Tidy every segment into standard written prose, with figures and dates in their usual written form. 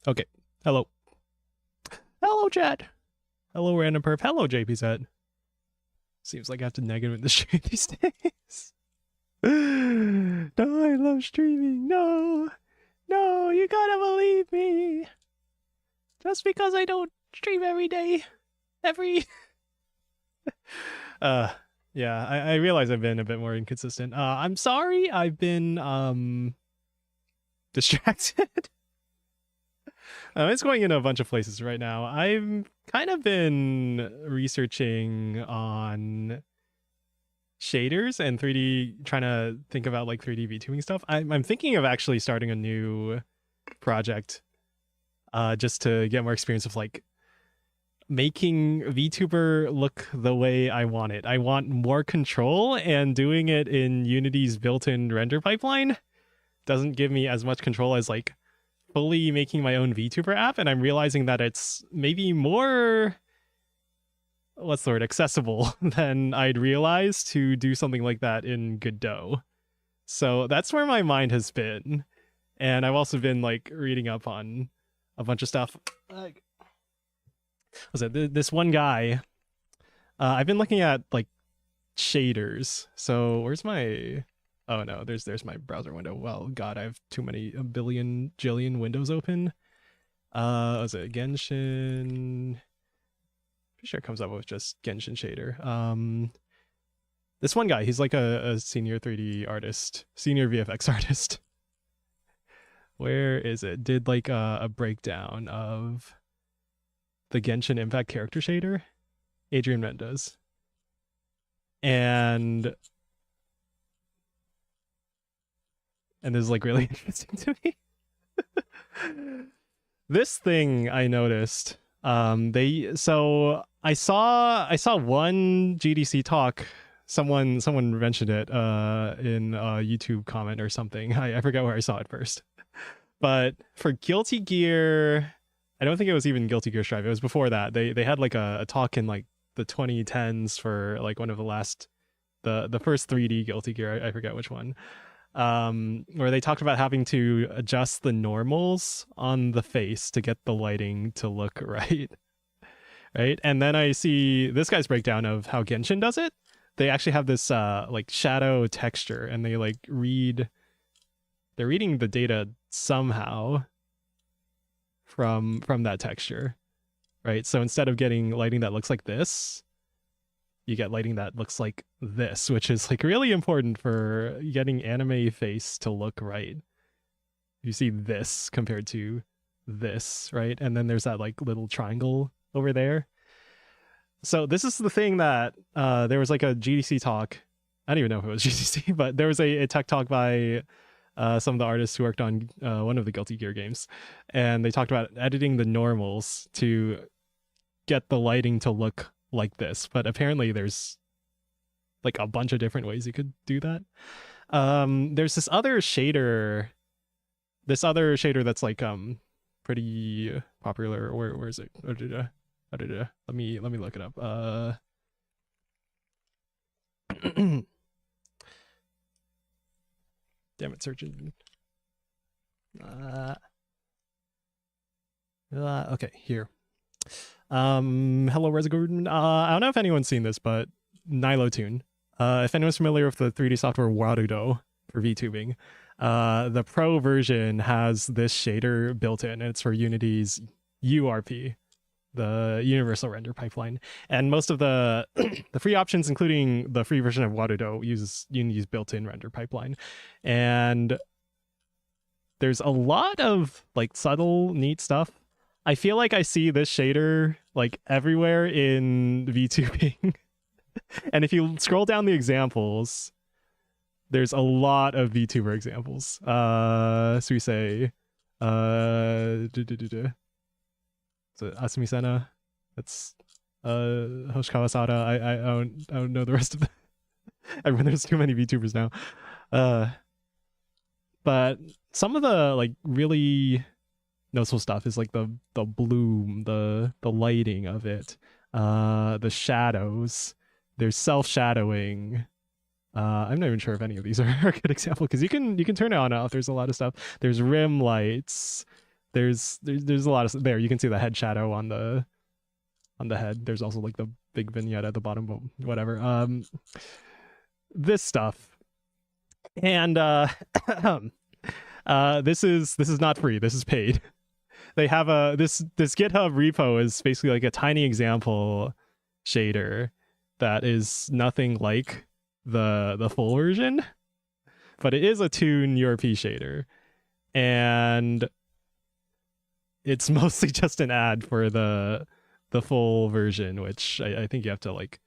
Okay. Hello. Hello, chat. Hello, random perf. Hello, JPZ. Seems like I have to negative in the stream these days. No, I love streaming. No. No, you gotta believe me. Just because I don't stream every day. Yeah, I realize I've been a bit more inconsistent. I'm sorry I've been, distracted. It's going in a bunch of places right now. I've kind of been researching on shaders and 3D, trying to think about like 3D VTubing stuff. I'm thinking of actually starting a new project just to get more experience of like making VTuber look the way I want it. I want more control, and doing it in Unity's built-in render pipeline doesn't give me as much control as like fully making my own VTuber app, and I'm realizing that it's maybe more, what's the word, accessible than I'd realize to do something like that in Godot. So that's where my mind has been. And I've also been like reading up on a bunch of stuff. Like, was it this one guy? I've been looking at like shaders. So where's my... Oh no, there's my browser window. Well, God, I have a billion jillion windows open. Was it Genshin? Pretty sure it comes up with just Genshin shader. This one guy, he's like a senior 3D artist, senior VFX artist. Where is it? Did like a breakdown of the Genshin Impact character shader, Adrian Mendez, and this is like really interesting to me. This thing I noticed. I saw one GDC talk. Someone mentioned it in a YouTube comment or something. I forgot where I saw it first. But for Guilty Gear, I don't think it was even Guilty Gear Strive. It was before that. They had like a talk in like the 2010s for like one of the last, the first 3D Guilty Gear. I forget which one. Where they talked about having to adjust the normals on the face to get the lighting to look right. Right? And then I see this guy's breakdown of how Genshin does it. They actually have this like shadow texture, and they like they're reading the data somehow from that texture. Right? So instead of getting lighting that looks like this, you get lighting that looks like this, which is like really important for getting anime face to look right. You see this compared to this, right? And then there's that like little triangle over there. So this is the thing that there was like a GDC talk. I don't even know if it was GDC, but there was a tech talk by some of the artists who worked on one of the Guilty Gear games. And they talked about editing the normals to get the lighting to look like this, but apparently there's like a bunch of different ways you could do that. There's this other shader that's like pretty popular. Where is it? Let me look it up. Damn it, search engine. Okay, here. Hello, ReddRobin. I don't know if anyone's seen this, but Nilotune. If anyone's familiar with the 3D software Warudo for VTubing, the pro version has this shader built in, and it's for Unity's URP, the Universal Render Pipeline. And most of the the free options, including the free version of Warudo, uses Unity's built-in render pipeline. And there's a lot of like subtle, neat stuff. I feel like I see this shader like everywhere in VTubing. And if you scroll down the examples, there's a lot of VTuber examples. So we say so Asumi Sena, that's Hoshi Kawasada. I don't know the rest of them. There's too many VTubers now. But some of the like really noticeable stuff is like the bloom, the lighting of it, the shadows. There's self-shadowing I'm not even sure if any of these are a good example because you can turn it on and off. There's a lot of stuff. There's rim lights. There's a lot of there. You can see the head shadow on the head. There's also like the big vignette at the bottom, but whatever. This stuff, and this is not free. This is paid. They have this GitHub repo is basically like a tiny example shader that is nothing like the full version, but it is a Toon URP shader, and it's mostly just an ad for the full version, which I think you have to like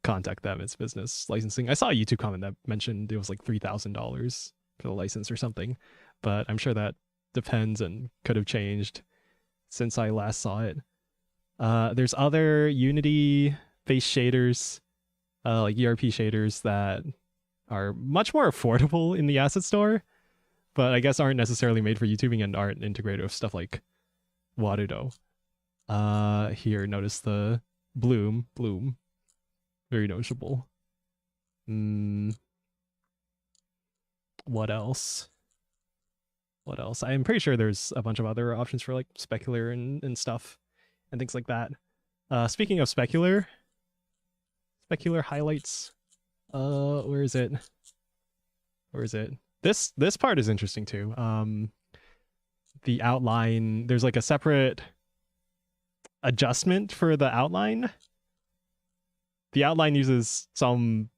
contact them. It's business licensing. I saw a YouTube comment that mentioned it was like $3,000 for the license or something, but I'm sure that depends and could have changed since I last saw it. There's other Unity based shaders, like URP shaders that are much more affordable in the asset store, but I guess aren't necessarily made for YouTubing and aren't integrated with stuff like Warudo. Here, notice the bloom, very noticeable. What else? I'm pretty sure there's a bunch of other options for like specular and stuff and things like that. Speaking of specular highlights, where is it? This part is interesting too. The outline, there's like a separate adjustment for the outline. The outline uses something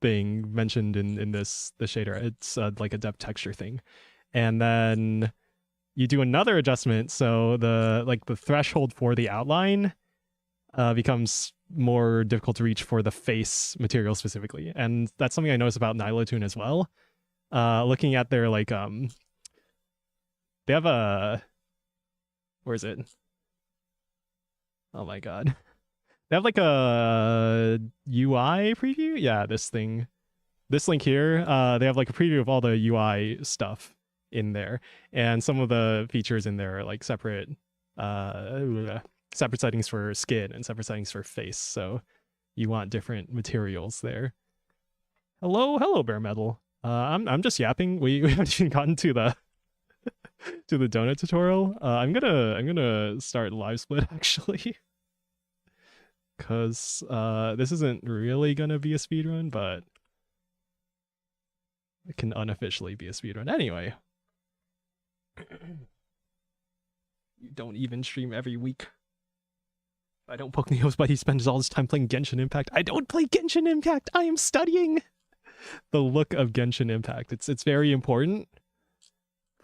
mentioned in the shader. It's like a depth texture thing. And then you do another adjustment, so the threshold for the outline becomes more difficult to reach for the face material specifically. And that's something I noticed about Nilotoon as well. Looking at their like they have a, where is it? Oh my god. They have like a UI preview? Yeah, this thing. This link here, they have like a preview of all the UI stuff in there, and some of the features in there are like separate settings for skin and separate settings for face, so you want different materials there. Hello Bare Metal. I'm just yapping. We haven't even gotten to the to the donut tutorial. I'm gonna start live split actually, because this isn't really gonna be a speedrun, but it can unofficially be a speedrun anyway. You don't even stream every week. I don't poke Neo's, but he spends all his time playing Genshin Impact. I don't play Genshin Impact. I am studying the look of Genshin Impact. It's very important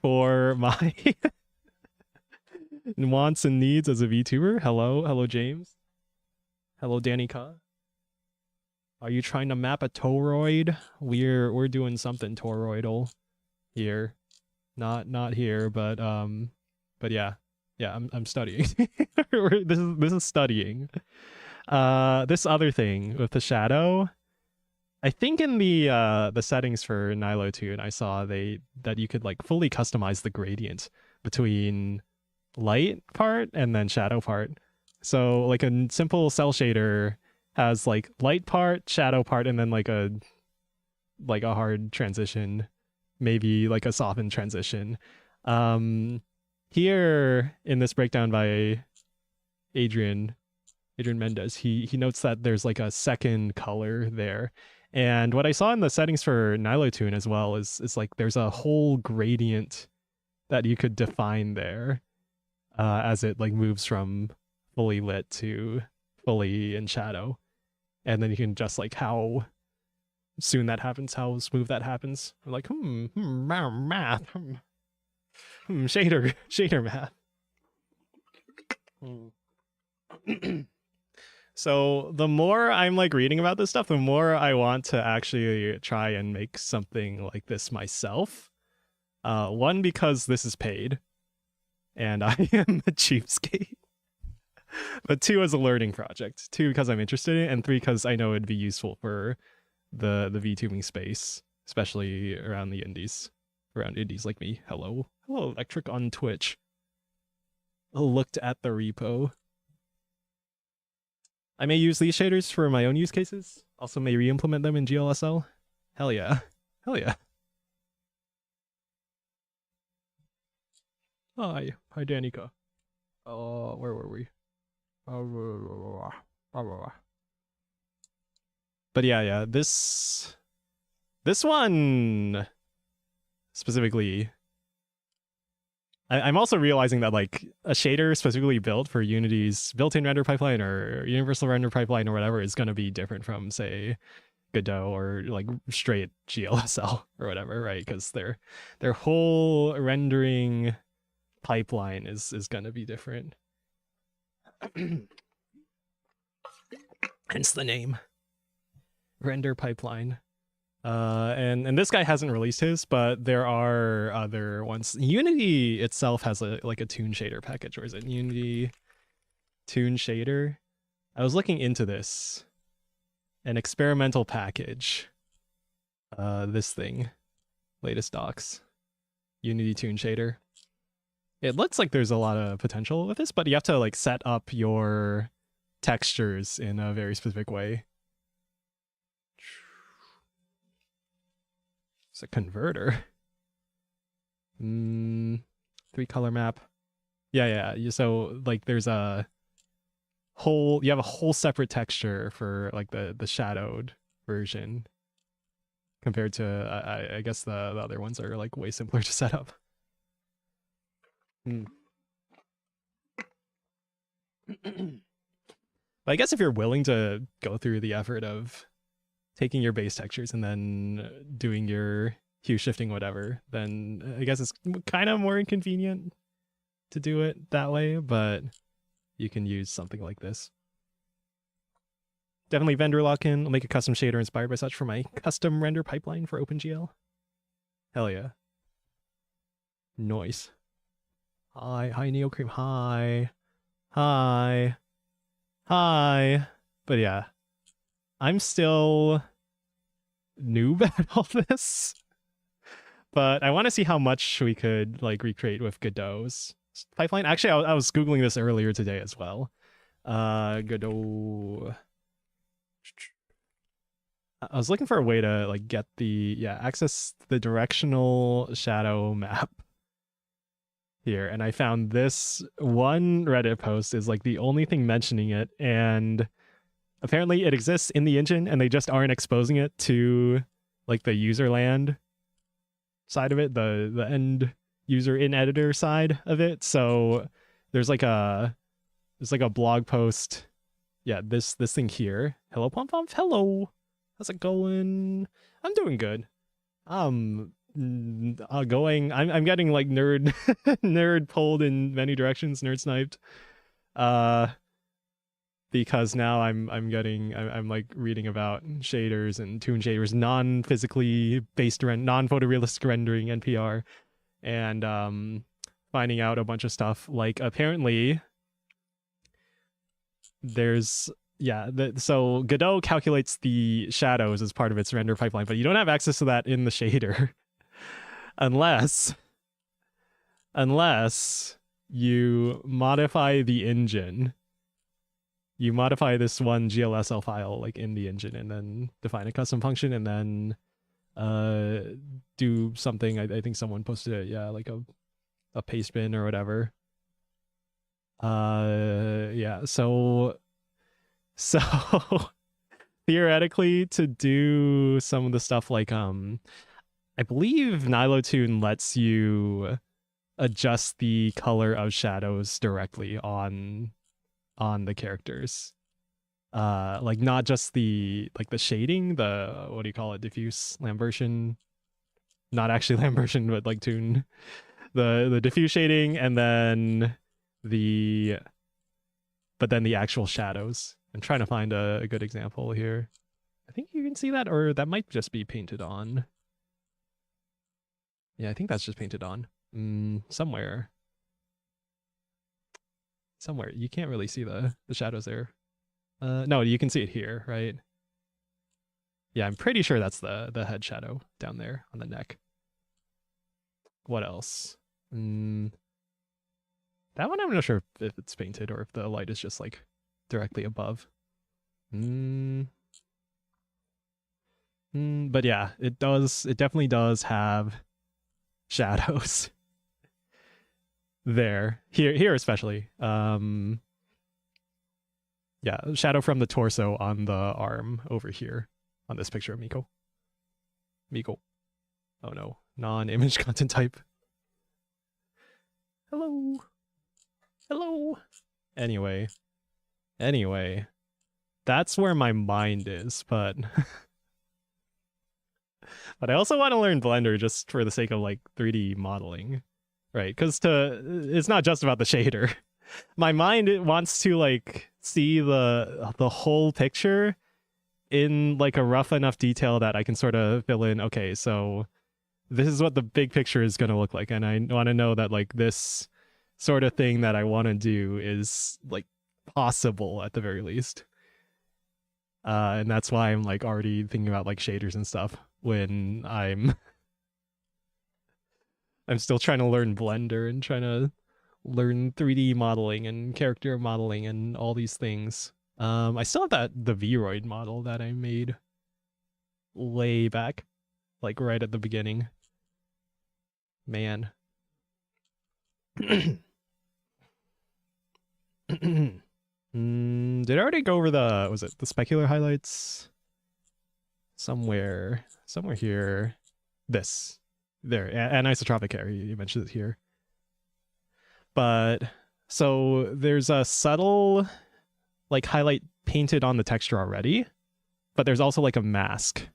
for my wants and needs as a VTuber. Hello James. Hello Danny Ka. Are you trying to map a toroid? We're doing something toroidal here. Not here, but yeah. Yeah, I'm studying. this is studying. This other thing with the shadow, I think in the settings for Nilotoon, I saw that you could like fully customize the gradient between light part and then shadow part. So like a simple cell shader has like light part, shadow part, and then like a hard transition, maybe like a softened transition. Here in this breakdown by Adrian Mendez, he notes that there's like a second color there. And what I saw in the settings for Nilotoon as well is like there's a whole gradient that you could define there as it like moves from fully lit to fully in shadow. And then you can just like how soon that happens, how smooth that happens. I'm like, math. Shader math. So the more I'm like reading about this stuff, the more I want to actually try and make something like this myself. One, because this is paid, and I am a cheapskate. But two, as a learning project. Two, because I'm interested in it, and three, because I know it'd be useful for the VTubing space, especially around the indies. Around indies like me. Hello Electric on Twitch. Looked at the repo. I may use these shaders for my own use cases. Also may re-implement them in GLSL. Hell yeah. Hell yeah. Hi. Hi, Danica. Where were we? But yeah. This one specifically, I'm also realizing that like a shader specifically built for Unity's built-in render pipeline or universal render pipeline or whatever is going to be different from, say, Godot or like straight GLSL or whatever, right? Because their whole rendering pipeline is going to be different. Hence the name, render pipeline. And this guy hasn't released his, but there are other ones. Unity itself has a toon shader package, or is it Unity toon shader? I was looking into this, an experimental package. This thing, latest docs, Unity toon shader. It looks like there's a lot of potential with this, but you have to like set up your textures in a very specific way. It's a converter. 3 color map. Yeah. So like there's a whole, you have a whole separate texture for like the shadowed version compared to I guess the other ones are like way simpler to set up. But I guess if you're willing to go through the effort of taking your base textures and then doing your hue shifting whatever, then I guess it's kind of more inconvenient to do it that way, but you can use something like this. Definitely vendor lock-in. I'll make a custom shader inspired by such for my custom render pipeline for OpenGL. Hell yeah. Noise. Hi, Neocream. Hi. But yeah, I'm still noob at all this, but I want to see how much we could like recreate with Godot's pipeline. Actually, I was Googling this earlier today as well. Godot. I was looking for a way to like get access the directional shadow map here, and I found this one Reddit post is like the only thing mentioning it, and apparently it exists in the engine and they just aren't exposing it to like the user land side of it, the end user in editor side of it. So there's like a blog post. Yeah, this thing here. Hello Pom Pom. Hello. How's it going? I'm doing good. I'm getting like nerd pulled in many directions, nerd sniped. Because now I'm like reading about shaders and toon shaders, non-physically based non-photorealistic rendering NPR, and finding out a bunch of stuff. Like apparently there's so Godot calculates the shadows as part of its render pipeline, but you don't have access to that in the shader unless you modify the engine. You modify this one GLSL file like in the engine and then define a custom function and then do something. I think someone posted it, like a paste bin or whatever. So theoretically, to do some of the stuff like I believe Nilotoon lets you adjust the color of shadows directly on the characters, like not just the shading, the what do you call it, diffuse Lambertian, not actually Lambertian but like toon, the diffuse shading, and then the actual shadows. I'm trying to find a good example here. I think you can see that, or that might just be painted on. Yeah, I think that's just painted on. Somewhere you can't really see the shadows there. No, you can see it here, right? Yeah, I'm pretty sure that's the head shadow down there on the neck. What else? That one I'm not sure if it's painted or if the light is just like directly above. But yeah, it definitely does have shadows there. Here especially. Yeah, shadow from the torso on the arm over here on this picture of Miko. Miko. Oh no, non-image content type. Hello. Hello. Anyway, that's where my mind is, but but I also want to learn Blender just for the sake of like 3D modeling, right? Because it's not just about the shader. My mind wants to like see the whole picture in like a rough enough detail that I can sort of fill in, okay, so this is what the big picture is going to look like, and I want to know that like this sort of thing that I want to do is like possible at the very least. And that's why I'm like already thinking about like shaders and stuff when I'm still trying to learn Blender and trying to learn 3D modeling and character modeling and all these things. I still have the Vroid model that I made way back, like right at the beginning. Man. Did I already go over the specular highlights? Somewhere here. This. There, anisotropic hair, you mentioned it here. But, so there's a subtle like highlight painted on the texture already, but there's also like a mask.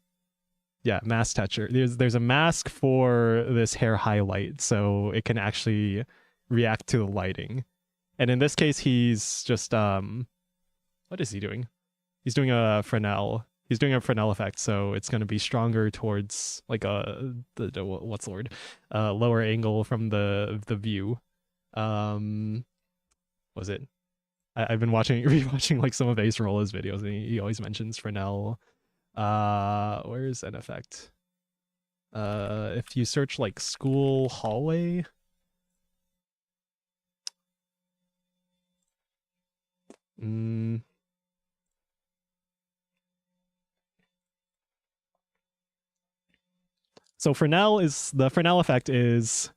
Yeah, mask texture. There's a mask for this hair highlight, so it can actually react to the lighting. And in this case, he's just what is he doing? He's doing a Fresnel. He's doing a Fresnel effect, so it's going to be stronger towards like what's the word? Lower angle from the view. Was it? I've been rewatching like some of Ace Rolla's videos, and he always mentions Fresnel. Where's an effect? If you search like school hallway. So Fresnel effect is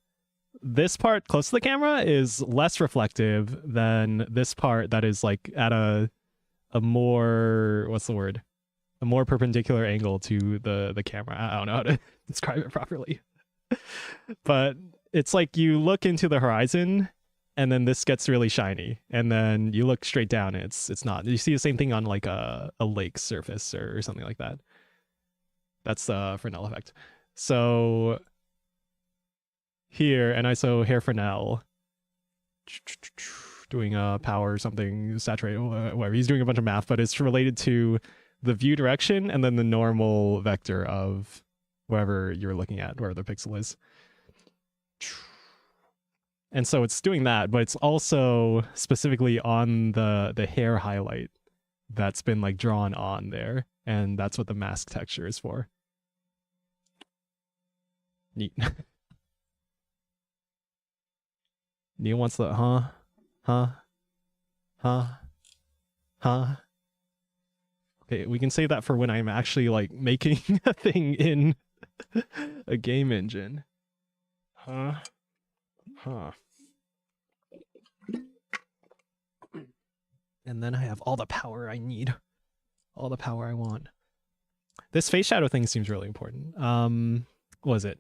this part close to the camera is less reflective than this part that is like at a more, what's the word? A more perpendicular angle to the camera. I don't know how to describe it properly. But it's like you look into the horizon and then this gets really shiny, and then you look straight down and it's not. You see the same thing on like a lake surface or something like that. That's the Fresnel effect. So here, and ISO hair Fresnel doing a power or something, saturate, whatever. He's doing a bunch of math, but it's related to the view direction and then the normal vector of wherever you're looking at, where the pixel is. And so it's doing that, but it's also specifically on the hair highlight that's been like drawn on there, and that's what the mask texture is for. Neat. Neil wants the huh. Okay, we can save that for when I'm actually like making a thing in a game engine. Huh. And then I have all the power I need. All the power I want. This face shadow thing seems really important. What was it?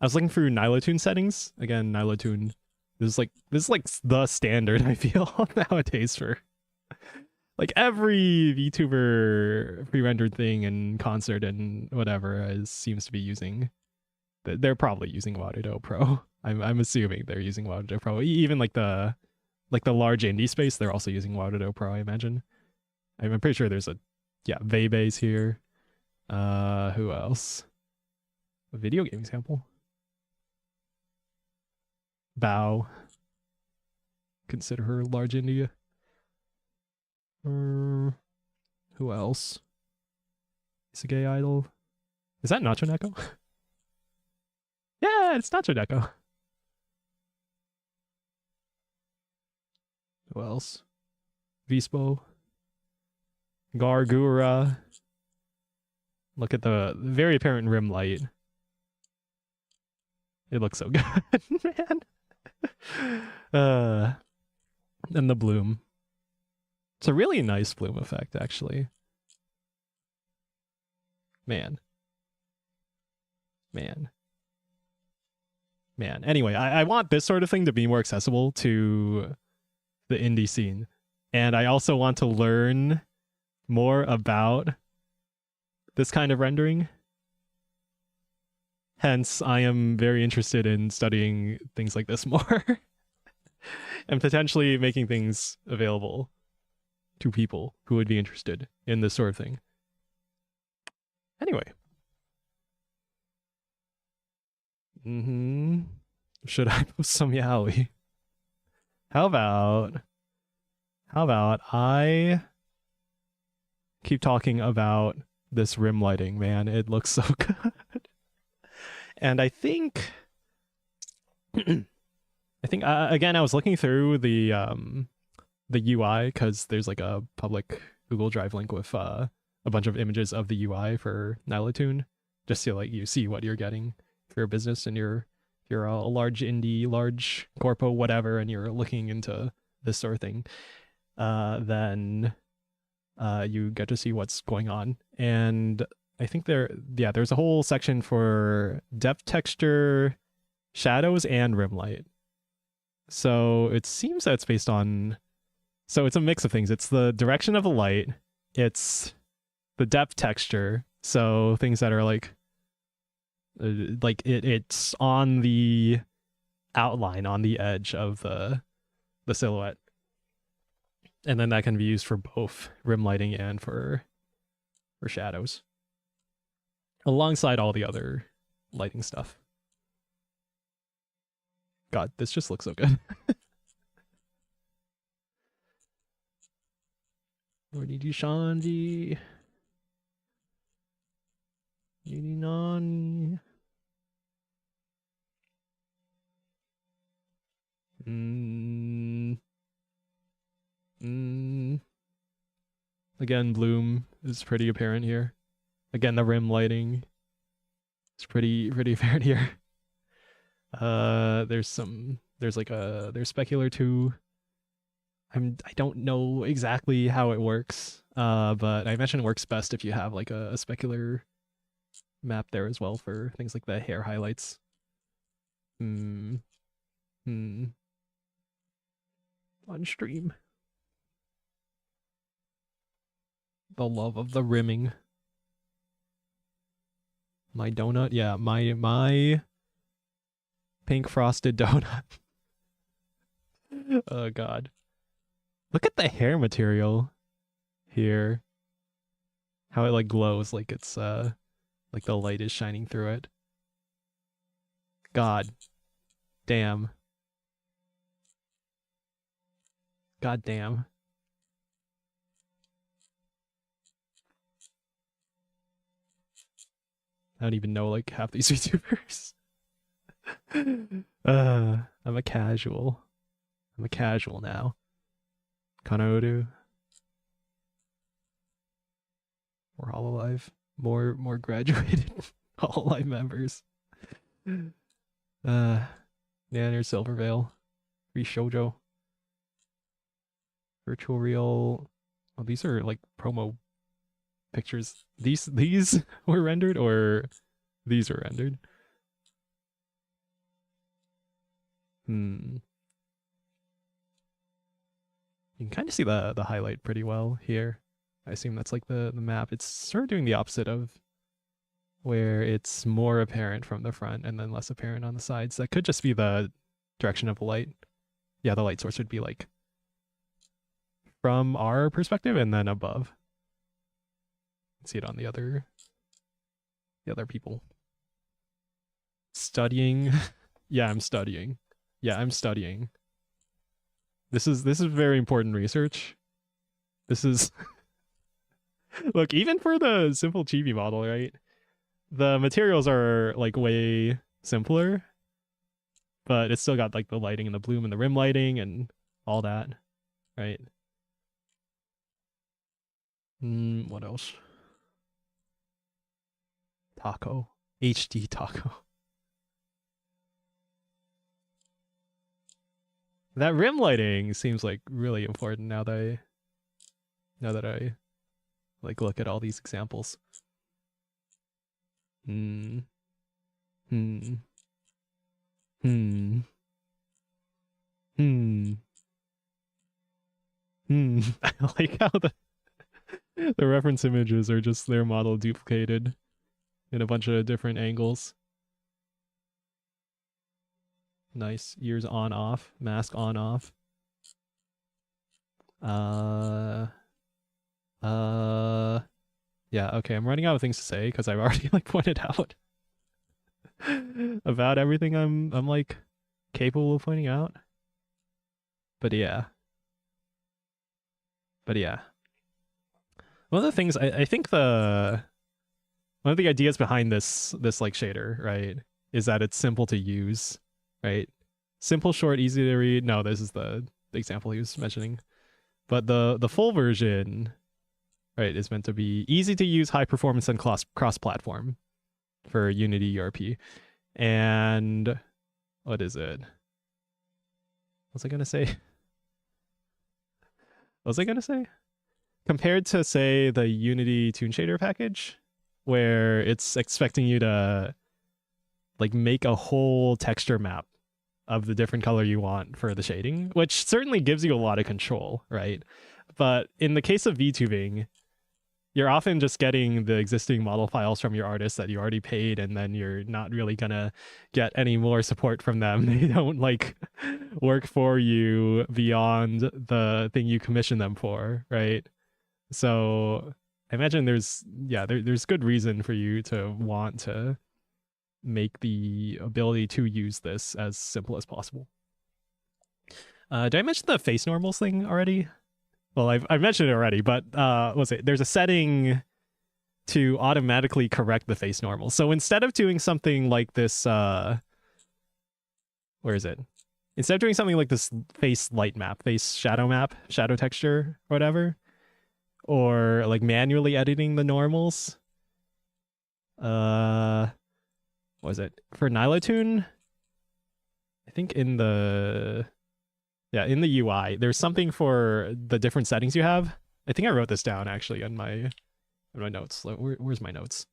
I was looking through Nilotune settings. Again, Nilotune. This is like the standard, I feel, nowadays for like every VTuber pre-rendered thing and concert and whatever seems to be using. They're probably using Waterdo Pro. I'm assuming they're using Waterdo Pro. Even like the large indie space, they're also using Waterdo Pro, I imagine. I'm pretty sure there's Vebes here. Who else? A video game example. Bao. Consider her large India. Who else? Is a gay idol? Is that Nacho Neko? Yeah, it's Nacho Neko. Who else? Vispo. Gargura. Look at the very apparent rim light. It looks so good, man. And the bloom. It's a really nice bloom effect, actually. Man. Anyway, I want this sort of thing to be more accessible to the indie scene. And I also want to learn more about this kind of rendering. Hence, I am very interested in studying things like this more and potentially making things available to people who would be interested in this sort of thing. Anyway. Should I post some yaoi? How about I keep talking about this rim lighting, man. It looks so good. And I think again, I was looking through the UI because there's like a public Google Drive link with a bunch of images of the UI for Nilatoon, just so like you see what you're getting for your business, and you're a large indie, large corpo, whatever, and you're looking into this sort of thing, then you get to see what's going on. And I think there's a whole section for depth, texture, shadows, and rim light. So it seems that it's based on, so it's a mix of things. It's the direction of the light, it's the depth texture, so things that are like it's on the outline, on the edge of the silhouette, and then that can be used for both rim lighting and for shadows, alongside all the other lighting stuff. God, this just looks so good. Lordy Shanji. Nani. Again, bloom is pretty apparent here. Again, the rim lighting is pretty apparent here. There's specular too. I don't know exactly how it works, but I imagine it works best if you have like a specular map there as well for things like the hair highlights. On stream. The love of the rimming. My donut, yeah, my pink frosted donut. Oh god. Look at the hair material here. How it like glows like it's like the light is shining through it. God damn. God damn. I don't even know like half these VTubers. I'm a casual. I'm a casual now. Kanoru. More Hololive. More graduated Hololive members. Nanner, Silvervale. Free Shoujo. Virtual Real. Oh, these are like promo pictures. These were rendered, or these were rendered? You can kind of see the highlight pretty well here. I assume that's like the map. It's sort of doing the opposite of where it's more apparent from the front and then less apparent on the sides. That could just be the direction of the light. Yeah, the light source would be like from our perspective and then above. See it on the other people. Studying. Yeah, I'm studying. This is very important research. This is look, even for the simple Chibi model, right? The materials are like way simpler, but it's still got like the lighting and the bloom and the rim lighting and all that, right? What else? Taco. HD taco. That rim lighting seems like really important now that I like look at all these examples. Hmm. Hmm. Hmm. Hmm. Hmm. I like how the reference images are just their model duplicated in a bunch of different angles. Nice. Ears on off, mask on off. Yeah, okay, I'm running out of things to say because I've already like pointed out about everything I'm like capable of pointing out. But yeah. One of the things I think one of the ideas behind this like shader, right, is that it's simple to use, right? Simple, short, easy to read. No, this is the example he was mentioning. But the full version, right, is meant to be easy to use, high performance, and cross-platform for Unity ERP. And what is it? What was I gonna say? Compared to, say, the Unity Toon Shader package, where it's expecting you to like make a whole texture map of the different color you want for the shading, which certainly gives you a lot of control, right? But in the case of VTubing, you're often just getting the existing model files from your artist that you already paid, and then you're not really gonna get any more support from them. They don't like work for you beyond the thing you commission them for, right? So I imagine there's good reason for you to want to make the ability to use this as simple as possible. Did I mention the face normals thing already? Well, I've mentioned it already, but there's a setting to automatically correct the face normal. So instead of doing something like this, where is it? Instead of doing something like this face light map, face shadow map, shadow texture, or whatever, or like manually editing the normals, what was it? For Nilotoon, I think in the UI, there's something for the different settings you have. I think I wrote this down actually in my notes. Where's my notes?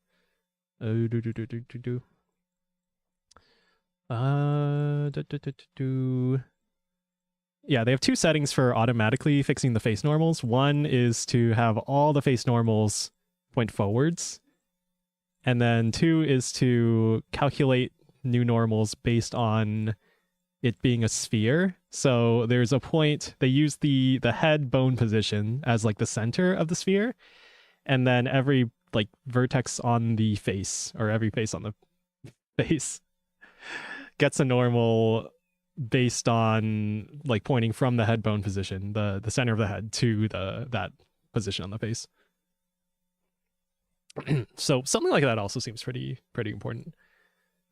Yeah, they have two settings for automatically fixing the face normals. One is to have all the face normals point forwards, and then two is to calculate new normals based on it being a sphere. So there's a point, they use the head bone position as like the center of the sphere, and then every like vertex on the face, or every face on the face, gets a normal based on like pointing from the head bone position, the center of the head, to that position on the face. So something like that also seems pretty important.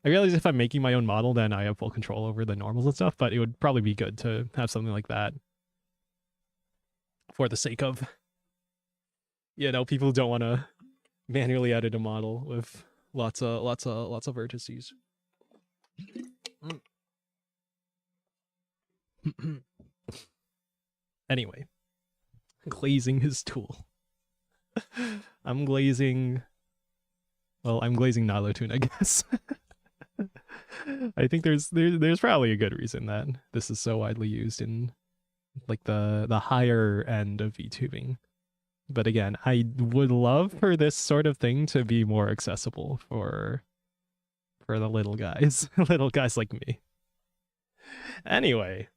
I realize if I'm making my own model, then I have full control over the normals and stuff, but it would probably be good to have something like that for the sake of, people who don't want to manually edit a model with lots of vertices. Anyway, glazing his tool. I'm glazing Nilotoon, I guess. I think there's probably a good reason that this is so widely used in like the higher end of VTubing. But again, I would love for this sort of thing to be more accessible for the little guys, little guys like me. Anyway,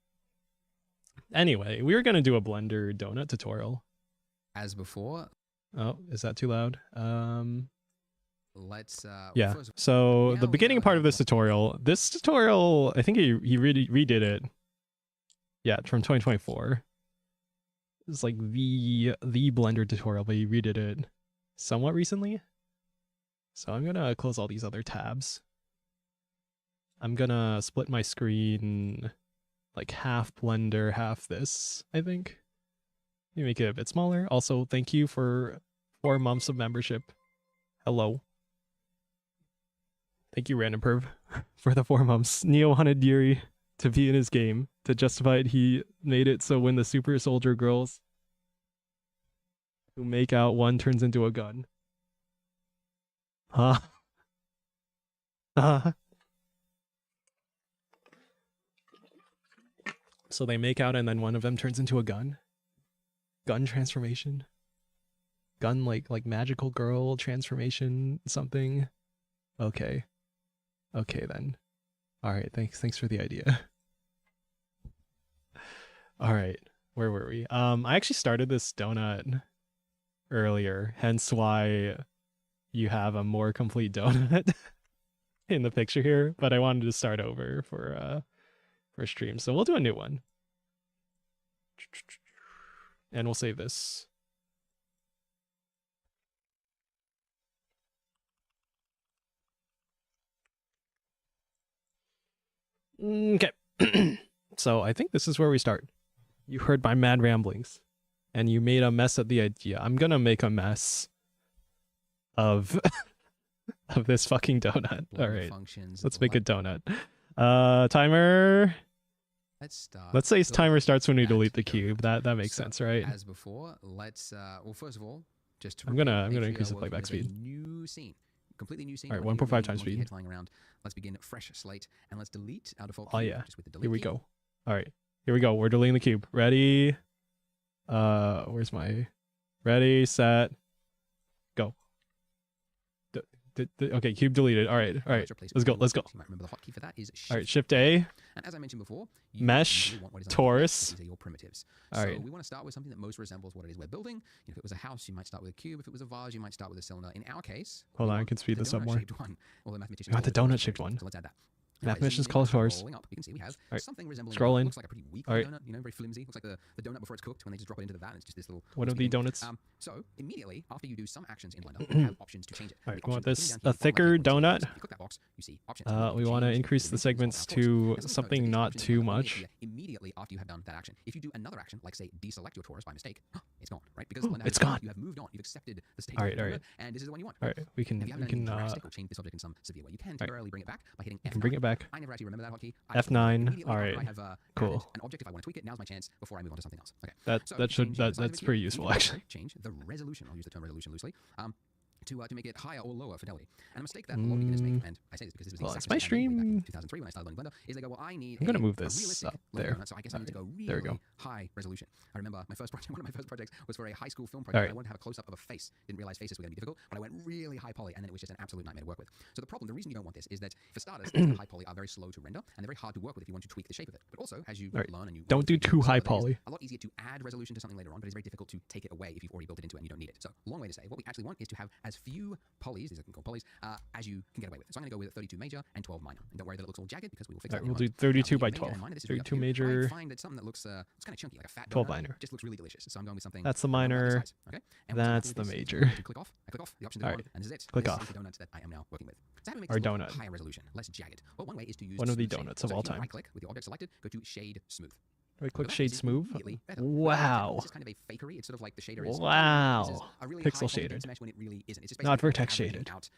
we were gonna do a Blender donut tutorial. As before. Oh, is that too loud? Let's yeah. So the beginning part of this tutorial, I think he redid it. Yeah, from 2024. It's like the Blender tutorial, but he redid it somewhat recently. So I'm gonna close all these other tabs. I'm gonna split my screen like half Blender, half this, I think. Let me make it a bit smaller. Also, thank you for 4 months of membership. Hello. Thank you, Random Perv, for the 4 months. Neo wanted Yuri to be in his game. To justify it, he made it so when the super soldier girls who make out, one turns into a gun. Huh? So they make out and then one of them turns into a gun? Gun transformation? Gun like magical girl transformation something? Okay. Okay then. Alright, thanks for the idea. Alright, where were we? I actually started this donut earlier, hence why you have a more complete donut in the picture here, but I wanted to start over for stream, so we'll do a new one. And we'll save this. Okay. So I think this is where we start. You heard my mad ramblings, and you made a mess of the idea. I'm gonna make a mess of of this fucking donut. All right, let's make a donut. Timer. Let's start. Let's say timer starts when we delete the cube. That makes sense, right? As before, let's well, first of all, just to I'm gonna increase the playback speed. New scene. Completely new scene. All right, 1.5 times speed. Flying around. Let's begin fresh slate and let's delete our default cube. Oh yeah. Just with the delete Here we key. go. All right. Here we go. We're deleting the cube. Ready? Where's my ready, set, go. Okay, cube deleted. All right. Let's go. You might remember the hotkey for that is Shift. All right, Shift A. And as I mentioned before, mesh, torus. These are your primitives. All so right. we want to start with something that most resembles what it is we're building. If it was a house, you might start with a cube. If it was a vase, you might start with a cylinder. In our case, hold on, I can speed this up more. One. Well, the you want the donut-shaped one. So let's add that. Mathematicians call force. You can see we have something resembling scrolling. Looks like a pretty weak donut, you know, very flimsy. Looks like the donut before it's cooked when they just drop it into the vat and it's just this little. What are the donuts? So immediately after you do some actions in Blender, you have options to change it. All right, we want this a thicker donut. You click that box, you see options. We want to increase the segments to something not too much. Immediately after you have done that action, if you do another action, like say deselect your torus by mistake, it's gone, right? Because it's gone. You have moved on. You've accepted the state. All right. And this is the one you want. All right, we can change this object in some severe way. You can temporarily bring it back by hitting F9. You can bring it back. I never actually remember that hotkey. F9. All right. Cool. An object if I want to tweak it. Now's my chance before I move on to something else. Okay. That's pretty useful actually. Change the resolution. I'll use the term resolution loosely. To make it higher or lower fidelity. And a mistake that a lot of beginners make, and I say this because this was the exact my stream. back in 2003 when I started learning Blender, is they go, well, I need I'm gonna move this up there. So I guess I need to go really high resolution. I remember my first project, one of my first projects was for a high school film project. Right. I wanted to have a close-up of a face. Didn't realize faces were going to be difficult, but I went really high poly, and then it was just an absolute nightmare to work with. So the reason you don't want this is that, for starters, the high poly are very slow to render, and they're very hard to work with if you want to tweak the shape of it. But also, as you learn and you don't do too high poly. A lot easier to add resolution to something later on, but it's very difficult to take it away if you've already built it into it and you don't need it. So, long way to say, what we actually want is to have as few polys, these are called polys, as you can get away with. So I'm going to go with 32 major and 12 minor. And don't worry that it looks all jagged because we will fix that. We'll do 32 by 12. 32 major. I find that something that looks it's kind of chunky, like a fat 12 donut, minor. just looks really delicious. So I'm going with something. That's the minor. Okay. And that's the major. Click off. I click off the option to and this is it. Click this off. is the donut that I am now working with. So how do we make our this donut. Higher resolution, less jagged? Well, one way is to use one of the donuts of all time. Right click with the object selected, go to shade smooth. Right click shade smooth. Wow. This is kind of a fakery. It's sort of like the shader is. Wow. Really pixel shaded. When it really isn't. It's just not vertex shaded. Out,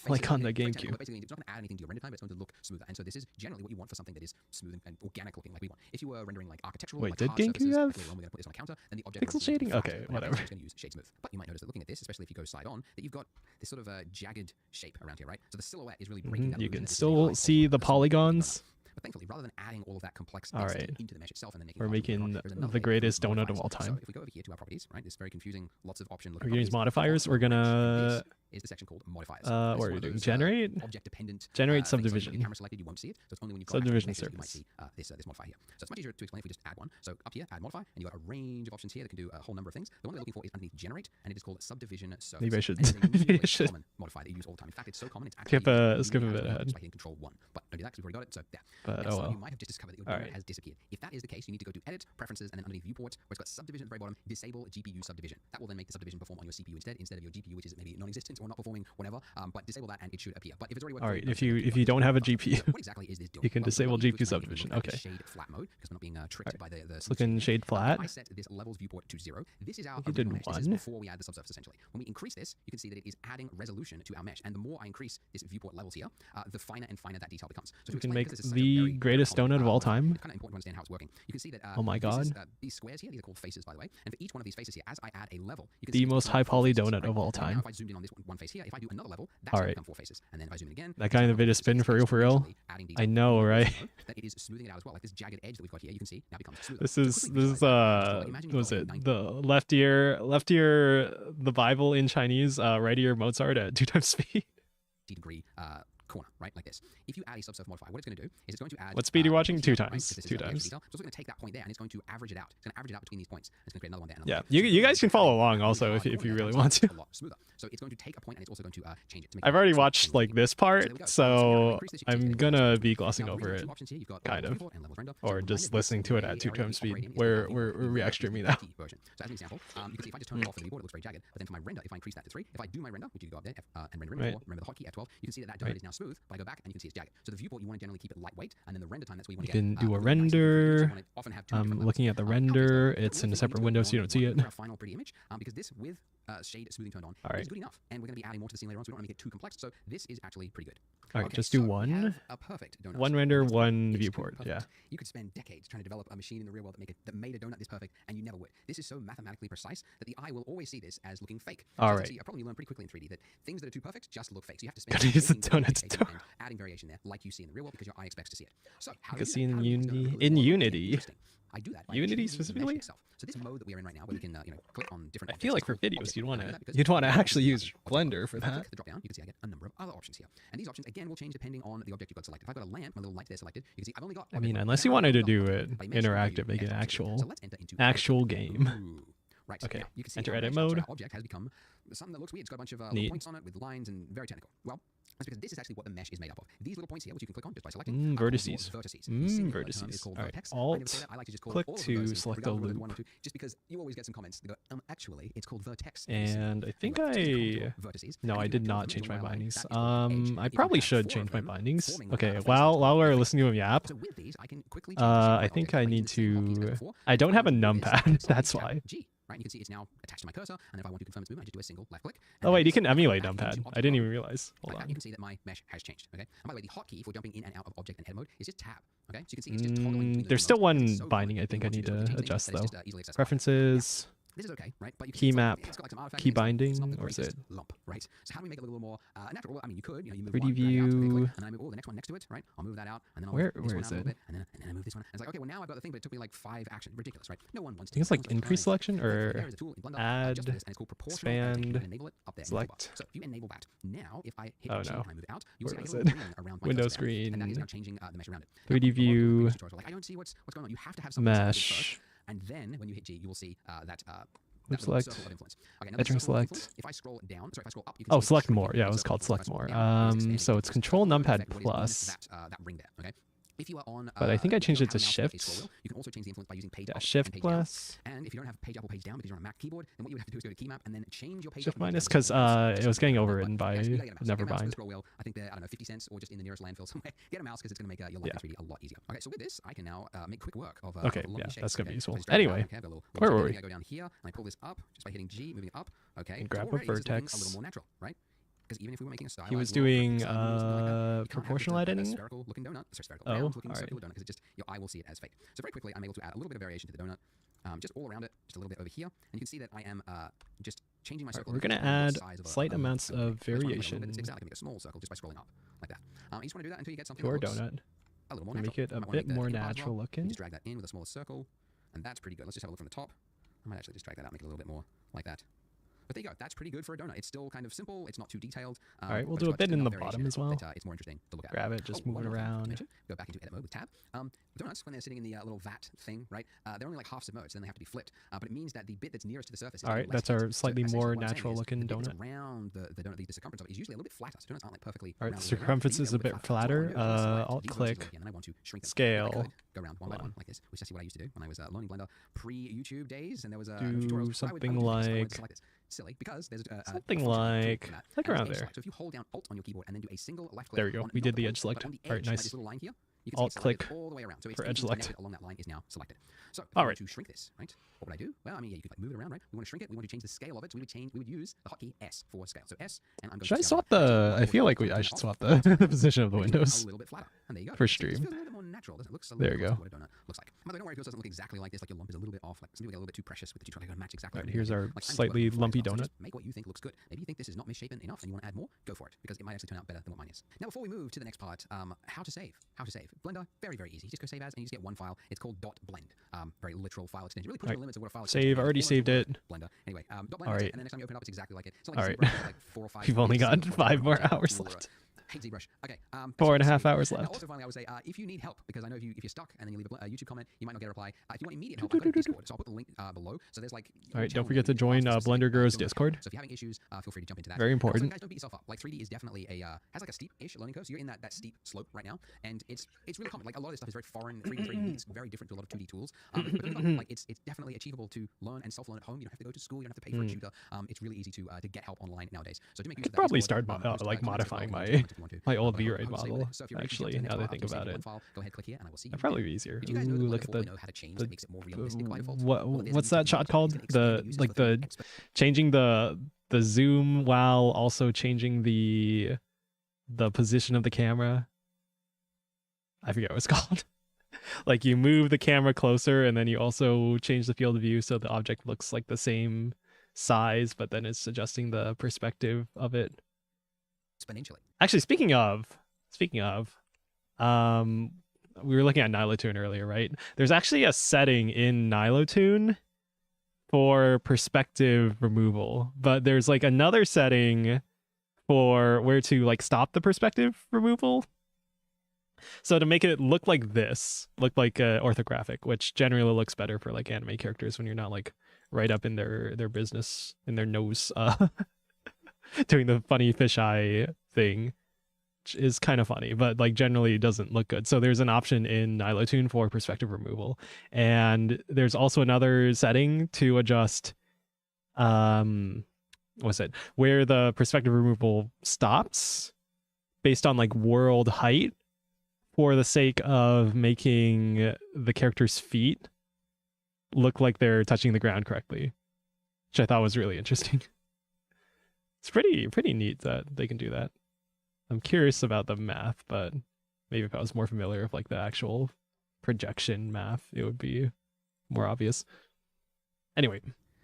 like on the GameCube. Basically, it's not going to add anything to your render time, but it's going to look smoother. And so this is generally what you want for something that is smooth and organic looking, like we want. If you were rendering like architectural, wait, like did GameCube have we're going to put this on a counter, then the object pixel shading? Okay, whatever. It's going to use shade smooth. But you might notice that looking at this, especially if you go side on, that you've got this sort of jagged shape around here, right? So the silhouette is really breaking that. You can still see the polygons. But thankfully, rather than adding all of that complex into the mesh itself and then making we're making the greatest donut of all time. So if we go over here to our properties, right, this very confusing, lots of option. We're using modifiers. We're gonna. Is the section called modifiers? What are you doing? Generate. Object dependent. Generate subdivision. Camera selected, you won't see it. So it's only when you've got subdivision surface. surface. You might see this modifier here. So it's much easier to explain if we just add one. So up here, add modify, and you've got a range of options here that can do a whole number of things. The one we're looking for is underneath generate, and it is called subdivision surface. Maybe I should. Maybe I should. Common modifier that you use all the time. In fact, it's so common. It's actually skip a bit ahead. By hitting Control 1, but don't do that because we've already got it. So yeah. But so you might have just discovered that your donut has disappeared. If that is the case, you need to go to Edit, Preferences, and then underneath Viewport, where it's got Subdivision at the very bottom, disable GPU subdivision. That will then make the subdivision perform on your CPU instead of your GPU, which is maybe non-existent or not performing whatever, but disable that and it should appear. But if it's already working, All right, if you don't have a GPU, what exactly is this doing? you can Well, disable what we do GPU is try and subdivision. look at Okay. Shade flat mode because we're not being tricked by the It's looking shade flat. I set this levels viewport to 0. This is our You did original mesh. This is 1. before we add the subsurface essentially. When we increase this, you can see that it is adding resolution to our mesh, and the more I increase this viewport levels here, the finer and finer that detail becomes. So You to can explain, make because this is such a the very greatest common, donut of all time. It's kind of important to understand how it's working. You can see that Oh my god. these squares here, these are called faces, by the way, and for each one of these faces here, as I add a level, you can The see most high poly donut of all time. Now, if I zoomed in on this one face here, if I do another level, that's going to become 4 faces, and then if I zoom in again, That kind of bit of spin for real. I know, right? That it is smoothing it out as well. Like this jagged edge that we've got here, you can see now becomes smoother. This is what was it? The left ear the Bible in Chinese, right ear Mozart at 2 times speed. Degree corner, right? Like this. If you add a subsurf modifier, what it's going to do is it's going to add... What speed are you watching? 2 right? times. 2 times. So it's going to take that point there and it's going to average it out. It's going to average it out between these points. It's going to create another one there. Yeah, you guys can follow along also if you really want to. A lot smoother. So it's going to take a point and it's also going to change it. To make I've already watched like this part, so I'm gonna be glossing over it, kind of, or just listening to it at 2 times speed. We're React streaming now. So as an example, you can see if I just turn it off the viewport, it looks very jagged. But then for my render, if I increase that to 3, if I do my render, which you go up there and render Right. remember the hotkey F12, you can see that donut is now smooth. But I go back and you can see it's jagged. So the viewport you want to generally keep it lightweight, and then the render time that's where you want to You get. can do a render. I'm looking at the render. It's in a separate window, so you don't see it. A final pretty image, because this with shade smoothing turned on is good enough, and we're going to be adding more to the scene later on, so we don't want to make it too complex. So this is actually pretty good. All right, just do so we one. have a perfect donut. One render, That's one extremely viewport. perfect. Yeah. You could spend decades trying to develop a machine in the real world that made a donut this perfect, and you never would. This is so mathematically precise that the eye will always see this as looking fake. All So right. see, a problem you learn pretty quickly in 3D, that things that are too perfect just look fake. So you have to spend Gotta use the making donut variation to and adding variation there, like you see in the real world, because your eye expects to see it. So how You do can see do that? in How do we make this donut Unity. look a little In more Unity. interesting? I do that by Unity changing the mesh specifically? itself. So this mode that we are in right now, where we can click on different. I feel like for objects, videos, object you'd mode, want I do to that because actually use object Blender for mode. If I that. click the drop down, you can see I get a number of other options here, and these options again will change depending on the object you've got selected. If I've got a lamp, my little light there selected, you can see I've only got. I mean, unless you wanted to do it interactive, make it actual game. Right, so Okay, now you can see enter our edit mesh, so mode. our object has become something that looks weird. It's got a bunch of little Neat. points on it with lines and very technical. Well, that's because this is actually what the mesh is made up of. These little points here, which you can click on just by selecting, are called Vertices. vertices. The singular term is Vertices. called All right. vertex. I never say Alt. that. I like to just call Click all of to the vertices, select a regardless of whether loop. one or two, just because you always get some comments. They go, actually, it's called vertex. And I think Vertices. no, And I if you did draw not them change one my by one, bindings. that is called edge. I If you probably have should 4 change of my them bindings. forming Okay, a face while that's we're perfect. listening to him yap, So with these, I can quickly change the shape of I my think object I by need using the same hotkeys as to. before. I don't have a All I do is numpad. select That's Tab why. G, right? You can see it's now attached to my cursor, and if I want to confirm its movement, I just do a single left click. Oh wait, you can then emulate back into numpad. object I didn't mode. even realize. Hold Like that, on. you can see that my mesh has changed. Okay. And by the way, the hotkey for jumping in and out of object and edit mode is just tab. Okay. So you can see it's just toggling between the There's two still modes. one It's so binding fluid. I think I Once you need do to things, adjust it's though. just, easily accessible. Preferences. This is okay, right? But you can Key see map, it's got like some artifact key here, so binding, it's not the or is greatest it lump, right? So how do we make it a little more natural? Well, I mean, you could, you move 3D one, drag it out, view. click, and I move the next one next to it, right? I'll move that out, and then I'll Where move this one is out a little it? bit, and then I move this one. And it's like, okay, well now I've got the thing, but it took me like 5 actions. Ridiculous, right? No one wants to. I think it's like increase selection or there is a tool in Blender, add, just for this, and it's called proportional, and you expand, can enable it up there in the toolbar. select. So if you enable that, now if I hit Oh, G no. and I move it out, you'll see Where I is get a it? little ring around my Window cursor there, and that is screen. now changing the mesh around it. 3D Now, a lot of people in view. these tutorials are like, I don't see what's going on. You have to have something selected first, Mesh. and then when you hit G, you will see that Group little select. circle of influence. Okay, now Veteran this circle of select. influence, if I scroll down, sorry, if I scroll up, you can Oh, see select it's more. Yeah, it was circle. called If I select scroll more. down, it's expanding. So it's So control the numpad effect, what is on plus. that ring there. Okay. If you are on, But I think I if you changed don't it to have a mouse with a shift. scroll wheel, you can also change the influence by using page Yeah, up shift and page down. plus. And if you don't have page up or page down because you're on a Mac keyboard, then what you would have to do is go to key map and then change your page Shift up and minus page down. because it was getting But overridden by yes, you gotta get a mouse. Get a mouse with a Neverbind. scroll wheel. I think they're, I don't know, 50 cents or just in the nearest landfill somewhere. Get a mouse because it's going to make your life in 3D a lot easier. Okay, so with this, I can now make quick work of Okay, of lovely yeah, shapes, that's gonna be okay? useful. So I just drag it down, Anyway, okay, I've got a little where shape were thing. we? I go down here and I pull this up just by hitting G, moving it up. Okay, And so grab a already this is looking vertex. a little more natural, right? Because even if we were making a stylized He was world, doing something like that, you can't have proportional a editing. spherical looking donut, sorry, spherical, Oh, round looking alright. circular donut, because it just your eye will see it as fake. So very quickly, I'm able to add a little bit of variation to the donut, just all around it, just a little bit over here, and you can see that I am just changing my circle. We're gonna to the add size of slight amounts of First one, I make a little bit, variation it's exactly make a small circle just by scrolling up like that. You just want to do that until you get something to our that looks donut. a little more Make natural. it You a might wanna bit make the more key part as natural well. You looking. just drag that in with a smaller circle, and that's pretty good. Let's just have a look from the top. I might actually just drag that out, make it a little bit more like that. But there you go. That's pretty good for a donut. It's still kind of simple. It's not too detailed. All right, we'll but do it's a got bit just in the enough variation bottom as well. that, it's more interesting to look at. Grab it, just move one it more thing to around. mention. Go back into edit mode with tab. Donuts, when they're sitting in the little vat thing, right? They're only like half submerged, then they have to be flipped. But it means that the bit that's nearest to the surface is All getting right, less that's our heat. slightly essentially more what I'm saying natural is looking the bit that's donut. around the donut, the circumference of it is usually a little bit flatter. So donuts aren't like perfectly All right, round the all the way around. circumference Usually is a bit flatter. So what I wanna flatter. do is select Alt these vertices click, over here, and then I want to shrink them. scale. I could go around one by Hold one like this, which is actually what I used to do when I was learning Blender pre-YouTube days, and there was a Do tutorials. something I would do this. I would like select this. silly because there's something like around there. So if you hold down Alt on your keyboard and then do a single left click, There we go. We did the edge select. On the edge, all right, nice. This little line here, you can Alt see click all the way around. So it's for edge select along that line is now selected. So all right. To shrink this, right? What would I do? Well, I mean, yeah, you could like move it around, right? We want to shrink it. We want to change the scale of it. So we would use the hotkey S for scale. So S, and I'm going Should to I swap the? I feel like I should swap the, the position of the windows a little bit flatter. And there you go. for It stream. feels a little bit more natural. It looks a There little you go. what a donut looks like. By the way, don't worry, it doesn't look exactly like this. Like your lump is a little bit off. Like something a little bit too precious with the tutorial. Like match exactly. All right, here's our slightly lumpy donut. Make what you think looks good. Maybe you think this is not misshapen enough and you want to add more. Go for it because it might actually turn out better than what mine is. Now, before we move to the next part, how to save. How to save. Blender, very, very easy. Just go save as, and you just get one file. It's called .blend. Very literal file extension. Really pushes the limits of what a file save. Already saved it. Blender. Anyway, .blend. All right. And then next time you open it up, it's exactly like it. It's not All like right. like 4 or 5. We've only got 5 more hours left. Hate ZBrush. Okay. 4.5 hours Now, left. also, finally, I would say if you need help, because I know if you're stuck and then you leave a YouTube comment, you might not get a reply. If you want immediate help, I've got a Discord, so I'll put the link below. So there's like. All right, don't forget to join Blender Girls Discord. So if you're having issues, feel free to jump into that. Very important. Also, guys, don't beat yourself up. Like 3D is definitely has like a steep-ish learning curve. So you're in that steep slope right now, and it's really common. Like a lot of this stuff is very foreign. 3D is very different to a lot of 2D tools. But like it's definitely achievable to learn and self-learn at home. You don't have to go to school. You don't have to pay for a tutor. It's really easy to get help online nowadays. So do make use of that. Probably Discord, start like modifying my old V-Ray model. So if you're Actually, now that I think about it, file, go ahead, click here, and I will see you. that'd probably be easier. Did you guys know that Look at Wonderful know how to change that makes it more realistic by default? what's that shot called? The changing the zoom while also changing the position of the camera. I forget what it's called. Like you move the camera closer and then you also change the field of view so the object looks like the same size, but then it's adjusting the perspective of it exponentially. Actually, speaking of, we were looking at Nilotune earlier, right? There's actually a setting in Nilotune for perspective removal, but there's like another setting for where to like stop the perspective removal. So to make it look like this, look like orthographic, which generally looks better for like anime characters when you're not like right up in their business, in their nose, doing the funny fisheye thing, which is kind of funny, but like generally doesn't look good. So there's an option in Nilotune for perspective removal, and there's also another setting to adjust what's it, where the perspective removal stops based on like world height, for the sake of making the character's feet look like they're touching the ground correctly, which I thought was really interesting. It's pretty neat that they can do that. I'm curious about the math, but maybe if I was more familiar with like the actual projection math, it would be more obvious. Anyway.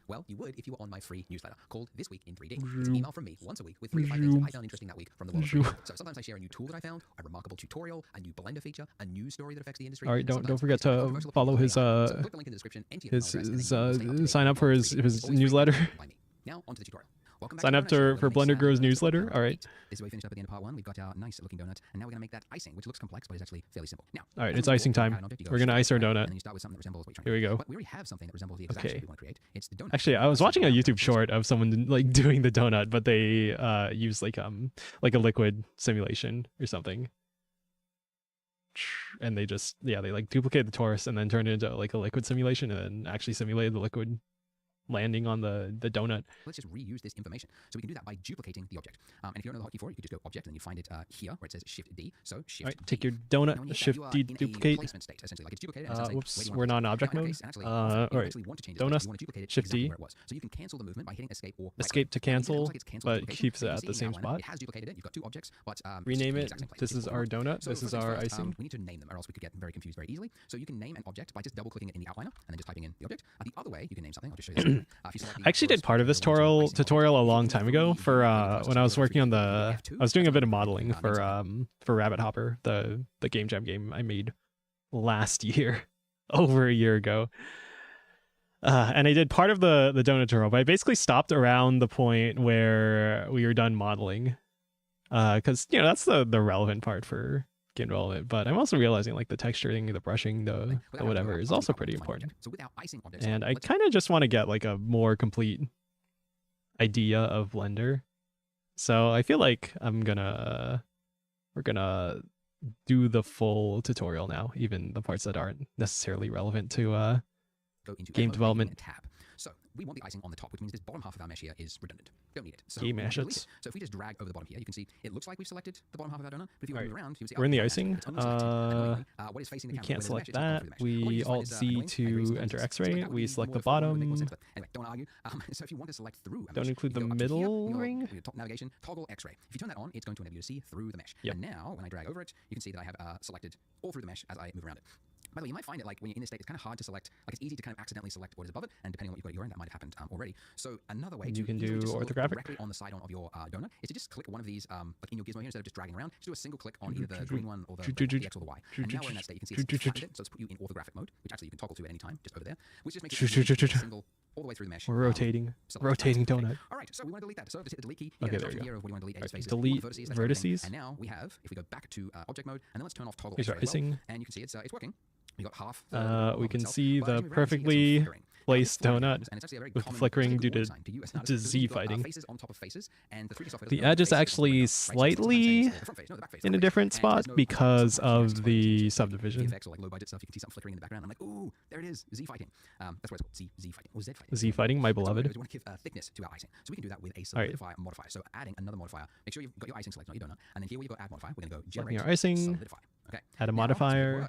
Well, you would if you were on my free newsletter called This Week in 3D. It's an email from me once a week with 3 to 5 things that I found interesting that week from the world of 3D. So sometimes I share a new tool that I found, a remarkable tutorial, a new Blender feature, a news story that affects the industry. All right, don't forget to follow his sign up for his newsletter. Now onto the tutorial. Sign up for Blender Girls newsletter. All right. This is where we finished up at the end of part 1. We've got our nice looking donut, and now we're going to make that icing, which looks complex, but is actually fairly simple. Now, all right, it's icing time. We're going to ice our donut. And then you start with something that resembles what you're Here we go. But we already have something that resembles the exact shape we want to create. It's the donut. Actually, I was watching a YouTube short of someone like doing the donut, but they use like a liquid simulation or something. And they just, they like duplicate the torus and then turn it into like a liquid simulation and then actually simulate the liquid landing on the donut. Let's just reuse this information. So we can do that by duplicating the object. And if you don't know the hotkey for it, you could just go object and then you find it here where it says Shift D. So Shift all right, take your donut, Shift D, duplicate. State, essentially. Like it's duplicated. Whoops, we're not in object mode. All right, donut, Shift D. So you can cancel the movement by hitting escape or escape to cancel, but keeps it at the same spot. It has duplicated it. You've got 2 objects, but rename it. This is our donut. This is our icing. We need to name them, or else we could get very confused very easily. So you can name an object by just double clicking it in the outliner and then just typing in the object. The other way you can name something. I'll just show you this. I actually did part of this tutorial a long time ago for when I was working on I was doing a bit of modeling for Rabbit Hopper, the game jam game I made last year, over a year ago. And I did part of the donut tutorial, but I basically stopped around the point where we were done modeling, because that's the relevant part for game development. But I'm also realizing like the texturing, the brushing, the whatever is also pretty important. And I kind of just want to get like a more complete idea of Blender. So I feel like we're gonna do the full tutorial now, even the parts that aren't necessarily relevant to game development. So we want the icing on the top, which means this bottom half of our mesh here is redundant. Don't need it. So, Key mesh delete it. it. So if we just drag over the bottom here, you can see it looks like we've selected the bottom half of our donut, but if you move around, you can see we're in the it's icing. only selected. And what is facing the We camera, can't where select there's a mesh, that. it's not going through the mesh. We What you Alt just Z find is, to enter X-ray. We select the bottom. Anyway, don't argue. So if you want to select through a mesh, Don't include you the go up to here, middle your ring. top navigation, toggle X-ray. If you turn that on, it's going to enable you to see through the mesh. Yep. And now, when I drag over it, you can see that I have selected all through the mesh as I move around it. By the way, you might find it like when you're in this state, it's kind of hard to select. Like it's easy to kind of accidentally select what is above it, and depending on what you've got at your end, that might have happened already. So another way You to can easily do just look orthographic. directly on the side of your donut is to just click one of these, like in your gizmo here, instead of just dragging around, just do a single click on either the green one or the X or the Y. And now we're in that state. You can see it's flattened it, so it's put you in orthographic mode, which actually you can toggle to at any time, just over there, which just makes it easy to single all the way through the mesh. We're rotating. Rotating donut. All right, so we want to delete that. So just hit the delete key. Okay, Here, there we go. here of what you want to delete edges, faces. Delete Vertices. vertices. And now we have, if we go back to object mode, and then let's turn off toggle Here's our X-ray as well, icing. and you can see it's working. We got half. We can see the perfectly placed donut with flickering due to Z fighting. The edge is actually slightly in a different spot because of the subdivision. Or like low budget stuff, you can see something flickering in the background. I'm like, ooh, there it is, Z fighting. That's what it's called, Z fighting or Z fighting. Z fighting, my beloved. We want to give thickness to our icing, so we can do that with a solidify modifier. So adding another modifier. Make sure you've got your icing selected, not your donut, and then here where you've got add modifier, we're going to go generate Your icing. solidify. Okay. Add a Now, modifier.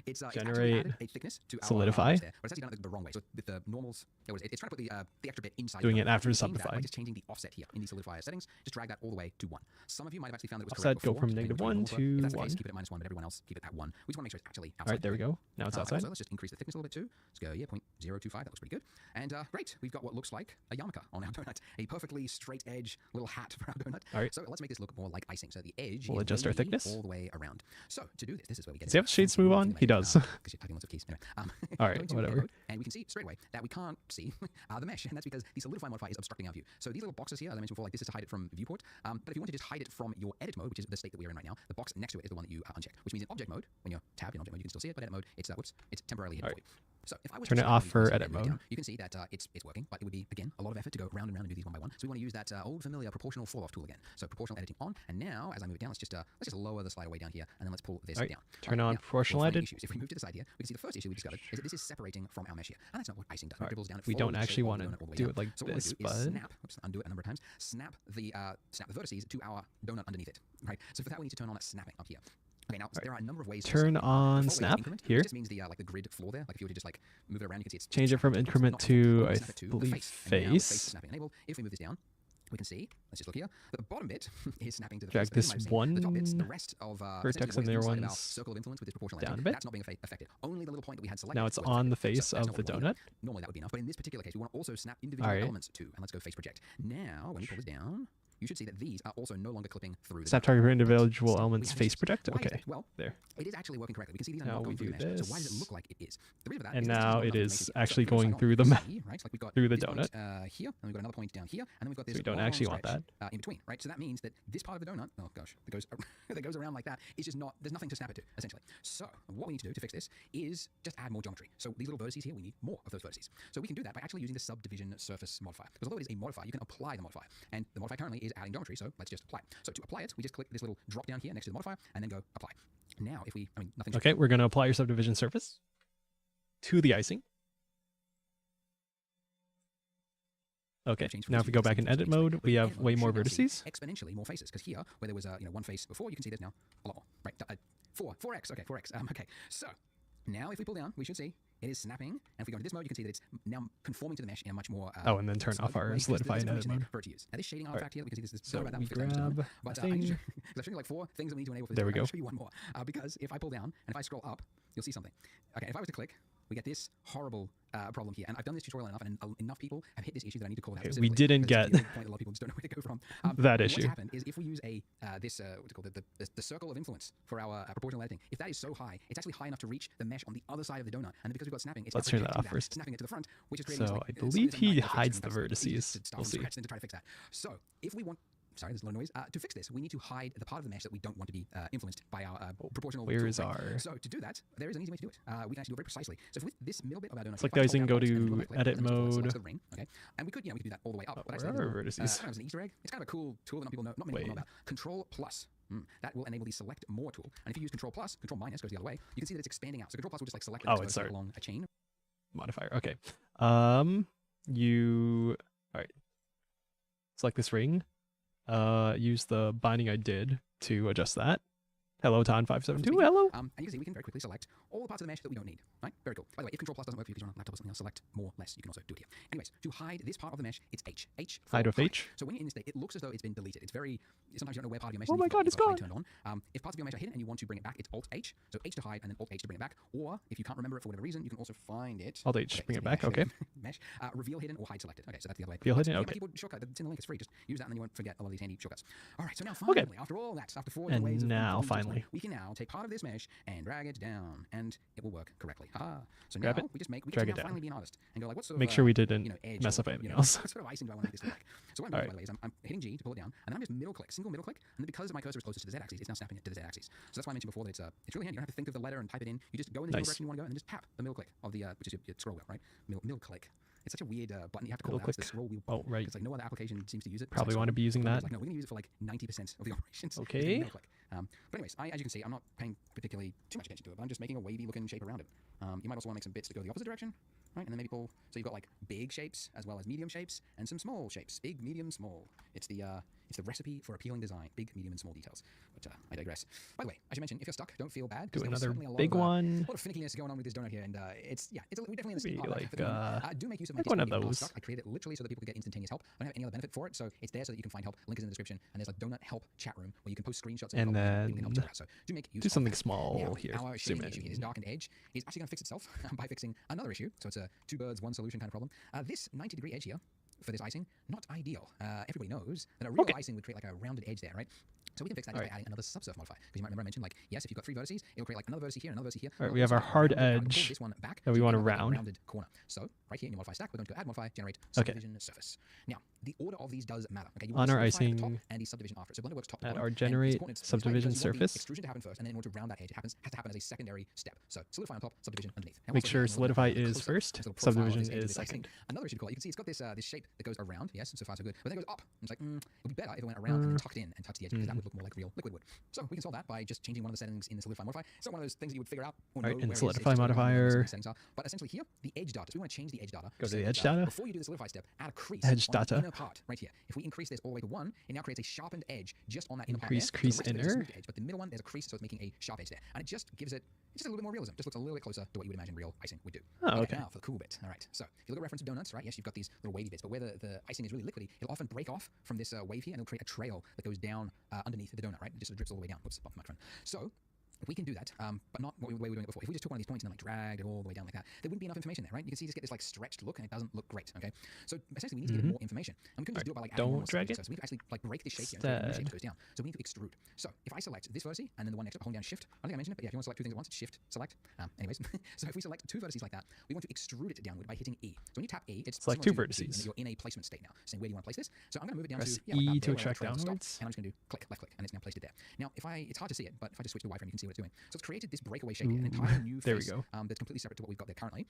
it's Generate. a thickness to our Solidify. there, but it's actually done it the wrong way. So with the normals, it's trying to put the extra bit inside. Doing the it donut. after So you can change that solidify. by just changing the offset here in the solidifier settings. Just drag that all the way to 1. Some of you might have actually found that it was Offset correct go before, from depending -1 on your to if that's the 1. case, keep it at -1, but everyone else keep it at 1. We just want to make sure it's actually outside. All right, there we go. Now it's outside. So let's just increase the thickness a little bit too. Let's go, 0.025. That looks pretty good. And great, we've got what looks like a yarmulke on our donut. A perfectly straight edge little hat for our donut. All right. So let's make this look more like icing. So the edge We'll is adjust our wavy thickness. all the way around. So to do this is where we get Does he have shade smooth on? He does. Because you're typing lots of keys. Anyway, All right, go into whatever. edit mode, and we can see straight away that we can't see the mesh, and that's because the solidify modifier is obstructing our view. So these little boxes here, as I mentioned before, like this is to hide it from viewport. But if you want to just hide it from your edit mode, which is the state that we're in right now, the box next to it is the one that you uncheck, which means in object mode, when you're tabbed in object mode, you can still see it, but edit mode, it's it's temporarily hidden for you. So if I was Turn to it off select for these edit and move mode. down, you can see that it's working, but it would be, again, a lot of effort to go round and round and do these one by one. So we want to use that old familiar proportional fall-off tool again. So proportional editing on, and now as I move it down, let's just lower the slider way down here, and then let's pull this down. Turn on now, proportional edit. issues. If we move to the side here, we can see the first issue we discovered is that this is separating from our mesh here, and that's not what icing does. It dribbles down. We don't actually want to do it like so this, what we but do is snap. Oops, undo it a number of times. Snap the vertices to our donut underneath it. Right. So for that, we need to turn on that snapping up here. Okay, now there are a number of ways. Turn to on the snap increment, here. It just means the like the grid floor there. Like if you were to just like move it around, you can see it's Change it from increment to, I believe, And now the face is face. snapping enabled. If we move this down, we can see. Let's just look here. The bottom bit is snapping to the Drag face. this But you might have seen one the top bits, the rest of vertex essentially and the what is other inside of our one's circle of influence with this proportional down a editing, bit. that's not being affected. Only the little point that we had selected. Now it's was on the affected. face So that's of not the what we want. donut. Normally that would be enough, but in this particular case, we want to also snap individual Alright. elements too. And let's go face project. Now, when we pull this down, you should see that these are also no longer clipping through the Snap donut. target for individual So we elements have face issues. project. Why is Okay, that? Well, there. it is actually working correctly. We can see these are Now not we going through the do mesh. So why does it this. look like it is? The reason for that And is this now just it not is information. actually So if we going go through the side ma- on, you can see, right? So like we've got through the this point, donut. here, and we've got another point down here, and then we've got this So we don't long actually want stretch, that. in between, right? So that means that this part of the donut, oh gosh, that goes that goes around like that. It's just not. There's nothing to snap it to, essentially. So what we need to do to fix this is just add more geometry. So these little vertices here, we need more of those vertices. So we can do that by actually using the subdivision surface modifier. Because although it is a modifier, you can apply the modifier, and the modifier currently is adding geometry. So let's just apply it. So to apply it, we just click this little drop down here next to the modifier, and then go apply. Now, if we, nothing. Okay, we're going to apply your subdivision surface to the icing. Okay, now if we go back in edit mode, we have way more vertices. Exponentially more faces, because here, where there was one face before, you can see there's now a lot more. Right, 4x, okay, 4x. Okay, so now if we pull down, we should see it is snapping, and if we go into this mode, you can see that it's now conforming to the mesh in a much more. And then turn off our solidify in edit mode. For it to use. Now this shading artifact here, we can see this. So about we that grab but a I thing. because I've shown you like 4 things that we need to enable for this. There we I'll go. show you one more, because if I pull down and if I scroll up, you'll see something. Okay, if I was to click, we get this horrible problem here, and I've done this tutorial enough, and enough people have hit this issue that I need to call it out. Okay, we specifically, didn't because get it's a point a lot of people just don't know where to go from. that What's issue. happened is if we use a what's it called, the circle of influence for our proportional editing, if that is so high, it's actually high enough to reach the mesh on the other side of the donut, and because we've got snapping, it's Let's now turn that projecting off first. snapping it to the front, which is creating So this, like, I believe some he nightmare hides fixing the type stuff. Easy vertices. to start We'll from see. scratch and to try to fix that. So if we want. Sorry, there's a lot of noise. To fix this, we need to hide the part of the mesh that we don't want to be influenced by our proportional. Where tool, is right? our? So to do that, there is an easy way to do it. We can actually do it very precisely. So with this middle bit of our donut, Select if I icing, hold go down the to box and edit do a click, select mode. the ring, okay, and we could do that all the way up. But Where actually, are our I vertices? don't know if it's an Easter egg. It's kind of a cool tool that not many people know about. Control plus. That will enable the select more tool. And if you use control plus, control minus goes the other way. You can see that it's expanding out. So control plus will just like select the It's along a chain. Modifier. Okay. you all right. Select this ring. Use the binding I did to adjust that. Hello, Ton572. Hello. And you can see we can very quickly select all the parts of the mesh that we don't need. Right? Very cool. By the way, if Control Plus doesn't work for you because you're on a laptop or something else, select more, less. You can also do it here. Anyways, to hide this part of the mesh, it's H. H for Hide with H. So when you're in this state, it looks as though it's been deleted. It's very, sometimes you don't know where part of your mesh Oh is. my god, it's gone. Turned on. If parts of your mesh are hidden and you want to bring it back, it's Alt H. So H to hide and then Alt H to bring it back. Or if you can't remember it for whatever reason, you can also find it. Alt H, bring it back. Okay. Mesh. Reveal hidden or hide selected. Okay, so that's the other way. Reveal hidden. Yeah, Okay. keyboard shortcut. It's in the link. It's free. Just use that and then you won't forget all of these handy shortcuts. All right. So now finally, after all that, after 4 and ways of now finally, we can now take part of this mesh and drag it down, and it will work correctly. So grab now it, we just make we drag can it now down. finally be an artist and go like, what sort Make of sure we didn't edge mess or, up anything else. What sort of icing do I want to make this look like? So what I'm doing, by the way, is I'm hitting G to pull it down, and then I'm just middle click, single middle click, and then because my cursor is closest to the Z axis, it's now snapping it to the Z axis. So that's why I mentioned before that it's really handy. You don't have to think of the letter and type it in. You just go in the direction you want to go, and then just tap the middle click of the which is your scroll wheel, right? Middle click. It's such a weird button. You have to call it out. It's the scroll wheel button. Oh, right. It's like no other application seems to use it. Probably want to be using that. Like, no, we're going to use it for like 90% of the operations. Okay. But anyways, as you can see, I'm not paying particularly too much attention to it, but I'm just making a wavy looking shape around it. You might also want to make some bits that go the opposite direction, right? And then maybe pull. So you've got like big shapes as well as medium shapes and some small shapes. Big, medium, small. It's the recipe for appealing design. Big, medium, and small details. But I digress. By the way, as you mentioned, if you're stuck, don't feel bad. Do another a big one. A lot of finickiness going on with this donut here, and we definitely in the speed part. Like do make use of like one of those. I created it literally so that people could get instantaneous help. I don't have any other benefit for it, so it's there so that you can find help. Link is in the description, and there's a donut help chat room where you can post screenshots and then so do make use do something of small now, here. Our issue here, this darkened edge, is actually going to fix itself by fixing another issue. So it's a two birds, one solution kind of problem. This 90-degree edge here for this icing, not ideal. Everybody knows that a real icing would create like a rounded edge there, right? So we can fix that by adding another subsurf modifier. Because you might remember I mentioned, like, yes, if you've got 3 vertices, it'll create like another vertice here, another vertice here. All right, we have our hard edge this one back that we want to like round. Rounded corner. So right here in your modify stack, we're going to go add modify, generate subdivision surface. Now, the order of these does matter. Okay, you want on our icing icing at the top and the subdivision after. So Blender works top to at bottom. our generate subdivision surface. Extrusion to happen first, and then in order to round that edge, it has to happen as a secondary step. So solidify on top, subdivision underneath. Make sure solidify is first, subdivision is second. Another issue to call out, you can see it's got this this shape that goes around. Yes, so far so good. But then it goes up. And it's like it would be better if it went around and then tucked in and touched the edge because that would look more like real liquid wood. So we can solve that by just changing one of the settings in the solidify modifier. It's not one of those things that you would figure out or know. In the solidify modifier. But essentially here, the edge data. So we want to change the edge data. Go to the edge data. Before you do the solidify step, add a crease edge on data. the inner part right here. If we increase this all the way to 1, it now creates a sharpened edge just on that inner part. Increase crease inner. Edge, but the middle one, there's a crease, so it's making a sharp edge there. And it just gives it just a little bit more realism. Just looks a little bit closer to what you would imagine real icing would do. Oh, okay. Now for the cool bit. All right. So if you look at reference to donuts, right? Yes, you've got these little wavy bits, but where the icing is really liquidy, it'll often break off from this wave here, and it'll create a trail that goes down underneath the donut, right? It just drips all the way down. Whoops, bumped my friend. So we can do that, but not the way we were doing it before. If we just took one of these points and then like dragged it all the way down like that, there wouldn't be enough information there, right? You can see you just get this like stretched look, and it doesn't look great. Okay, so essentially we need to get more information, and we couldn't just do it by like adding more drag it. So we need to actually like break this shape here, and the shape goes down. So we need to extrude. So if I select this vertice and then the one next to it, holding down Shift. I don't think I mentioned it, but yeah, if you want to select 2 things at once, it's Shift select. Anyways, so if we select 2 vertices like that, we want to extrude it downward by hitting E. So when you tap E, it's select 2 vertices. You're in a placement state now, saying where do you want to place this. So I'm going to move it down Press to E to extract downwards, and I'm just going to do click, left click, and it's now placed it there. Now if it's hard to see it, but if I just switch to the wireframe, you can see what it's doing. So it's created this breakaway shape here, an entirely new there we face go. That's completely separate to what we've got there currently.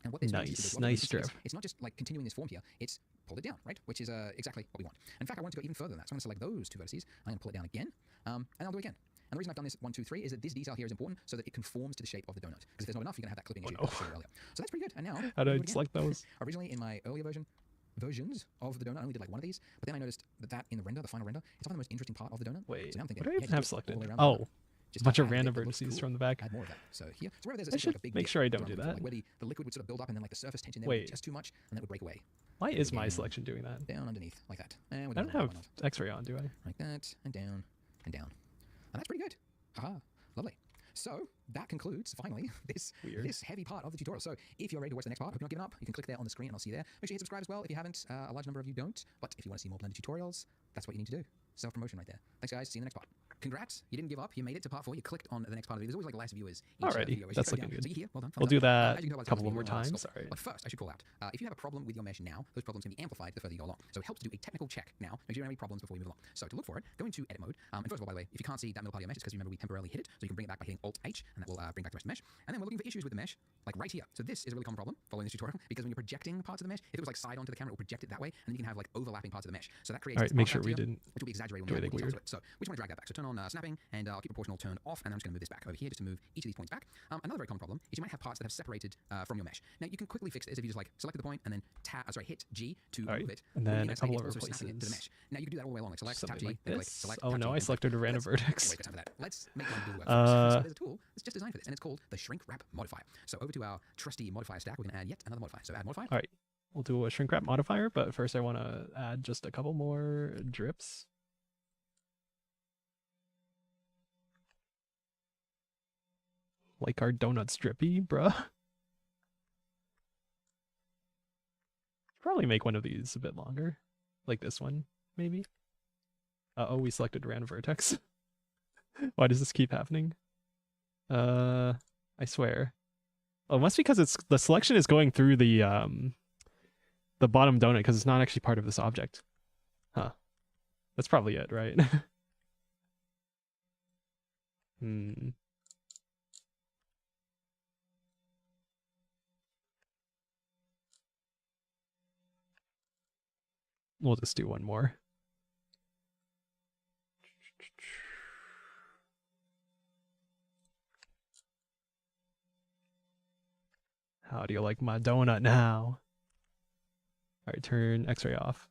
And what this nice strip. It's not just like continuing this form here, it's pulled it down, right? Which is exactly what we want. In fact, I want to go even further than that. So I'm going to select those 2 vertices, I'm going to pull it down again, and I'll do it again. And the reason I've done this 1, 2, 3 is that this detail here is important so that it conforms to the shape of the donut. Because if there's not enough, you're going to have that clipping issue I showed earlier. So that's pretty good. And now, how do I select those? Originally in my earlier versions of the donut, I only did like one of these, but then I noticed that in the render, the final render, it's often the most interesting part of the donut. Wait, so now I'm thinking, what do I even have selected? Oh. Just a bunch of random vertices from the back. Add more of that. So here, so wherever there's I should like a big make sure I don't do that. Like where the liquid would sort of build up and then like the surface tension there would be just too much and that would break away. Why is my selection doing that? Down underneath like that. And I don't have X-ray on, do I? Like that and down and down. And that's pretty good. Haha, lovely. So that concludes finally this heavy part of the tutorial. So if you're ready to watch the next part, I hope you're not giving up. You can click there on the screen and I'll see you there. Make sure you hit subscribe as well if you haven't. A large number of you don't. But if you want to see more Blender tutorials, that's what you need to do. Self-promotion right there. Thanks guys, see you in the next part. Congrats, you didn't give up, you made it to part 4, you clicked on the next part of the video. There's always like less viewers each Alrighty, video. that's looking good. So you're here, well done. We'll do that a couple more times. Alright. But first, I should call out, if you have a problem with your mesh now, those problems can be amplified the further you go along. So it helps to do a technical check now, make sure you don't have any problems before we move along. So to look for it, go into edit mode. And first of all, by the way, if you can't see that middle part of your mesh, it's because remember we temporarily hid it, so you can bring it back by hitting Alt-H, and that will bring back the rest of the mesh. And then we're looking for issues with the mesh, like right here. So this is a really common problem following this tutorial, because when you're projecting parts of the mesh, if it was like side onto the camera, it will project it that way, and then you can have like overlapping parts of the mesh. So that creates make sure we didn't which will be exaggerated do anything weird. So we just want to drag that back. So turn on on snapping, and I'll keep proportional turned off, and I'm just going to move this back over here just to move each of these points back. Another very common problem is you might have parts that have separated from your mesh. Now you can quickly fix this if you just like select the point and then hit G to move it, and then a couple of also replaces. snapping it to the mesh. Now you can do that all the way along. Like select, tap G, like then this. click, select, Oh tap no, G, I selected a random vertex. Anyway, time for that. Let's make one do work. So there's a tool that's just designed for this, and it's called the shrink wrap modifier. So over to our trusty modifier stack, we're going to add yet another modifier. So add modifier. All right, we'll do a shrink wrap modifier, but first I want to add just a couple more drips. Like our donuts drippy, bruh. Probably make one of these a bit longer, like this one, maybe. Oh, we selected random vertex. Why does this keep happening? I swear. Oh, it must be because it's the selection is going through the bottom donut because it's not actually part of this object. Huh. That's probably it, right? We'll just do one more. How do you like my donut now? All right, turn X-ray off.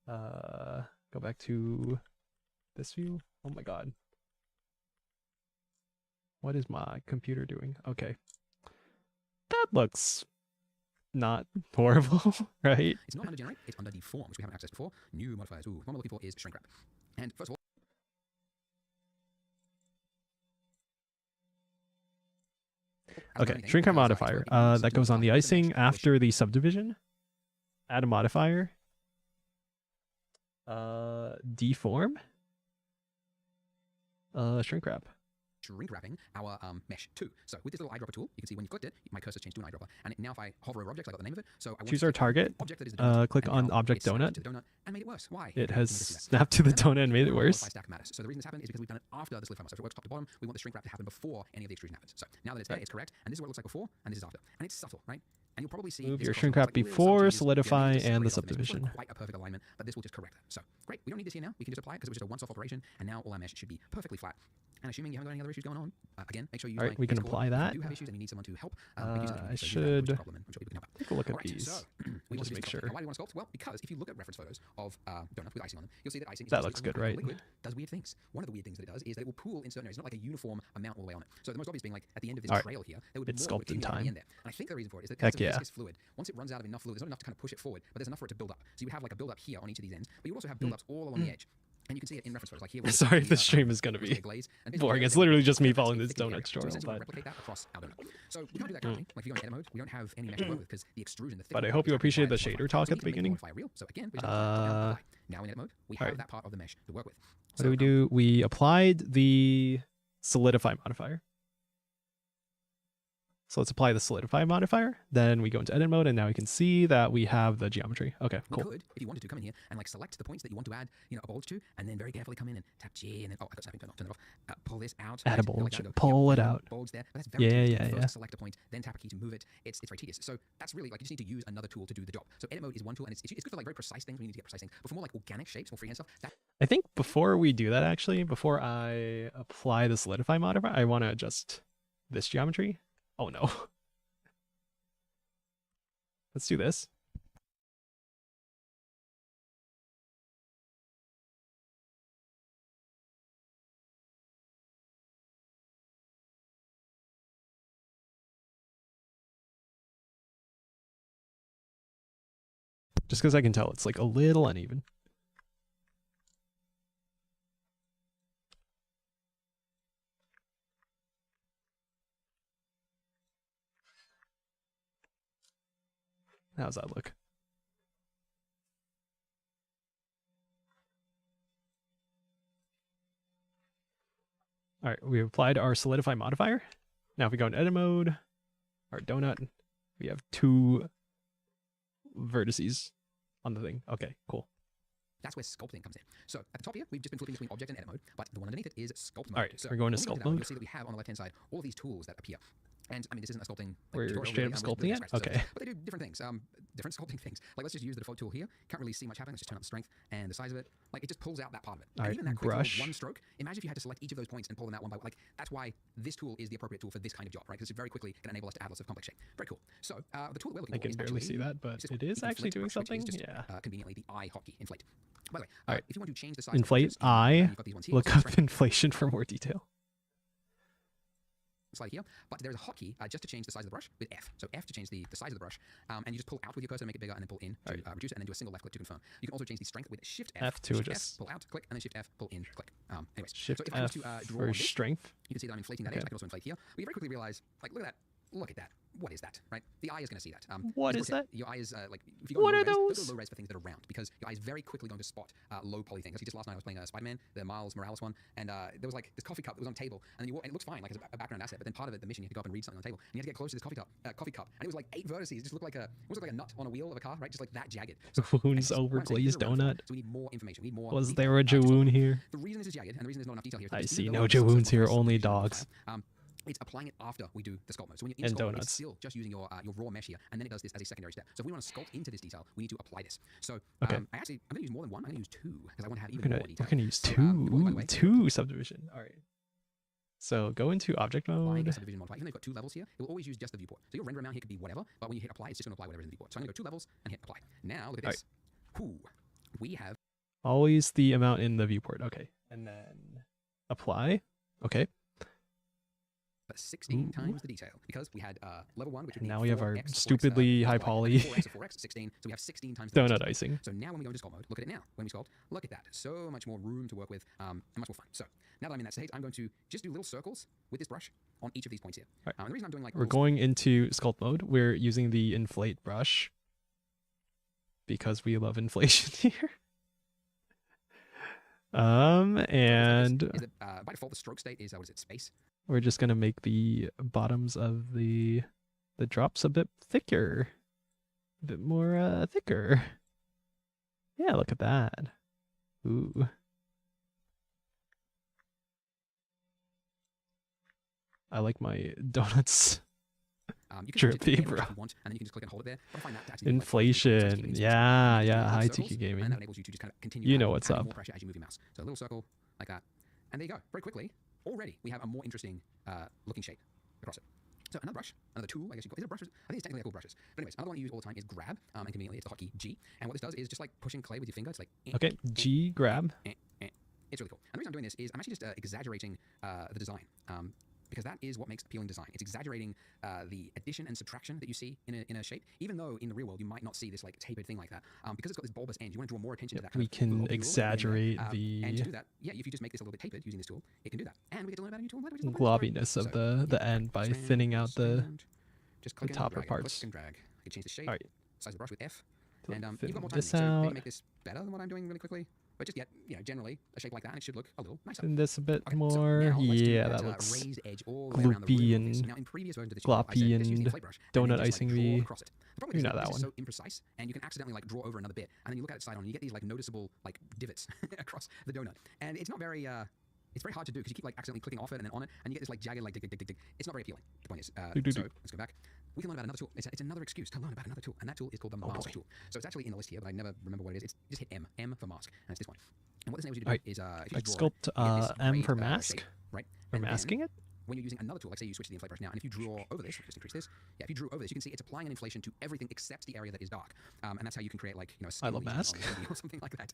Go back to this view. Oh my God. What is my computer doing? Okay. That looks not horrible, right? It's not under generate, it's under deform, which we haven't accessed before. New modifiers. Ooh, the one we're looking for is shrink wrap. And first of all, okay, shrink wrap modifier. That goes on the icing after the subdivision. Add a modifier. Deform. Shrink wrap. Shrink wrapping our mesh too. So with this little eyedropper tool, you can see when you clicked it, my cursor's changed to an eyedropper. And now if I hover over objects, I got the name of it. So I choose our target. Object that is the donut, click on object donut. To the donut and made it worse. Why? It has snapped to the donut and made it worse. Stack matters. So the reason this happened is because we've done it after the solidify. So if it works top to bottom, we want the shrink wrap to happen before any of the extrusion happens. So now that it's there, it's correct. And this is what it looks like before, and this is after. And it's subtle, right? And you'll probably see move your shrink wrap before solidify and the subdivision. Quite a perfect alignment, but this will just correct that. So great, we don't need this here now. We can just apply it because it was just a once-off operation, and now all our mesh should be perfectly flat. And assuming you haven't got any other issues going on, again, make sure you use. All right, we can apply that. If you do have issues and you need someone to help, I should take a look at these. So we want to make sure. Why do we want to sculpt? Well, because if you look at reference photos of donuts with icing on them, you'll see that icing. That looks good, right? Liquid does weird things. One of the weird things that it does is that it will pool in certain areas, not like a uniform amount all the way on it. So the most obvious being like at the end of this trail here, there would be more sculpting time. At the end there. And I think the reason for it is that it's a viscous fluid. Once it runs out of enough fluid, there's not enough to kind of push it forward, but there's enough for it to build up. So you would have like a build up here on each of these ends, but you also have build ups all along the edge. And you can see it in reference photos, like here. Sorry, this stream is going to be boring. It's literally just me following this donut tutorial. But replicate that across our donut. So we can't do that currently. Like if you go in edit mode, we don't have any mesh to work with because the extrusion. But I hope you appreciate the shader talk at the beginning. So again, now in edit mode, we have that part of the mesh to work with. What do we do? We applied the solidify modifier. So let's apply the solidify modifier. Then we go into edit mode, and now we can see that we have the geometry. Okay, cool. We could, if you wanted to, come in here and like select the points that you want to add, a bulge to, and then very carefully come in and tap G, and then I got snapping, turn it off. Pull this out. Add a bulge. Pull it out. Bulge there. But that's very first select a point, then tap a key to move it. It's very tedious. So that's really like you just need to use another tool to do the job. So edit mode is one tool, and it's good for like very precise things when you need to get precise things. But for more like organic shapes, more freehand stuff. I think before we do that, actually, before I apply the solidify modifier, I want to adjust this geometry. Oh no. Let's do this. Just because I can tell it's like a little uneven. How's that look? All right, we applied our solidify modifier. Now if we go in edit mode, our donut, we have 2 vertices on the thing. Okay, cool. That's where sculpting comes in. So at the top here, we've just been flipping between object and edit mode, but the one underneath it is sculpt mode. All right, so we're going to sculpt mode. You'll see that we have on the left-hand side all of these tools that appear. And I mean, this isn't a sculpting. We're straight up sculpting it? Okay. But they do different things. different sculpting things. Like, let's just use the default tool here. Can't really see much happening. Let's just turn up the strength and the size of it. Like, it just pulls out that part of it. All and right, even that quick brush. one stroke, imagine if you had to select each of those points and pull them out one by one. Like, that's why this tool is the appropriate tool for this kind of job, right? Because it very quickly can enable us to add lots of complex shape. Very cool. So, the tool that we're looking I for can is barely actually, see that, but it is actually doing something. Yeah. Conveniently, the eye hotkey, inflate. By the way, All right. if you want to change the size Inflate of the eye. you've got these ones here, Look so up inflation for more detail. slide here, but there's a hotkey just to change the size of the brush with F. So F to change the size of the brush, and you just pull out with your cursor to make it bigger, and then pull in to reduce it, and then do a single left click to confirm. You can also change the strength with Shift F. To Shift adjust. F, pull out, click, and then Shift F, pull in, click. Anyways, Shift so if I was F to draw for on this, strength. you can see that I'm inflating that edge. I can also inflate here. But you very quickly realize, like, look at that. Look at that. What is that, right? The eye is going to see that. What is that? Your eye is, like, if you go What are low res, those? go to low res for things that are round, because your eye is very quickly going to spot low poly things. Just last night I was playing Spider-Man, the Miles Morales one, and there was, like, this coffee cup that was on a table, and then you walk, and it looks fine, like, as a background asset, but then part of it, the mission, you had to go up and read something on the table, and you had to get close to this coffee cup, and it was like 8 vertices. It just looked like a nut on a wheel of a car, right? Just like that jagged. So, Wounds over glazed donut. So we need more information. We need more. Was detail. there a Jawoon here? The reason this is jagged, and the reason there's not enough detail here, is I because see even no though it's Jawoons here, surface only resolution dogs. file, it's applying it after we do the sculpt mode. So when you're in And sculpt mode, donuts. it's still just using your raw mesh here, and then it does this as a secondary step. So if we want to sculpt into this detail, we need to apply this. So Okay. I'm going to use more than one. I'm going to use 2 because I want to have even more detail. We're gonna use So, two by the way, two subdivision. All right. So go into object applying a mode. subdivision modifier. Even though you've got 2 levels here, it will always use just the viewport. So your render amount here could be whatever, but when you hit apply, it's just going to apply whatever is in the viewport. So I'm going to go 2 levels and hit apply. Now look at this. Whoo, we have Always the amount in the viewport. Okay. And then apply. Okay. 16 times the detail, because we had level 1, which would be Now we have our 4x, 4x, stupidly high poly 4x of 4x, 16. So we have 16 times the donut detail. icing. So now when we go into sculpt mode, look at it now. When we sculpt, look at that. So much more room to work with, and much more fun. So now that I'm in that state, I'm going to just do little circles with this brush on each of these points here. Right. And the reason I'm doing like We're going into sculpt mode. We're using the inflate brush because we love inflation here. And is that, by default the stroke state is what is it, space? we're just gonna make the bottoms of the drops a bit thicker, a bit more thicker. Yeah, look at that. Ooh. I like my donuts. You can Drippy, change it bro. if you want, and then you can just click and hold it there. But I find that to actually Inflation. Yeah, yeah. High circles, tiki gaming. And that enables you to just kind of continue You adding- know what's adding up. more pressure as you move your mouse. So a little circle like that. And there you go. Very quickly, already we have a more interesting looking shape across it. So another brush, another tool, I guess you call it. Is it brushes? I think it's technically called brushes. But anyways, another one I use all the time is grab, and conveniently it's the hotkey G. And what this does is just like pushing clay with your finger. It's like Okay, G grab. It's really cool. And the reason I'm doing this is I'm actually just exaggerating the design. Because that is what makes appealing design. It's exaggerating the addition and subtraction that you see in a shape, even though in the real world you might not see this like tapered thing like that. Because it's got this bulbous end, you want to draw more attention to that. We can exaggerate And to the do that, yeah, if you just make this a little bit tapered using this tool, it can do that. And we get to learn about a new tool, which is globbiness of the end by thinning out the just click and topper drag, parts. Click and drag. You can change the shape, All right. size of the brush with F, So and you've thin got more time. this So maybe out. make this better than what I'm doing really quickly. But just get, generally a shape like that, and it should look a little nicer. And this a bit Okay, so more. now let's do Yeah, that looks raised edge all the way around the gloopy rim of this. and Now, in previous versions of this, gloppy I said just use the and inflate brush donut and then just, icing like, draw the- across it. The problem Maybe is not that this one. is so imprecise, and you can accidentally like draw over another bit, and then you look at it side on, and you get these like noticeable like divots across the donut, and it's not very. It's very hard to do because you keep like accidentally clicking off it and then on it, and you get this like jagged like dig dig dig dig dig. It's not very appealing. The point is, so let's go back. We can learn about another tool. It's another excuse to learn about another tool, and that tool is called the mask tool. So it's actually in the list here, but I never remember what it is. It's just hit M for mask, and it's this one. And what this enables you to do Alright, is if you like just draw sculpt it, you get this M great, for mask. shape, right? For And then masking it. when you're using another tool, like say you switch to the inflate brush now, and if you draw over this, just increase this, yeah, if you drew over this, you can see it's applying an inflation to everything except the area that is dark, and that's how you can create like a skin I love lesion mask. on the zombie or something like that.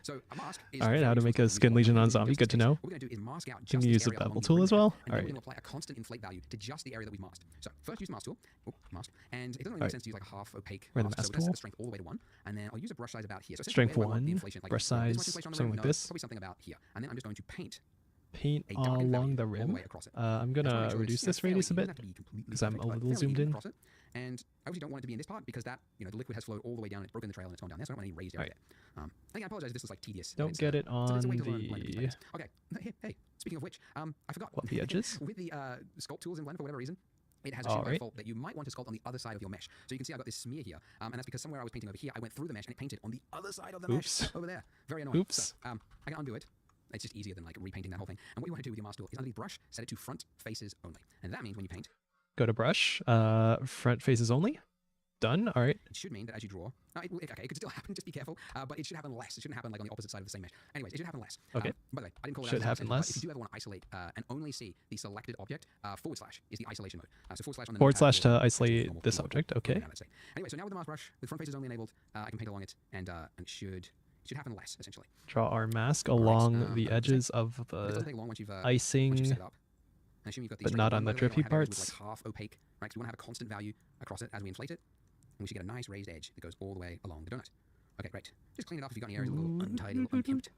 So a mask is All right, how to make a useful skin to lesion on use zombie? Good to know. What we're going to do is mask out Can just you the use the area bevel along the tool rim, as well? and All then we're right. going to apply a constant inflate value to just the area that we've masked. So first use mask tool, mask, and it doesn't really make sense to use like a half opaque Where the mask. So mask we're going to set tool? the strength all the way to 1, and then I'll use a brush size about here. So Strength where do I want 1, the inflation? Like, brush this much size, inflation on the something rim? like No, this. probably something about here, and then I'm just going to paint Paint a darkened value along the all the rim. way across it. I'm That's gonna what makes it reduce look, this radius a fairly- bit it doesn't have to be completely because I'm perfect, a but little fairly zoomed even in. across it. And I obviously don't want it to be in this part because that, the liquid has flowed all the way down, it's broken the trail, and it's gone down there, so I don't want any raised area there. Again, I apologize if this was like tedious. Don't It's, get it it's on a way to learn things like the this. Okay, hey, speaking of which, I forgot. fluffy edges. With the sculpt tools in Blender, for whatever reason, it has a All shape by right. default that you might want to sculpt on the other side of your mesh. So you can see I've got this smear here, and that's because somewhere I was painting over here, I went through the mesh and it painted on the other side of the Oops. mesh over there. Very annoying. Oops. So, I can undo it. It's just easier than like repainting that whole thing. And what you want to do with your mask tool is underneath brush, set it to front faces only. And that means when you paint, Go to brush. Front faces only. Done. All right. It should mean that as you draw, okay, it could still happen. Just be careful. But it should happen less. It shouldn't happen like on the opposite side of the same mesh. Anyways, it should happen less. Okay. By the way, I didn't call it Should out happen less. If you do ever want to isolate and only see the selected object, / is the isolation mode. So / on the / to normal isolate this object. Okay. Anyway, so now with the mask brush, with front faces only enabled, I can paint along it, and it should happen less essentially. Draw our mask along the edges of It doesn't the take long once you've icing, set it up. And assume you've got these but not on the drippy have areas with, parts. like half opaque, right? So we want to have a constant value across it as we inflate it, and we should get a nice raised edge that goes all the way along the donut. Okay, great. Just clean it up if you've got any areas a little untidy, a little unkempt.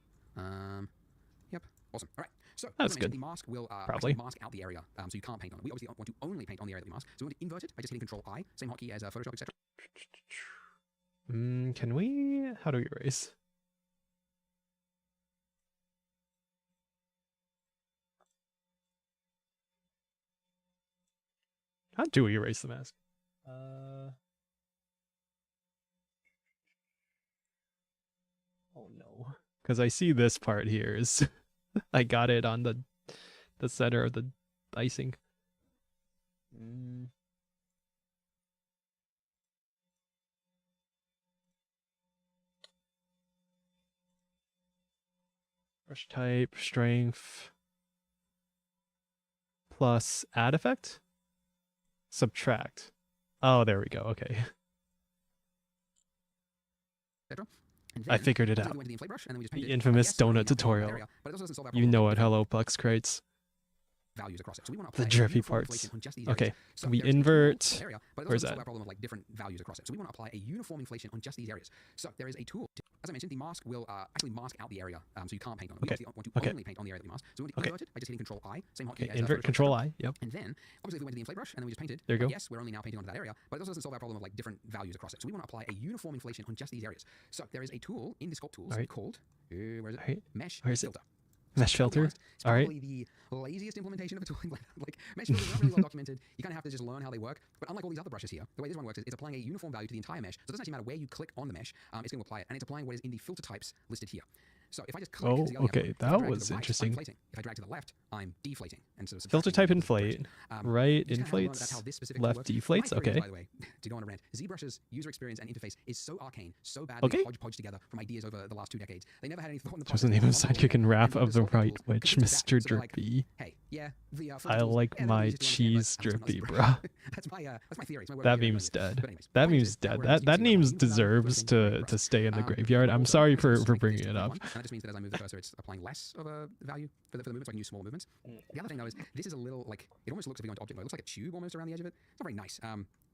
Yep, awesome. All right. So That's good. The mask will Probably mask out the area, so you can't paint on it. We obviously want to only paint on the area that we mask. So we want to invert it by just hitting Control I, same hotkey as Photoshop, etc. Can we? How do we erase? How do we erase the mask? Oh no, because I see this part here is I got it on the center of the icing. Brush type, strength, plus add effect, subtract. Oh, there we go. Okay. I figured it out. The infamous donut tutorial. You know it. Hello, Plex crates. Values across it. So we want to The apply drippy uniform parts. inflation on just these Okay, areas. So we there is a invert. area, but it Where's doesn't solve that? our problem of like different values across it. So we want to apply a uniform inflation on just these areas. So there is a tool. As I mentioned, the mask will actually mask out the area, so you can't paint on it. Okay. We want to Okay. only paint on the area that we mask. So we want to invert it by just hitting Control I, same hotkey Okay, as invert Photoshop, Control etc. I. Yep. And then, obviously, if we went to the inflate brush and then we just painted, There you go. yes, we're only now painting onto that area, but it also doesn't solve our problem of like different values across it. So we want to apply a uniform inflation on just these areas. So there is a tool in the sculpt tools All right. called, where is it? All right. Mesh Where is it? filter. Mesh filter. It's All right. probably the laziest implementation of a tool. Like mesh filters are not really well documented. You kind of have to just learn how they work. But unlike all these other brushes here, the way this one works is it's applying a uniform value to the entire mesh. So it doesn't actually matter where you click on the mesh. It's going to apply it, and it's applying what is in the filter types listed here. So if I just click, Oh, to the other okay, hand, if I that drag to was the right, interesting. I'm inflating. If I drag to the left, I'm deflating. And so Filter type inflate. Right you just kinda have to learn that that's inflates. how this specific Left tool works. deflates. My theory is, Okay. by the way, to go on a rant, ZBrush's user experience and interface is so arcane, so badly Okay. hodgepodge together from ideas over the last 2 decades. They never had any thought in the Just the process name of of sidekick and rap and of the sculpt right tools, witch, because it's Mr. that. So they're like, Drippy. hey, yeah, the I like my cheese drippy, bruh. That's my theory. It's my That working meme's theory. dead. But anyways, That point is, meme's dead. whereas That you see meme the deserves value to stay in the brush, graveyard. I'm also sorry the for strength bringing is it to up. 1, and that just means that as I move the cursor, it's applying less of a value for the movements, so I can use small movements. The other thing though is this is a little like it almost looks, if you go into object mode, it looks like a tube almost around the edge of it. It's not very nice.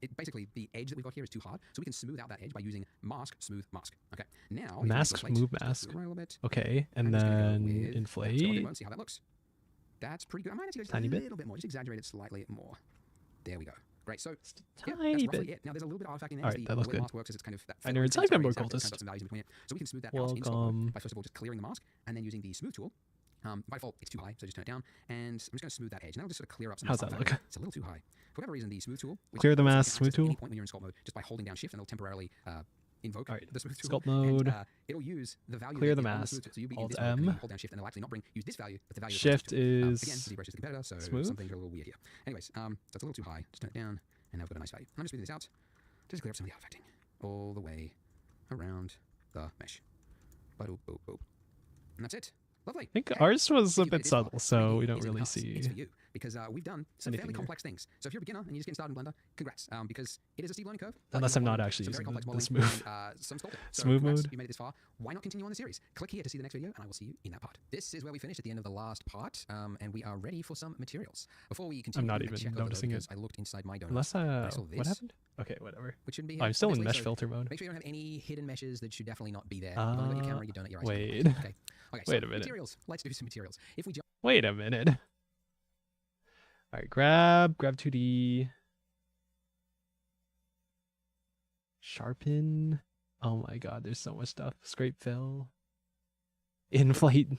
It basically the edge that we've got here is too hard, so we can smooth out that edge by using mask, smooth, mask. Okay. Now Mask, move mask. Okay, and then inflate. See how that looks. That's pretty good. I might actually go just Tiny a bit. little bit more, just exaggerate it slightly more. There we go. Great. So yeah, Tiny that's bit. roughly it. Now there's a little bit of artifact in there. All right, that looks the way good. the mask works is it's kind of that I nerds, filter I've been more kind of cultist. got some values in between it. So we can smooth that out in sculpt Welcome. mode by first of all just clearing the mask and then using the smooth tool. By default, it's too high, so just turn it down. And I'm just going to smooth that edge. And that'll just sort of clear up some How's of that the look? It's a little too high. For whatever reason, the smooth tool. which Clear the you can mask, access smooth at tool. any point when you're in sculpt mode, just by holding down shift, and it'll temporarily invoke All right, the smooth tool. sculpt mode. And, it'll use the value Clear that the is on mask. smooth tool. So you'll be in Alt this mode, and then M. you hold down shift, and it'll actually not use this value, but the value Shift of the tool. is Again, ZBrush is the competitor, so smooth. some things are a little weird here. Anyways, that's a little too high. Just turn it down, and now we've got a nice value. And I'm just smoothing this out. Just clear up some of the artifacting all the way around the mesh. Boop, boop, boop. And that's it. Lovely. I think Okay. ours was a If you bit did well, subtle, so 3D we don't isn't really us, see. It's for you because we've done some anything fairly there. complex things. So if you're a beginner and you're just getting started in Blender, congrats, because it is a steep learning curve. Unless You're I'm not modeling actually some very using complex the modeling smooth. and, some sculpting. So Smooth congrats, mode. You made it this far. Why not continue on the series? Click here to see the next video, and I will see you in that part. This is where we finished at the end of the last part, and we are ready for some materials. Before we continue, not I even check over noticing because it. I looked inside my donut. Unless I saw what this, happened? Okay, whatever. which shouldn't be I'm here, still in obviously, mesh so filter mode. Make sure you don't have any hidden meshes that should definitely not be there. You've only got your camera, your donut, your ice cream. Wait. Okay. Okay. Wait so a minute. Materials. Let's do some materials. If we jump Wait a minute. All right, grab 2D. Sharpen. Oh my god, there's so much stuff. Scrape fill. Inflate.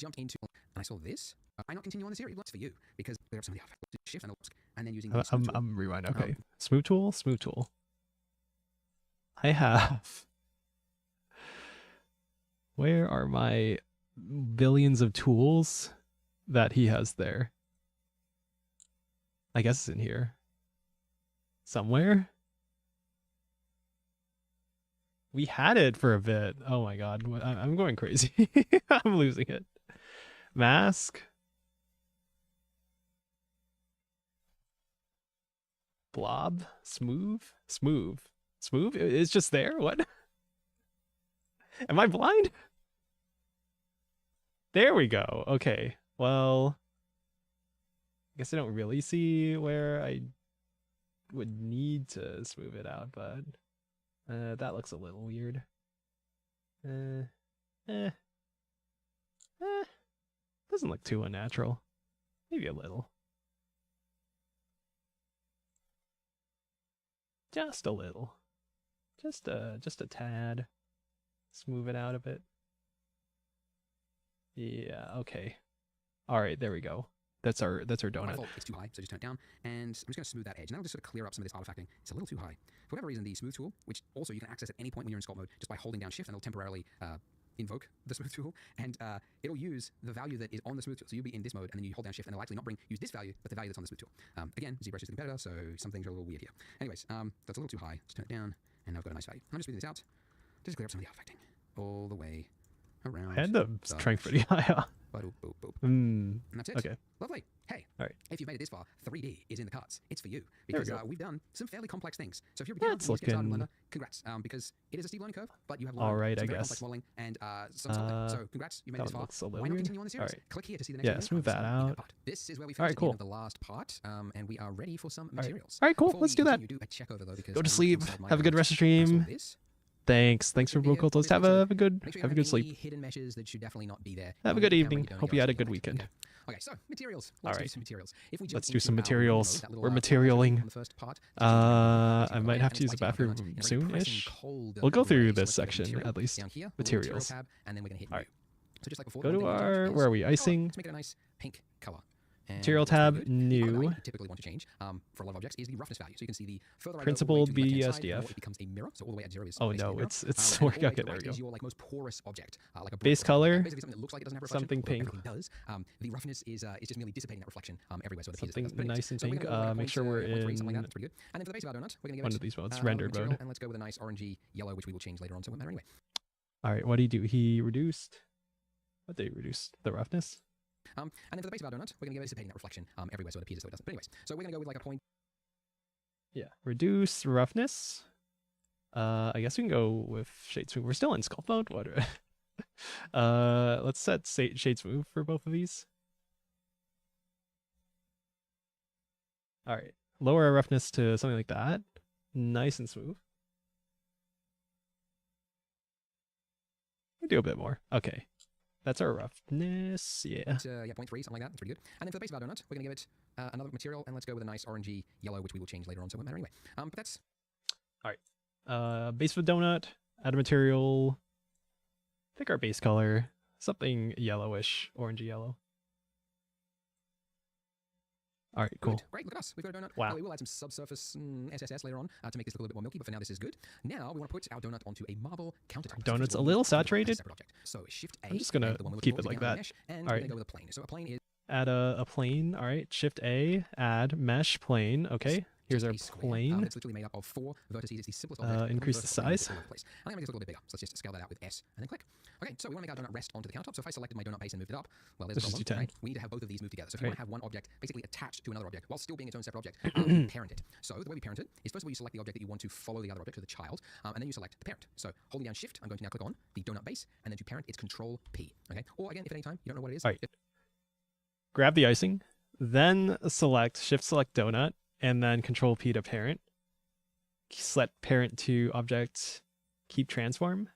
jumped into and I saw this, I not continue on the series. That's for you because we have some of the artifacts. Shift and then using the smooth tool. I'm rewind. Okay. Smooth tool, smooth tool. I have. Where are my billions of tools that he has there. I guess it's in here somewhere. We had it for a bit. Oh my god, I'm going crazy. I'm losing it. Mask. Blob. Smooth. It's just there. What? Am I blind? There we go. Okay. Well, I guess I don't really see where I would need to smooth it out, but that looks a little weird. Doesn't look too unnatural. Maybe a little. Just a little. Just a tad. Smooth it out a bit. Yeah, okay. Alright, there we go. That's our donut. It's too high, so just turn it down. And I'm just going to smooth that edge. And that'll just sort of clear up some of this artifacting. It's a little too high. For whatever reason, the smooth tool, which also you can access at any point when you're in sculpt mode just by holding down shift, and it'll temporarily invoke the smooth tool, and it'll use the value that is on the smooth tool. So you'll be in this mode, and then you hold down shift, and it'll actually not use this value, but the value that's on the smooth tool. Again, ZBrush is the competitor, so some things are a little weird here. Anyways, that's a little too high. Just turn it down, and now I've got a nice value. I'm just smoothing this out, just clear up some of the artifacting all the way around. I had the strength pretty high. Boop, boop, boop. And that's it. Okay. Lovely. Hey, all right. If you've made it this far, 3D is in the cards. It's for you because we've done some fairly complex things. So if you're a beginner, Blender, congrats, because it is a steep learning curve, but you have learned some very complex modeling and some solving. So congrats, you made it this far. Why not continue on the series? Click here to see the next video. Yeah, smooth that out. This is where we finish the last part, and we are ready for some materials. All right, cool. Let's do that. Go to sleep. Have a good rest of stream. Thanks for Brocultist. Have a good sleep. Hidden meshes that should definitely not be there. Have a good evening. Hope you had a good weekend. Okay, so materials. All right. Let's do some materials. We're materialing. I might have to use the bathroom soon-ish. We'll go through this section at least. Materials. All right. Go to our, where are we? Icing. Let's make it a nice pink color. Material tab, new. Typically want to change for a lot of objects is the roughness value. So you can see the further Principled BSDF. it becomes a mirror. So all the way at 0 is no, it's working. Okay, there we go. Is your like most porous object, like a base color. Basically something that looks like it doesn't have reflection. Something pink. Does. The roughness is just merely dissipating that reflection everywhere. So something nice and pink. Make sure we're in pretty good. And then for the base of our donut, we're going to give one of these modes, rendered mode. And let's go with a nice orangey yellow, which we will change later on. So it won't matter anyway. All right, what did he do? He reduced. What did he reduce? The roughness. And then for the base of our donut, we're going to give dissipating that reflection everywhere so it appears as though it doesn't. But anyways, so we're going to go with like a point. Yeah, reduce roughness. I guess we can go with shade smooth. We're still in sculpt mode. What? Let's set shade smooth for both of these. All right, lower our roughness to something like that. Nice and smooth. We do a bit more. Okay. That's our roughness, yeah. 0.3, something like that. That's pretty good. And then for the base of our donut, we're going to give it another material, and let's go with a nice orangey yellow, which we will change later on, so it won't matter anyway. But that's... All right. Base of the donut, add a material. Pick our base color. Something yellowish, orangey yellow. All right, cool. Good. Great, look at us. We've got a donut. Wow. We will add some subsurface SSS later on to make this look a little bit more milky, but for now this is good. Now we want to put our donut onto a marble countertop. Donut's a little saturated. So Shift A. I'm just going to keep it like that. Mesh, and all right. We're going to go with a plane. So a plane is... Add a plane. All right. Shift A. Add mesh plane. Okay. Here's our plane. It's literally made up of 4 vertices. It's the simplest object. Increase the size. I'm going to make this a little bit bigger. So let's just scale that out with S and then click. Okay, so we want to make our donut rest onto the countertop. So if I selected my donut base and moved it up, well, there's a problem. Right? We need to have both of these move together. So if you want to have one object basically attached to another object while still being its own separate object, parent it. So the way we parent it is first of all you select the object that you want to follow the other object, to the child, and then you select the parent. So holding down Shift, I'm going to now click on the donut base, and then to parent it's Control P. Okay, or again, if at any time you don't know what it is, all right. Grab the icing, then Shift select donut, and then Control P to parent. Select parent to object, keep transform.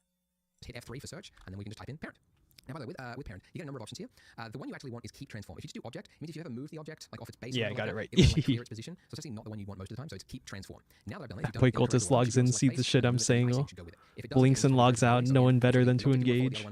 Hit F3 for search, and then we can just type in parent. Now, by the way, with parent, you get a number of options here. The one you actually want is keep transform. If you just do object, it means if you ever move the object like off its base, yeah, I got it right. It will like clear its position. So it's actually not the one you want most of the time. So it's keep transform. Now that I've done that, Boy Cultist logs in, see the shit I'm saying. Blinks and logs out. No one better than to engage.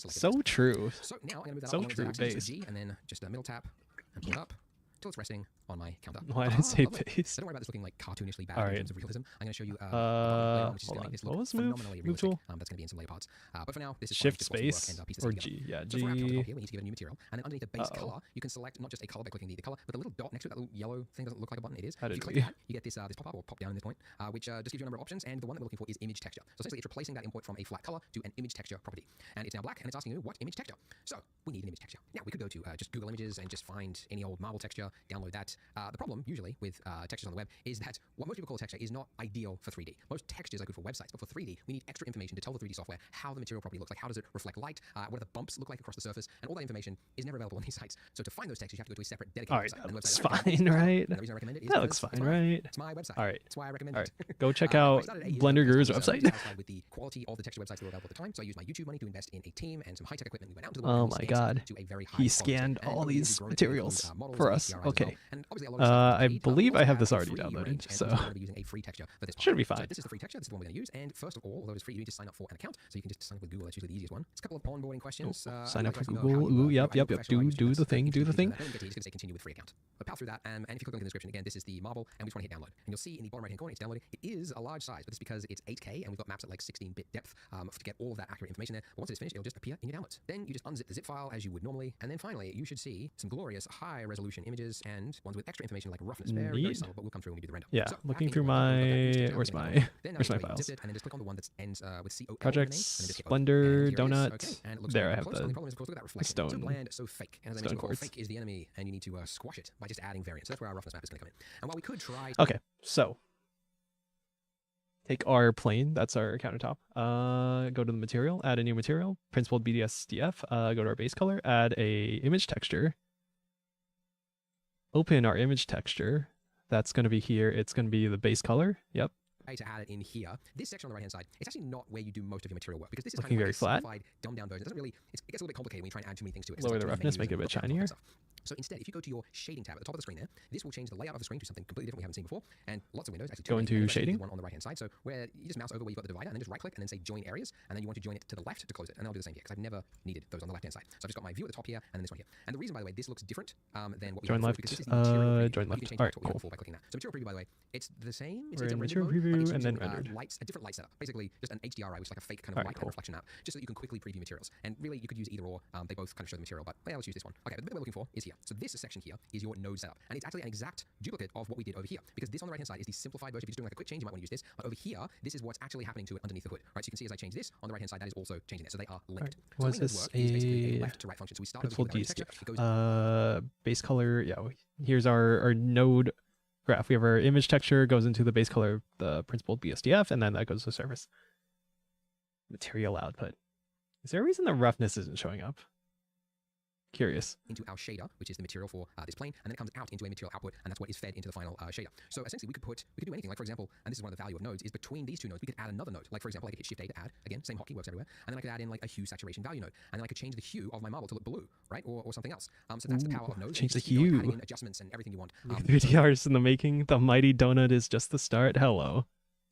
So true. So now I'm going to move that so true. Base. G, and then just a middle tap and pull it up. till it's resting on my counter. Why did it say Lovely. base? So don't worry about this looking like cartoonishly bad All in right. terms of realism. I'm going to show you which is Hold going to make on. this What look was move? phenomenally Move realistic. tool? That's going to be in some later parts. But for now, this is Shift fine. Just space work and piece this or together. G? Yeah, So for our countertop G. here, we need to give it a new material, and then underneath the base color, you can select not just a color by clicking the color, but the little dot next to it, that little yellow thing doesn't look like a button. It is. How If did you click we- that, you get this this pop up or pop down in this point, which just gives you a number of options. And the one that we're looking for is image texture. So essentially, it's replacing that import from a flat color to an image texture property, and it's now black, and it's asking you what image texture. So we need an image texture. Now we could go to just Google Images and just find any old marble texture, download that. The problem usually with textures on the web is that what most people call a texture is not ideal for 3D. Most textures are good for websites, but for 3D, we need extra information to tell the 3D software how the material property looks like. How does it reflect light? What do the bumps look like across the surface? And all that information is never available on these sites. So to find those textures, you have to go to a separate dedicated All right, website. that And the looks website I recommend fine, is- right? And the reason I recommend it is That looks because fine, right? it's my website. All right. That's why I recommend All it. right. Go check I out started 8 years Blender ago Guru's because I was website. dissatisfied with the quality of the texture websites that were available at the time. So I used my YouTube money to invest in a team and some high-tech equipment. We went out into the world Oh and my we God. to a very high He quality. scanned And all over the years, these we've grown to include, materials models for and us. CRIs as well. Okay. And obviously a lot of stuff I is paid, but believe we I also have this a already free downloaded, range, and so we're going to be using a free texture for this should be part. fine. So this is the free texture. This is the one we're going to use. And first of all, although it's free, you need to sign up for an account. So you can just sign up with Google. That's usually the easiest one. It's a couple of onboarding questions. Sign up for I'd like to know Google. how you, Ooh, yep. how professional are you Do using the this. thing. You Do can the thing. Then you get to, you just going to say continue with free account. But power through that, and if you click on the description again, this is the marble, and we just want to hit download. And you'll see in the bottom right hand corner, it's downloading. It is a large size, but it's because it's 8K, and we've got maps at like 16-bit depth to get all of that accurate information there. But once it's finished, it'll just appear in your downloads. Then you just unzip the zip file as you would normally, and then finally, you should see some glorious high-resolution images and ones with extra information like roughness. Very, very subtle, but we'll come through when we do the render. Yeah, So, looking after through you my where's my then files? zip it, and then just click on the one that ends with COL Projects, in the name, and then just hit open. Blender, And here it is. donut. Okay, and it looks There, very I have close. the Only problem is, of course, look at that reflection. So stone- bland, so fake. And as I stone mentioned before, quartz. fake is the enemy, and you need to squash it by just adding variance. So that's where our roughness map is going to come in. And while we could try... Okay, so take our plane, that's our countertop. Go to the material, add a new material, principled BDSDF, go to our base color, add a image texture. Open our image texture. That's going to be here. It's going to be the base color. Yep. to add it in here. This section on the right-hand side, it's actually not where you do most of your material work, because this is Looking kind of very like a flat. simplified, dumbed-down version. It doesn't really, it gets a little bit complicated when you try and add too many things to it. Lower the roughness, make it a bit shinier. So instead, if you go to your shading tab at the top of the screen there, this will change the layout of the screen to something completely different we haven't seen before. And lots of windows actually Go into shading. one on the right-hand side. So where you just mouse over where you've got the divider and then just right-click and then say join areas, and then you want to join it to the left to close it. And I'll do the same here because I've never needed those on the left-hand side. So I've just got my view at the top here and then this one here. And the reason, by the way, this looks different than what we Join had before, left. because this is the material preview. Join You left. can change Alright, what we had cool. before by clicking that. So material preview, by the way, it's the same. It's We're a in rendered material mode, but it's preview and then using, rendered. lights, a different light setup. Basically, just an HDRI, which is like a fake kind of Alright, light cool. and reflection map, just so that you can quickly preview materials. And really, you could use either or. They both kind of show the material, but yeah, let's use this one. Okay, but the bit we're looking for is here. So this section here is your node setup, and it's actually an exact duplicate of what we did over here, because this on the right-hand side is the simplified version. If you're just doing like a quick change, you might want to use this. But over here, this is what's actually happening to it underneath the hood, right? So you can see as I change this on the right-hand side, that is also changing it. So they are linked. So Was the way those this work is basically a a left to right function. So we start over principled here with the right texture, it DSDF? goes Base color. Yeah, here's our node graph. We have our image texture goes into the base color, the principled BSDF, and then that goes to the surface. Material output. Is there a reason the roughness isn't showing up? Curious. into our shader, which is the material for this plane, and then it comes out into a material output, and that's what is fed into the final shader. So essentially, we could do anything. Like for example, and this is one of the value of nodes, is between these two nodes, we could add another node. Like for example, I could hit Shift A to add, again, same hotkey, works everywhere, and then I could add in like a hue saturation value node, and then I could change the hue of my marble to look blue, right, or something else. So that's the power of nodes. Change You the just keep going, hue. adding in adjustments and everything you want. 3D artists in the making. The mighty donut is just the start. Hello.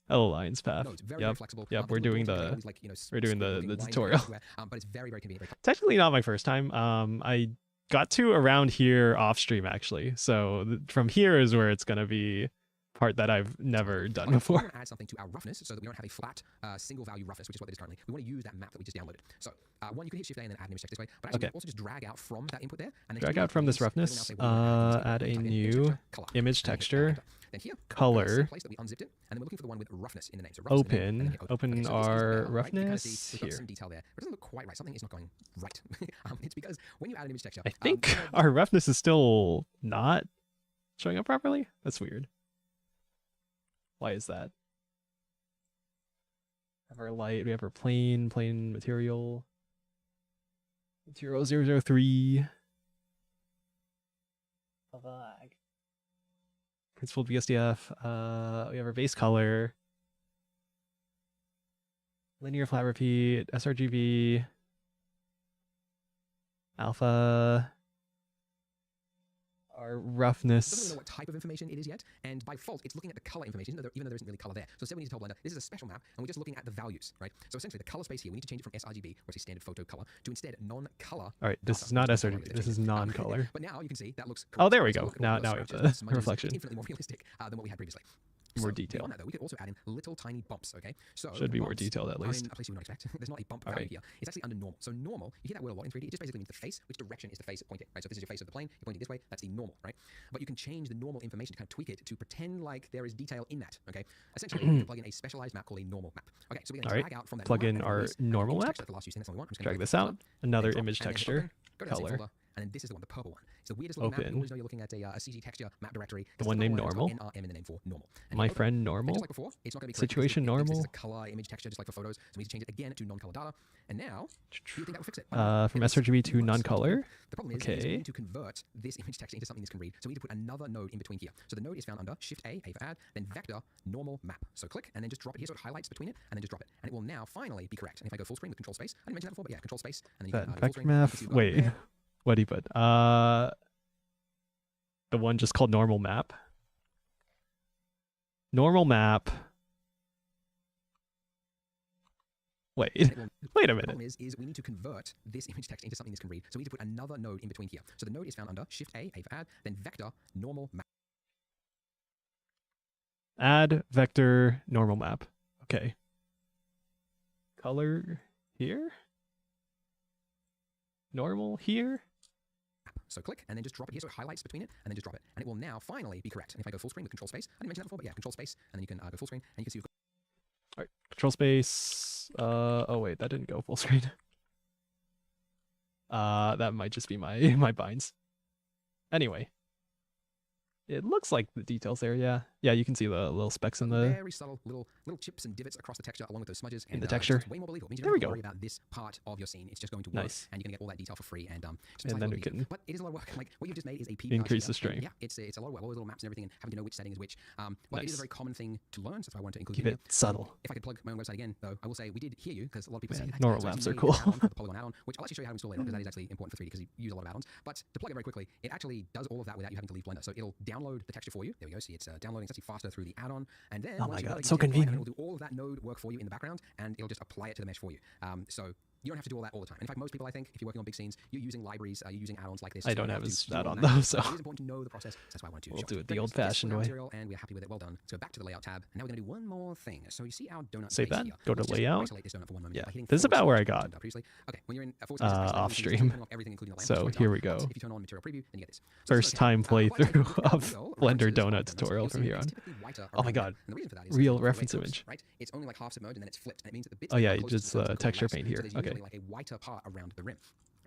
Hello, Lions Path. Nodes, very, very flexible. Yep, we're doing the tutorial. But it's very, very convenient. Technically not my first time. I got to around here off stream actually. So from here is where it's gonna be part that I've never done We before. want to add something to our roughness so that we don't have a flat single value roughness, which is what it is currently. We want to use that map that we just downloaded. So one, you can hit Shift A and then add an image text this way, but actually you can also just drag out from that input there. And then Drag out from this roughness, add a new image texture, then here, color, place that we unzipped it, and then we're looking for the one with roughness in the name. So open our roughness we've here. got some detail there. It doesn't look quite right. Something is not going right. It's because when you add an image texture, I think our roughness is still not showing up properly. That's weird. Why is that? We have our light, we have our plane material. Material 003. Principled VSDF. We have our base color. Linear flat repeat, sRGB. Alpha. Our roughness. Doesn't really know what type of information it is yet, and by default, it's looking at the color information, even though there isn't really color there. So instead, we need to tell Blender this is a special map, and we're just looking at the values, right? So essentially, the color space here, we need to change it from sRGB, which is standard photo color, to instead non-color. All right, this is not sRGB. This is non-color. But now you can see that looks. Oh, there we go. So Now we have the reflection. Infinitely more realistic than what we had previously. More detail. Beyond that, though, we could also add in little tiny bumps, okay? So should be more detailed at least. in a place you would not expect. There's not a bump value here. It's actually under normal. So normal, you hear that word a lot in 3D. It just basically means the face. Which direction is the face pointing, right? So if this is your face of the plane, you're pointing this way. That's the normal, right? But you can change the normal information to kind of tweak it to pretend like there is detail in that, okay? Essentially, you can plug in a specialized map called a normal map. Okay, so we're going to drag out from that. Plug in our normal map. Drag this out. Another image texture. Color. And then this is the one, the purple one. It's the weirdest little map. You always know you're looking at a CG texture map directory. The one named normal. NRM in the name for normal. My friend normal. Just like before, it's not going to be situation normal. This is a color image texture, just like for photos. So we need to change it again to non-color data. And now, do you think that will fix it? From sRGB to non-color. The problem is we need to convert this image text into something this can read. So we need to put another node in between here. So the node is found under Shift A for add, then vector normal map. So click and then just drop it here. So it highlights between it and then just drop it. And it will now finally be correct. And if I go full screen with control space, I didn't mention that before, but yeah, control space. And then you can vector map. Wait. What do you put? The one just called normal map. Normal map. Wait a minute. The problem is we need to convert this image text into something this can read. So we need to put another node in between here. So the node is found under Shift A for add, then vector normal map. Add vector normal map. Okay. Color here. Normal here. So click and then just drop it here. So it highlights between it and then just drop it. And it will now finally be correct. And if I go full screen with control space, I didn't mention that before, but yeah, control space, and then you can go full screen and you can see. All right, control space. Oh wait, that didn't go full screen. That might just be my binds. Anyway. It looks like the details there, yeah. Yeah, you can see the little specks in the... Very subtle little chips and divots across the texture along with those smudges. In the texture. Way more believable. It means you there we don't go. worry about this part of your scene. It's just going to work. Nice. And you're going to get all that detail for free. And then we can... But it is a lot of work. Like, what you've just made is a PBR. Increase the string. Yeah, it's a lot of work. All those little maps and everything and having to know which setting is which. But nice. it is a very common thing to learn, so that's why I wanted to include Keep it here. Subtle. If I could plug my own website again, though, I will say we did hear you, because a lot of people say that. Normal maps are cool. The Polygon add-on, which I'll actually show you how to install later, because that is actually important for 3D, because you use a lot of add-ons. But to plug it very quickly, it actually does all of that without you having to leave Blender. So it'll download the texture for you. There we go. See, it's downloading. It's actually faster through the add-on, and then oh my god, so convenient. It'll do all of that node work for you in the background, and it'll just apply it to the mesh for you. So you don't have to do all that all the time. In fact, most people, I think, if you're working on big scenes, you're using libraries, you're using add-ons like this. I don't have his add-on though, so it is important to know the process. So that's why I wanted to. We'll do it the old-fashioned way. And we're happy with it. Well done. So back to the layout tab, and now we're going to do one more thing. So you see our donut. Save that. Here. Go to layout. Isolate this donut for 1 moment. Yeah, this is about where I got. Previously. Okay, when you're in off stream. So here we go. If you turn on material preview, then you get this. First time playthrough of Blender donut tutorial from here on. Oh my god, real reference image. Right? It's only like half submerged and then it's flipped, and it means that the bits. Oh yeah, just texture paint here. Okay. Like a whiter part around the rim.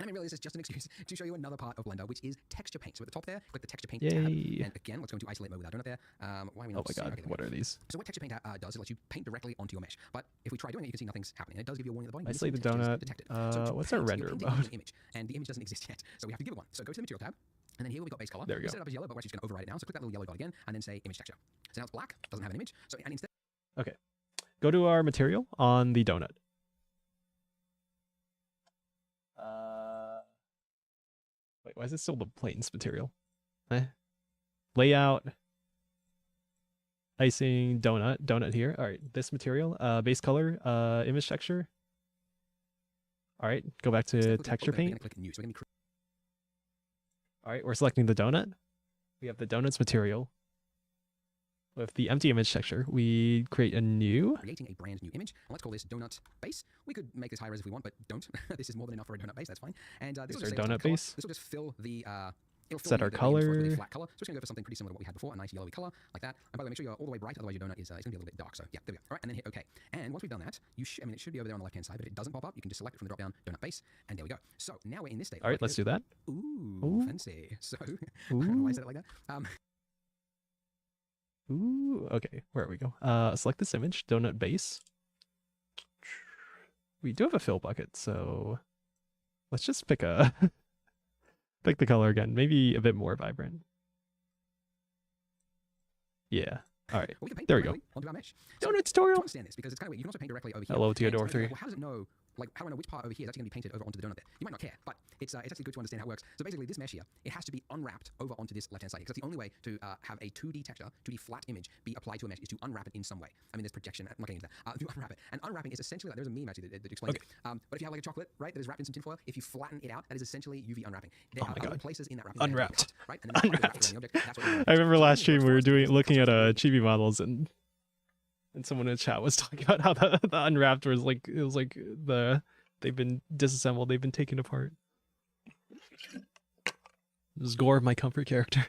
And I mean, really, this is just an excuse to show you another part of Blender, which is texture paint. So at the top there, click the texture paint tab. And again, let's go into isolate mode without donut there. Why are we not? Oh my god, what are these? So what texture paint does, it lets you paint directly onto your mesh. But if we try doing it, you can see nothing's happening. And it does give you a warning at the bottom. Isolate the donut. What's our render mode? Image, and the image doesn't exist yet, so we have to give it one. So go to the material tab. And then here we've got base color. There we go. Set it up as yellow, but we're actually just going to override it now. So click that little yellow dot again, and then say image texture. So now it's black, doesn't have an image. So and instead. Okay. Go to our material on the donut. Wait, why is it still the plains material? Layout. Icing, donut here. All right, this material, base color, image texture. All right, go back to texture paint. All right, we're selecting the donut. We have the donut's material. With the empty image texture, we create a new. Creating a brand new image. And let's call this donut base. We could make this high res if we want, but don't. This is more than enough for a donut base. That's fine. And this is our donut base. This will just fill the. Set our color. Flat color. So we're going to go for something pretty similar to what we had before, a nice yellowy color like that. And by the way, make sure you're all the way bright, otherwise your donut is going to be a little bit dark. So yeah, there we go. All right, and then hit OK. And once we've done that, it should be over there on the left-hand side, but it doesn't pop up. You can just select it from the drop-down donut base, and there we go. So now we're in this state. All right, let's do that. Ooh, fancy. So I don't know why I said it like that. Ooh, okay, where we go? Select this image, donut base. We do have a fill bucket, so let's just pick a pick the color again, maybe a bit more vibrant. Yeah. All right. There we go. Onto our mesh. Donut tutorial. Understand this because it's kind of weird. You can also paint directly over here. Hello, Theodore 3. Well, how does it know like, how do I know which part over here is actually going to be painted over onto the donut there? You might not care, but it's actually good to understand how it works. So basically, this mesh here, it has to be unwrapped over onto this left-hand side, because that's the only way to have a 2D texture, 2D flat image be applied to a mesh is to unwrap it in some way. I mean, there's projection. I'm not getting into that. To unwrap it. And unwrapping is essentially like, there's a meme actually that explains it. But if you have like a chocolate, right, that is wrapped in some tinfoil, if you flatten it out, that is essentially UV unwrapping. There are other places in that wrapping. Unwrapped. Right? And then unwrapped. I remember last stream we were looking at Chibi models, and someone in the chat was talking about how the unwrapped was like, it was like they've been disassembled, they've been taken apart. This is Gore, my comfort character.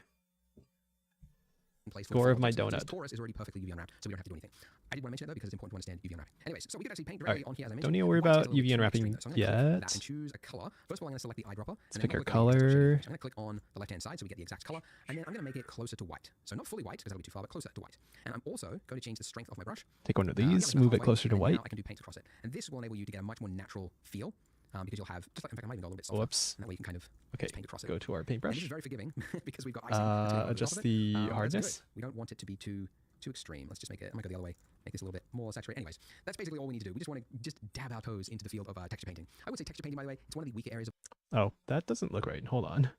Gore of my donut. This torus is already perfectly UV unwrapped, so we don't have to do anything. I did want to mention it though because it's important to understand UV unwrapping. Anyways, so we could actually paint directly on here as I mentioned. Don't need to worry about UV unwrapping yet. And choose a color. First of all, I'm going to select the eyedropper. Let's pick our color. I'm going to click on the left-hand side so we get the exact color, and then I'm going to make it closer to white. So not fully white because that would be too far, but closer to white. And I'm also going to change the strength of my brush. Take one of these, move it closer to white. Now I can do paint across it, and this will enable you to get a much more natural feel. Because you'll have, just like, in fact, I might even go a little bit softer. Whoops. And that way you can kind of just paint across it. Go to our paintbrush. And this is very forgiving because we've got icing. Adjust the hardness. We don't want it to be too extreme. Let's just make it, I might go the other way, make this a little bit more saturated. Anyways, that's basically all we need to do. We just want to dab our toes into the field of texture painting. I would say texture painting, by the way, it's one of the weaker areas of... Oh, that doesn't look right. Hold on.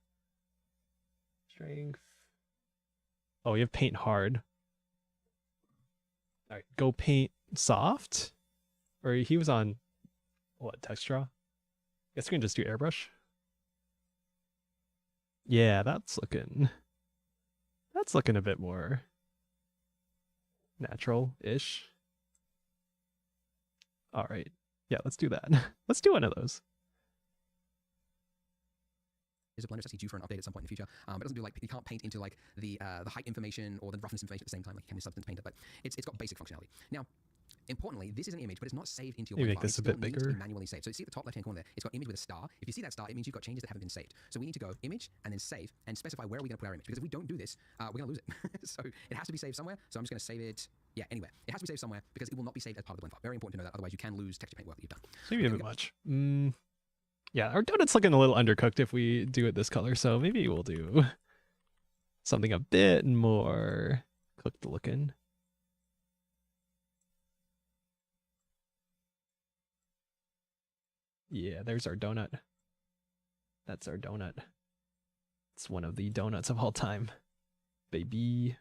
Strength. Oh, you have paint hard. All right, go paint soft. Or he was on, what, texture? Guess we can just do airbrush. Yeah, that's looking a bit more natural-ish. All right. Yeah, let's do that. Let's do one of those. Is a Blender actually due for an update at some point in the future? It doesn't do like, you can't paint into like the height information or the roughness information at the same time, like you can in Substance Painter, but it's got basic functionality. Now, importantly, this is an image, but it's not saved into your Maybe wave make file. this a bit bigger. Manually saved. So you see at the top left-hand corner there, it's got image with a star. If you see that star, it means you've got changes that haven't been saved. So we need to go image and then save and specify where we're going to put our image. Because if we don't do this, we're going to lose it. So it has to be saved somewhere. So I'm just going to save it, anywhere. It has to be saved somewhere because it will not be saved as part of the blend file. Very important to know that. Otherwise, you can lose texture paint work that you've done. Maybe a bit much. Yeah, our donut's looking a little undercooked if we do it this color. So maybe we'll do something a bit more cooked looking. Yeah, there's our donut. That's our donut. It's one of the donuts of all time. Baby.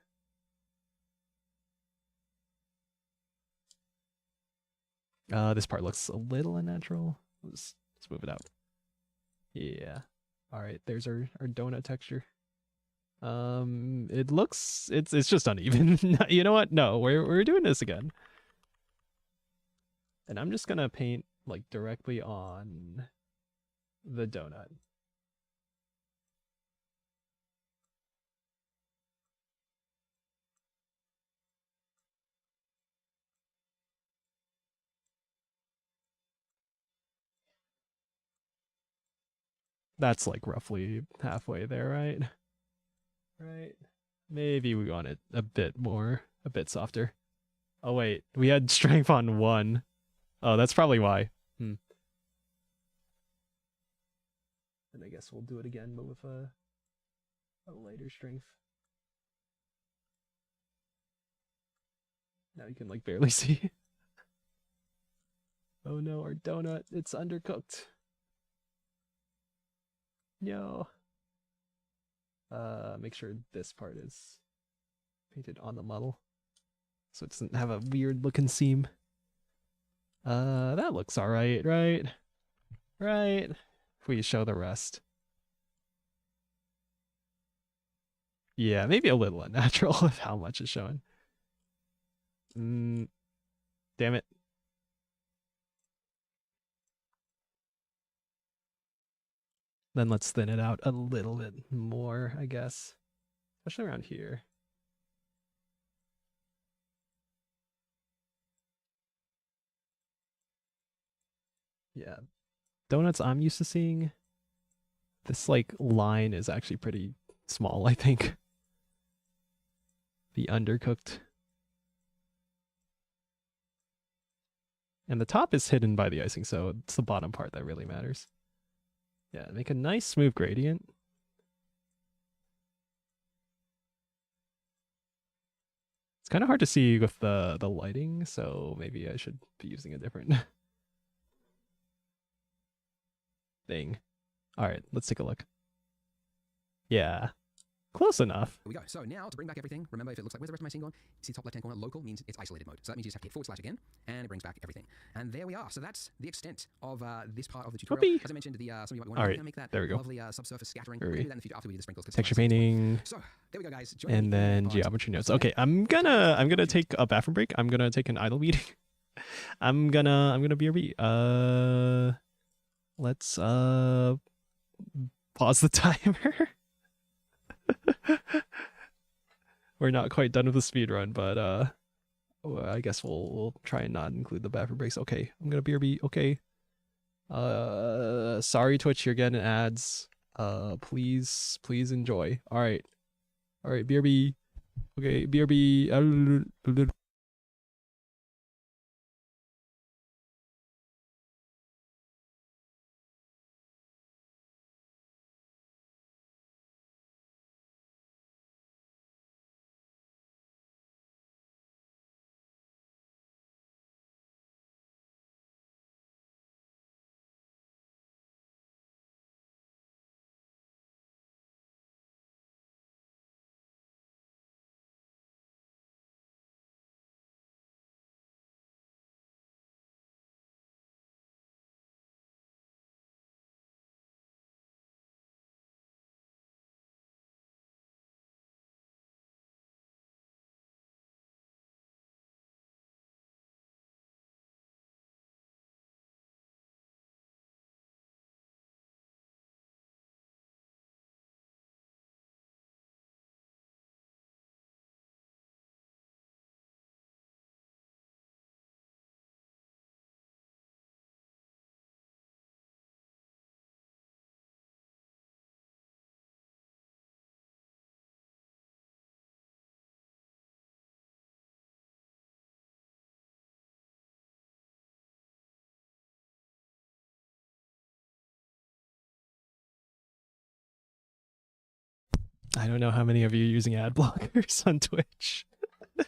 This part looks a little unnatural. Let's move it out. Yeah. All right, there's our donut texture. It looks, it's just uneven. You know what? No, we're doing this again. And I'm just gonna paint like directly on the donut. That's like roughly halfway there, right? Right. Maybe we want it a bit more, a bit softer. Oh wait, we had strength on 1. Oh, that's probably why. And I guess we'll do it again, but with a lighter strength. Now you can like barely see. Oh no, our donut, it's undercooked. No. Make sure this part is painted on the model so it doesn't have a weird looking seam. That looks all right, right? Right. If we show the rest. Yeah, maybe a little unnatural of how much is showing. Damn it. Then let's thin it out a little bit more, I guess. Especially around here. Yeah. Donuts I'm used to seeing, this like line is actually pretty small, I think. The undercooked. And the top is hidden by the icing, so it's the bottom part that really matters. Yeah, make a nice smooth gradient. It's kind of hard to see with the lighting, so maybe I should be using a different thing. All right, let's take a look. Yeah, close enough. Here we go. So now to bring back everything, remember if it looks like, where's the rest of my scene gone? See the top left hand corner, local means it's isolated mode. So that means you just have to hit / again, and it brings back everything. And there we are. So that's the extent of this part of the tutorial. Whoopee. As I mentioned, some of you might All want to right, make that there we go. lovely subsurface scattering. We'll do that in the future after we do the sprinkles. Texture painting. So there we go, guys. And then geometry nodes. Okay, I'm gonna take a bathroom break. I'm gonna take an idle meeting. I'm gonna BRB. Let's pause the timer. We're not quite done with the speed run, but well, I guess we'll try and not include the bathroom breaks. Okay, I'm gonna BRB. Okay. Sorry Twitch, you're getting ads. Please enjoy. All right, BRB. Okay, BRB. I don't know how many of you are using ad blockers on Twitch. But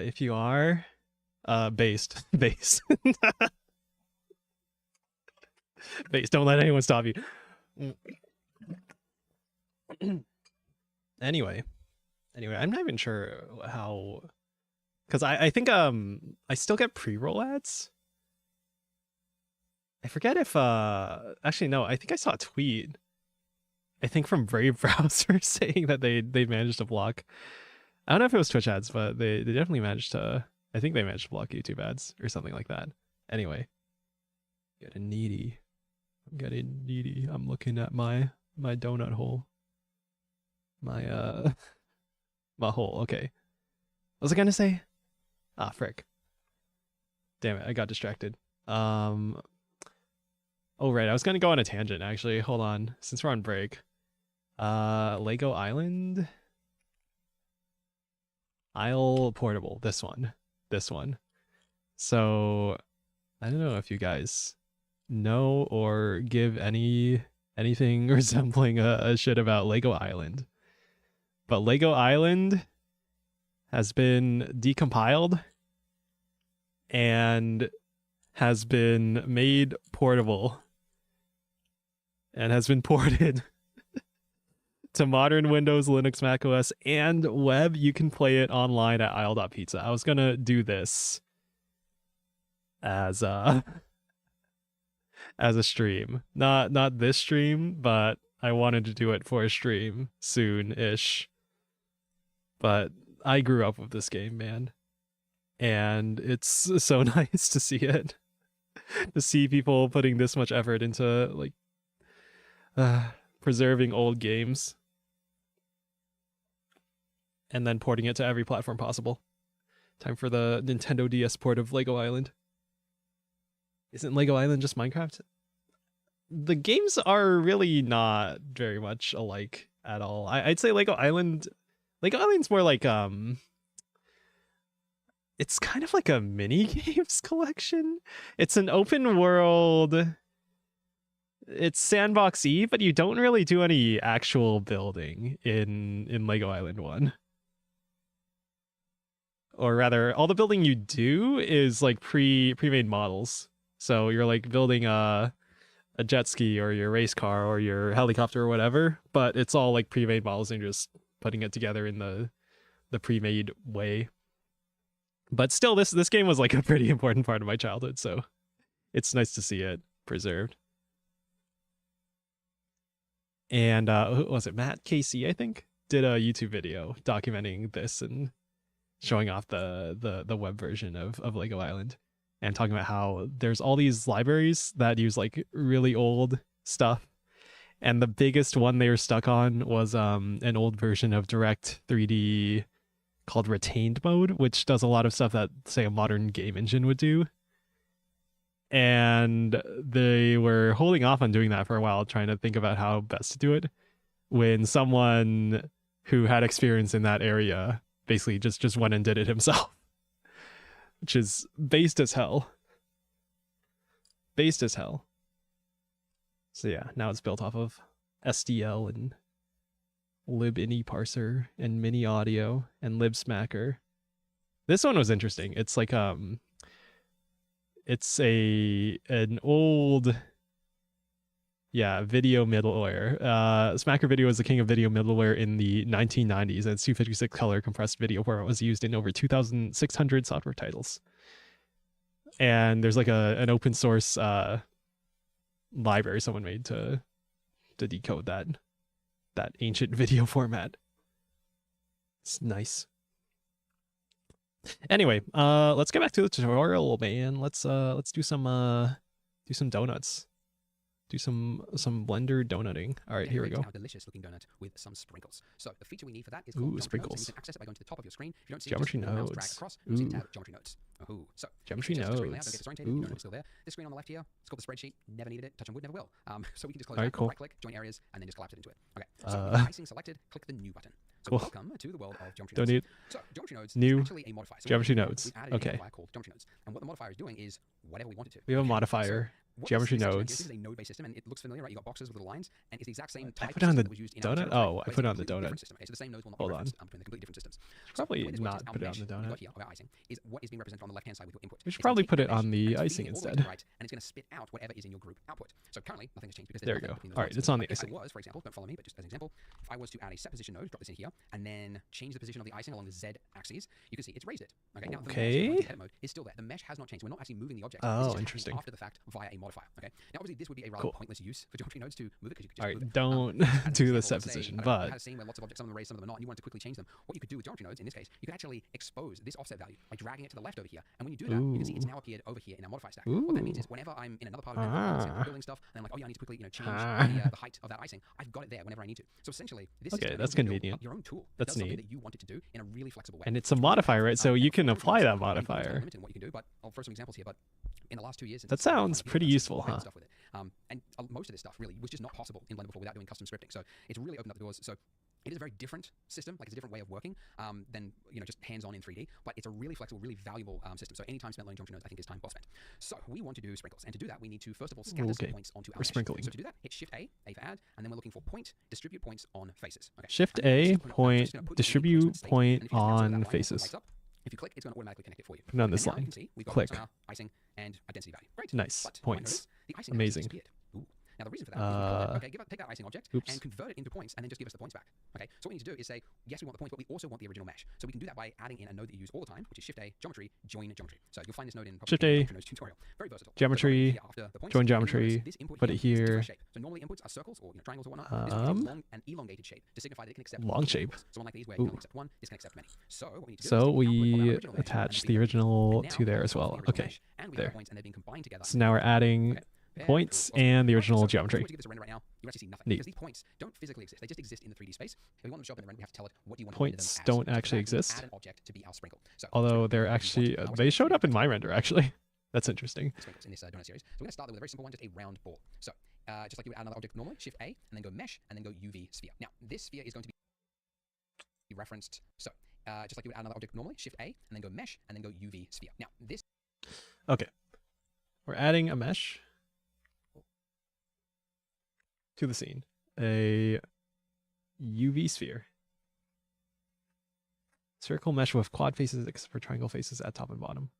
if you are, based. Base, don't let anyone stop you. Anyway, I'm not even sure how, because I think I still get pre-roll ads. I forget if actually no, I think I saw a tweet, I think from Brave Browser, saying that they managed to block. I don't know if it was Twitch ads, but they definitely managed to. I think they managed to block YouTube ads or something like that. Anyway, getting needy. I'm getting needy. I'm looking at my donut hole. My my hole. Okay. What was I gonna say? Ah, frick. Damn it! I got distracted. Oh right, I was gonna go on a tangent actually. Hold on, since we're on break. Lego Island. Isle Portable. This one. So I don't know if you guys know or give anything resembling a shit about Lego Island, but Lego Island has been decompiled and has been made portable and has been ported to modern Windows, Linux, macOS, and web. You can play it online at isle.pizza. I was gonna do this as a stream, not this stream, but I wanted to do it for a stream soon-ish. But I grew up with this game, man, and it's so nice to see it, to see people putting this much effort into like preserving old games and then porting it to every platform possible. Time for the Nintendo DS port of Lego Island. Isn't Lego Island just Minecraft? The games are really not very much alike at all. I'd say Lego Island's more like it's kind of like a mini games collection. It's an open world. It's sandbox-y, but you don't really do any actual building in Lego Island 1. Or rather, all the building you do is like pre-made models. So you're like building a jet ski or your race car or your helicopter or whatever, but it's all like pre-made models and you're just putting it together in the pre-made way. But still, this game was like a pretty important part of my childhood, so it's nice to see it preserved. And who was it? Matt KC, I think, did a YouTube video documenting this and showing off the web version of Lego Island, and talking about how there's all these libraries that use like really old stuff, and the biggest one they were stuck on was an old version of Direct 3D called Retained Mode, which does a lot of stuff that, say, a modern game engine would do. And they were holding off on doing that for a while, trying to think about how best to do it, when someone who had experience in that area basically just went and did it himself, which is based as hell. Based as hell. So yeah, now it's built off of SDL and libini parser and mini audio and libsmacker. This one was interesting. It's like it's an old video middleware. Smacker Video was the king of video middleware in the 1990s, and its 256 color compressed video format was used in over 2,600 software titles. And there's like an open source library someone made to decode that ancient video format. It's nice. Anyway, let's get back to the tutorial, man. Let's do some donuts. Do some Blender donutting. All right, here we go. Our delicious looking donut with some sprinkles. So the feature we need for that is called sprinkles. Nodes, and you can access it by going to the top of your screen. If you don't see Geometry it, just mouse nodes. drag across using tab Geometry Nodes. So Geometry nodes. Don't get disorientated. Your donut is still there. This screen on the left here, it's called the spreadsheet. Never needed it. Touch on wood, never will. So we can just close it, cool. right click, join areas, and then just collapse it into it. Okay. So with icing selected, click the new button. So Cool. welcome to the world of Geometry Don't Nodes. need So Geometry Nodes new is actually a modifier. So Geometry we Nodes. added Okay. a modifier called Geometry Nodes, and what the modifier is doing is whatever we want it to. We have a Okay, modifier. so what Geometry this is, nodes. This is a node-based system, and it looks familiar, right? You got boxes with little lines, and it's the exact same I type put it on of the system that was used in our donut? general Oh, right? I But put it it's on a the completely donut. different system, okay? So the same nodes will not Hold be on. referenced between the completely different systems. So Probably the way this works not is our put it on mesh the that we've donut. got here of our icing is what is being represented on the left-hand side with your input. We should It's gonna probably take put your it on mesh, the and it's icing feeding it all the way to instead. the right, and it's going to spit out whatever is in your group output. So currently, nothing has changed because There we there's go. nothing between All right, those it's on the nodes. But icing. if I was, for example, don't follow me, but just as an example, if I was to add a set position node, drop this in here, and then change the position of the icing along the Z axis, you can see it's raised it. Okay, now the mesh in edit mode is still there. The mesh has not changed. We're not actually moving the object. Oh, This is just happening interesting. after the fact via a modifier. Okay, now obviously this would be a rather Cool. pointless use for geometry nodes to move it because you could just All right, move it. don't As an do the example, set let's say, position, I don't know, you but had a scene where lots of objects, some of them are raised, some of them are not, and you wanted to quickly change them. What you could do with geometry nodes in this case, you could actually expose this offset value by dragging it to the left over here. And when you do that, you can see it's now appeared over here in our modify stack. What that means is whenever I'm in another part of the network, building stuff, and I'm like, oh yeah, I need to quickly change the height of that icing, I've got it there whenever I need to. So essentially, this Okay, is that's build convenient. your own tool. That's does something neat. that you wanted to do in a really flexible way. and it's a modifier, right? So you can apply that modifier. Limited in what you can do, but I'll throw some examples here. But in the last 2 years, That sounds pretty useful, huh? Stuff with it. And most of this stuff really was just not possible in Blender before without doing custom scripting. So it's really opened up the doors. So it is a very different system, like it's a different way of working than just hands-on in 3D. But it's a really flexible, really valuable system. So any time spent learning geometry nodes, I think, is time well spent. So we want to do sprinkles, and to do that, we need to first of all scatter some points onto our mesh. Sprinkling. So to do that, hit Shift A for add, and then we're looking for point, distribute points on faces. Okay. Shift And A, then point, distribute point on faces. faces. If you click, it's going to automatically connect it for you. Put it on this And now you line. can see we've got Click. points on our icing and our density value. Great. Nice. But Points. notice the icing Amazing. has disappeared. Ooh. Now the reason for that is okay, take that icing object Oops. and convert it into points, and then just give us the points back. Okay. So what we need to do is say, yes, we want the points, but we also want the original mesh. So we can do that by adding in a node that you use all the time, which is Shift A, Geometry, Join Geometry. So you'll find this node in Shift A, Nodes tutorial. Very versatile. Geometry, So after the points, join and you'll geometry, notice this input put here it is a different here. shape. So normally inputs are circles or triangles or whatnot. This one is long and elongated shape to signify that it can accept Long shape. So unlike these where you can only accept one, this can accept many. So what we need to do So is take the output of our we original mesh attach and the then original now to there as we've got well. the original Okay, mesh, and we have there. the points and they're being combined together. So now we're adding Okay. points Awesome. and the Right, original so if we geometry. were to give this a render right now, you actually see nothing. Neat. Because these points don't physically exist. They just exist in the 3D space. If we want them to show up in the render, we have to tell it what do you want to render them Points as. don't So for actually that, we exist. add an object to be our sprinkle. So Although sprinkle, they're we want actually, our they showed up in sprinkle. my render actually. That's interesting. Sprinkles in this donut series. So we're going to start with a very simple one, just a round ball. So just like you would add another object normally, Shift A, and then go Mesh, and then go UV Sphere. Now this sphere is going to be referenced. So just like you would add another object normally, Shift A, and then go Mesh, and then go UV Sphere. Now this. Okay, we're adding a mesh to the scene, a UV sphere. Circle mesh with quad faces except for triangle faces at top and bottom.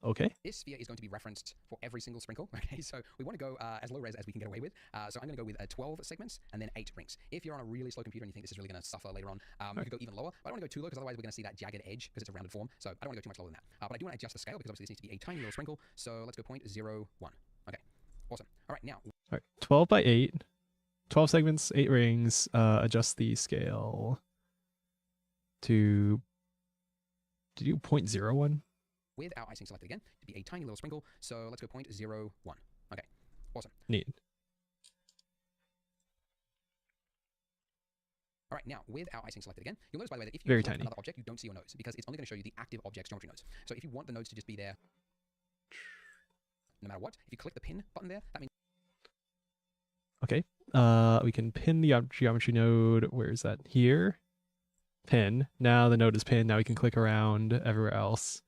Okay. This sphere is going to be referenced for every single sprinkle. Okay, so we want to go as low res as we can get away with. So I'm going to go with 12 segments and then 8 rings. If you're on a really slow computer and you think this is really going to suffer later on, you could go even lower. But I don't want to go too low because otherwise we're going to see that jagged edge because it's a rounded form. So I don't want to go too much lower than that. But I do want to adjust the scale because obviously this needs to be a tiny little sprinkle. So let's go 0.01. Okay, awesome. All right, now. All right, 12 by 8. 12 segments, 8 rings. Adjust the scale to do 0.01. With our icing selected again, to be a tiny little sprinkle. So let's go 0.01. Okay, awesome. Neat. All right, now with our icing selected again, you'll notice by the way that if you Very select tiny. another object, you don't see your nodes because it's only going to show you the active object's geometry nodes. So if you want the nodes to just be there, no matter what, if you click the pin button there, that means. Okay. We can pin the geometry node. Where is that? Here. Pin. Now the node is pinned. Now we can click around everywhere else,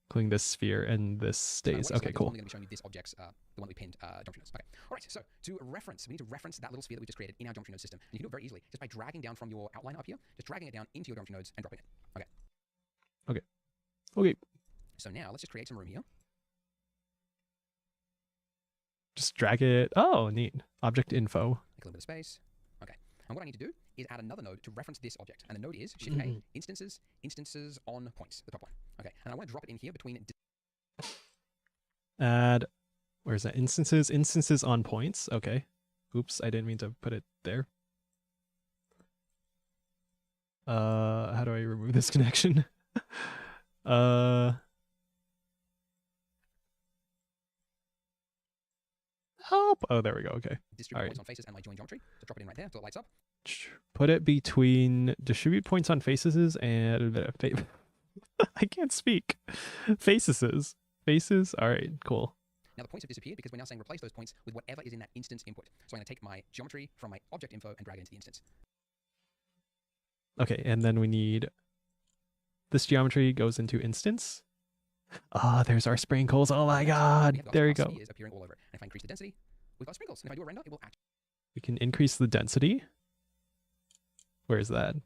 including this sphere, and this stays. Okay, cool. Only going to be showing you this object's, the one we pinned, geometry nodes. Okay. All right. So to reference, we need to reference that little sphere that we just created in our geometry node system. And you can do it very easily just by dragging down from your outline up here, just dragging it down into your geometry nodes and dropping it. Okay. Okay. Okay. So now let's just create some room here. Just drag it. Oh, neat. Object info. Make a little bit of space. Okay. And what I need to do is add another node to reference this object. And the node is shift A, instances on points, the top one. Okay. And I want to drop it in here between. Add, where's that? Instances on points. Okay. Oops, I didn't mean to put it there. How do I remove this connection? Help! Oh, there we go. Okay. Distribute points on faces and my join geometry. So drop it in right there until it lights up. Put it between distribute points on faces and I can't speak. Faces. All right, cool. Now the points have disappeared because we're now saying replace those points with whatever is in that instance input. So I'm going to take my geometry from my object info and drag it into the instance. Okay, and then we need this geometry goes into instance. Ah, there's our sprinkles. Oh my god. There we go. Spheres appearing all over it. And if I increase the density, we've got sprinkles. And if I do a render, it will act. We can increase the density. Where is that?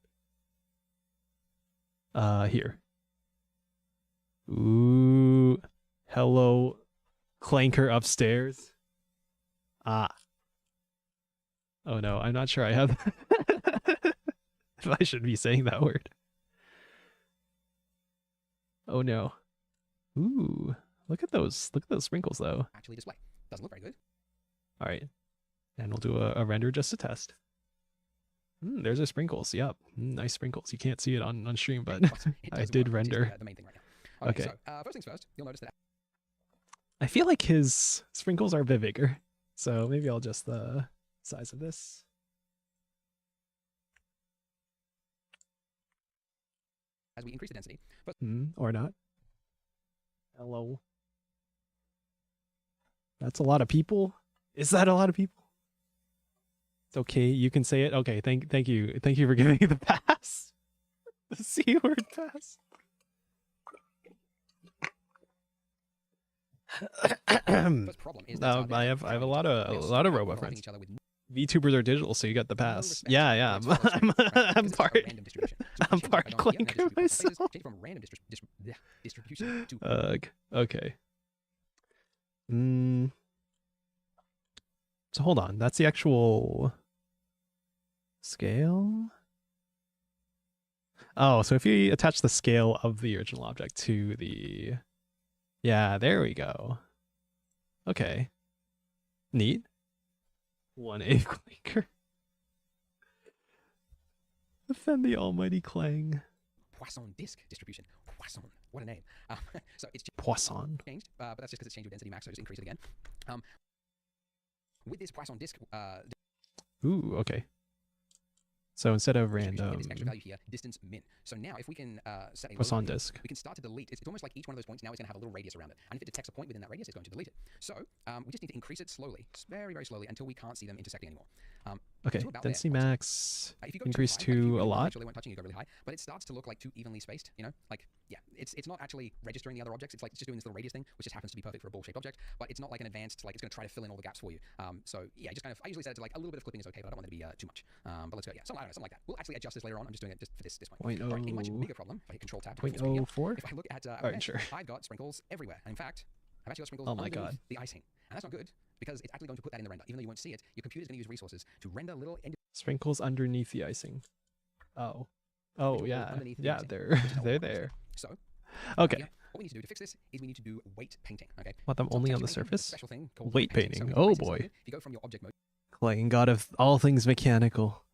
Here. Ooh. Hello, clanker upstairs. Ah. Oh no, I'm not sure I have if I should be saying that word. Oh no. Ooh. Look at those sprinkles though. Actually display. Doesn't look very good. All right. And we'll do a render just to test. There's our sprinkles. Yep. Nice sprinkles. You can't see it on stream, but I did render. The main thing right now. Okay. So, first things first, you'll notice that. I feel like his sprinkles are a bit bigger. So maybe I'll adjust the size of this. As we increase the density. But or not. Hello. That's a lot of people. Is that a lot of people? It's okay. You can say it. Okay. Thank you. Thank you for giving me the pass. The C word pass. first problem is that I have a lot of robot friends. VTubers are digital, so you got the pass. Yeah. I'm part clanker myself. From random distribution to okay. So hold on, that's the actual scale. Oh, so if you attach the scale of the original object to the, yeah, there we go. Okay, neat. 1A clanker. Defend the almighty clang. Poisson disk distribution. Poisson, what a name. So it's Poisson. changed, but that's just because it's changed with density max, so just increase it again. With this Poisson disk. Ooh, okay. So instead of Get random, this extra value here, distance min. So now if we can set a Poisson value, disk. we can start to delete. It's almost like each one of those points now is going to have a little radius around it. And if it detects a point within that radius, it's going to delete it. So we just need to increase it slowly, very, very slowly, until we can't see them intersecting anymore. Okay, about density there. max If you go increase too high, like, if you to a really lot. make sure they weren't touching, you go really high, but it starts to look like too evenly spaced, you know? Like, yeah, it's not actually registering the other objects. It's like, it's just doing this little radius thing, which just happens to be perfect for a ball-shaped object, but it's not like an advanced, like, it's going to try to fill in all the gaps for you. So, yeah, just kind of, I usually set it to, like, a little bit of clipping is okay, but I don't want it to be too much. But let's go, yeah, something, I don't know, something like that. We'll actually adjust this later on. I'm just doing it just for this point. All right, a much bigger problem, if I hit Control-Tab, 0.04? if I look at, Alright, sure. I've got sprinkles everywhere. And in fact, I've actually got sprinkles underneath the icing. And that's not good, because it's actually going to put that in the render. Even though you won't see it, your computer's going to use resources to render little sprinkles underneath the icing. Oh. Oh, yeah. Yeah, icing, they're there. So, okay. Here, what we need to do to fix this is we need to do weight painting, okay? Want them So only to on the actually make surface? a special thing called Weight painting. painting. So Oh if boy. if you go from your object mode, Playing God of all things mechanical.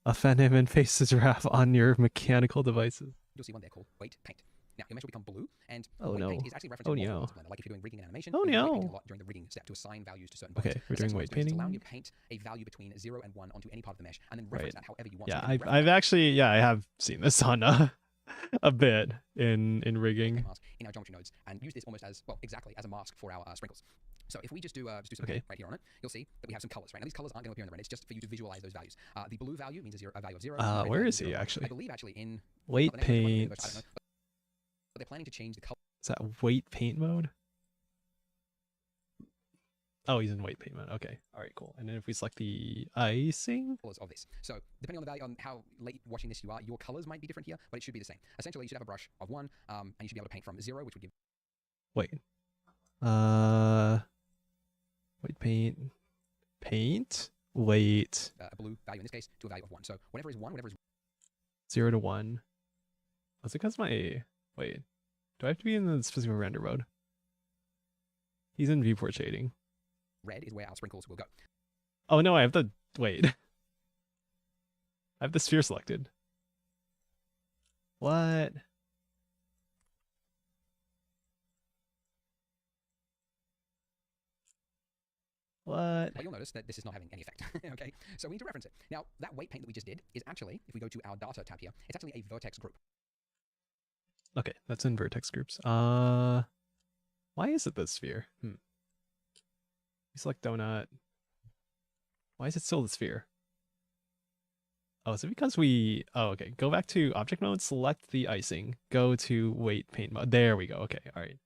Offend him and face his wrath on your mechanical devices. you'll see one there called weight paint. Now, your mesh will become blue, and Oh weight no. paint is actually referencing Oh multiple no. parts of Blender. Like if you're doing rigging and animation, Oh you use weight no. painting a lot during the rigging step to assign values to certain points. Okay, we're doing weight painting. It's allowing you to paint a value between 0 and 1 onto any part of the mesh, and then reference that however you want. Yeah, So I've actually, yeah, I have seen this on a bit in rigging. mask in our geometry nodes and use this almost as, well, exactly as a mask for our sprinkles. So if we just do some paint right here on it, you'll see that we have some colors. Right now, these colors aren't going to appear in the render. It's just for you to visualize those values. The blue value means a value of 0. Where is he actually? I believe actually in weight not the next one, paint. but I don't know. But they're planning to change the color. Is that weight paint mode? Oh, he's in weight paint mode. Okay. All right, cool. And then if we select the icing, Colors of this. So depending on the value, on how late watching this you are, your colors might be different here, but it should be the same. Essentially, you should have a brush of 1, and you should be able to paint from 0, which would give. wait. Weight paint, weight. A blue value in this case to a value of 1. So whatever is 1, whatever is 0 to 1. Was it because my, wait, do I have to be in the specific render mode? He's in viewport shading. red is where our sprinkles will go. Oh no, I have the, wait. I have the sphere selected. What? What? But you'll notice that this is not having any effect. Okay, so we need to reference it. Now, that weight paint that we just did is actually, if we go to our data tab here, it's actually a vertex group. Okay, that's in vertex groups. Why is it the sphere? We select donut. Why is it still the sphere? Oh, is it because we... Oh, okay. Go back to object mode, select the icing, go to weight paint mode. There we go. Okay, all right.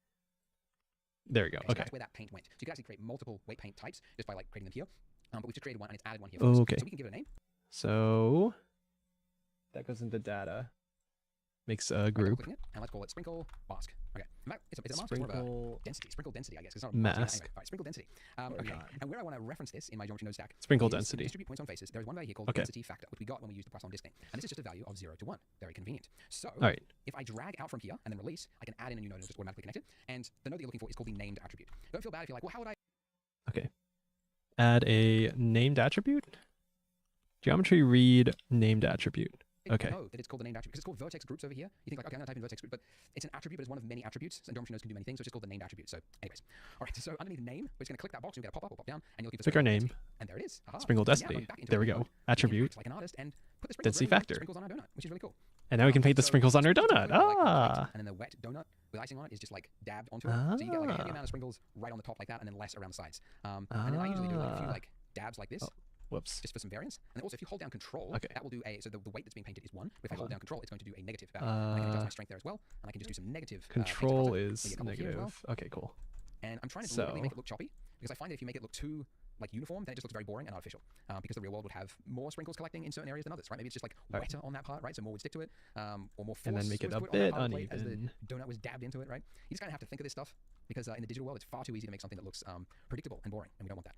There we go. Okay, so Okay. that's where that paint went. So you can actually create multiple weight paint types just by like creating them here. But we just created one and it's added one here. For us. Okay. So we can give it a name. So that goes into data. Makes a By group. double-clicking it, and let's call it sprinkle mask. Okay. It's a mask. It's more of a Sprinkle density. Sprinkle density, I guess. It's not a mask. Anyway, all right, sprinkle density. Oh, Okay. God. And where I want to reference this in my geometry node stack. Sprinkle is density. Distribute points on faces. There is one value here called Okay. density factor, which we got when we used the Poisson disk name. And this is just a value of 0 to 1. Very convenient. So All right. if I drag out from here and then release, I can add in a new node and just automatically connect it. And the node that you're looking for is called the named attribute. Don't feel bad if you're like, well, how would I? Okay. Add a named attribute. Geometry read named attribute. Okay. know that it's called the named attribute because it's called vertex groups over here. You think like, okay, I'm gonna type in vertex group, but it's an attribute, but it's one of many attributes, and geometry nodes can do many things, so it's just called the named attribute. So, anyways, all right. So underneath name, we're just gonna click that box and we get a pop up or pop down, and you're looking for Pick our sprinkle name. density. And there it is. Aha. Sprinkle So now density. going back into There we our go. node, we can Attribute. act like an artist and put the Density factor. sprinkles on our donut, which is really cool. And now we can paint the So sprinkles on our it's just donut. like white, Ah. and then the wet donut with icing on it is just like dabbed onto it. So you get like a heavy amount of sprinkles right on the top like that, and then less around the sides. And then I usually do like a few like dabs like this. Whoops. Just for some variance. And then also if you hold down control, Okay. that will do a, so the weight that's being painted is 1, but if I hold down control, it's going to do a negative value. Uh, and I can adjust my strength there as well, and I can just do some negative Control paints across it. is Maybe a couple here as negative. well. Okay, cool. And I'm trying to So- deliberately make it look choppy, because I find that if you make it look too like uniform, then it just looks very boring and artificial. Because the real world would have more sprinkles collecting in certain areas than others, right? Maybe it's just like All right. wetter on that part, right? So more would stick to it, or more force And then make it was a put on that bit part of the plate as the uneven. donut was dabbed into it, right? You just kind of have to think of this stuff, because in the digital world, it's far too easy to make something that looks predictable and boring, and we don't want that.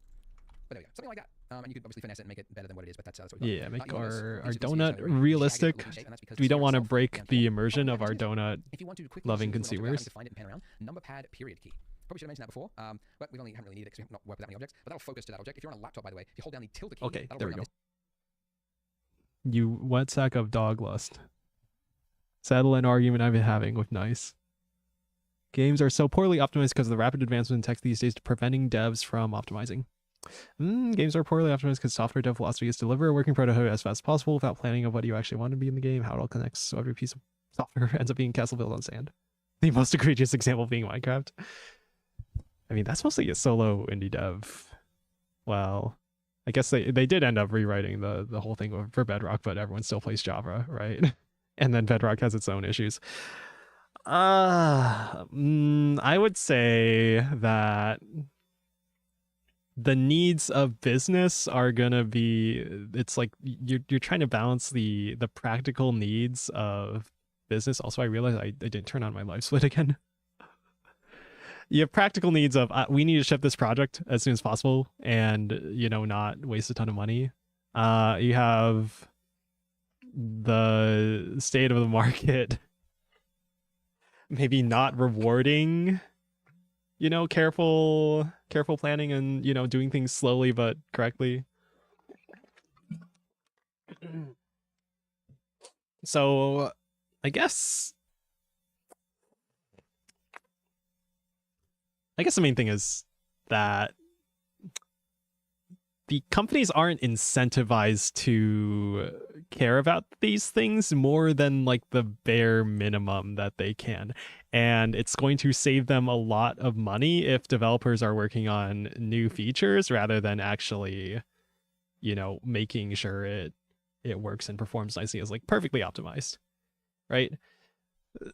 But there we go, something like that. And you could obviously finesse it and make it better than what it is, but that's what we've done. Yeah, make You'll notice our these are the donut very jagged realistic. looking shape, and that's because We the don't sphere want to itself break down the here. immersion Oh, of our yeah, donut. If you want to quickly loving choose an object consumers. to find it and pan around, number pad period key. Probably should have mentioned that before, but we haven't really needed it because we've not worked with that many objects. But that'll focus to that object. If you're on a laptop, by the way, if you hold down the tilde key, Okay, that'll there we bring go. up You wet sack of dog lust. Settle an argument I've been having with Nice. Games are so poorly optimized because of the rapid advancement in tech these days, preventing devs from optimizing. Games are poorly optimized because software dev philosophy is deliver a working prototype as fast as possible without planning of what you actually want to be in the game, how it all connects, so every piece of software ends up being castle built on sand. The most egregious example being Minecraft. I mean, that's mostly a solo indie dev. Well, I guess they did end up rewriting the whole thing for Bedrock, but everyone still plays Java, right? And then Bedrock has its own issues. I would say that the needs of business are gonna be, it's like you're trying to balance the practical needs of business. Also, I realized I didn't turn on my live split again. You have practical needs of we need to ship this project as soon as possible and not waste a ton of money. You have the state of the market maybe not rewarding careful planning and doing things slowly but correctly. So I guess the main thing is that the companies aren't incentivized to care about these things more than like the bare minimum that they can. And it's going to save them a lot of money if developers are working on new features rather than actually, making sure it works and performs nicely, as like perfectly optimized, right?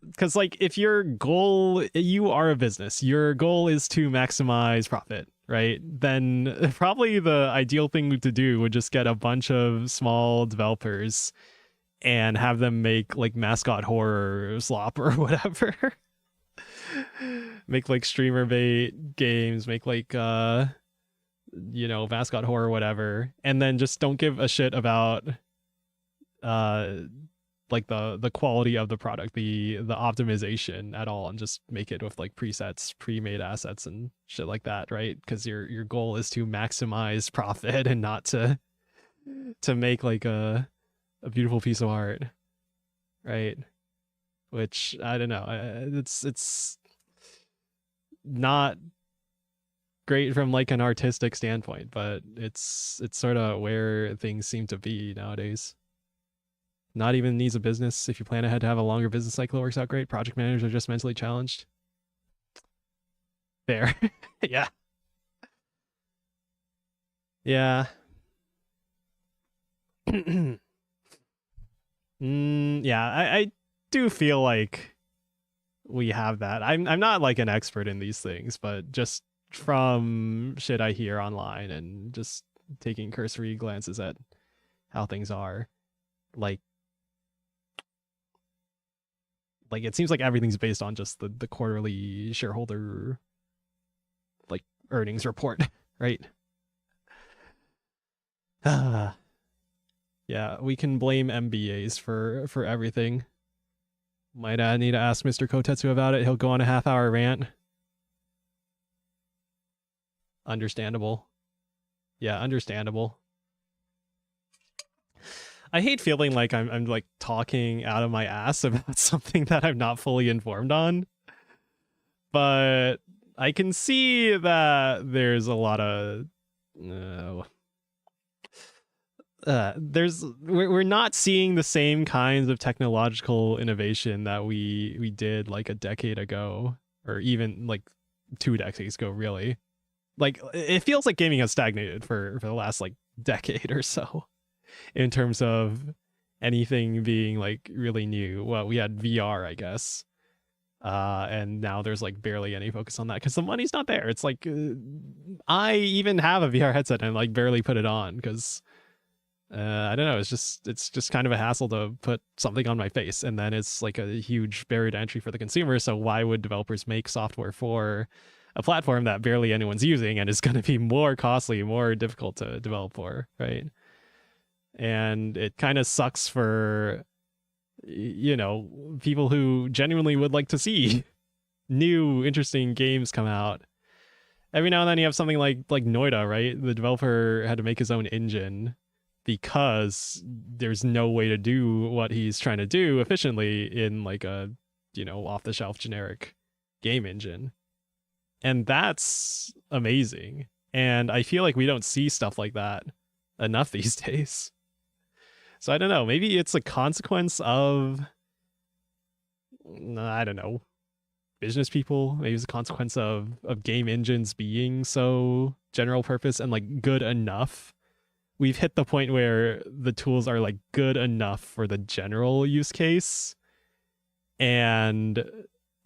Because like if your goal, you are a business, your goal is to maximize profit, right? Then probably the ideal thing to do would just get a bunch of small developers and have them make like mascot horror slop or whatever. Make like streamer bait games, make like mascot horror whatever, and then just don't give a shit about like the quality of the product, the optimization at all, and just make it with like presets, pre-made assets and shit like that, right? Because your goal is to maximize profit and not to make like a beautiful piece of art, right? Which I don't know, it's not great from like an artistic standpoint, but it's sort of where things seem to be nowadays. Not even needs a business. If you plan ahead to have a longer business cycle, it works out great. Project managers are just mentally challenged. Fair. Yeah. Yeah. Yeah, I do feel like we have that. I'm not like an expert in these things, but just from shit I hear online and just taking cursory glances at how things are, like it seems like everything's based on just the quarterly shareholder like earnings report, right? Yeah, we can blame MBAs for everything. Might need to ask Mr. Kotetsu about it. He'll go on a half-hour rant. Understandable. Yeah, understandable. I hate feeling like I'm like talking out of my ass about something that I'm not fully informed on. But I can see that there's a lot of we're not seeing the same kinds of technological innovation that we did like a decade ago, or even like 2 decades ago, really. Like it feels like gaming has stagnated for the last like decade or so in terms of anything being like really new. Well, we had VR, I guess, and now there's like barely any focus on that because the money's not there. It's like I even have a VR headset and like barely put it on because I don't know, it's just kind of a hassle to put something on my face, and then it's like a huge barrier to entry for the consumer. So why would developers make software for a platform that barely anyone's using and is going to be more costly, more difficult to develop for, right? And it kind of sucks for people who genuinely would like to see new interesting games come out. Every now and then you have something like Noida, right? The developer had to make his own engine because there's no way to do what he's trying to do efficiently in like a off-the-shelf generic game engine. And that's amazing. And I feel like we don't see stuff like that enough these days. So I don't know, maybe it's a consequence of, I don't know, business people. Maybe it's a consequence of game engines being so general purpose and like good enough we've hit the point where the tools are like good enough for the general use case, and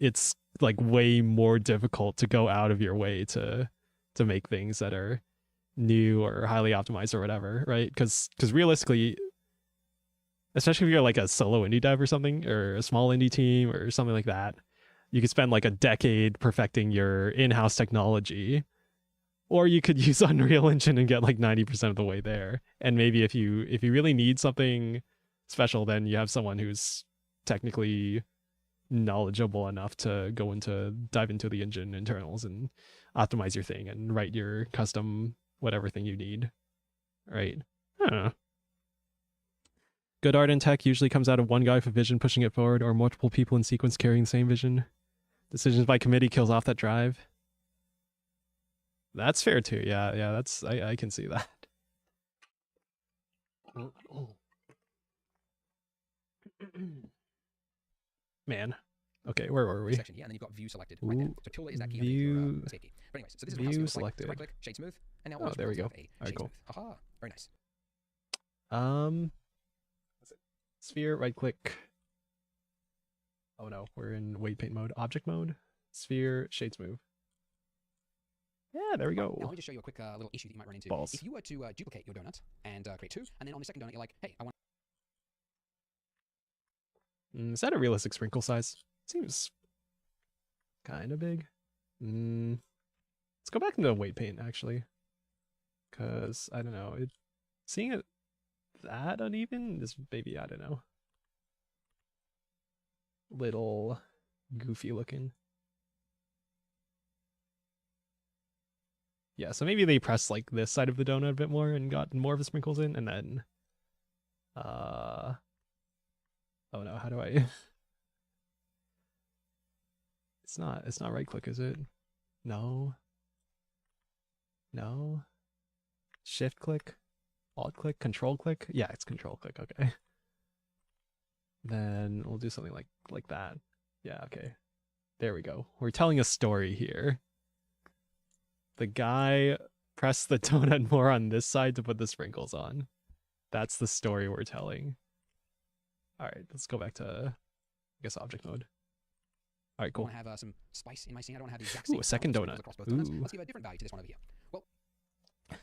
it's like way more difficult to go out of your way to make things that are new or highly optimized or whatever, right? Because realistically, especially if you're like a solo indie dev or something, or a small indie team or something like that, you could spend like a decade perfecting your in-house technology, or you could use Unreal Engine and get like 90% of the way there. And maybe if you really need something special, then you have someone who's technically knowledgeable enough to dive into the engine internals and optimize your thing and write your custom whatever thing you need, right? I don't know. Good art and tech usually comes out of one guy with a vision pushing it forward, or multiple people in sequence carrying the same vision. Decisions by committee kills off that drive. That's fair too. Yeah, that's I can see that. Man. Okay, where were we? Section here, and then you've got view selected right there. So tilde is that key under your escape key. But anyways, so this is what view selected. selected. So right click, shade smooth, and now there we go. All right, cool. Aha, very nice. Sphere, right click. Oh no, we're in weight paint mode. Object mode, sphere, shade smooth. Yeah, there we go. Now let me just show you a quick little issue that you might run into. Balls. If you were to duplicate your donut and create two, and then on the second donut you're like, hey, I want. Is that a realistic sprinkle size? Seems kind of big. Let's go back into weight paint actually, because I don't know. Seeing it that uneven is maybe, I don't know, little goofy looking. Yeah, so maybe they pressed like this side of the donut a bit more and got more of the sprinkles in, and then oh no, how do I it's not right click, is it? No, shift click, alt click, control click. Yeah, it's control click. Okay, then we'll do something like that. Yeah, okay, there we go. We're telling a story here. The guy pressed the donut more on this side to put the sprinkles on. That's the story we're telling. All right, let's go back to, I guess, object mode. All right, cool. I want to have some spice in my scene. I don't have the exact same. Ooh, a second donut. Across both donuts. Let's give a different value to this one over here. Well,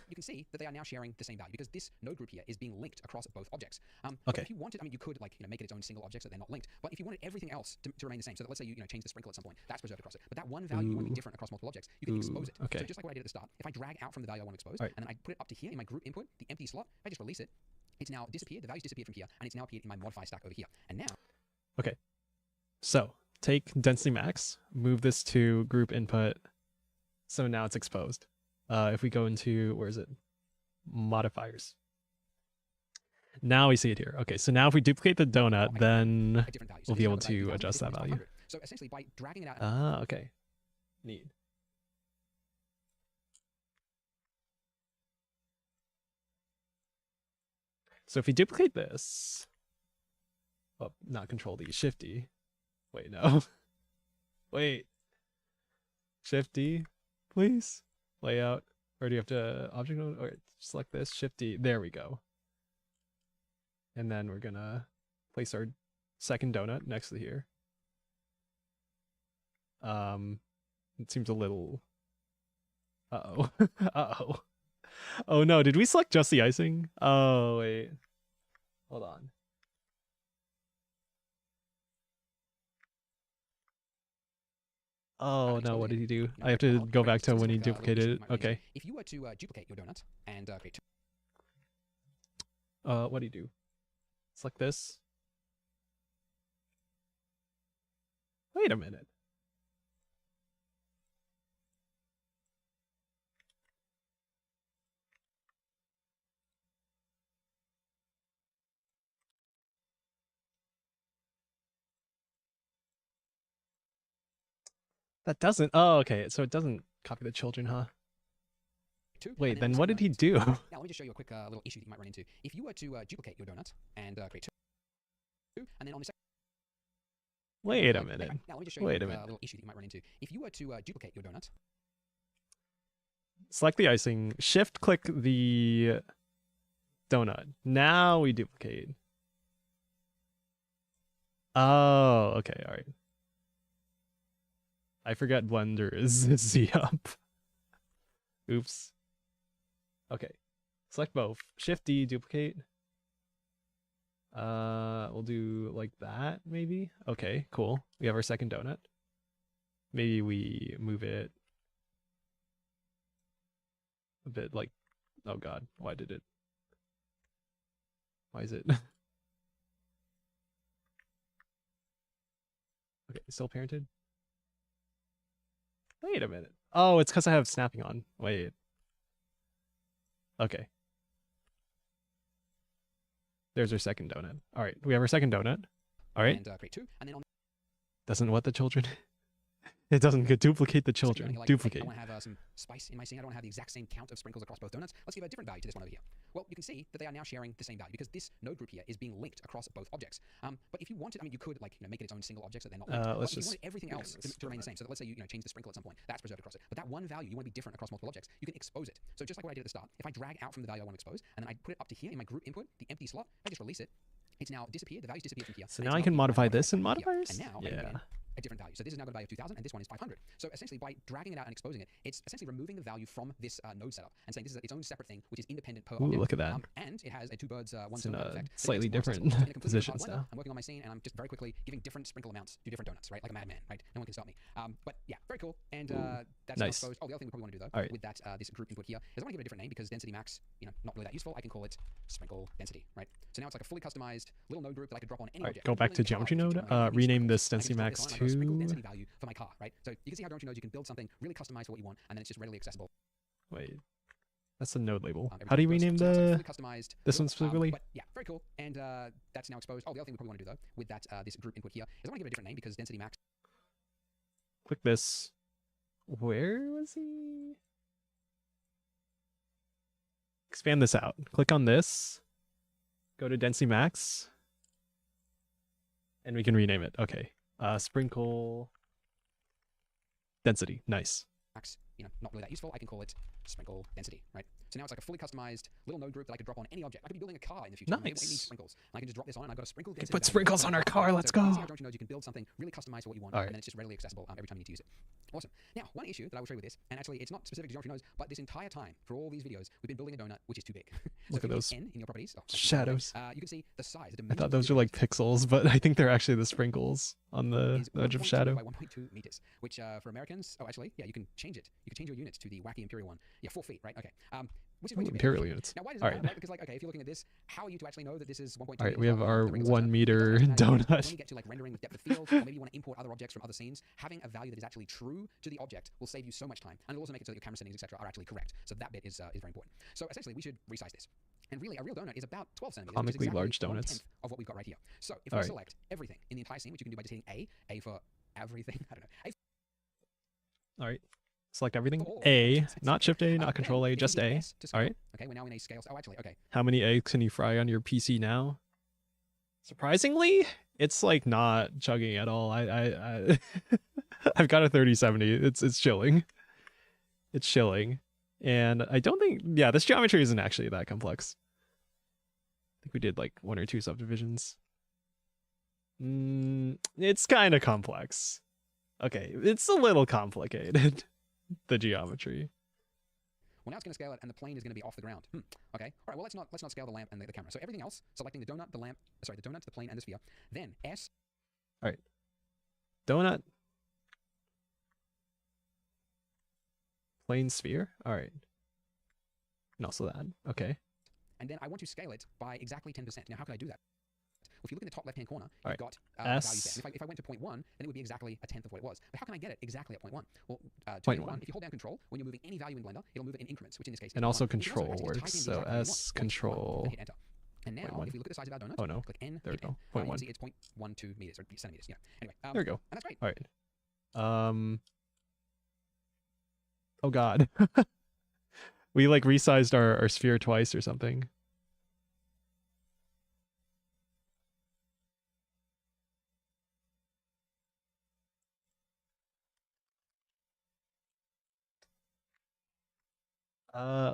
you can see that they are now sharing the same value because this node group here is being linked across both objects. Okay. If you wanted, I mean, you could make it its own single object so that they're not linked. But if you wanted everything else to remain the same, so that let's say you change the sprinkle at some point, that's preserved across it. But that one value you want to be different across multiple objects, you can expose it. Okay. So just like what I did at the start, if I drag out from the value I want to expose, and then I put it up to here in my group input, the empty slot, I just release it. It's now disappeared. The value's disappeared from here, and it's now appeared in my modify stack over here. And now. Okay. So take density max, move this to group input. So now it's exposed. If we go into, where is it? Modifiers. Now we see it here. Okay, so now if we duplicate the donut, then we'll be able to adjust that value. So essentially by dragging it out. Okay. Neat. So if we duplicate this, well, not control D, shift D. Wait, no. Wait. Shift D, please. Layout. Or do you have to object mode? Or select this, shift D. There we go. And then we're gonna place our second donut next to here. It seems a little. Uh-oh. Uh-oh. Oh no, did we select just the icing? Oh wait. Hold on. Oh no, what did he do? I have to go back to when he duplicated it. Okay. If you were to duplicate your donut and create two. What do you do? Select this. Wait a minute. That doesn't. Oh, okay. So it doesn't copy the children, huh? Wait, then what did he do? Now let me just show you a quick little issue that you might run into. If you were to duplicate your donut and create two, and then on the second. Wait a minute. Now let me just show you a little issue that you might run into. If you were to duplicate your donut. Select the icing. Shift click the donut. Now we duplicate. Oh, okay, all right. I forget Blender is Z up. Oops. Okay. Select both. Shift D, duplicate. We'll do like that, maybe. Okay, cool. We have our second donut. Maybe we move it a bit like, oh god, why is it? Okay, still parented? Wait a minute. Oh, it's because I have snapping on. Wait. Okay. There's our second donut. All right, we have our second donut. All right. And create two, and then on Doesn't what the children? It doesn't duplicate the children. like, Duplicate. I want to have some spice in my scene. I don't want to have the exact same count of sprinkles across both donuts. Let's give a different value to this one over here. Well, you can see that they are now sharing the same value because this node group here is being linked across both objects. But if you wanted, I mean, you could like make it its own single object so they're not linked. Let's if you just wanted everything else to remain the same, so that let's say you change the sprinkle at some point, that's preserved across it. But that one value you want to be different across multiple objects, you can expose it. So just like what I did at the start, if I drag out from the value I want to expose and then I put it up to here in my group input, the empty slot, I just release it. It's now disappeared. The value's disappeared from here. So now I can modify this in modifiers? And now a different value. So this is now got a value of 2000 and this one is 500. So essentially by dragging it out and exposing it, it's essentially removing the value from this node setup and saying this is its own separate thing which is independent per object. Look at that. And it has a two birds one It's in stone a effect. slightly different positions now. I'm working on my scene and I'm just very quickly giving different sprinkle amounts to different donuts, right? Like a madman, right? No one can stop me. But yeah, very cool. And that's now exposed. Oh, the other thing we probably want to do though, with that this group input here, is I want to give it a different name because density max, not really that useful. I can call it sprinkle density, right? So now it's like a fully customized little node group that I could drop on any object. Go back to geometry node. Rename this density max to density value for my car, right? So you can see how geometry nodes you can build something really customized for what you want, and then it's just readily accessible. Wait, that's the node label. How do you rename this one specifically? But yeah, very cool. And that's now exposed. Oh, the other thing we probably want to do though, with that this group input here, is I want to give it a different name because density max. Click this. Where was he? Expand this out. Click on this. Go to density max. And we can rename it. Okay. Sprinkle density. Nice. Max, not really that useful. I can call it sprinkle density, right? So now it's like a fully customized little node group that I could drop on any object. I could be building a car in the future. Nice. Maybe it needs sprinkles. And I can just drop this on and I've got a sprinkle density. Put sprinkles on our car. Let's go. You can build something really customized for what you want, and then it's just readily accessible every time you need to use it. Awesome. Now, one issue that I will show you with this, and actually it's not specific to geometry nodes, but this entire time, for all these videos, we've been building a donut which is too big. So Look at those N in your properties, shadows. You can see the size. I thought those were like pixels, but I think they're actually the sprinkles on the edge of shadow. By 1.2 meters, which for Americans, actually, yeah, you can change it. You can change your units to the wacky imperial one. Yeah, 4 feet, right? Okay. Which is way too big. Imperial units. Now, why does it matter? Right? Because like, okay, if you're looking at this, how are you to actually know that this is 1.2 meters? All right, we have our 1 meter donut. When you get to like rendering with depth of field, or maybe you want to import other objects from other scenes, having a value that is actually true to the object will save you so much time, and it'll also make it so that your camera settings, etc., are actually correct. So that bit is very important. So essentially, we should resize this. And really, a real donut is about 12 centimeters. Comically exactly large donuts. 1/10 of what we've got right here. So if I select everything in the entire scene, which you can do by just hitting A for everything. I don't know. All right. Select everything. A, not Shift A, not Control A, just A. All right. Okay, we're now in a scale. Oh, actually, okay. How many eggs can you fry on your PC now? Surprisingly, it's like not chugging at all. I I've got a 3070. It's chilling. It's chilling. And I don't think, yeah, this geometry isn't actually that complex. I think we did like 1 or 2 subdivisions. It's kind of complex. Okay, it's a little complicated, the geometry. Well, now it's going to scale it, and the plane is going to be off the ground. Okay. All right. Well, let's not scale the lamp and the camera. So everything else, selecting the donut, the lamp, sorry, the donut, the plane, and the sphere. Then S. All right. Donut. Plane, sphere. All right. And also that. Okay. And then I want to scale it by exactly 10%. Now, how can I do that? Well, if you look in the top left-hand corner, you've got S. values there. If I went to 0.1, then it would be exactly a tenth of what it was. But how can I get it exactly at 0.1? Well, 0.1. If you hold down Control, when you're moving any value in Blender, it'll move it in increments, which in this case. And also Control works. So S, Control. Hit Enter. And now, if you look at the size of our donut, click N. There we go. 0.1. 0.1. See, it's 0.12 meters or centimeters. Yeah. Anyway. There we go. And that's great. All right. Oh God. We like resized our sphere twice or something.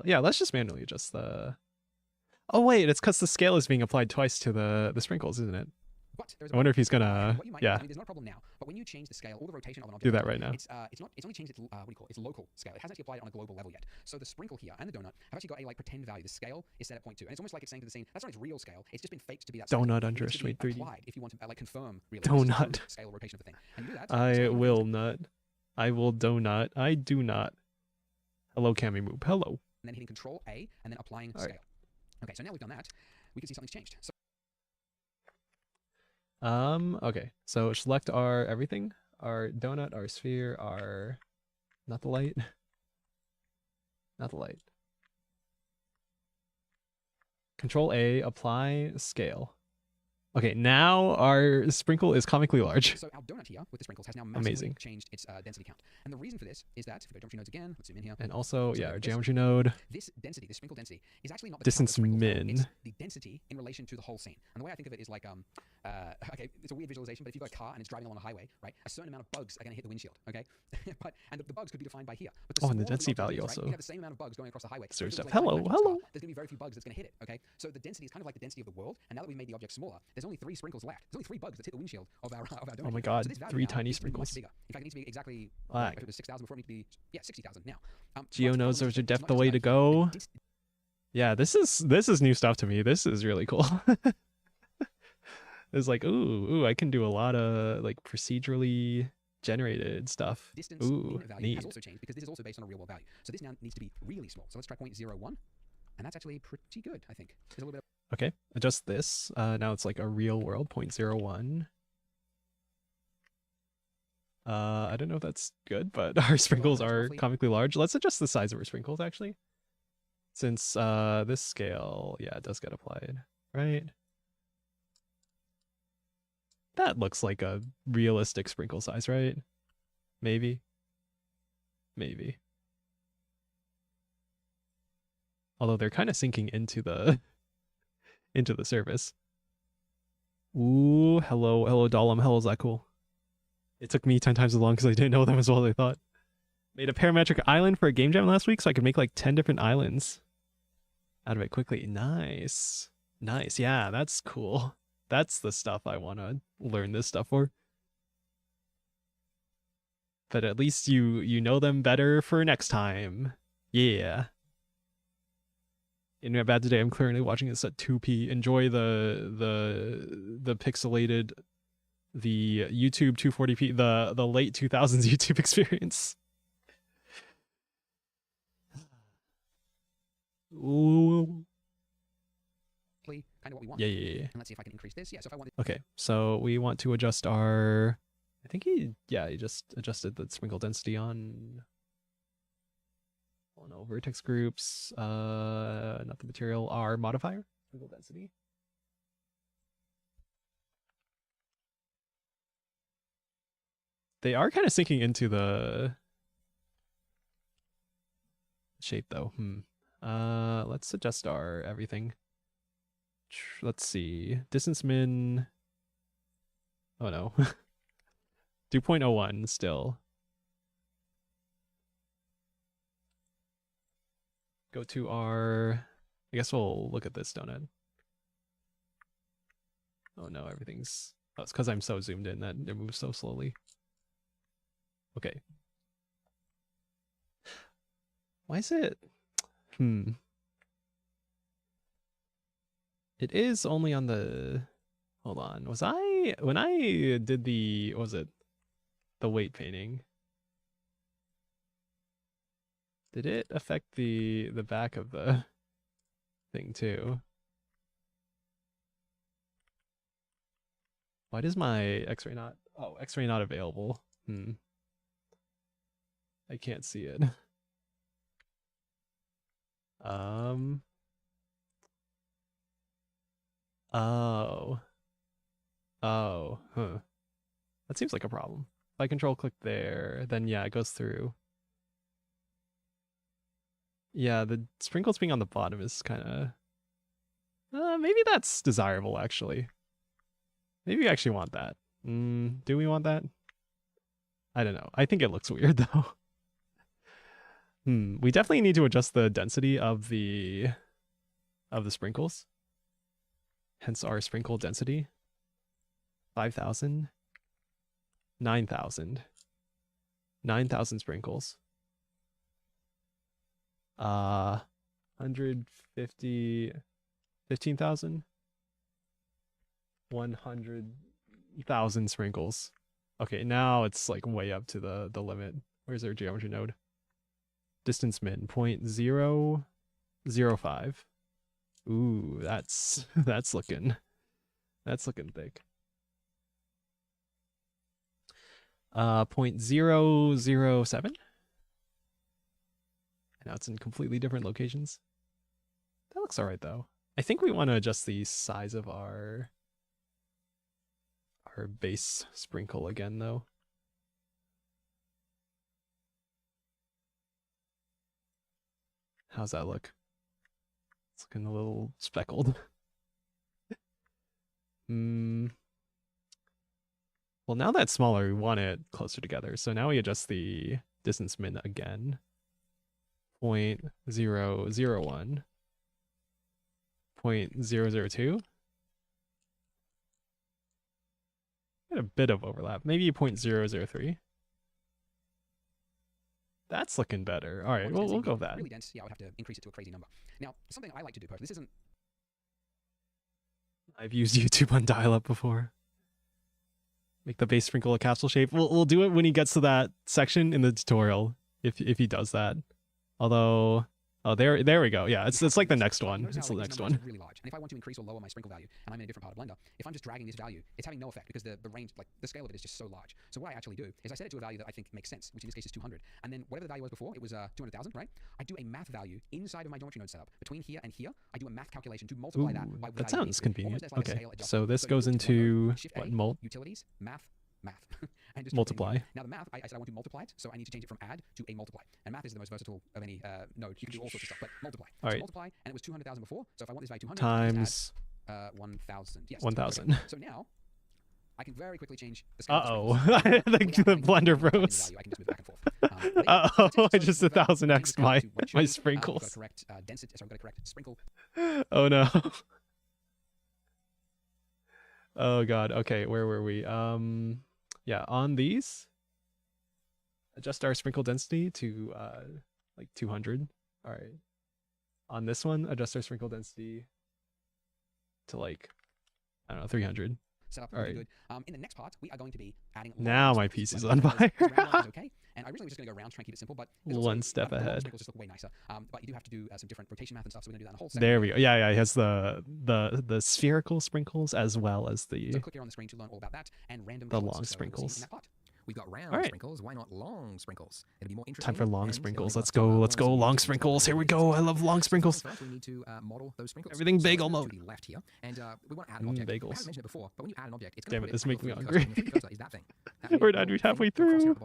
Yeah, let's just manually adjust the... Oh wait, it's because the scale is being applied twice to the sprinkles, isn't it? But there's I wonder if he's gonna, what you might yeah, do, I mean, there's not a problem now, but when you change the scale or the rotation of an do object, that right now. it's only changed its what do you call it? Its local scale. It hasn't actually applied it on a global level yet. So the sprinkle here and the donut have actually got a like pretend value. The scale is set at 0.2, and it's almost like it's saying to the scene that's not its real scale. It's just been faked to be that scale. Donut It needs to be underestimate 3D. applied if you want to like confirm really Donut. the scale or rotation of the thing. And you do that. I will not. I will donut. I do not. Hello, Cammy Moob. Hello. And then hitting Control A and then applying All scale. right. Okay, so now we've done that, we can see something's changed. So okay. So select our everything, our donut, our sphere, our not the light. Not the light. Control A, apply scale. Okay, now our sprinkle is comically large. So our donut here with the sprinkles has now massively Amazing. changed its density count. And the reason for this is that, if we go geometry nodes again, let's zoom in here. And also, So yeah, our this- geometry node. This density, this sprinkle density, is actually not the Distance count of sprinkles, min. it's the density in relation to the whole scene. And the way I think of it is like, okay, it's a weird visualization, but if you've got a car and it's driving along a highway, right, a certain amount of bugs are going to hit the windshield, okay? And the bugs could be defined by here. But Oh, and the smaller density object value is, right, also. you can have the same amount of bugs going across the highway. Sort of So if it was stuff. like Hello, a car, hello. there's going to be very few bugs that's going to hit it, okay? So the density is kind of like the density of the world, and now that we've made the object smaller, there's only 3 sprinkles left. There's only 3 bugs that hit the windshield of our donut. Oh my god, So this value 3 now tiny needs to be much sprinkles. bigger. In fact, it needs to be exactly, Black. if it was 6,000 before, it needs to be, yeah, 60,000 now. Geo but nodes the are problem is def it's the not way just to about go. Yeah, this is new stuff to me. This is really cool. It's like, ooh, I can do a lot of like procedurally generated stuff. Distance Ooh, min value neat. has also changed because this is also based on a real world value. So this now needs to be really small. So let's try 0.01, and that's actually pretty good, I think. There's a little bit of Okay, adjust this. Now it's like a real world 0.01. I don't know if that's good, but our sprinkles that's are roughly- comically large. Let's adjust the size of our sprinkles actually. Since this scale, yeah, it does get applied, right? That looks like a realistic sprinkle size, right? Maybe. Maybe. Although they're kind of sinking into the into the surface. Ooh, hello, Dahlem. Hello, is that cool? It took me 10 times as long because I didn't know them as well as I thought. Made a parametric island for a game jam last week, so I could make like 10 different islands out of it quickly. Nice. Nice. Yeah, that's cool. That's the stuff I want to learn this stuff for. But at least you know them better for next time. Yeah. In my bad today, I'm currently watching this at 2p. Enjoy the pixelated, the YouTube 240p, the late 2000s YouTube experience. Ooh. kind of what we want. Yeah. And let's see if I can increase this. Yeah, so if I wanted Okay, so we want to adjust our. I think he just adjusted the sprinkle density on. Oh no, vertex groups. Not the material. Our modifier sprinkle density. They are kind of sinking into the shape though. Let's adjust our everything. Let's see. Distance min. Oh no. 2.01 still. Go to our. I guess we'll look at this donut. Oh no, everything's. Oh, it's because I'm so zoomed in that it moves so slowly. Okay. Why is it? It is only on the. Hold on. Was I when I did the what was it? The weight painting. Did it affect the back of the thing too? Why does my X-ray not? Oh, X-ray not available. I can't see it. Oh, huh. That seems like a problem. If I control click there, then yeah, it goes through. Yeah, the sprinkles being on the bottom is kind of... maybe that's desirable, actually. Maybe we actually want that. Do we want that? I don't know. I think it looks weird, though. We definitely need to adjust the density of the of the sprinkles. Hence our sprinkle density. 5,000. 9,000. 9,000 sprinkles. 150. 15,000. 100,000 sprinkles. Okay, now it's like way up to the limit. Where's our geometry node? Distance min 0.005. Ooh, that's looking thick. 0.007. Now it's in completely different locations. That looks alright though. I think we want to adjust the size of our base sprinkle again though. How's that look? It's looking a little speckled. Well, now that's smaller, we want it closer together. So now we adjust the distance min again. 0.001. 0.002. Got a bit of overlap. Maybe 0.003. That's looking better. All right, we'll go with that. Really dense, yeah, I would have to increase it to a crazy number. Now, something I like to do personally, this isn't... I've used YouTube on dial-up before. Make the base sprinkle a capsule shape. We'll do it when he gets to that section in the tutorial, if he does that. Although, oh, there we go. Yeah, it's like the next one. It's the next one. Really large. And if I want to increase or lower my sprinkle value, and I'm in a different part of Blender, if I'm just dragging this value, it's having no effect because the range, like the scale of it is just so large. So what I actually do is I set it to a value that I think makes sense, which in this case is 200. And then whatever the value was before, it was 200,000, right? I do a math value inside of my geometry node setup between here and here. I do a math calculation to multiply that by the that value sounds convenient. like Okay, so this goes into what, utilities, math. And just multiply. Now the math, I said I want to multiply it, so I need to change it from add to a multiply. And math is the most versatile of any node. You can do all sorts of stuff, but multiply. All right. So multiply, and it was 200,000 before. So if I want this value 200 times 1,000. Yes. 1,000. Okay. So now I can very quickly change the scale. The blender froze. I can just move back and forth. I just 1,000x my sprinkles. I've got to correct density, so I'm going to correct sprinkle. Oh no. Oh god. Okay, where were we? Yeah, on these, adjust our sprinkle density to like 200. All right. On this one, adjust our sprinkle density to like, I don't know, 300. Set up all right. Good. In the next part, we are going to be adding. Now my piece is on fire. Okay. And I originally was just going to go round, try and keep it simple, but one step ahead. Sprinkles just look way nicer. But you do have to do some different rotation math and stuff, so we're going to do that in the whole. There we go. Yeah, he has the spherical sprinkles as well as the. So click here on the screen to learn all about that and random. The long sprinkles. We've got round sprinkles. Why not long sprinkles? It'll be more interesting. Time for long sprinkles. Let's go long sprinkles. Here we go. I love long sprinkles. First, we need to model those sprinkles. Everything bagel mode. To the left here, and we want to add an object. Bagels. I haven't mentioned it before, but when you add an object, it's damn going it, to this makes me cursor. hungry. The cursor is that thing. We're not halfway through.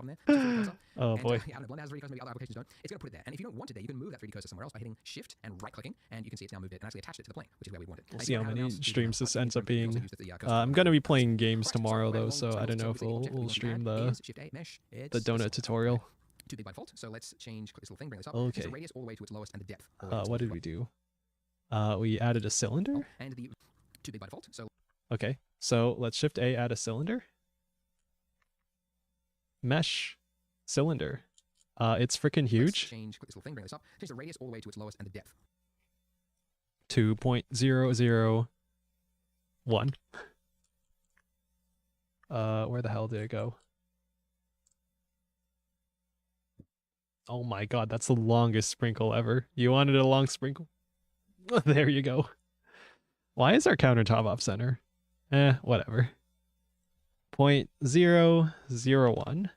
Oh boy. Yeah, Blender has 3D cursor, maybe other applications don't. It's going to put it there, and if you don't want it there, you can move that 3D cursor somewhere else by hitting Shift and right-clicking, and you can see it's now moved it and actually attached it to the plane, which is where we want it. We'll see how many streams this ends up being. I'm going to be playing games tomorrow though, so I don't know if we'll stream the donut tutorial. Too big by default, so let's change this little thing, bring this up. Okay. The radius all the way to its lowest and the depth. What did we do? We added a cylinder. And the too big by default, so. Okay, so let's Shift A, add a cylinder. Mesh cylinder. It's freaking huge. Change this little thing, bring this up. Change the radius all the way to its lowest and the depth. 2.001. Where the hell did it go? Oh my god, that's the longest sprinkle ever. You wanted a long sprinkle? There you go. Why is our countertop off center? Whatever. 0.001.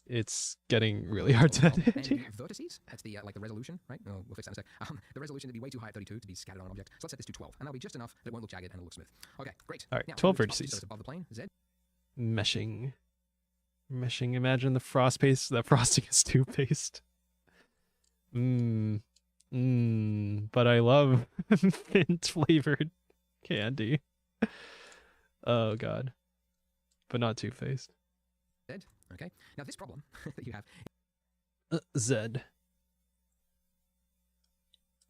It's getting really hard to edit here. Vertices, that's the like the resolution, right? Oh, we'll fix that in a sec. The resolution would be way too high at 32 to be scattered on an object. So let's set this to 12, and that'll be just enough that it won't look jagged and it'll look smooth. Okay, great. All right, now, 12 so vertices. it's above the plane, Z. Meshing. Imagine the frost paste. The frosting is toothpaste. But I love mint flavored candy. Oh god. But not toothpaste. Z. Okay. Now this problem that you have. Z.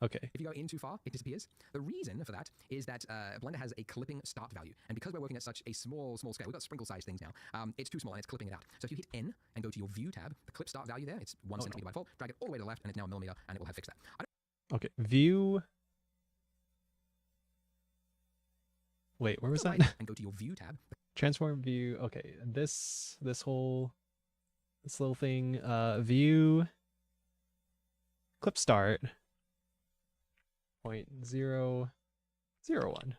Okay. If you go in too far, it disappears. The reason for that is that Blender has a clipping start value. And because we're working at such a small scale, we've got sprinkle size things now, it's too small and it's clipping it out. So if you hit N and go to your view tab, the clip start value there, it's 1 centimeter by default, drag it all the way to the left and it's now a millimeter and it will have fixed that. Okay, view. Wait, where was that? And go to your view tab. Transform view. Okay, this little thing, view clip start 0.001.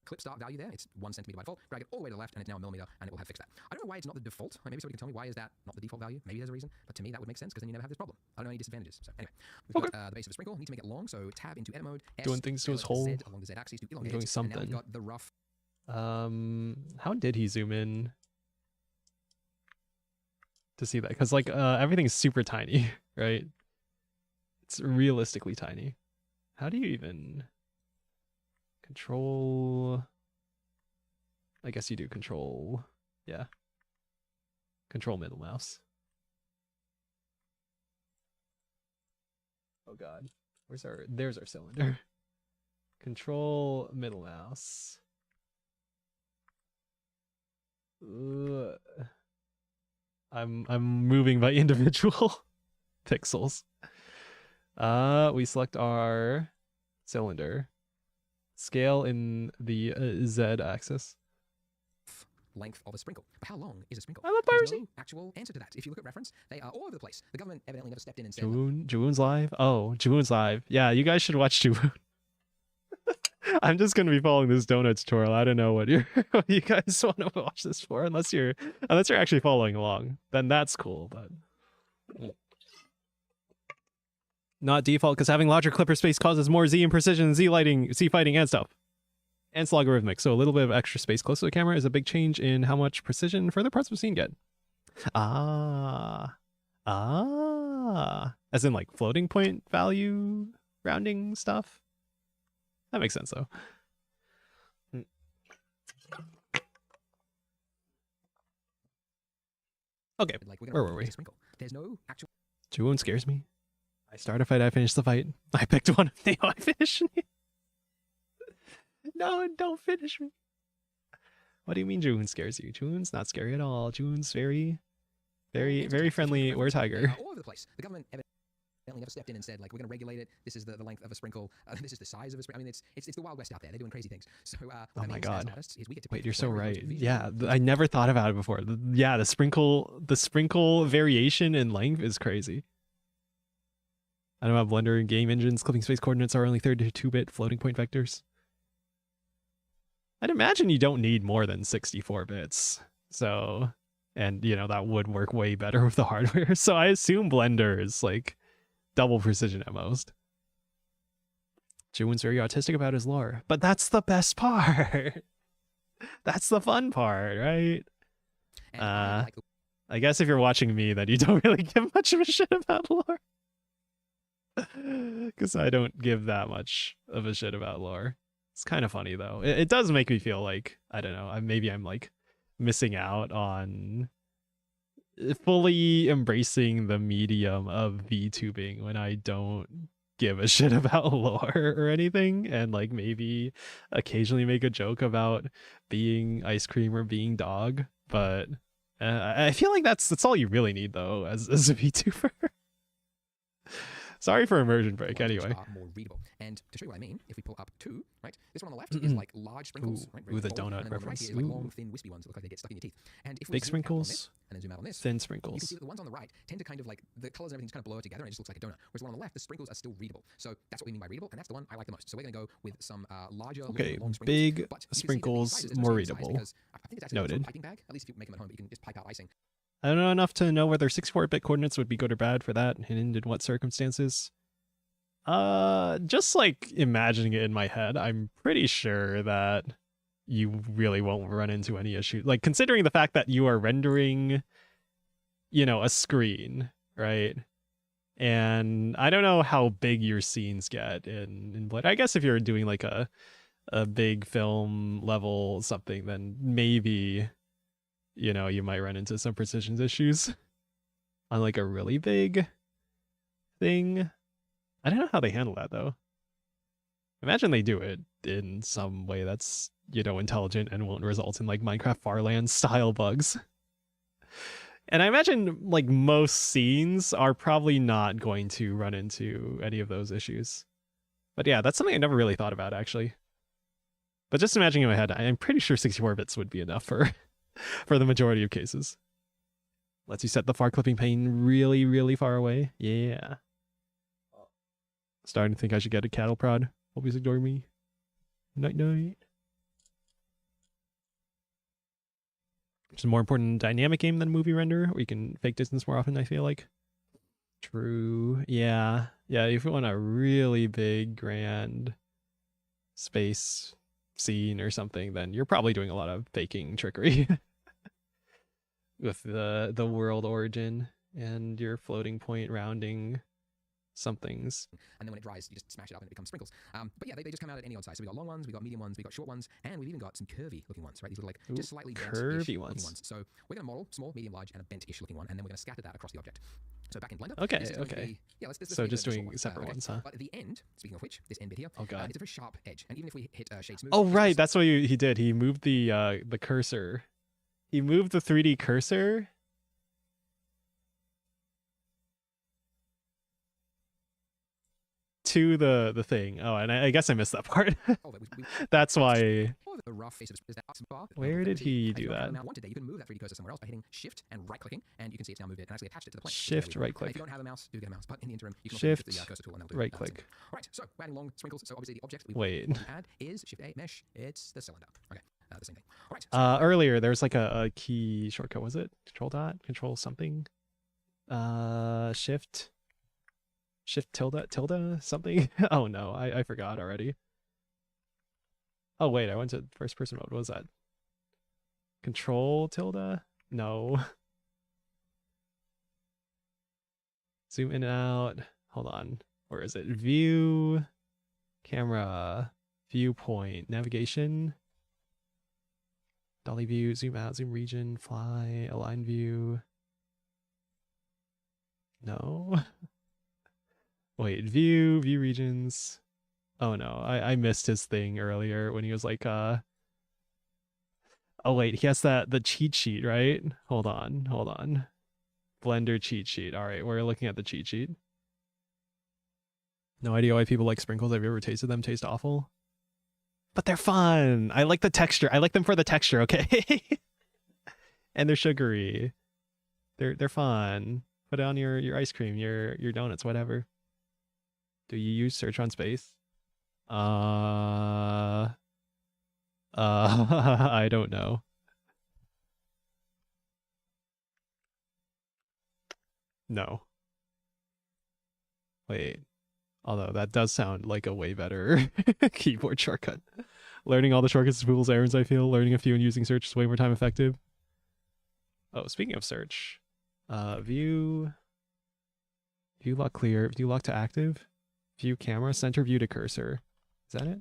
Clip start value there, it's 1 centimeter by default, drag it all the way to the left and it's now a millimeter and it will have fixed that. I don't know why it's not the default. Maybe somebody can tell me why is that not the default value. Maybe there's a reason, but to me that would make sense because then you never have this problem. I don't know any disadvantages. So anyway, we've got the base of a sprinkle. Need to make it long, so tab into edit mode. Doing things to his hole. Z along the Z axis to elongate. Doing something. And now we've got the rough. How did he zoom in to see that? Because like everything's super tiny, right? It's realistically tiny. How do you even control? I guess you do control. Yeah. Control middle mouse. Oh god. There's our cylinder. Control middle mouse. I'm moving by individual pixels. We select our cylinder. Scale in the Z axis. Length of a sprinkle. But how long is a sprinkle? I'm a There's Percy. no actual answer to that. If you look at reference, they are all over the place. The government evidently never stepped in and said. Juwoon's live? Oh, Juwoon's live. Yeah, you guys should watch Juwoon. I'm just gonna be following this donut tutorial. I don't know what you guys want to watch this for, unless you're actually following along. Then that's cool, but not default because having larger clipper space causes more Z in precision, Z lighting, Z fighting, and stuff. And it's logarithmic, so a little bit of extra space close to the camera is a big change in how much precision further parts of the scene get. As in like floating point value rounding stuff. That makes sense though. Okay, like where were we? There's no actual. Juwoon scares me. I start a fight, I finish the fight. I picked one. No, I finished me. No, don't finish me. What do you mean Juwoon scares you? Juwoon's not scary at all. Juwoon's very friendly. We're Tiger. All over the place. The government evidently never stepped in and said, like, we're going to regulate it. This is the length of a sprinkle. This is the size of a sprinkle. I mean, it's the Wild West out there. They're doing crazy things. So, oh my god. Artists, wait, you're so right. Yeah, I never thought about it before. Yeah, the sprinkle variation in length is crazy. I don't have Blender and game engines. Clipping space coordinates are only 32-bit floating point vectors. I'd imagine you don't need more than 64 bits. So, and you know, that would work way better with the hardware. So I assume Blender is like double precision at most. Juwoon's very autistic about his lore, but that's the best part. That's the fun part, right? I guess if you're watching me, then you don't really give much of a shit about lore. Because I don't give that much of a shit about lore. It's kind of funny though. It does make me feel like, I don't know, maybe I'm like missing out on fully embracing the medium of VTubing when I don't give a shit about lore or anything, and like maybe occasionally make a joke about being ice cream or being dog. But I feel like that's all you really need though as a VTuber. Sorry for immersion break, anyway. More readable. And to show you what I mean, if we pull up 2, right, this one on the left is like large sprinkles. Right, the donut reference. Right here is like long, thin, wispy ones that look like they get stuck in your teeth. And if we big sprinkles, and then zoom out on this, thin you sprinkles. can see that the ones on the right tend to kind of like, the colors and everything's kind of blur together and it just looks like a donut. Whereas the one on the left, the sprinkles are still readable. So that's what we mean by readable, and that's the one I like the most. So we're going to go with some larger, long sprinkles. Big sprinkles, more readable. I think it's actually noted. A piping bag, at least if you make them at home, but you can just pipe out icing. I don't know enough to know whether 64-bit coordinates would be good or bad for that, and in what circumstances. Just like imagining it in my head, I'm pretty sure that you really won't run into any issue. Like considering the fact that you are rendering, you know, a screen, right? And I don't know how big your scenes get in Blender. I guess if you're doing like a big film level something, then maybe, you know, you might run into some precision issues. On like a really big thing, I don't know how they handle that though. Imagine they do it in some way that's, you know, intelligent and won't result in like Minecraft Farland style bugs. And I imagine like most scenes are probably not going to run into any of those issues. But yeah, that's something I never really thought about actually. But just imagining in my head, I'm pretty sure 64 bits would be enough for for the majority of cases. Lets you set the far clipping pane really, really far away. Yeah. Starting to think I should get a cattle prod. Hope he's ignoring me. Night night. It's a more important dynamic game than movie render, where you can fake distance more often, I feel like. True. Yeah. Yeah, if you want a really big, grand space scene or something, then you're probably doing a lot of faking trickery with the world origin and your floating point rounding somethings. And then when it dries, you just smash it up and it becomes sprinkles. But yeah, they just come out at any odd size. So we got long ones, we got medium ones, we got short ones, and we've even got some curvy looking ones, right? These little like just slightly curvy ones. So we're going to model small, medium, large, and a bent-ish looking one, and then we're going to scatter that across the object. So back in Blender. Okay. Let's so just doing separate ones, huh? But at the end, speaking of which, this end bit here, oh god, it's a very sharp edge, and even if we hit shade smooth. Oh right, that's what he did. He moved the cursor. He moved the 3D cursor. To the thing. Oh, and I guess I missed that part. That's why. Where did he do that? You can move that 3D cursor somewhere else by hitting Shift and right-clicking, and you can see it's now moved it and actually attached it to the plane. Shift, right-click. If you don't have a mouse, do get a mouse. But in the interim, you can Shift, also use the cursor tool and that'll do right-click. Right, so we're adding long sprinkles. So obviously the object we want to add is Shift A mesh. It's the cylinder. Okay, the same thing. All right. So earlier there was like a key shortcut. Was it Control dot? Control something? Shift tilde something? Oh no, I forgot already. Oh wait, I went to first person mode. What was that? Control tilde? No. Zoom in and out. Hold on. Where is it? View, camera, viewpoint, navigation, dolly view, zoom out, zoom region, fly, align view. No. Wait, view regions. Oh no, I missed his thing earlier when he was like, oh wait, he has the cheat sheet, right? Hold on. Blender cheat sheet. All right, we're looking at the cheat sheet. No idea why people like sprinkles. Have you ever tasted them? Taste awful. But they're fun. I like the texture. I like them for the texture, okay? And they're sugary. They're fun. Put it on your ice cream, your donuts, whatever. Do you use search on space? I don't know. No. Wait. Although that does sound like a way better keyboard shortcut. Learning all the shortcuts to people's errands, I feel. Learning a few and using search is way more time effective. Oh, speaking of search. View lock clear. View lock to active. View camera. Center view to cursor. Is that it?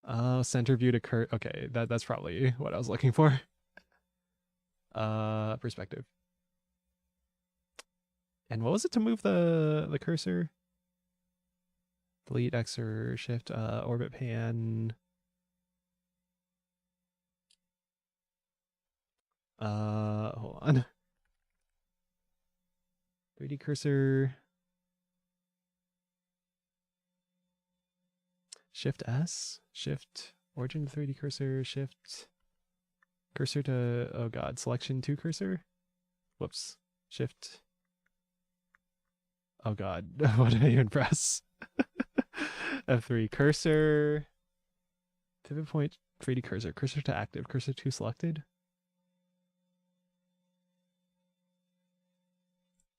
Oh, center view to cursor. Okay, that's probably what I was looking for. Perspective. And what was it to move the cursor? Delete X or Shift, orbit pan. Hold on. 3D cursor. Shift S. Shift origin to 3D cursor. Shift cursor to, oh god, selection to cursor. Whoops. Shift. Oh god, what did I even press? F3 cursor. Pivot point 3D cursor. Cursor to active. Cursor to selected.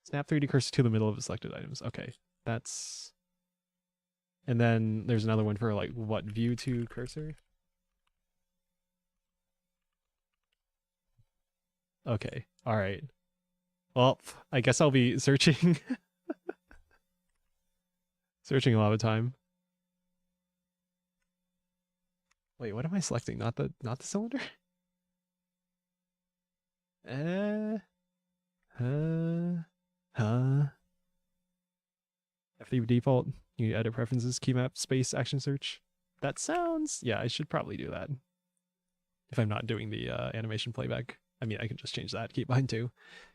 Snap 3D cursor to the middle of the selected items. Okay, that's... And then there's another one for like what, view to cursor? Okay, alright. Well, I guess I'll be searching. Searching a lot of time. Wait, what am I selecting? Not the cylinder? F3 default. You edit preferences, key map, space, action search. That sounds, yeah, I should probably do that. If I'm not doing the animation playback. I mean, I can just change that. Key bind too.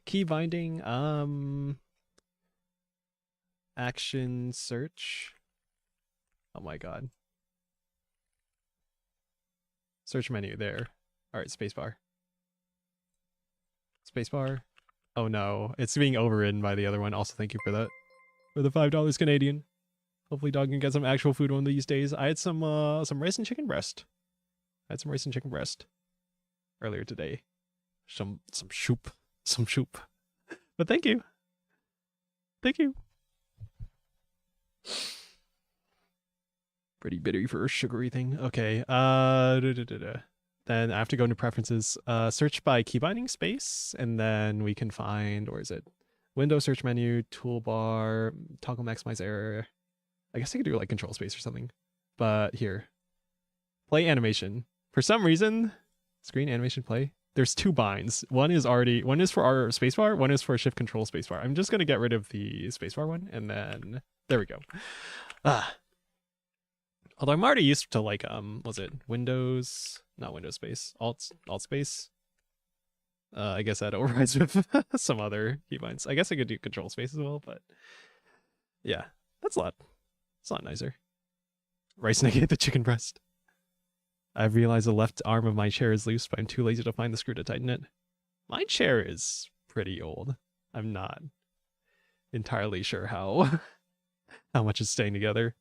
Key binding, action search. Oh my god. Search menu there. All right, spacebar. Spacebar. Oh no, it's being overridden by the other one. Also, thank you for that. For the $5 Canadian. Hopefully, dog can get some actual food one of these days. I had some rice and chicken breast. Earlier today. Some soup. But thank you. Thank you. Pretty bittery for a sugary thing. Okay. Then I have to go into preferences. Search by key binding space, and then we can find, where is it? Window search menu, toolbar, toggle maximize error. I guess I could do like control space or something. But here. Play animation. For some reason, screen animation play. There's two binds. One is for our spacebar, one is for shift control spacebar. I'm just gonna get rid of the spacebar one, and then there we go. Although I'm already used to like was it Windows, not Windows space, Alt space. I guess that overrides with some other keybinds. I guess I could do control space as well, but yeah, it's a lot nicer. Rice negate the chicken breast. I've realized the left arm of my chair is loose, but I'm too lazy to find the screw to tighten it. My chair is pretty old. I'm not entirely sure how much is staying together.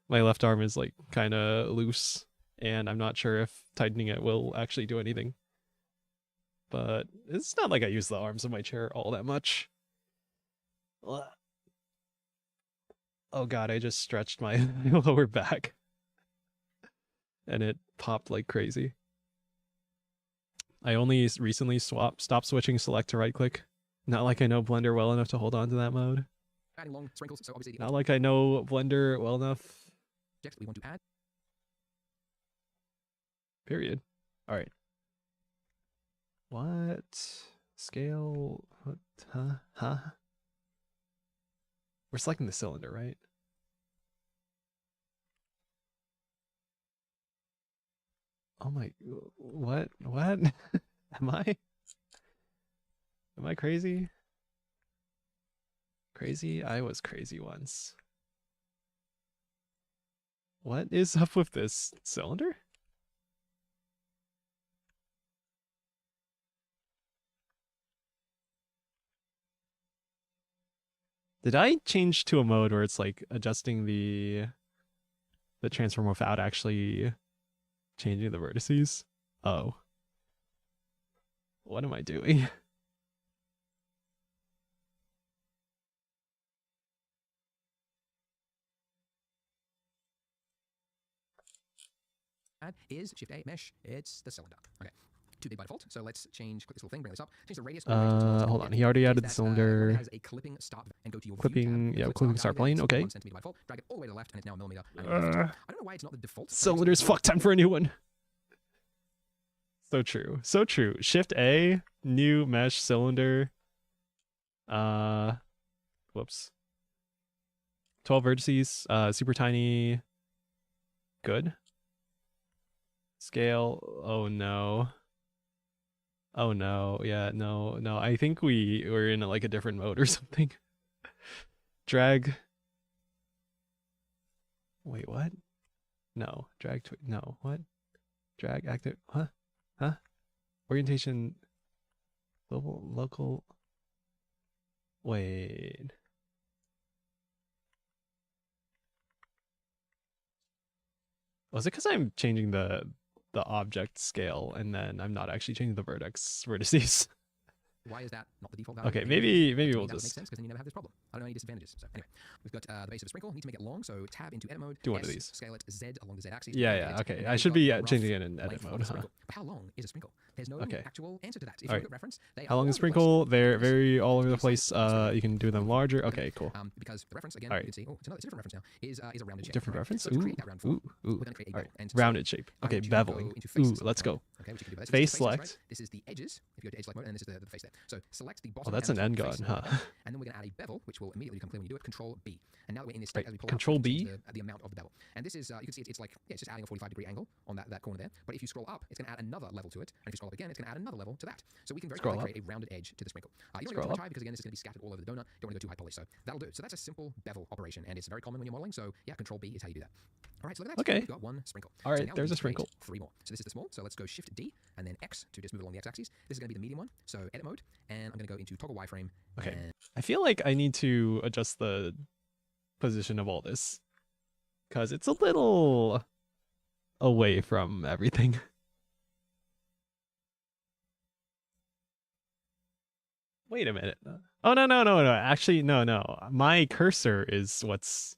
My left arm is like kind of loose, and I'm not sure if tightening it will actually do anything. But it's not like I use the arms of my chair all that much. Oh god, I just stretched my lower back. And it popped like crazy. I only recently stopped switching select to right click. Not like I know Blender well enough to hold on to that mode. Adding long sprinkles, so obviously Not like I know Blender well enough. We want to add. Period. All right. What? Scale? What? Huh? We're selecting the cylinder, right? Oh my, what? Am I crazy? Crazy? I was crazy once. What is up with this cylinder? Did I change to a mode where it's like adjusting the transform without actually changing the vertices? Oh. What am I doing? Add is Shift A mesh. It's the cylinder. Okay. Too big by default, so let's click this little thing, bring this up, change the radius. Hold on, he already added the cylinder. Has a clipping start and go to your clipping, yeah, clipping start plane, okay. 1 centimeter by default, drag it all the way to the left, and it's now a millimeter. I don't know why it's not the default. Cylinders, fuck, time for a new one. So true, so true. Shift A, new mesh cylinder. Whoops. 12 vertices, super tiny. Good. Scale, oh no. Oh no, yeah, no. I think we were in like a different mode or something. Drag. Wait, what? No, drag to, no, what? Drag active, huh? Orientation, global, local. Wait. Was it because I'm changing the object scale and then I'm not actually changing the vertices? Why is that not the default value? Okay, maybe we'll that just makes sense because then you never have this problem. I don't know any disadvantages. So anyway, we've got the base of a sprinkle. Need to make it long, so tab into edit mode. do one of these. Scale it Z along the Z axis. Yeah, okay. I should be changing it in edit mode, huh? But how long is a sprinkle? There's no actual answer to that. If All you right. look at reference, they How long is sprinkle? They're very all over the place. You can do them larger. Okay, cool. Because the reference again, All right. you can see. Oh, it's a different reference now. Is a rounded shape. Different reference. So to create that round form, Ooh. we're going to create a All bevel. right. Rounded shape. Okay, bevel. Ooh, let's go. Okay, which you can do by this. Face This is the faces, select. right? This is the edges, if you go to edge select mode, and this is the face there. So select the Oh, bottom that's and an the end top gun, face, huh? and then we're going to add a bevel, which will immediately become clear when you do it. Control B. And now that we're in this Right. state, as we pull Control out, we B. can change the amount of the bevel. And this is, you can see it's like, yeah, it's just adding a 45-degree angle on that corner there. But if you scroll up, it's going to add another level to it. And if you scroll up again, it's going to add another level to that. So we can very quickly create a rounded edge to the sprinkle. You don't want to go too much high because, again, this is going to be scattered all over the donut. You don't want to go too high polish. So that'll do. So that's a simple bevel operation, and it's very common when you're modeling. So yeah, Control B is how you do that. All right, so look at that. Okay. We've got one sprinkle. All right, so now there's we a sprinkle. 3 more. So this is the small. So let's go Shift D and then X to just move along the X-axis. This is going to be the medium one. So edit mode, and I'm going to go into toggle wireframe. Okay. I feel like I need to adjust the position of all this because it's a little away from everything. Wait a minute. Oh, no. Actually, no. My cursor is what's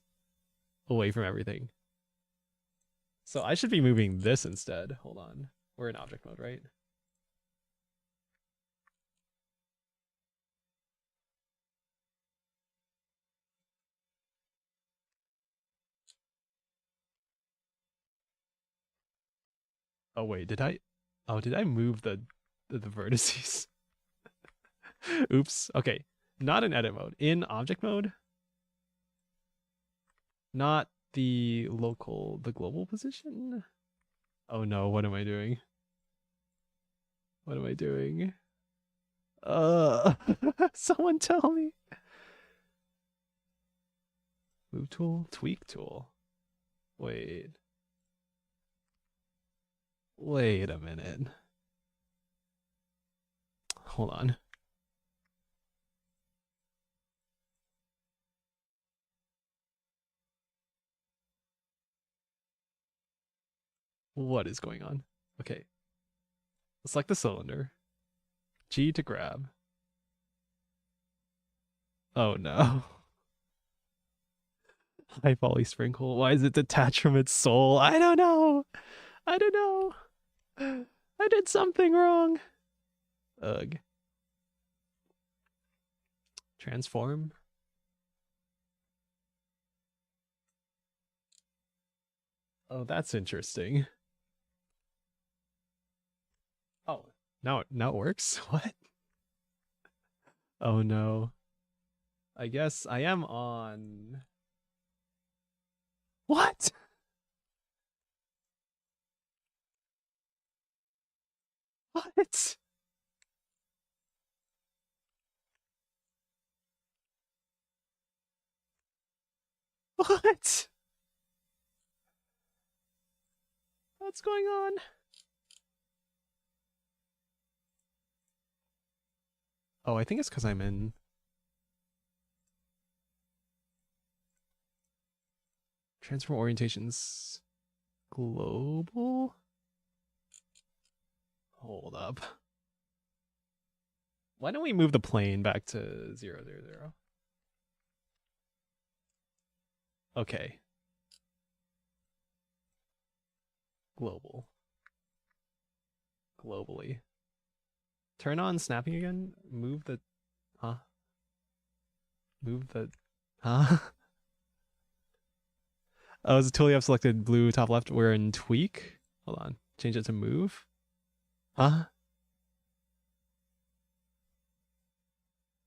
away from everything. So I should be moving this instead. Hold on. We're in object mode, right? Oh, wait, did I move the vertices? Oops. Okay. Not in edit mode. In object mode. Not the global position. Oh no, what am I doing? What am I doing? Someone tell me. Move tool, tweak tool. Wait a minute. Hold on. What is going on? Okay. Select the cylinder. G to grab. Oh no. High poly sprinkle. Why is it detached from its soul? I don't know. I did something wrong. Ugh. Transform. Oh, that's interesting. Oh, now it works? What? Oh no. I guess I am on... What? What? What? What's going on? Oh, I think it's because I'm in... Transform orientations... Global? Hold up. Why don't we move the plane back to 0, 0, 0? Okay. Global. Globally. Turn on snapping again. Move the... Huh? Move the... Huh? Oh, as a tool you have selected blue top left. We're in tweak. Hold on. Change it to move. Huh?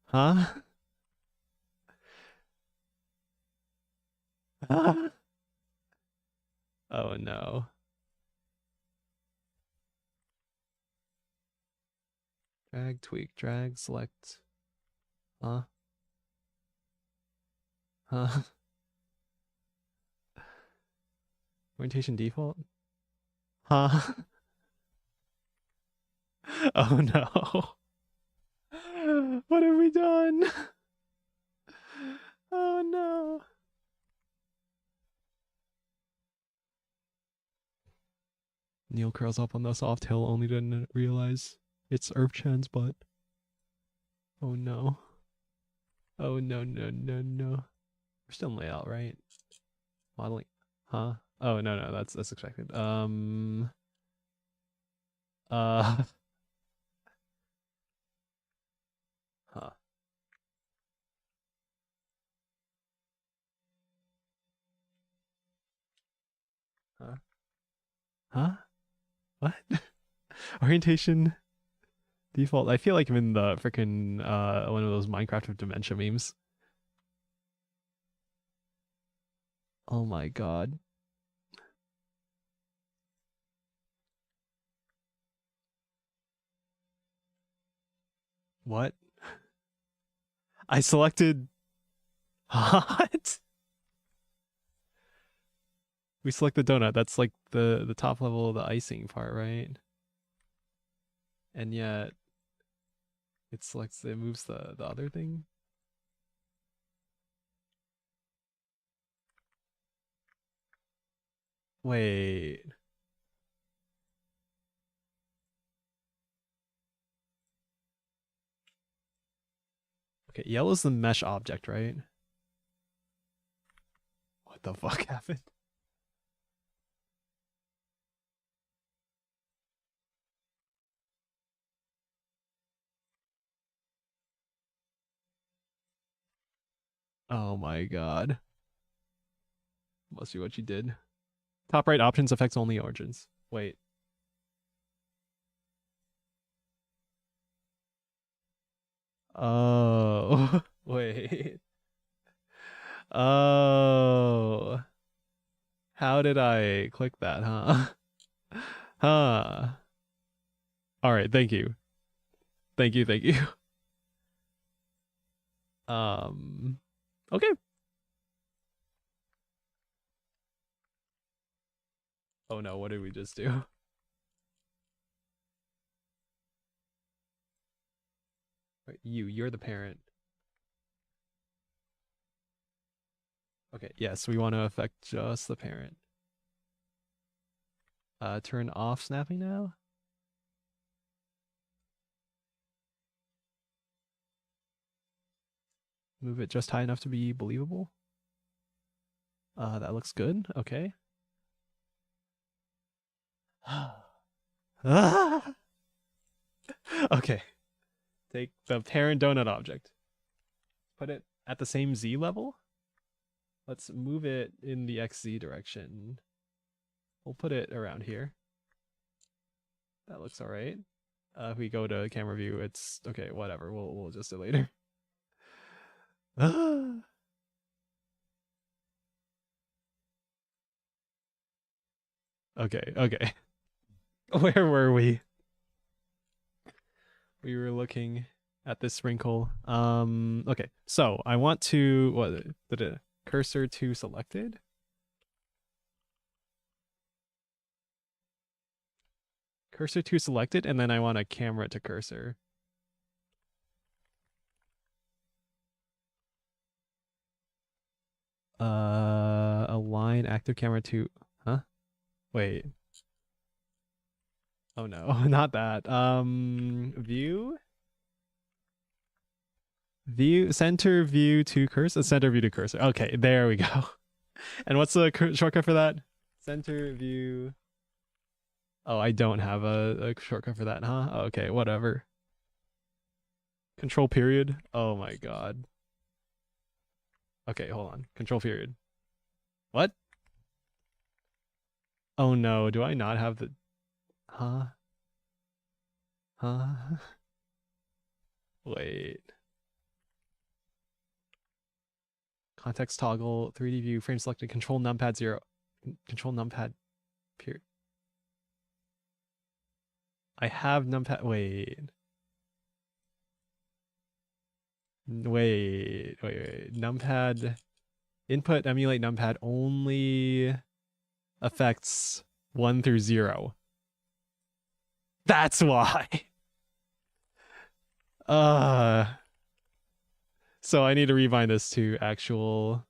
Huh? Huh? Oh no. Drag, tweak, drag, select. Huh? Huh? Orientation default? Huh? Oh no. What have we done? Oh no. Neil curls up on the soft hill only to realize it's Earth-chan's butt. Oh no. Oh no. We're still in layout, right? Modeling. Huh? Oh no, that's expected. Huh. Huh? Huh? What? Orientation default. I feel like I'm in the freaking one of those Minecraft of dementia memes. Oh my god. What? I selected hot. We select the donut. That's like the top level of the icing part, right? And yet it selects, it moves the other thing. Wait. Okay, yellow's the mesh object, right? What the fuck happened? Oh my god. Must be what you did. Top right options affects only origins. Wait. Oh. Wait. Oh. How did I click that, huh? Huh. Alright, thank you. Thank you, thank you. Okay. Oh no, what did we just do? Wait, you're the parent. Okay, yes, we want to affect just the parent. Turn off snapping now. Move it just high enough to be believable. That looks good. Okay. Okay. Take the parent donut object. Put it at the same Z level. Let's move it in the XZ direction. We'll put it around here. That looks all right. If we go to camera view, it's okay. Whatever. We'll adjust it later. Okay. Okay. Where were we? We were looking at this sprinkle. Okay. So I want to what did it cursor to selected? Cursor to selected, and then I want a camera to cursor. Align active camera to, huh? Wait. Oh no, not that. View, center view to cursor, center view to cursor. Okay, there we go. And what's the shortcut for that? Center view. Oh, I don't have a shortcut for that, huh? Okay, whatever. Control period. Oh my god. Okay, hold on. Control period. What? Oh no, do I not have the... Huh? Huh? Wait. Context toggle, 3D view, frame selected, control numpad 0. Control numpad period. I have numpad... Wait. Wait. Numpad... Input emulate numpad only affects 1 through 0. That's why. So I need to rebind this to actual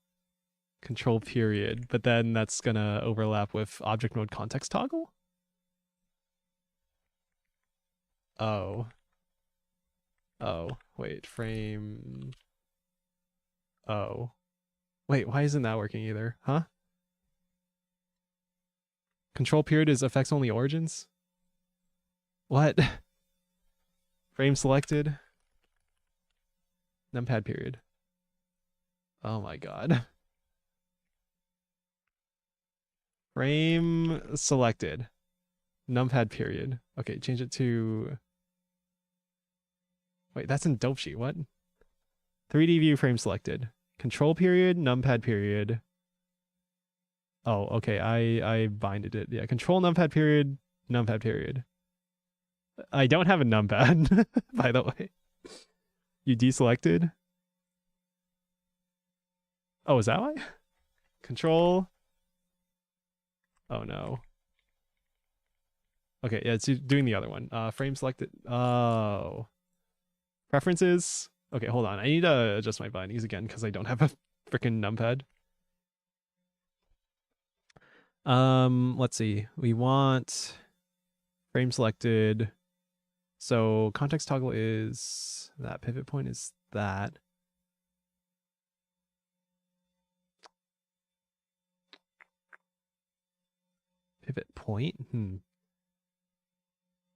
control period, but then that's gonna overlap with object mode context toggle. Oh. Oh, wait, frame. Oh. Wait, why isn't that working either? Huh? Control period is affects only origins? What? Frame selected. Numpad period. Oh my god. Frame selected. numpad period. Okay, change it to... Wait, that's in dope sheet. What? 3D view frame selected. Control period, numpad period. Oh, okay. I binded it. Yeah, control numpad period, numpad period. I don't have a numpad, by the way. You deselected? Oh, is that why? Control. Oh no. Okay, yeah, it's doing the other one. Frame selected. Oh. Preferences. Okay, hold on. I need to adjust my bindings again because I don't have a freaking numpad. Let's see. We want frame selected. So context toggle is that, pivot point is that. Pivot point?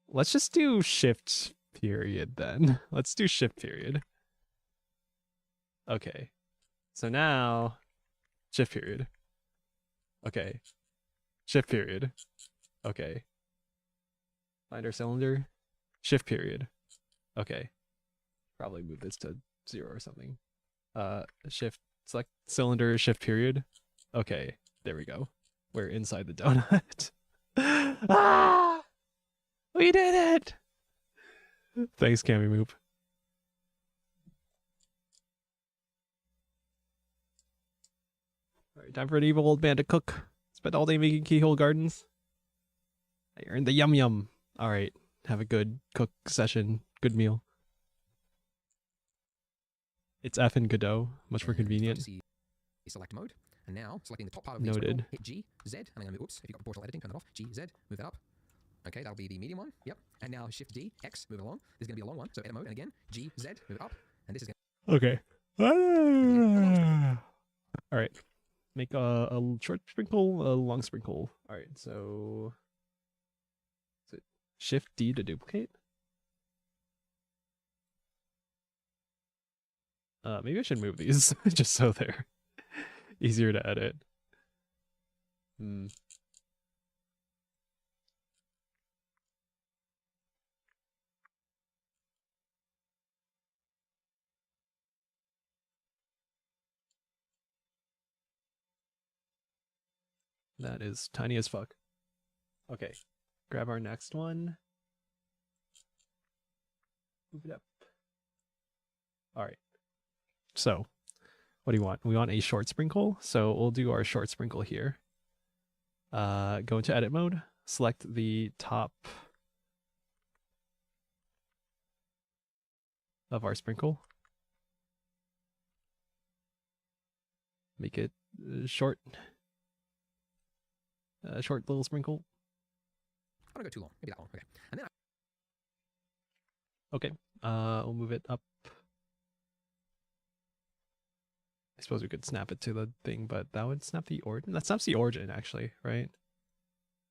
Let's just do shift period then. Let's do shift period. Okay. So now shift period. Okay. Shift period. Okay. Find our cylinder. Shift period. Okay. Probably move this to 0 or something. Shift, select cylinder, shift period. Okay. There we go. We're inside the donut. Ah! We did it! Thanks, Cammy Moop. Alright, time for an evil old man to cook. Spent all day making keyhole gardens. I earned the yum yum. Alright, have a good cook session. Good meal. It's F and Godot. Much more convenient. Select mode. And now, selecting the top part of the Noted. circle, hit G, Z, and I'm going to move, oops, if you've got proportional editing, turn that off. G, Z, move that up. Okay, that'll be the medium one. Yep. And now Shift D, X, move it along. This is going to be a long one, so edit mode, and again, G, Z, move it up. And this is going Okay. Alright. Make a short sprinkle, a long sprinkle. Alright, so... Is it Shift D to duplicate? Maybe I should move these, just so they're easier to edit. That is tiny as fuck. Okay, grab our next one. Move it up. Alright. So, what do you want? We want a short sprinkle, so we'll do our short sprinkle here. Go into edit mode, select the top of our sprinkle. Make it short. Short little sprinkle. I'm going to go too long. Maybe that one. Okay. And then Okay. We'll move it up. I suppose we could snap it to the thing, but that would snap the origin. That snaps the origin, actually, right?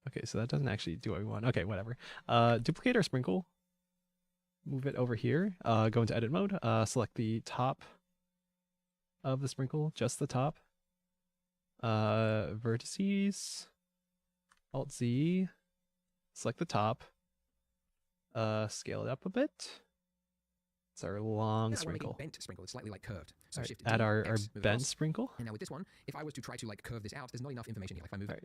Okay, so that doesn't actually do what we want. Okay, whatever. Duplicate our sprinkle. Move it over here. Go into edit mode. Select the top of the sprinkle, just the top. Vertices. Alt Z. Select the top. Scale it up a bit. It's our long sprinkle. Bent sprinkle. It's slightly like curved. So Right, Shift add D, our X, move it bent across. sprinkle. And now with this one, if I was to try to like curve this out, there's not enough information here. Like if I move Right.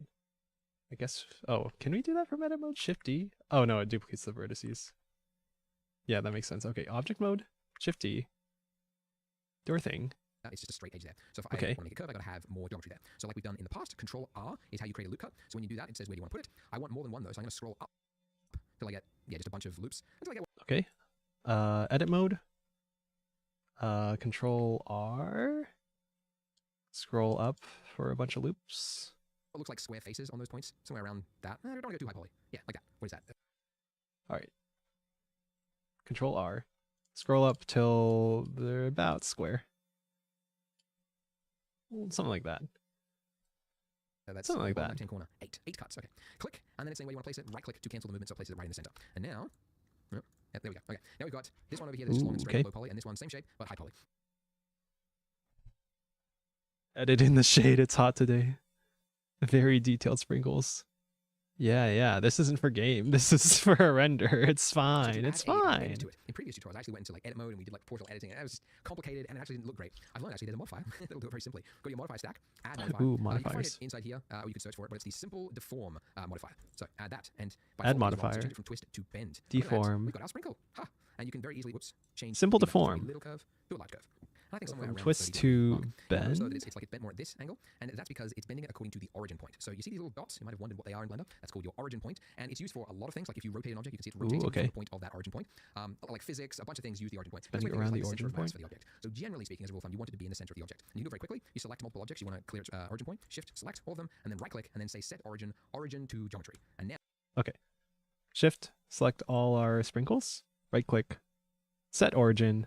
I guess. Oh, can we do that from edit mode? Shift D. Oh no, it duplicates the vertices. Yeah, that makes sense. Okay, object mode. Shift D. Do our thing. it's just a straight edge there. So if Okay. I want to make a curve, I got to have more geometry there. So like we've done in the past, Control R is how you create a loop cut. So when you do that, it says where do you want to put it. I want more than one though, so I'm going to scroll up till I get just a bunch of loops until I get one. Okay. Edit mode. Control R. Scroll up for a bunch of loops. What looks like square faces on those points, somewhere around that. I don't want to go too high poly. Yeah, like that. What is that? All right. Control R. Scroll up till they're about square. Something like that. That's Something like bottom that. left-hand corner. 8 cuts. Okay. Click, and then it's saying where you want to place it. Right click to cancel the movement, so it places it right in the center. And now, yeah, there we go. Okay. Now we've got this one over here that's just long and straight, okay. low poly, and this one same shape but high poly. Edit in the shade. It's hot today. Very detailed sprinkles. Yeah. This isn't for game. This is for a render. It's fine. It's fine. To it. In previous tutorials, I actually went into like edit mode and we did like portal editing, and it was complicated and it actually didn't look great. I've learned actually there's a modifier that'll do it very simply. Go to your modifier stack, add modifier. Ooh, You can find modifiers. it inside here, or you can search for it, but it's the simple deform modifier. So add that, and by Add default, modifier. so change it from twist to bend. Deform. We've got our sprinkle. Ha! And you can very easily, change Simple the deform. little curve to a large curve. And I think somewhere From around twist 30 to mark. bend. So that it's like it's bent more at this angle, and that's because it's bending it according to the origin point. So you see these little dots? You might have wondered what they are in Blender. That's called your origin point, and it's used for a lot of things. Like if you rotate an object, you can see it rotating from the point of that origin point. Like physics, a bunch of things use the origin point. Bending around the origin point For the object. So generally speaking, as a rule of thumb, you want it to be in the center of the object. And you can do it very quickly. You select multiple objects you want to clear its origin point. Shift, select all of them, and then right-click, and then say set origin to geometry. And now. Okay. Shift, select all our sprinkles. Right click, set origin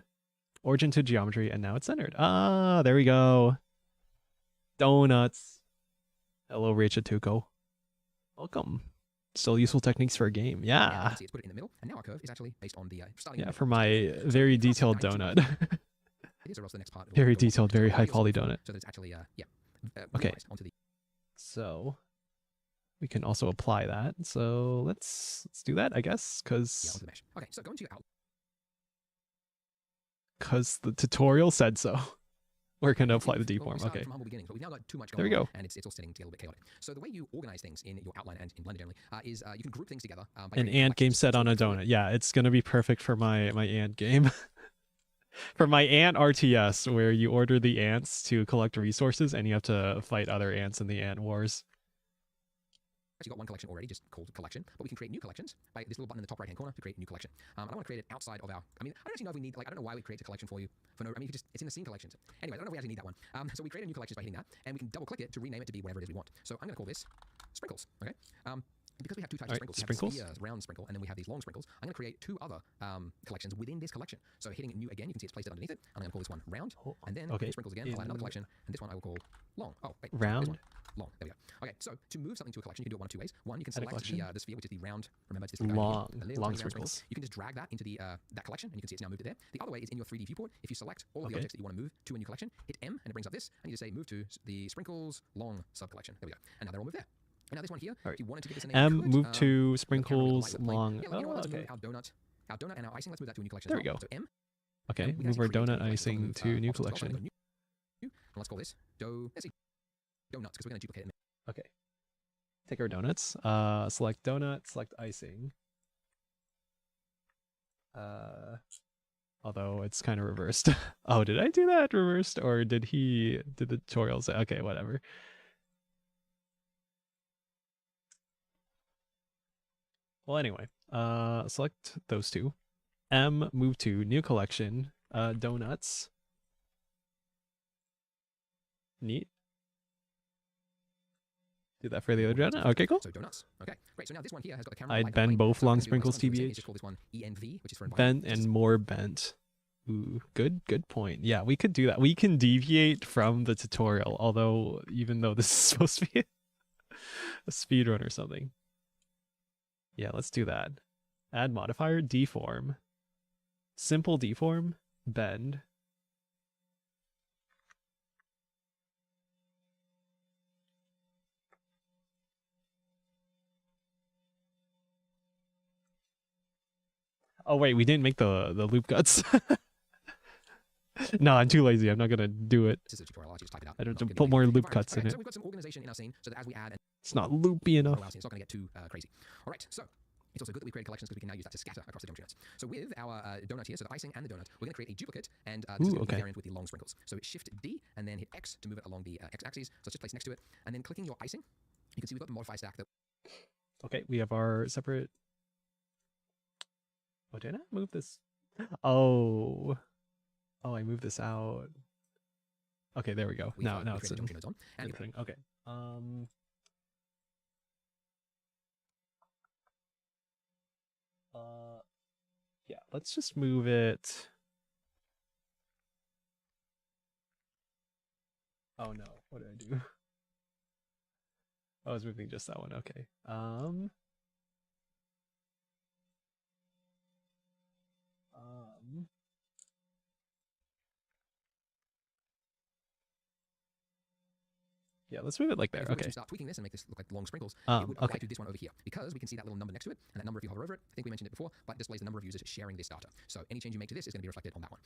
to geometry, and now it's centered. Ah, there we go. Donuts. Hello, Rachatuko. Welcome. Still useful techniques for a game. Yeah. See, it's put it in the middle, and now our curve is actually based on the starting. Yeah, for my very detailed donut. It is, or else the next part. Very detailed, very high quality donut. So that it's actually Okay. Onto the So we can also apply that. So let's do that, I guess, onto because the mesh. Okay, so go into your outline. the tutorial said so. We're going to apply the deform. We started Okay. from humble beginnings, but we've now got too much There we going on, go. and it's all starting to get a little bit chaotic. So the way you organize things in your outline and in Blender generally is you can group things together. By An creating ant game collections. set on a donut. Yeah, it's going to be perfect for my ant game. For my ant RTS, where you order the ants to collect resources and you have to fight other ants in the ant wars. Actually got one collection already, just called collection, but we can create new collections by this little button in the top right hand corner to create a new collection. I want to create it outside of our. I mean, I don't actually know if we need. Like, I don't know why we create a collection for you. For no, I mean, it's in the scene collections. Anyway, I don't know if we actually need that one. So we create a new collection by hitting that, and we can double click it to rename it to be whatever it is we want. So I'm going to call this sprinkles. Okay. Because we have two types of sprinkles, sprinkles? we have this round sprinkle, and then we have these long sprinkles. I'm going to create two other collections within this collection. So hitting new again, you can see it's placed it underneath it. I'm going to call this one round, and then sprinkles again. I'll add another collection, and this one I will call long. Oh, wait, Round. Long. There we go. Okay, so to move something to a collection, you can do it one of two ways. One, you can select the sphere, which is the round. Remember, it's this guy Long round sprinkles. You can just drag that into the that collection, and you can see it's now moved it there. The other way is in your 3D viewport. If you select all of the objects that you want to move to a new collection, hit M, and it brings up this, and you just say move to the sprinkles long sub collection. There we go. And now they're all moved there. And now this one here, if you wanted to give this a name, move to sprinkles long. Yeah, you know what, let's Okay. move our donut and our icing. Let's move that to a new collection. There we go. So M. Okay, move our donut icing to new collection. And let's call this let's see, donuts, because we're going to duplicate it. Okay. Take our donuts. Select donut, select icing. Although it's kind of reversed. Oh, did I do that reversed, or did the tutorial say? Okay, whatever. Well, anyway, select those two. M, move to new collection. Donuts. Neat. Do that for the other donut. Okay, cool. So donuts. Okay, great. So now this one here has got the camera. I'd bend both long sprinkles TBH. Just call this one ENV, which is for Bent and more bent. Ooh, good point. Yeah, we could do that. We can deviate from the tutorial, although even though this is supposed to be a speedrun or something. Yeah, let's do that. Add modifier, deform. Simple deform, bend. Oh wait, we didn't make the loop cuts. No, I'm too lazy. I'm not gonna do it. This is a tutorial. I'll just type it out. I don't put more loop cuts in it. So we've got some organization in our scene, so that as we add, It's not loopy enough. it's not going to get too crazy. All right, so it's also good that we create collections because we can now use that to scatter across the geometry nodes. So with our donut here, so the icing and the donut, we're going to create a duplicate, and this is going to be the variant with the long sprinkles. So Shift D and then hit X to move it along the X-axis. So it's just placed next to it, and then clicking your icing, you can see we've got the modify stack that. Okay, we have our separate. Oh, did I not move this? Oh, I moved this out. Okay, there we go. Now it's in. Nodes on, and Okay. Yeah, let's just move it. Oh no, what did I do? I was moving just that one. Okay. Yeah, let's move it like there. If we were Okay. to start tweaking this and make this look like long sprinkles, it would Okay. apply to this one over here, because we can see that little number next to it, and that number, if you hover over it, I think we mentioned it before, but it displays the number of users sharing this data. So any change you make to this is going to be reflected on that one.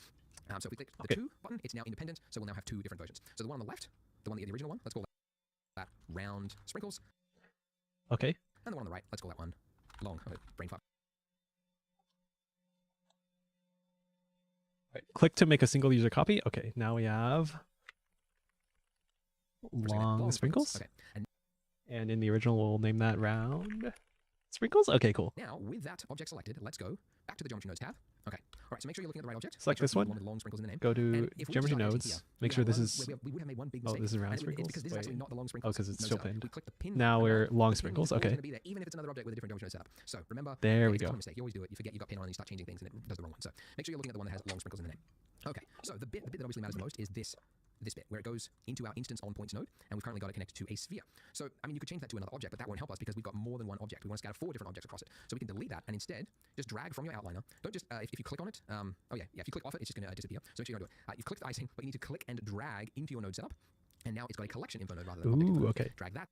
So if we click the 2 button, it's now independent, so we'll now have 2 different versions. So the one on the left, the original one, let's call that round sprinkles. Okay. And the one on the right, let's call that one long. Brain fuck. Right. Click to make a single user copy. Okay, now we have long sprinkles. Okay. And in the original, we'll name that round sprinkles. Okay, cool. Now, with that object selected, let's go back to the Geometry Nodes tab. Okay. All right, so make sure you're looking at the right object. Select this one. Long sprinkles in the name. Go to Geometry Nodes. Make sure this is... We would have made one big Oh, mistake. this is round It's sprinkles? because this is actually not the long Oh, sprinkles. because it's still pinned. We click the pin. Now we're long The pin sprinkles. is always Okay. going to be there, even if it's another object with a different Geometry Node setup. So remember, There we it's a go. common mistake. You always do it. You forget you got pin on and you start changing things and it does the wrong one. So make sure you're looking at the one that has long sprinkles in the name. Okay, so the bit that obviously matters the most is this bit, where it goes into our instance on points node, and we've currently got it connected to a sphere. So, I mean, you could change that to another object, but that won't help us because we've got more than one object. We want to scatter 4 different objects across it. So we can delete that and instead just drag from your outliner. Don't just, if you click on it, if you click off it, it's just going to disappear. So make sure you don't do it. You've clicked the icing, but you need to click and drag into your node setup, and now it's got a collection info node rather than object info. Okay. Drag that.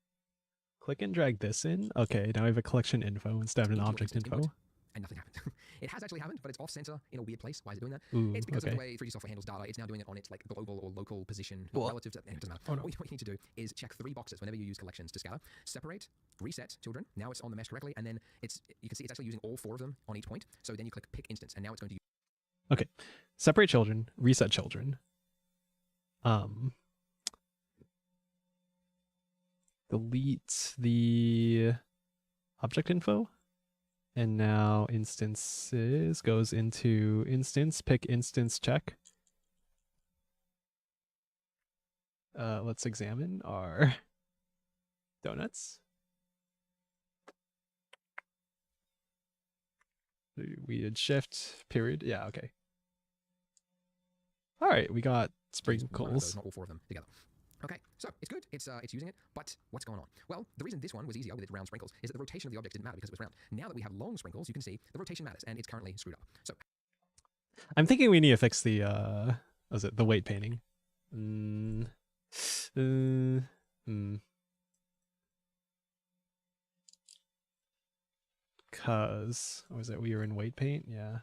Click and drag this in. Okay, now we have a collection info instead of an object info. And nothing happened. It has actually happened, but it's off center in a weird place. Why is it doing that? Ooh, it's because okay. of the way 3D software handles data. It's now doing it on its like global or local position relative to. It doesn't matter. Oh, no. What you need to do is check 3 boxes whenever you use collections to scatter. Separate, reset children. Now it's on the mesh correctly, and then you can see it's actually using all 4 of them on each point. So then you click pick instance, and now it's going to use. Okay, separate children, reset children. Delete the object info. And now instances goes into instance, pick instance check. Let's examine our donuts. We did shift period. Yeah, okay. All right, we got sprinkles. Not all 4 of them together. Okay, so it's good. It's using it, but what's going on? Well, the reason this one was easier with its round sprinkles is that the rotation of the object didn't matter because it was round. Now that we have long sprinkles, you can see the rotation matters, and it's currently screwed up. So I'm thinking we need to fix the the weight painting. Cause what was it? We were in weight paint, yeah.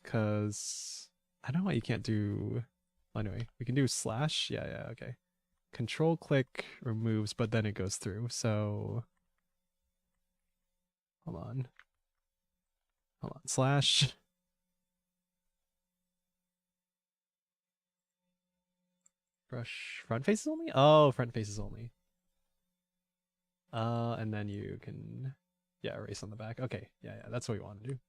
Cause I don't know why you can't do. Anyway, we can do slash. Yeah, okay. Control click removes, but then it goes through. So hold on. Slash. Brush front faces only? Oh, front faces only. And then you can, yeah, erase on the back. Okay, yeah, that's what we want to do.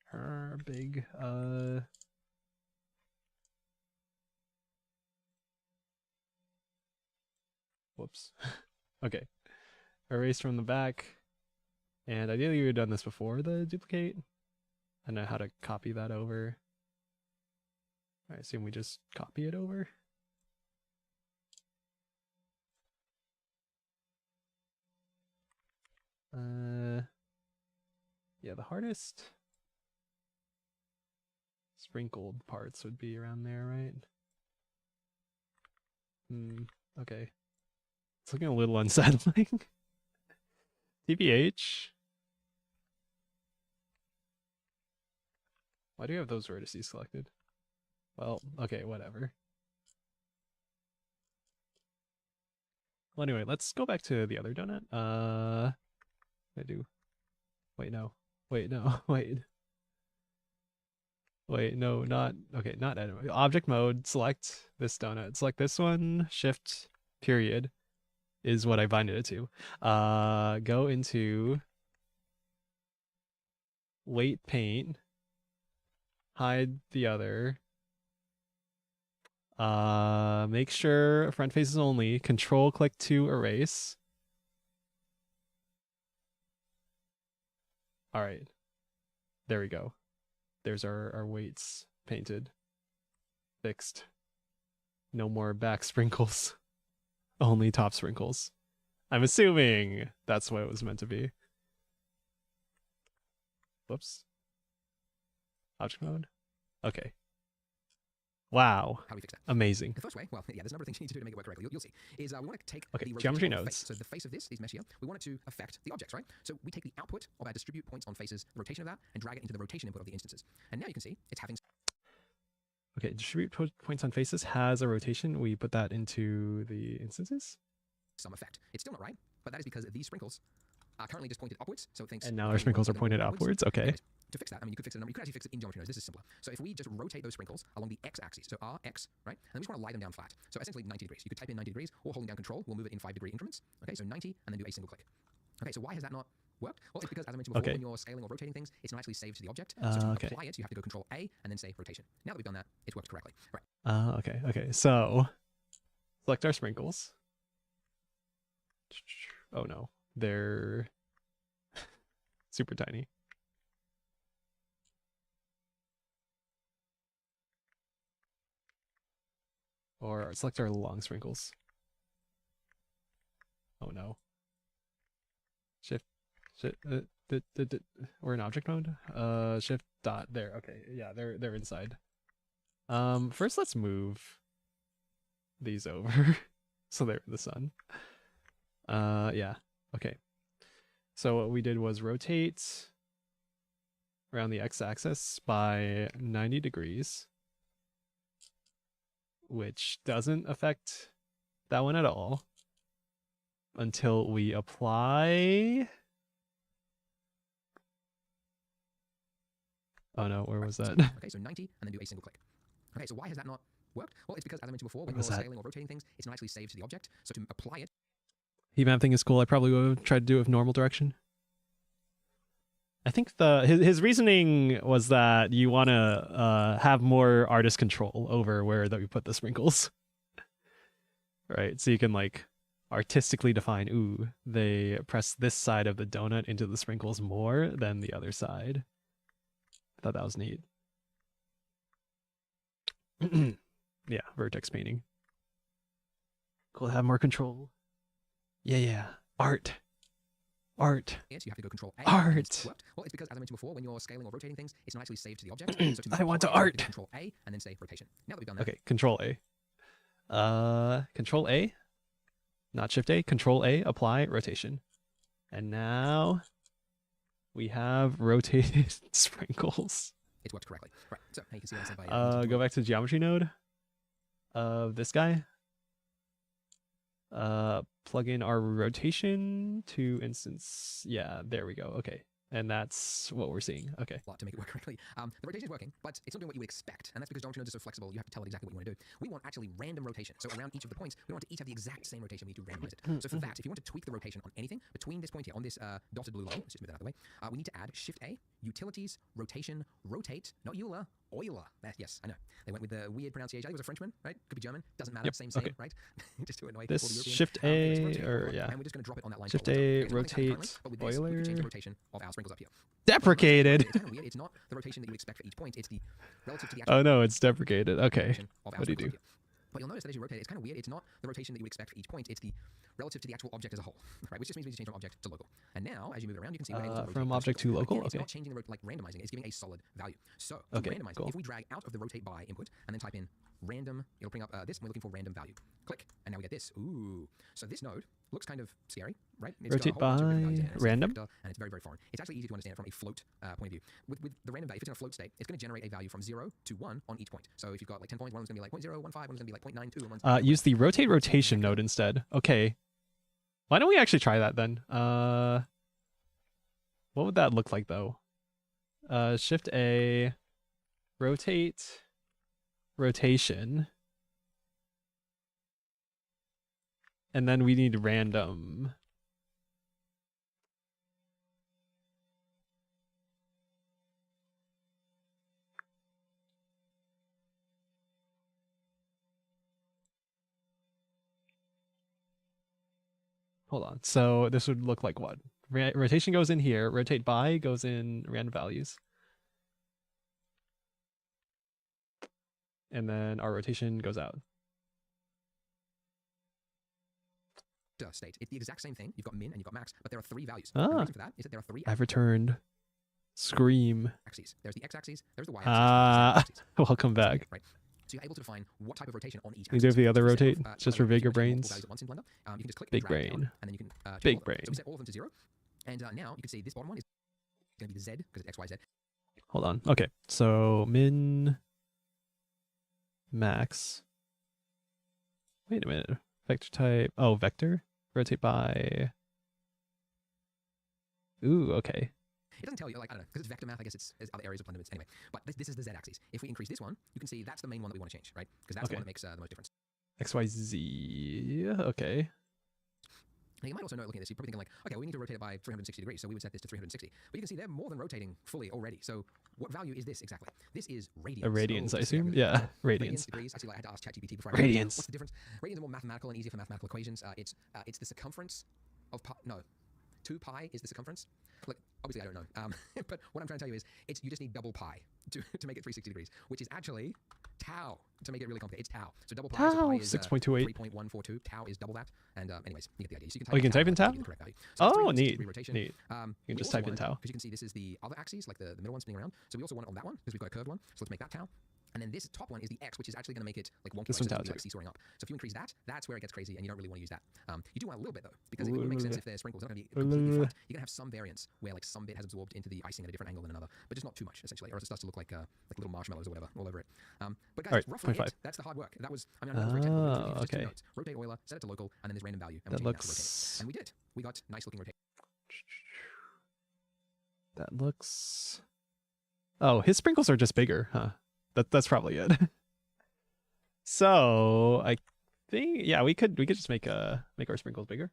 Her big, whoops. Okay. Erase from the back. And ideally we would have done this before the duplicate. I know how to copy that over. I assume we just copy it over. Yeah, the hardest sprinkled parts would be around there, right? Okay. It's looking a little unsettling. TBH. Why do you have those vertices selected? Well, okay, whatever. Well, anyway, let's go back to the other donut. I do. Wait, no. Wait, no. Wait. Wait, no, not. Okay, not edit. Object mode. Select this donut. Select this one. Shift period is what I binded it to. Go into weight paint. Hide the other. Make sure front faces only. Control click to erase. All right. There we go. There's our weights painted. Fixed. No more back sprinkles. Only top sprinkles. I'm assuming that's what it was meant to be. Whoops. Object mode? Okay. Wow. How do we fix that? Amazing. The first way, well, yeah, there's a number of things you need to do to make it work correctly. You'll see. Is we want to take Okay, the rotation geometry of the nodes. face. So the face of this is mesh here. We want it to affect the objects, right? So we take the output of our distribute points on faces, the rotation of that, and drag it into the rotation input of the instances. And now you can see it's having. Okay, distribute points on faces has a rotation. We put that into the instances. Some effect. It's still not right, but that is because these sprinkles are currently just pointed upwards. So it thinks. And now our sprinkles are pointed upwards. Okay. Anyways, to fix that, I mean, you could fix it. You could actually fix it in geometry nodes. This is simpler. So if we just rotate those sprinkles along the x-axis, so r, x, right? And then we just want to lie them down flat. So essentially 90 degrees. You could type in 90 degrees, or holding down control, we'll move it in 5-degree increments. Okay, so 90, and then do a single click. Okay, so why has that not worked? Well, it's because, as I mentioned before, when you're scaling or rotating things, it's not actually saved to the object. So to apply it, you have to go Control A and then say rotation. Now that we've done that, it's worked correctly. Right. Okay. So select our sprinkles. Oh no, they're super tiny. Or select our long sprinkles. Oh no. Shift. We're in object mode. Shift dot there. Okay, yeah, they're inside. First let's move these over so they're in the sun. Yeah. Okay. So what we did was rotate around the x-axis by 90 degrees, which doesn't affect that one at all until we apply. Oh no, where was that? Okay, so 90, and then do a single click. Okay, so why has that not worked? Well, it's because, as I mentioned before, when you're scaling or rotating things, it's not actually saved to the object. So to apply it. Heat map thing is cool. I probably would have tried to do it with normal direction. I think his reasoning was that you want to have more artist control over where that we put the sprinkles. Right, so you can like artistically define, ooh, they press this side of the donut into the sprinkles more than the other side. I thought that was neat. Yeah, vertex painting. Cool to have more control. Yeah. Art. Yes, you have to go Control A. Art. Well, it's because, as I mentioned before, when you're scaling or rotating things, it's not actually saved to the object. So to I want to apply it, art. Control A and then say rotation. Now that we've done that. Okay, Control A. Control A. Not Shift A. Control A. Apply rotation. And now we have rotated sprinkles. It's worked correctly. Right. So now you can see what I said by. Go back to the geometry node of this guy. Plug in our rotation to instance. Yeah, there we go. Okay. And that's what we're seeing. Okay. A lot to make it work correctly. The rotation is working, but it's not doing what you would expect. And that's because geometry nodes are so flexible, you have to tell it exactly what you want to do. We want actually random rotation. So around each of the points, we want to each have the exact same rotation. We need to randomize it. So for that, if you want to tweak the rotation on anything between this point here, on this dotted blue line, let's just move that out of the way, we need to add Shift A, Utilities, Rotation, Rotate, not Euler, Euler. Yes, I know. They went with the weird pronunciation. I think it was a Frenchman, right? Could be German. Doesn't matter. Same, okay. right? Just to annoy this all the Europeans. Shift A, or yeah. And we're just going to drop it on that line. Shift A, rotate, but with this, we can change the rotation of our sprinkles up here. Deprecated. It's kind of weird. It's not the rotation that you would expect for each point. It's the relative to the actual. Oh no, it's deprecated. Okay. What do you do? But you'll notice that as you rotate, it's kind of weird. It's not the rotation that you would expect for each point. It's the relative to the actual object as a whole, right? Which just means we need to change from object to local. And now, as you move it around, you can see we're able to rotate from object to local. Again, okay. It's not changing the like randomizing. It's giving a solid value. So to randomize, cool. if we drag out of the rotate by input and then type in random, it'll bring up this. And we're looking for random value. Click, and now we get this. Ooh, so this node looks kind of scary, right? It's rotate by random, and it's very, very foreign. It's actually easy to understand from a float point of view. With the random value, if it's in a float state, it's going to generate a value from 0 to 1 on each point. So if you've got like 10 points, one's going to be like 0.015, one's going to be like 0.92, and one's use the rotate rotation node instead. Okay. Why don't we actually try that then? What would that look like though? Shift A, rotate, rotation. And then we need random. Hold on. So this would look like what? Rotation goes in here. Rotate by goes in random values. And then our rotation goes out. State. It's the exact same thing. You've got min and you've got max, but there are 3 values. Ah. And the reason for that is that there are 3 I've returned. Scream. axes. There's the x-axis, there's the y-axis. Welcome back. Right. So you're able to define what type of rotation on each Can you do axis. the other So we set rotate? off, Just so for if you bigger rotate multiple brains. values at once in Blender, you can just click Big and drag brain. down, and then you can change Big all of them. brain. So we set all of them to 0. And now you can see this bottom one is going to be the Z because it's X, Y, Z. Hold on. Okay, so min, max. Wait a minute. Vector type. Oh, vector. Rotate by. Ooh, okay. It doesn't tell you, like, I don't know, because it's vector math, I guess it's other areas of Blender, but anyway. But this is the Z axis. If we increase this one, you can see that's the main one that we want to change, right? Because that's the one that makes the most difference. XYZ. Okay. Now, you might also know, looking at this, you're probably thinking like, okay, we need to rotate it by 360 degrees, so we would set this to 360. But you can see they're more than rotating fully already. So what value is this exactly? This is radians. A radians, Oh, I assume? Yeah, radians. Degrees. Actually, I had to ask ChatGPT before. Radians. What's the difference? Radians are more mathematical and easier for mathematical equations. It's the circumference of pi. No, 2 pi is the circumference. Look, obviously I don't know. But what I'm trying to tell you is, you just need double pi to make it 360 degrees, which is actually tau to make it really complicated. It's tau. So double pi, so pi is 6.28. 3.142. Tau is double that. And anyways, you get the idea. So You can type in tau? to get the correct value. So Oh, it's neat. 360 rotation. Neat. You can just type in tau. Because you can see this is the other axis, like the middle one spinning around. So we also want it on that one because we've got a curved one. So let's make that tau. And then this top one is the X, which is actually going to make it like wonky. This one's like, tau too. like seesawing up. So if you increase that, that's where it gets crazy, and you don't really want to use that. You do want a little bit though, because it would make sense if they're sprinkles. They're not going to be completely flat. You're going to have some variance where like some bit has absorbed into the icing at a different angle than another, but just not too much essentially, or else it starts to look like little marshmallows or whatever all over it. But guys, Right, roughly 0.5. that's the hard work. That was, I mean, I know it was very technical. Just two Okay. notes. Rotate Euler, set it to local, and then this random value. And That we changed it to rotate. looks. And we did. We got nice looking rotation. That looks. Oh, his sprinkles are just bigger, huh? That's probably it. So I think we could just make our sprinkles bigger.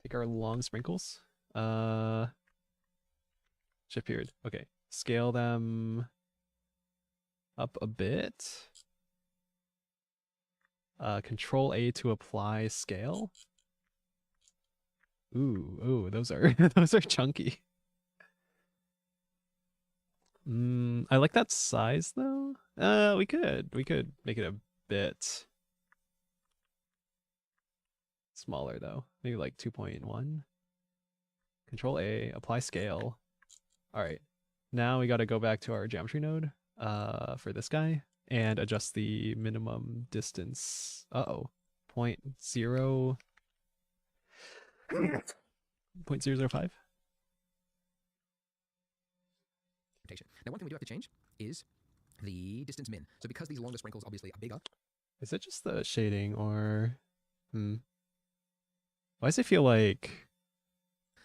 Take our long sprinkles. Shift period. Okay. Scale them up a bit. Control A to apply scale. Ooh, those are those are chunky. I like that size though. We could make it a bit smaller though. Maybe like 2.1. Control A, apply scale. All right. Now we got to go back to our geometry node for this guy and adjust the minimum distance. 0.005. Now, one thing we do have to change is the distance min. So because these longer sprinkles obviously are bigger. Is it just the shading or why does it feel like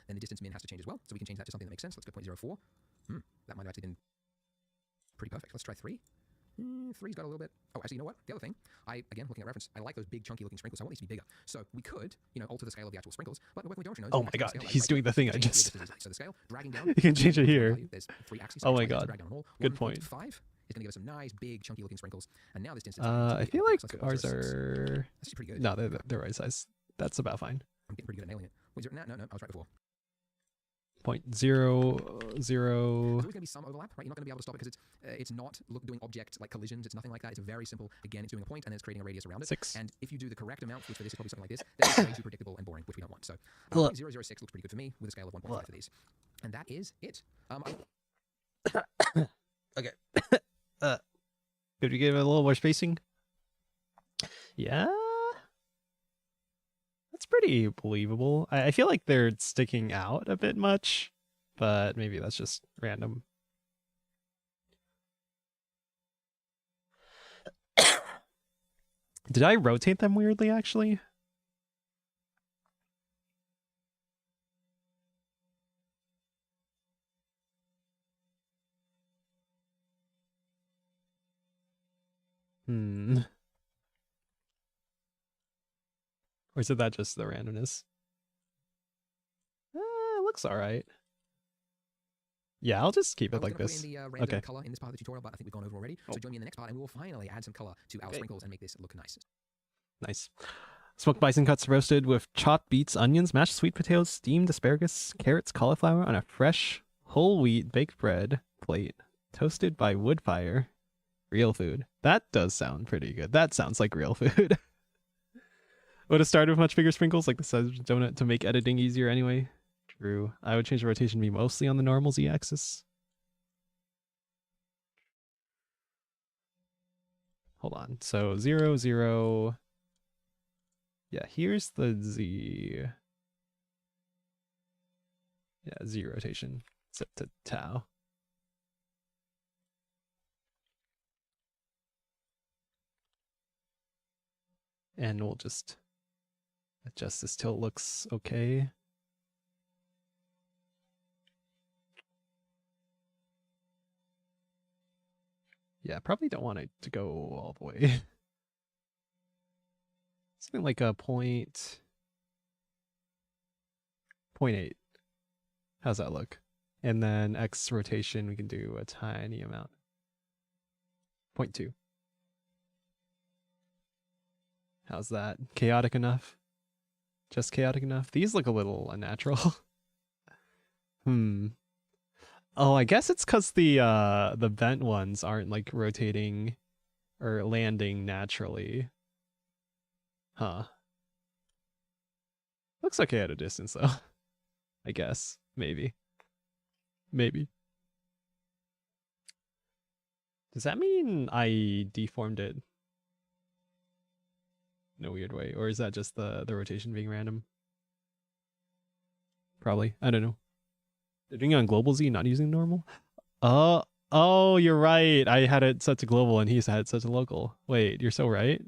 Then the distance min has to change as well. So we can change that to something that makes sense. Let's go 0.04. That might have actually been pretty perfect. Let's try 3. 3's got a little bit. Oh, actually, you know what? The other thing, again, looking at reference, I like those big, chunky looking sprinkles. So I want these to be bigger. So we could, alter the scale of the actual sprinkles. But working with geometry nodes, oh my god, he's doing the thing I just. So the scale, dragging down. You can change it here. There's 3 axes. Oh my god. Good 1.5 point. is going to give us some nice, big, chunky looking sprinkles. And now this distance. I feel like ours are. That's actually pretty good. No, they're right size. That's about fine. I'm getting pretty good at nailing it. Wait, no, I was right before. 0.00. There's always going to be some overlap, right? You're not going to be able to stop it because it's not doing object like collisions. It's nothing like that. It's very simple. Again, it's doing a point and then it's creating a radius around it. 6. And if you do the correct amount, which for this is probably something like this, then it's way too predictable and boring, which we don't want. So 0.006 looks pretty good for me with a scale of 1.5 for these. And that is it. Okay. Could we give it a little more spacing? Yeah. That's pretty believable. I feel like they're sticking out a bit much, but maybe that's just random. Did I rotate them weirdly, actually? Or is it that just the randomness? Looks alright. Yeah, I'll just keep it like this. Put in the random color in this part of the tutorial, but I think we've gone over already. So join me in the next part, and we will finally add some color to our sprinkles and make this look nice. Nice. Smoked bison cuts roasted with chopped beets, onions, mashed sweet potatoes, steamed asparagus, carrots, cauliflower on a fresh whole wheat baked bread plate, toasted by wood fire. Real food. That does sound pretty good. That sounds like real food. Would have started with much bigger sprinkles like the size of donut to make editing easier anyway. True. I would change the rotation to be mostly on the normal z-axis. hold on. So 0, 0. Yeah, here's the Z. Yeah, Z rotation set to tau. And we'll just adjust this till it looks okay. Yeah, probably don't want it to go all the way. Something like a point 0.8. How's that look? And then X rotation, we can do a tiny amount. 0.2. How's that? Chaotic enough? Just chaotic enough? These look a little unnatural. Oh, I guess it's because the bent ones aren't like rotating or landing naturally. Huh. Looks okay at a distance though. I guess. Maybe. Maybe. Does that mean I deformed it in a weird way? Or is that just the rotation being random? Probably. I don't know. They're doing it on global Z, not using normal? Oh, you're right. I had it set to global and he's had it set to local. Wait, you're so right.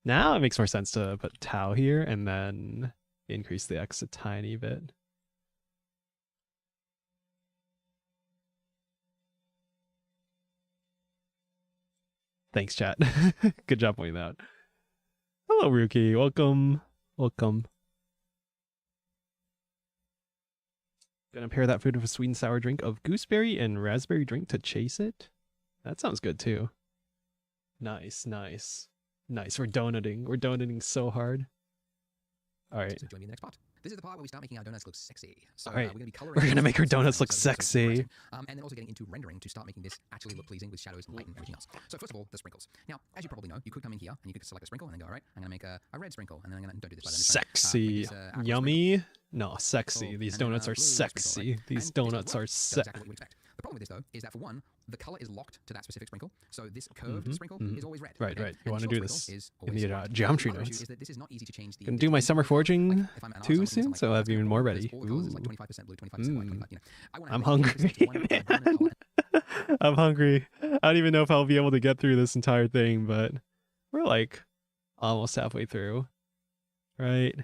Now it makes more sense to put tau here and then increase the X a tiny bit. Thanks, chat. Good job pointing that out. Hello, Ruki. Welcome. Welcome. Gonna pair that food with a sweet and sour drink of gooseberry and raspberry drink to chase it. That sounds good too. Nice, nice. Nice. We're donating. We're donating so hard. All right. So join me in the next part. This is the part where we start making our donuts look sexy. So All right. we're going to be coloring. We're gonna make our donuts look sexy. And then also getting into rendering to start making this actually look pleasing with shadows and light and everything else. So first of all, the sprinkles. Now, as you probably know, you could come in here and you could select a sprinkle and then go, all right, I'm going to make a red sprinkle, and then I'm going to don't do this by then. Sexy. Yummy. No, sexy. These donuts are sexy. These donuts are sexy. Exactly what you would expect. The problem with this though is that for one, the color is locked to that specific sprinkle. So this curved sprinkle is always red. Right, right. You want to do this in the the geometry other issue notes. is that this is not easy to change the Gonna do my summer forging if I'm an too artist, soon, so I'll have even more ready. all colors is like 25% blue, 25% white, 25, I wanna I'm have it hungry, just one man. dominant color. I'm hungry. I don't even know if I'll be able to get through this entire thing, but we're like almost halfway through, right?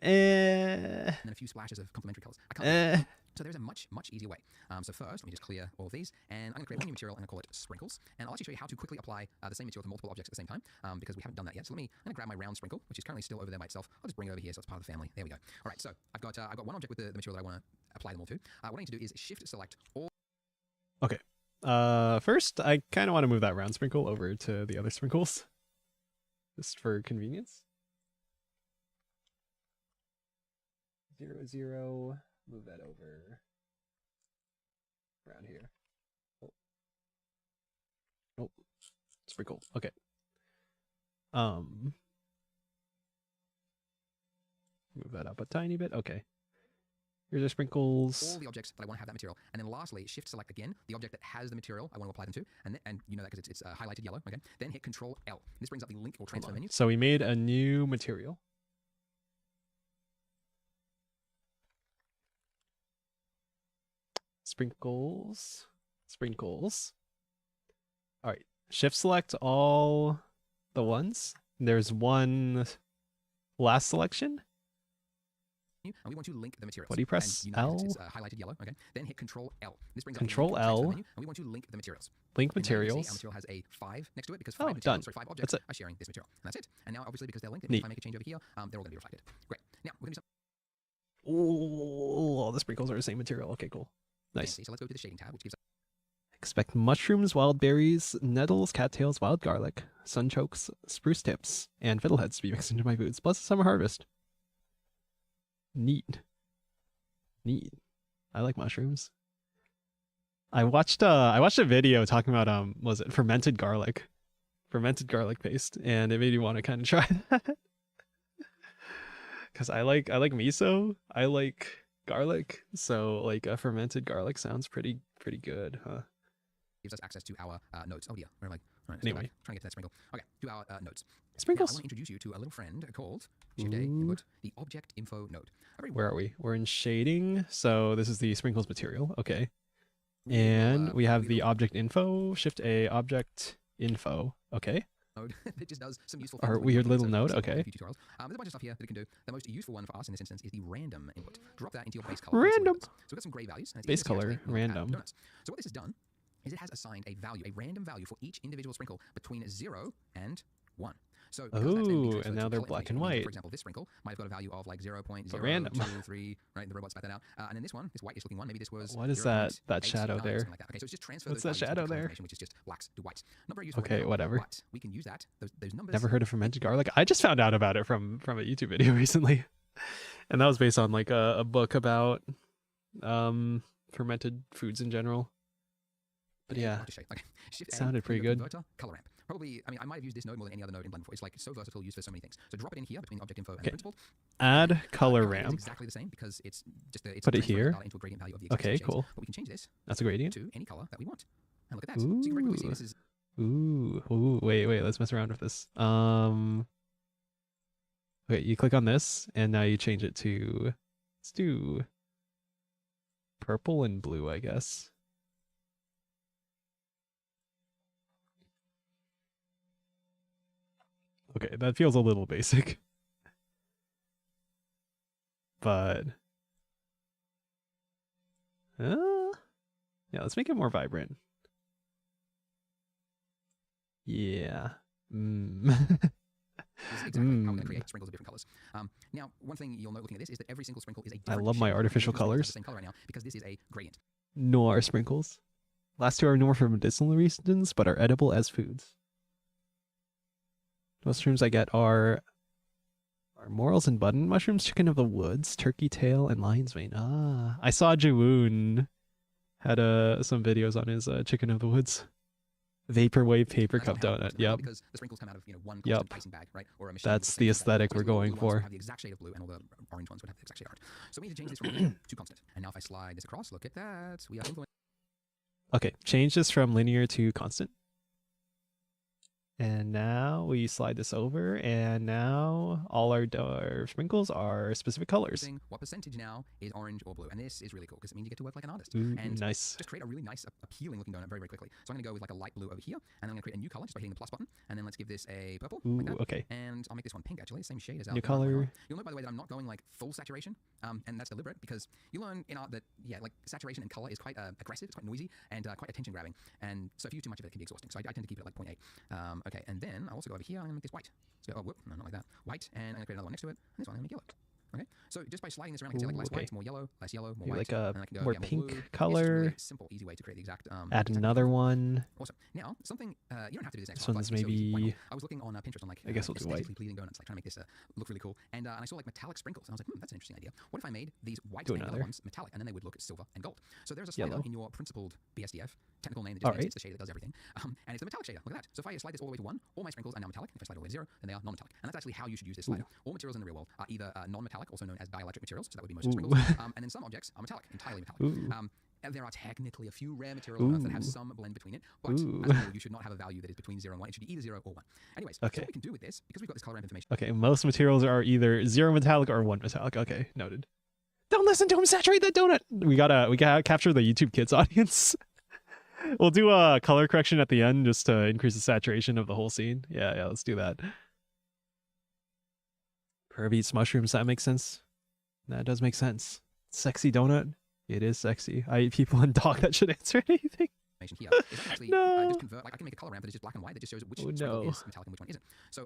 And then a few splashes of complementary colors. I can't So there's a much easier way. So first, let me just clear all of these, and I'm going to create one new material, and I'll call it sprinkles. And I'll actually show you how to quickly apply the same material to multiple objects at the same time, because we haven't done that yet. So I'm going to grab my round sprinkle, which is currently still over there by itself. I'll just bring it over here so it's part of the family. There we go. All right, so I've got one object with the material that I want to apply them all to. What I need to do is shift select all. Okay. First, I kind of want to move that round sprinkle over to the other sprinkles, just for convenience. 0, 0. Move that over around here. Oh, sprinkle. Okay. Move that up a tiny bit. Okay. Here's our sprinkles. All the objects that I want to have that material, and then lastly, shift select again the object that has the material I want to apply them to, and you know that because it's highlighted yellow. Okay. Then hit Control L. This brings up the link or transfer menu. So we made a new material. Sprinkles. Sprinkles. All right. Shift select all the ones. There's one last selection. And we want to link the materials. What do you press? And, you know, L? It's highlighted yellow. Okay. Then hit Control L. This brings Control up the link or transfer L. menu, and we want to link the materials. Link And now you can see materials. our material has a 5 next to it because Oh, 5 materials, done. sorry, 5 objects That's it. are sharing this material. And that's it. And now, obviously, because they're linked, if Neat. I make a change over here, they're all going to be reflected. Great. Now, we're going to do Oh, all the sprinkles are the same material. Okay, cool. Nice. something. So let's go to the shading tab, which gives us Expect mushrooms, wild berries, nettles, cattails, wild garlic, sunchokes, spruce tips, and fiddleheads to be mixed into my foods, plus a summer harvest. Neat. Neat. I like mushrooms. I watched a video talking about was it fermented garlic paste, and it made me want to kind of try that. Cuz I like miso, I like garlic, so like a fermented garlic sounds pretty good, huh? gives us access to our nodes. Oh dear, where am I? Right, Anyway. trying to get to that sprinkle. Okay, to our nodes. Sprinkles. Now, I want to introduce you to a little friend called Shift A input, the object info node. Where are we? We're in shading. So this is the sprinkles material. Okay. And we have the object info, Shift A object info. Okay. Node. It just does some useful things. Our weird little node. Okay. There's a bunch of stuff here that it can do. The most useful one for us in this instance is the random input. Drop that into your base color. Random. So we've got some gray values. And Base color, random. So what this has done is it has assigned a value, a random value for each individual sprinkle between 0 and 1. So oh, and now they're black and white. For example, this sprinkle might have got a value of like 0.023, right? The robot spat that out. And then this one, this whitish looking one, maybe this was. What is that shadow there? Like that. Okay, so it's just transfer. What's that shadow there? Which is just blacks to whites. Not very useful. Okay, whatever. But we can use that. Those numbers. Never heard of fermented garlic. I just found out about it from a YouTube video recently, and that was based on like a book about fermented foods in general. But yeah, okay. It sounded pretty good. Color ramp. Probably, I mean, I might have used this node more than any other node in Blender before. It's like so versatile, used for so many things. So drop it in here between object info and principal. Add color ramp. It's exactly the same because it's just put it here. Into a gradient value of the okay, cool. But we can change this. That's a gradient To any color that we want. And look at that. So you can very quickly see this is. Ooh, wait, let's mess around with this. Okay, you click on this, and now you change it to, let's do purple and blue, I guess. Okay, that feels a little basic. But yeah, let's make it more vibrant. Yeah. This is exactly how we're going to create sprinkles of different colors. Now, one thing you'll note looking at this is that every single sprinkle is a different I love my artificial colors. The same color right now because this is a gradient. Noir sprinkles. Last two are noir for medicinal reasons, but are edible as foods. Mushrooms I get are morels and button mushrooms, chicken of the woods, turkey tail, and lion's mane. Ah, I saw Jawoon had some videos on his chicken of the woods. Vaporwave paper cup donut. Yep. Because the sprinkles come out of one constant icing bag, right? Or a machine. That's the aesthetic we're going for. Have the exact shade of blue, and all the orange ones would have the exact shade of orange. So we need to change this from linear to constant. And now if I slide this across, look at that. We are influencing. Okay, change this from linear to constant. And now we slide this over, and now all our sprinkles are specific colors. What percentage now is orange or blue? And this is really cool because it means you get to work like an artist. Ooh, and nice. Just create a really nice, appealing looking donut very, very quickly. So I'm going to go with like a light blue over here, and then I'm going to create a new color just by hitting the plus button. And then let's give this a purple. Ooh, like that. okay. And I'll make this one pink actually, same shade as our new color. You'll note by the way that I'm not going like full saturation, and that's deliberate because you learn in art that like saturation and color is quite aggressive, it's quite noisy, and quite attention grabbing. And so if you use too much of it, it can be exhausting. So I tend to keep it at like 0.8. Okay, and then I'll also go over here. I'm going to make this white. So, oh, whoop, no, not like that. White, and I'm going to create another one next to it. And this one I'm going to make yellow. Okay, so just by sliding this around, I can say like less white, more yellow, less yellow, more white. Like a and I can go, more yeah, pink blue. color. Really simple, easy way to create the exact. Add another one. Awesome. Now, something you don't have to do this next. This one's maybe. I was looking on Pinterest on like. I guess we'll do white. Pleasing donuts, like trying to make this look really cool. And I saw like metallic sprinkles, and I was like, that's an interesting idea. What if I made these white and yellow ones metallic, and then they would look silver and gold? So there's a slider in your principled BSDF technical name that just means it's the shade that does everything, and it's a metallic shader. Look at that. So if I slide this all the way to 1, all my sprinkles are now metallic. If I slide all the way to 0, then they are non-metallic. And that's actually how you should use this slider. All materials in the real world are either non-metallic, also known as dielectric materials, so that would be most sprinkles, and then some objects are metallic, entirely metallic. There are technically a few rare materials on Earth that have some blend between it, but as a rule, you should not have a value that is between 0 and 1. It should be either 0 or 1. Anyways, so what we can do with this, because we've got this color ramp information. Okay, most materials are either 0 metallic or 1 metallic. Okay, noted. Don't listen to him saturate that donut. We gotta capture the YouTube Kids audience. We'll do a color correction at the end just to increase the saturation of the whole scene. Yeah, let's do that. Perv eats mushrooms, that makes sense. That does make sense. Sexy donut. It is sexy. I eat people and dog that should answer anything. Here is actually just convert, like I can make a color ramp that is just black and white that just shows which sprinkle is metallic and which one isn't. So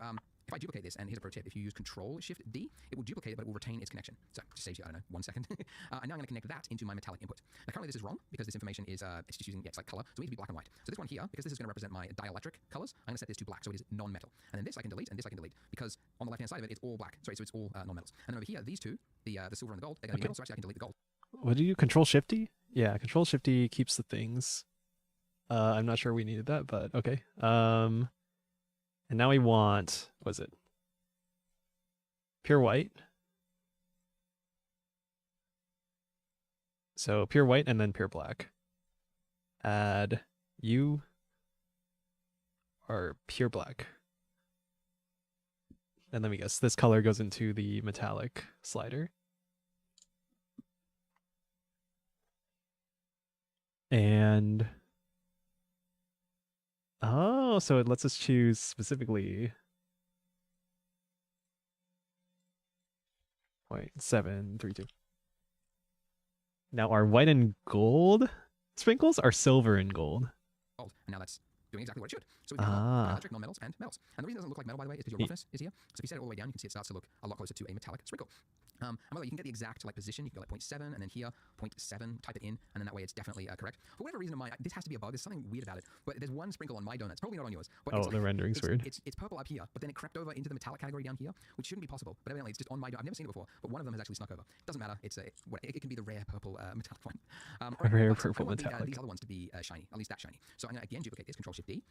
if I duplicate this, and here's a pro tip, if you use Control-Shift-D, it will duplicate it, but it will retain its connection. So it just saves you, I don't know, 1 second. And now I'm going to connect that into my metallic input. Now currently this is wrong because this information is it's just using it's like color, so we need to be black and white. So this one here, because this is going to represent my dielectric colors, I'm going to set this to black, so it is non-metal. And then this I can delete, and this I can delete, because on the left-hand side of it, it's all black. Sorry, so it's all non-metals. And then over here, these two, the silver and the gold, they're going to be metal, so actually I can delete the gold. What do you Control-Shift-D? Yeah, Control-Shift-D keeps the things. I'm not sure we needed that, but okay. And now we want, what is it? Pure white. So pure white and then pure black. Add You are pure black. And let me guess, this color goes into the metallic slider. And oh, so it lets us choose specifically 0.732. Now our white and gold sprinkles are silver and gold. And now that's doing exactly what it should. So we've got electric, non-metals, and metals. And the reason it doesn't look like metal, by the way, is because your roughness is here. So if you set it all the way down, you can see it starts to look a lot closer to a metallic sprinkle. And by the way, you can get the exact position. You can go like 0.7, and then here 0.7. Type it in, and then that way it's definitely correct. For whatever reason, this has to be a bug. There's something weird about it. But there's one sprinkle on my donuts, probably not on yours. But the rendering's weird. It's purple up here, but then it crept over into the metallic category down here, which shouldn't be possible. But evidently, it's just on my. I've never seen it before, but one of them has actually snuck over. It doesn't matter. It can be the rare purple metallic one. Rare purple metallic. These other ones to be shiny, at least that shiny. So I'm going to again duplicate this, Control-Shift-D,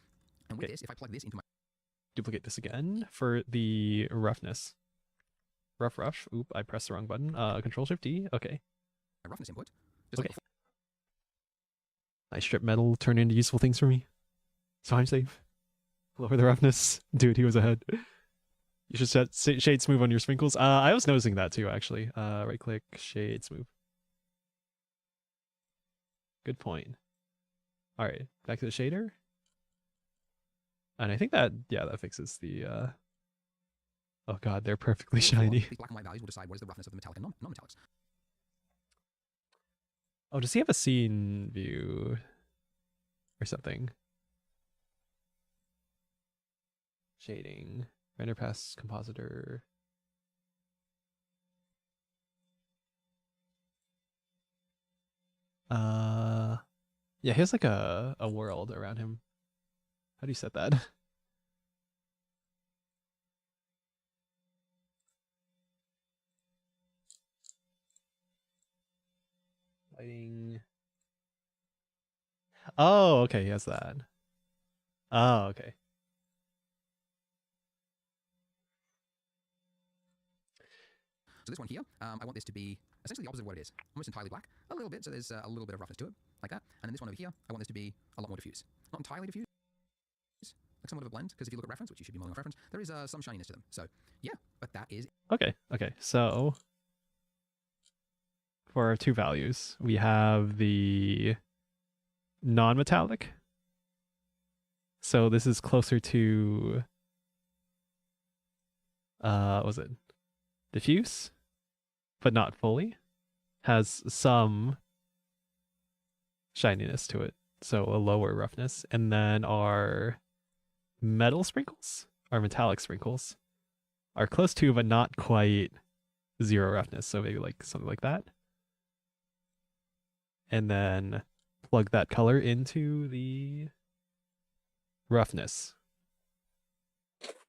and with this, if I plug this into my duplicate this again for the roughness. Rough. Oop, I pressed the wrong button. Control-Shift-D. Okay. Roughness input. Okay. I strip metal, turn into useful things for me. So I'm safe. Lower the roughness. Dude, he was ahead. You should set shade smooth on your sprinkles. I was noticing that too, actually. Right click, shade smooth. Good point. All right, back to the shader. And I think that, yeah, that fixes the, oh god, they're perfectly shiny. These black and white values will decide what is the roughness of the metallic and non-metallics. Oh, does he have a scene view or something? Shading, render pass compositor. Yeah, he has like a world around him. How do you set that? Lighting. Oh, okay, he has that. Oh, okay. So this one here, I want this to be essentially the opposite of what it is. Almost entirely black, a little bit, so there's a little bit of roughness to it, like that. And then this one over here, I want this to be a lot more diffuse. Not entirely diffuse, like somewhat of a blend, because if you look at reference, which you should be modeling off reference, there is some shininess to them. So yeah, but that is... Okay, so for our two values, we have the non-metallic. So this is closer to, what was it? Diffuse, but not fully. Has some shininess to it, so a lower roughness. And then our metal sprinkles, our metallic sprinkles, are close to, but not quite zero roughness. So maybe like something like that. And then plug that color into the roughness.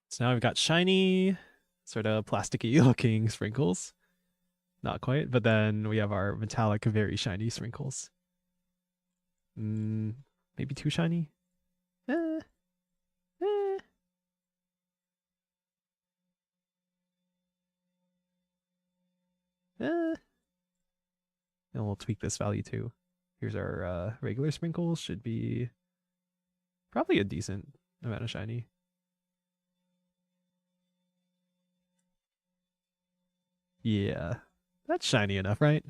So now we've got shiny, sort of plasticky looking sprinkles. Not quite, but then we have our metallic, very shiny sprinkles. Maybe too shiny? And we'll tweak this value too. Here's our regular sprinkles. Should be probably a decent amount of shiny. Yeah, that's shiny enough, right?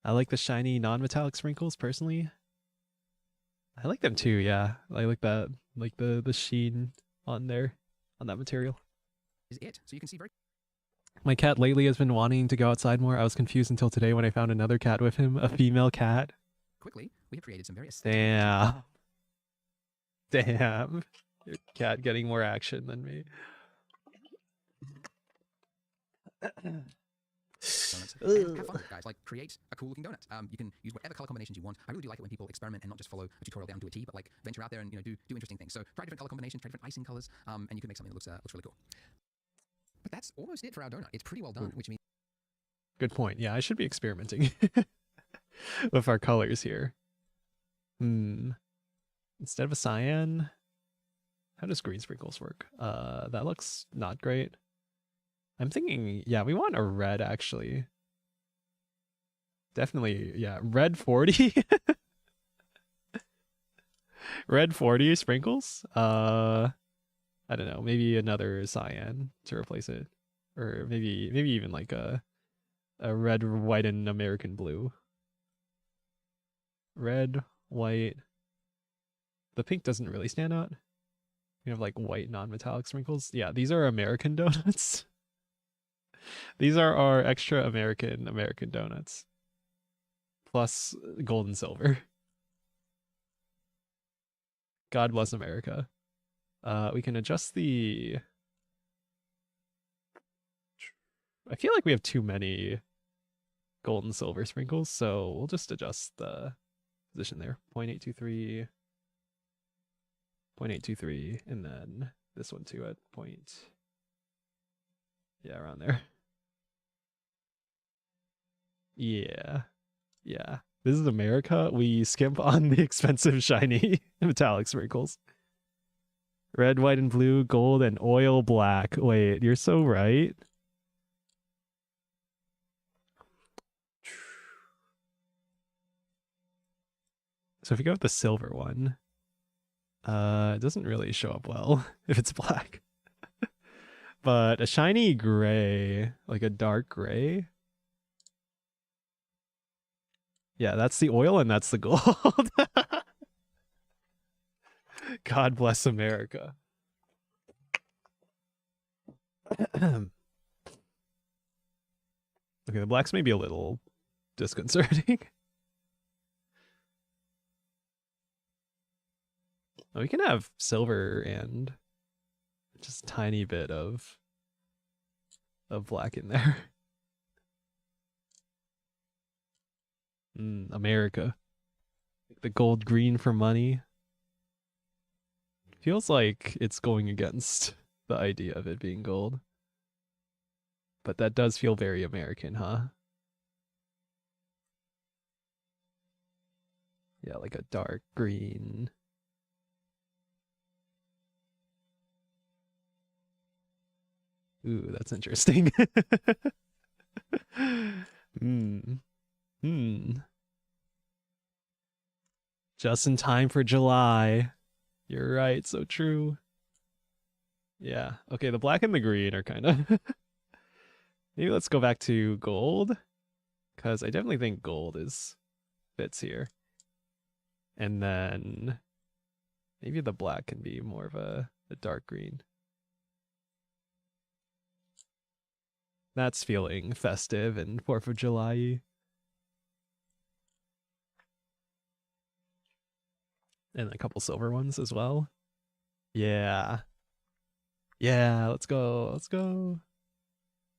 I like the shiny non-metallic sprinkles personally. I like them too, yeah. I like that, like the sheen on there, on that material. Is it? So you can see very... My cat lately has been wanting to go outside more. I was confused until today when I found another cat with him, a female cat. Quickly, we have created some very... Damn. Damn. Your cat getting more action than me. And have fun with it, guys. Like, create a cool looking donut. You can use whatever color combinations you want. I really do like it when people experiment and not just follow a tutorial down to a T, but like venture out there and do interesting things. So try different color combinations, try different icing colors, and you can make something that looks really cool. But that's almost it for our donut. It's pretty well done, which means... Good point. Yeah, I should be experimenting with our colors here. Instead of a cyan, how does green sprinkles work? That looks not great. I'm thinking, yeah, we want a red actually. Definitely, yeah, red 40. Red 40 sprinkles? I don't know, maybe another cyan to replace it. Or maybe even like a red, white, and American blue. Red, white. The pink doesn't really stand out. We have like white non-metallic sprinkles. Yeah, these are American donuts. These are our extra American donuts. Plus gold and silver. God bless America. We can adjust the... I feel like we have too many gold and silver sprinkles, so we'll just adjust the position there. 0.823, 0.823, and then this one too at point... Yeah, around there. Yeah. Yeah. This is America. We skimp on the expensive shiny metallic sprinkles. Red, white, and blue, gold, and oil black. Wait, you're so right. So if you go with the silver one, it doesn't really show up well if it's black. But a shiny gray, like a dark gray. Yeah, that's the oil and that's the gold. God bless America. Okay, the blacks may be a little disconcerting. Oh, we can have silver and just a tiny bit of black in there. America. The gold green for money. Feels like it's going against the idea of it being gold. But that does feel very American, huh? Yeah, like a dark green. Ooh, that's interesting. Just in time for July. You're right, so true. Yeah. Okay, the black and the green are kind of... Maybe let's go back to gold. Because I definitely think gold fits here. And then maybe the black can be more of a dark green. That's feeling festive and 4th of July-y. And a couple silver ones as well. Yeah. Yeah, let's go. Let's go.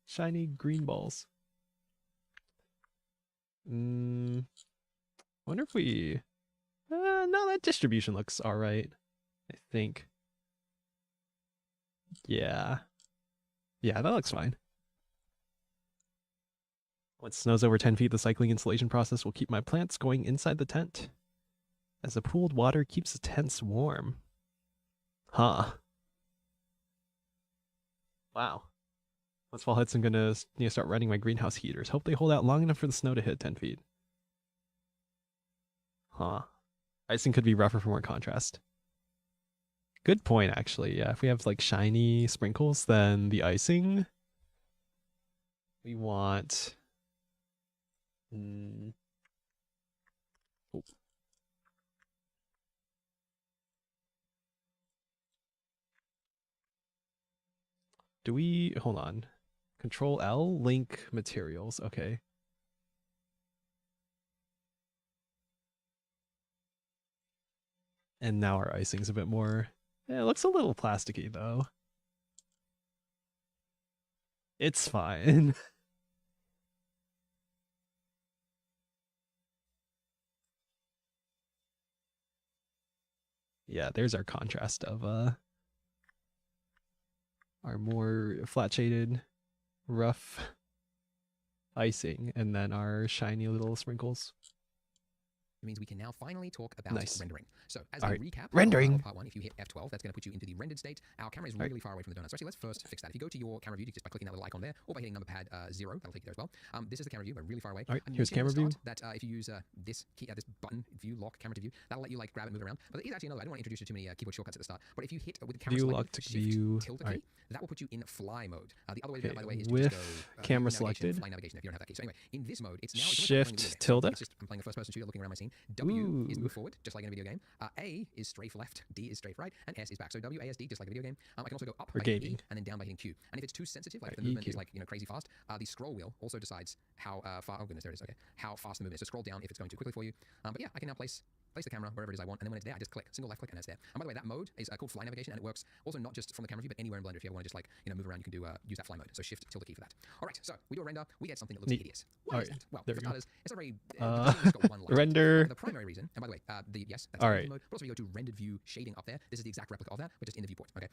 Shiny green balls. Wonder if we... no, that distribution looks alright. I think. Yeah. Yeah, that looks fine. When it snows over 10 feet, the cycling installation process will keep my plants going inside the tent, as the pooled water keeps the tents warm. Huh. Wow. Once fall hits, I'm gonna need to start running my greenhouse heaters. Hope they hold out long enough for the snow to hit 10 feet. Huh. Icing could be rougher for more contrast. Good point, actually. Yeah, if we have like shiny sprinkles, then the icing we want... Oh. Do we... Hold on. Control L? Link materials. Okay. And now our icing's a bit more... Yeah, it looks a little plasticky, though. It's fine. Yeah, there's our contrast of our more flat shaded, rough icing, and then our shiny little sprinkles. It means we can now finally talk about Nice. rendering. So as All a right. recap Rendering. of part 1, if you hit F12, that's going to put you into the rendered state. Our camera is really far away from the donut. So actually, let's first fix that. If you go to your camera view, just by clicking that little icon there, or by hitting number pad 0, that'll take you there as well. This is the camera view. We're really far away. All right, here's camera view. That if you use this key, this button, view lock camera to view, that'll let you like grab and move around. But there is actually another. I don't want to introduce you to too many keyboard shortcuts at the start. But if you hit with the camera View selected, lock to shift, view. tilde All key, right. that will put you in fly mode. The other way to do that, by the way, is With to just go camera navigation, selected. fly navigation if you don't have that key. So anyway, in this mode, it's now Shift tilde. It's just, I'm playing a first-person shooter, looking around my scene. W is Ooh. move forward, just like in a video game. A is strafe left, D is strafe right, and S is back. So W, A, S, D, just like a video game. I can also go up For by hitting gaming. E and then down by hitting Q. And if it's too sensitive, like if the Right, movement is EQ. like crazy fast, the scroll wheel also decides how far. Oh goodness, there it is. Okay, how fast the movement is. So scroll down if it's going too quickly for you. But yeah, I can now place the camera wherever it is I want, and then when it's there, I just click, single left click, and it's there. And by the way, that mode is called fly navigation, and it works also not just from the camera view, but anywhere in Blender. If you ever want to just like move around, you can do use that fly mode. So shift tilde key for that. All right, so we do a render, we get something that looks Neat. hideous. What All is right, that? Well, there for we go. starters, it's a very it's got one light. Render. The primary reason, and by the way, that's All rendered right. mode, but also if you go to rendered view shading up there, this is the exact replica of that, but just in the viewport. Okay.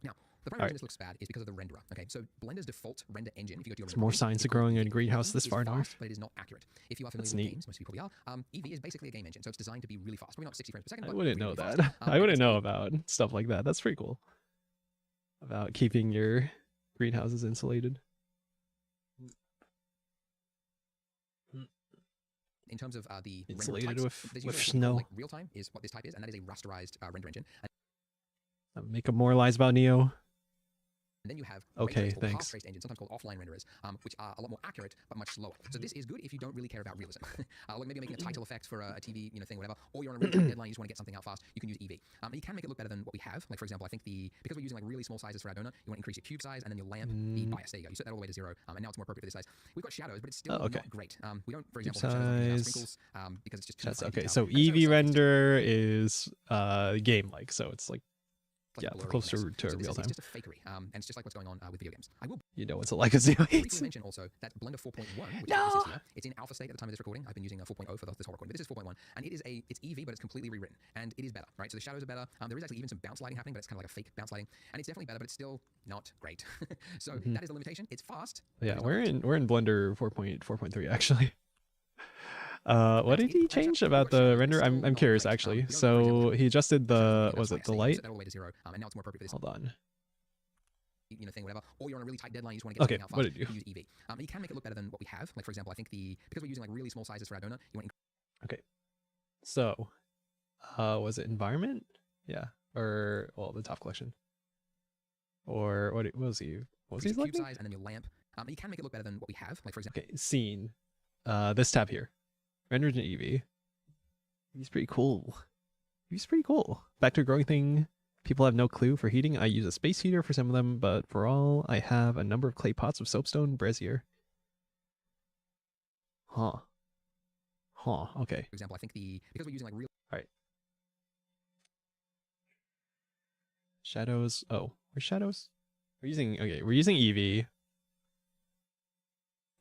Now, the primary All reason this looks bad is because of the renderer. Okay, so Blender's default render engine, if you go to your There's render more page, signs it's of called growing in EV. a greenhouse EV this is far fast, north. but it is not accurate. If you are familiar That's with neat. games, most people probably are. EV is basically a game engine, so it's designed to be really fast. Probably not 60 frames per second, I but wouldn't really, know really that. fast. I wouldn't it's know about stuff like that. That's pretty cool. About keeping your greenhouses insulated. in terms of the Insulated render types, with there's usually snow. like real time is what this type is, and that is a rasterized render engine. Make up more lies about Neo. And then you have Okay, ray-traced or thanks. half-traced engines, sometimes called offline renderers, which are a lot more accurate but much slower. So this is good if you don't really care about realism. Like maybe making a title effect for a TV thing, whatever, or you're on a really tight deadline, you just want to get something out fast. You can use EV. And you can make it look better than what we have. Like for example, I think because we're using like really small sizes for our donut, you want to increase your cube size and then your lamp the bias. There you go. You set that all the way to 0, and now it's more appropriate for this size. We've got shadows, but it's still not great. We don't, for example, have shadows on sprinkles because it's just too fine Okay, detail. so And EV shadows are just render is game-like, so it's like like yeah, blurry closer on this. to So this real is time. just a fakery, and it's just like what's going on with video games. I will You know, it's a like a 0 briefly mention also that Blender 4.1, which is what this is here, it's in alpha state at the time of this recording. I've been using 4.0 for this whole recording, but this is 4.1, and it's EV, but it's completely rewritten, and it is better, right? So the shadows are better. There is actually even some bounce lighting happening, but it's kind of like a fake bounce lighting, and it's definitely better, but it's still not great. So that is a limitation. It's fast. but Yeah, it's not we're great. in Blender 4.4.3 actually. What did he Actually, change we've about got shadows, the but render? it's I'm still not curious great. actually. We don't, for example, So he adjusted the was it the light? Set that all the way to 0, and now it's more appropriate for this Hold on. thing, whatever, or you're on a really tight deadline, you just want to get Okay, something out fast. what did you? can use EV. You can make it look better than what we have. Like for example, I think because we're using like really small sizes for our donut, you want Okay. So, was it environment? Yeah. Or well, the top collection. Or what was he? Was he increase your cube selecting? size and then your lamp. You can make it look better than what we have. Like for example, Okay, scene. This tab here. Rendered in EV. He's pretty cool. He's pretty cool. Back to a growing thing. People have no clue for heating. I use a space heater for some of them, but for all, I have a number of clay pots of soapstone brazier. Huh. Okay. for example, I think because we're using like real Shadows. Oh, where's shadows? We're using EV.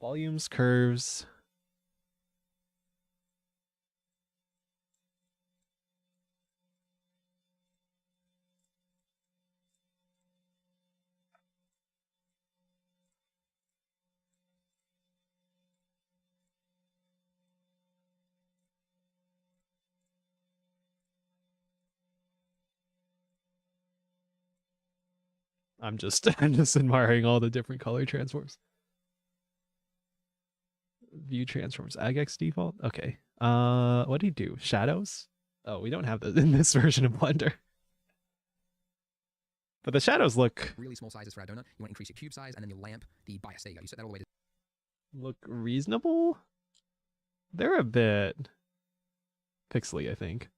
Volumes, curves. I'm just admiring all the different color transforms. View transforms. AgX default. Okay. What do you do? Shadows? Oh, we don't have that in this version of Blender. But the shadows look really small sizes for our donut, you want to increase your cube size and then your lamp the bias. There you go. You set that all the way to reasonable. They're a bit pixely, I think.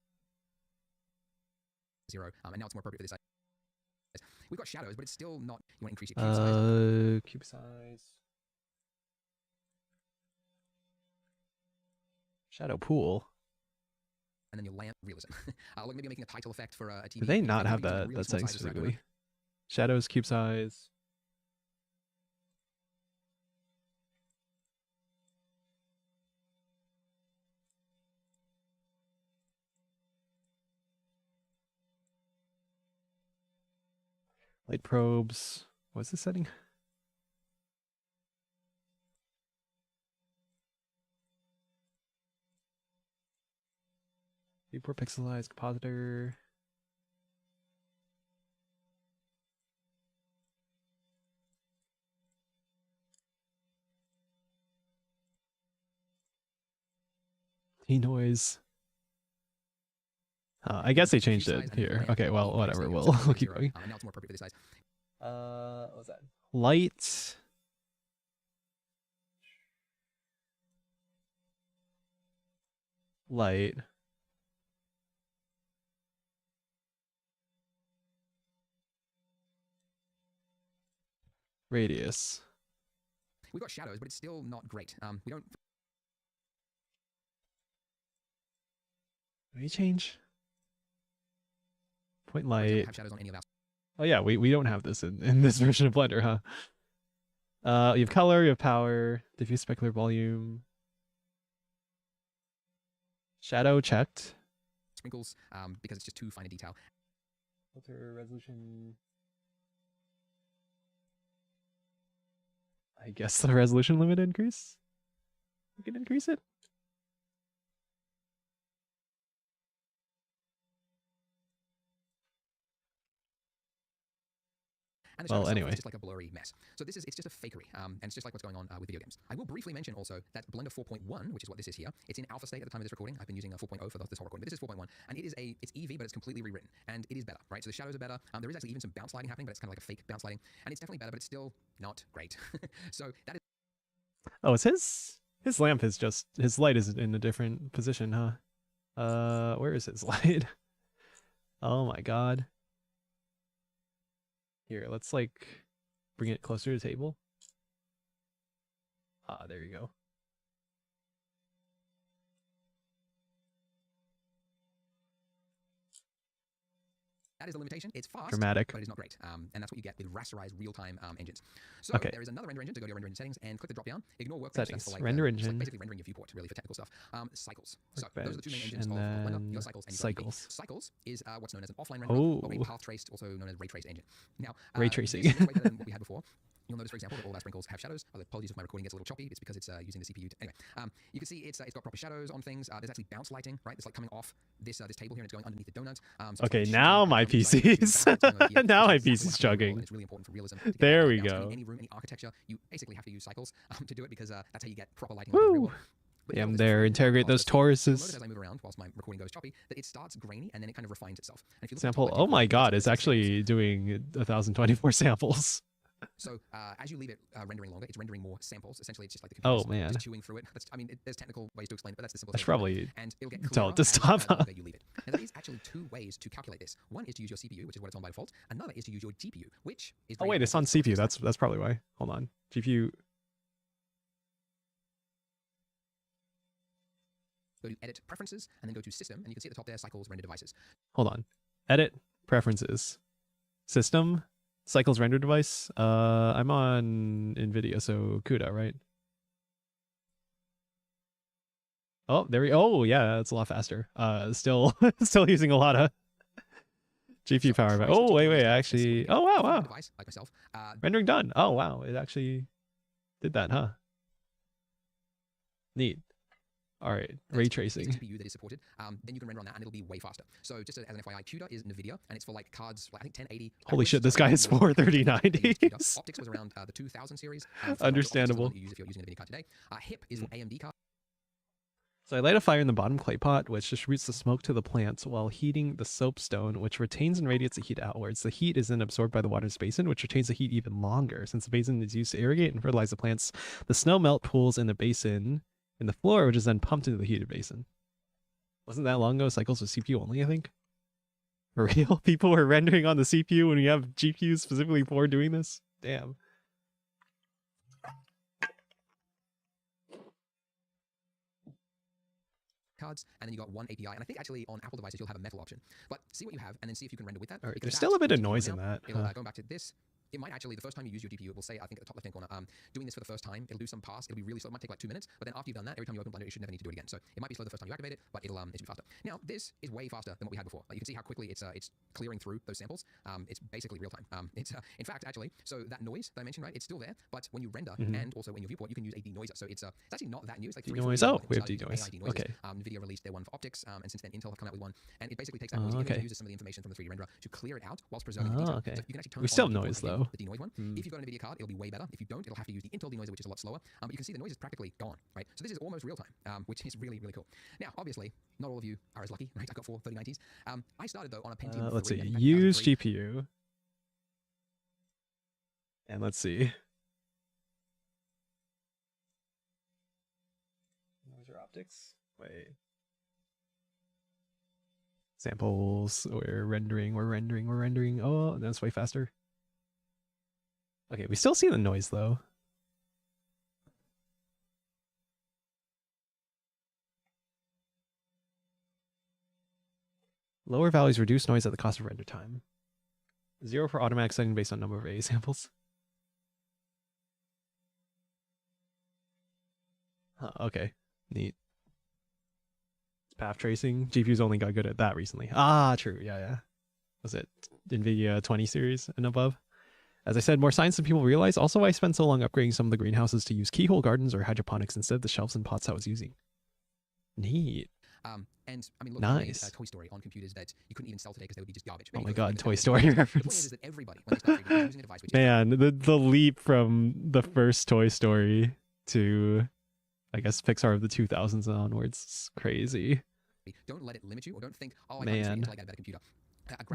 0, and now it's more appropriate for this size. We've got shadows, but it's still not. You want to increase your cube size. Cube size. Shadow pool. And then your lamp realism. Like maybe making a title effect for a TV. Do they not have maybe using, that really small setting sizes for our donut. specifically? Shadows, cube size. Light probes. What's the setting? Viewport pixelized compositor. Noise. I guess they changed it here. Okay, well, whatever. We'll keep going. Now it's more appropriate for this size. What was that? Light. Light. Radius. We've got shadows, but it's still not great. We don't. Let me change. Point light. Have shadows on any of our. Oh yeah, we don't have this in this version of Blender, huh? You have color, you have power, diffuse specular volume. Shadow checked. Sprinkles, because it's just too fine a detail. Filter resolution. I guess the resolution limit increase? We can increase it? And the well, shadow anyway. is just like a blurry mess. So it's just a fakery, and it's just like what's going on with video games. I will briefly mention also that Blender 4.1, which is what this is here, it's in alpha state at the time of this recording. I've been using 4.0 for this whole recording, but this is 4.1, and it's EV, but it's completely rewritten, and it is better, right? So the shadows are better. There is actually even some bounce lighting happening, but it's kind of like a fake bounce lighting, and it's definitely better, but it's still not great. So that is. Oh, it's his lamp is just his light is in a different position, huh? Where is his light? Oh my god. Here, let's like bring it closer to the table. Ah, there you go. That is the limitation. It's fast, dramatic, but it's not great. And that's what you get with rasterized real-time engines. So okay. There is another render engine. To go to your render engine settings and click the drop-down. Ignore workbench. Settings. For like, render engine. like basically rendering your viewport, really, for technical stuff. Cycles. So workbench, those are the two main engines of Blender. You got cycles and you got cycles. Cycles is what's known as an offline renderer, or a path traced, also known as ray traced engine. Now, ray tracing. This is way better than what we had before. You'll notice, for example, that all of our sprinkles have shadows. Apologies if my recording gets a little choppy. It's because it's using the CPU. Anyway, you can see it's got proper shadows on things. There's actually bounce lighting, right? It's like coming off this table here and it's going underneath the donut. So okay, now my PC's now my PC's chugging. It's really important for realism. There we go. In any room, any architecture, you basically have to use cycles to do it because that's how you get proper lighting. Woo! Damn, there. Interrogate those toruses. Notice as I move around whilst my recording goes choppy that it starts grainy and then it kind of refines itself. And if you look Sample. Oh my god, it's actually doing 1024 samples. So as you leave it rendering longer, it's rendering more samples. Essentially, it's just like the computer's just chewing through it. There's technical ways to explain it, but that's the simplest. I should probably and it'll get tell it to stop. You leave it. Now, there is actually two ways to calculate this. One is to use your CPU, which is what it's on by default. Another is to use your GPU, which is. Oh wait, it's on CPU. That's probably why. Hold on, GPU. Go to Edit Preferences and then go to System, and you can see at the top there Cycles Render Devices. Hold on, Edit Preferences, System. Cycles render device. I'm on NVIDIA, so CUDA, right? Oh, there we. Oh, yeah, it's a lot faster. Still using a lot of GPU power. But oh, wait, actually. Oh, wow. Device, like myself. Rendering done. Oh, wow, it actually did that, huh? Neat. All right, ray tracing. CPU that is supported, then you can render on that and it'll be way faster. So just as an FYI, CUDA is NVIDIA and it's for like cards, I think 1080. Holy shit, this guy is 43090s. Optics was around the 2000 series. Understandable. You use if you're using an NVIDIA card today. HIP is an AMD card. So I light a fire in the bottom clay pot, which distributes the smoke to the plants while heating the soapstone, which retains and radiates the heat outwards. The heat is then absorbed by the water's basin, which retains the heat even longer. Since the basin is used to irrigate and fertilize the plants, the snow melt pools in the basin in the floor, which is then pumped into the heated basin. Wasn't that long ago cycles with CPU only, I think? For real? People were rendering on the CPU when we have GPUs specifically for doing this? Damn. Cards, and then you got one API, and I think actually on Apple devices you'll have a metal option. But see what you have, and then see if you can render with that. All right, there's still a bit of noise in that. Going back to this, it might actually, the first time you use your GPU, it will say, I think at the top left-hand corner, doing this for the first time, it'll do some pass, it'll be really slow, it might take like 2 minutes, but then after you've done that, every time you open Blender, you should never need to do it again. So it might be slow the first time you activate it, but it'll be faster. Now, this is way faster than what we had before. You can see how quickly it's clearing through those samples. It's basically real time. In fact, actually, so that noise that I mentioned, right, it's still there, but when you render and also in your viewport, you can use a denoiser. So it's actually not that new. It's like 3 denoise. Oh, we have denoise. Okay. NVIDIA released their one for optics, and since then Intel have come out with one, and it basically takes that noise, it uses some of the information from the 3D renderer to clear it out whilst preserving the detail. Okay. So you can actually turn we still have on noise though. The denoise one. If you've got an NVIDIA card, it'll be way better. If you don't, it'll have to use the Intel denoiser, which is a lot slower. But you can see the noise is practically gone, right? So this is almost real time, which is really, really cool. Now, obviously, not all of you are as lucky, right? I've got 4 3090s. I started though on a Pentium 3. Let's see. Use GPU. And let's see. Noise or optics? Wait. Samples. We're rendering. Oh, that's way faster. Okay, we still see the noise though. Lower values reduce noise at the cost of render time. 0 for automatic setting based on number of A samples. Huh, okay, neat. Path tracing. GPU's only got good at that recently. Ah, true. Yeah. Was it NVIDIA 20 series and above? As I said, more science than people realize. Also, I spent so long upgrading some of the greenhouses to use keyhole gardens or hydroponics instead of the shelves and pots I was using. Neat. And I mean, look, nice. Toy Story on computers that you couldn't even sell today because they would be just garbage. Oh my god, Toy Story reference. The point is that everybody, when they start using a device, which Man, the leap from the first Toy Story to, I guess, Pixar of the 2000s and onwards is crazy. Don't let it limit you, or don't think, oh, I can't until I get a better computer.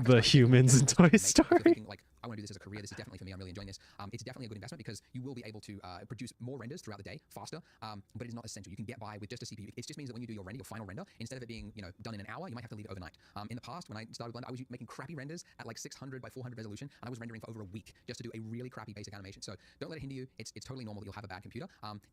The humans in Toy Story. Thinking, like, I want to do this as a career. This is definitely for me. I'm really enjoying this. It's definitely a good investment because you will be able to produce more renders throughout the day faster. But it is not essential. You can get by with just a CPU. It just means that when you do your render, your final render, instead of it being done in an hour, you might have to leave it overnight. In the past, when I started Blender, I was making crappy renders at like 600 by 400 resolution, and I was rendering for over a week just to do a really crappy basic animation. So don't let it hinder you. It's totally normal that you'll have a bad computer.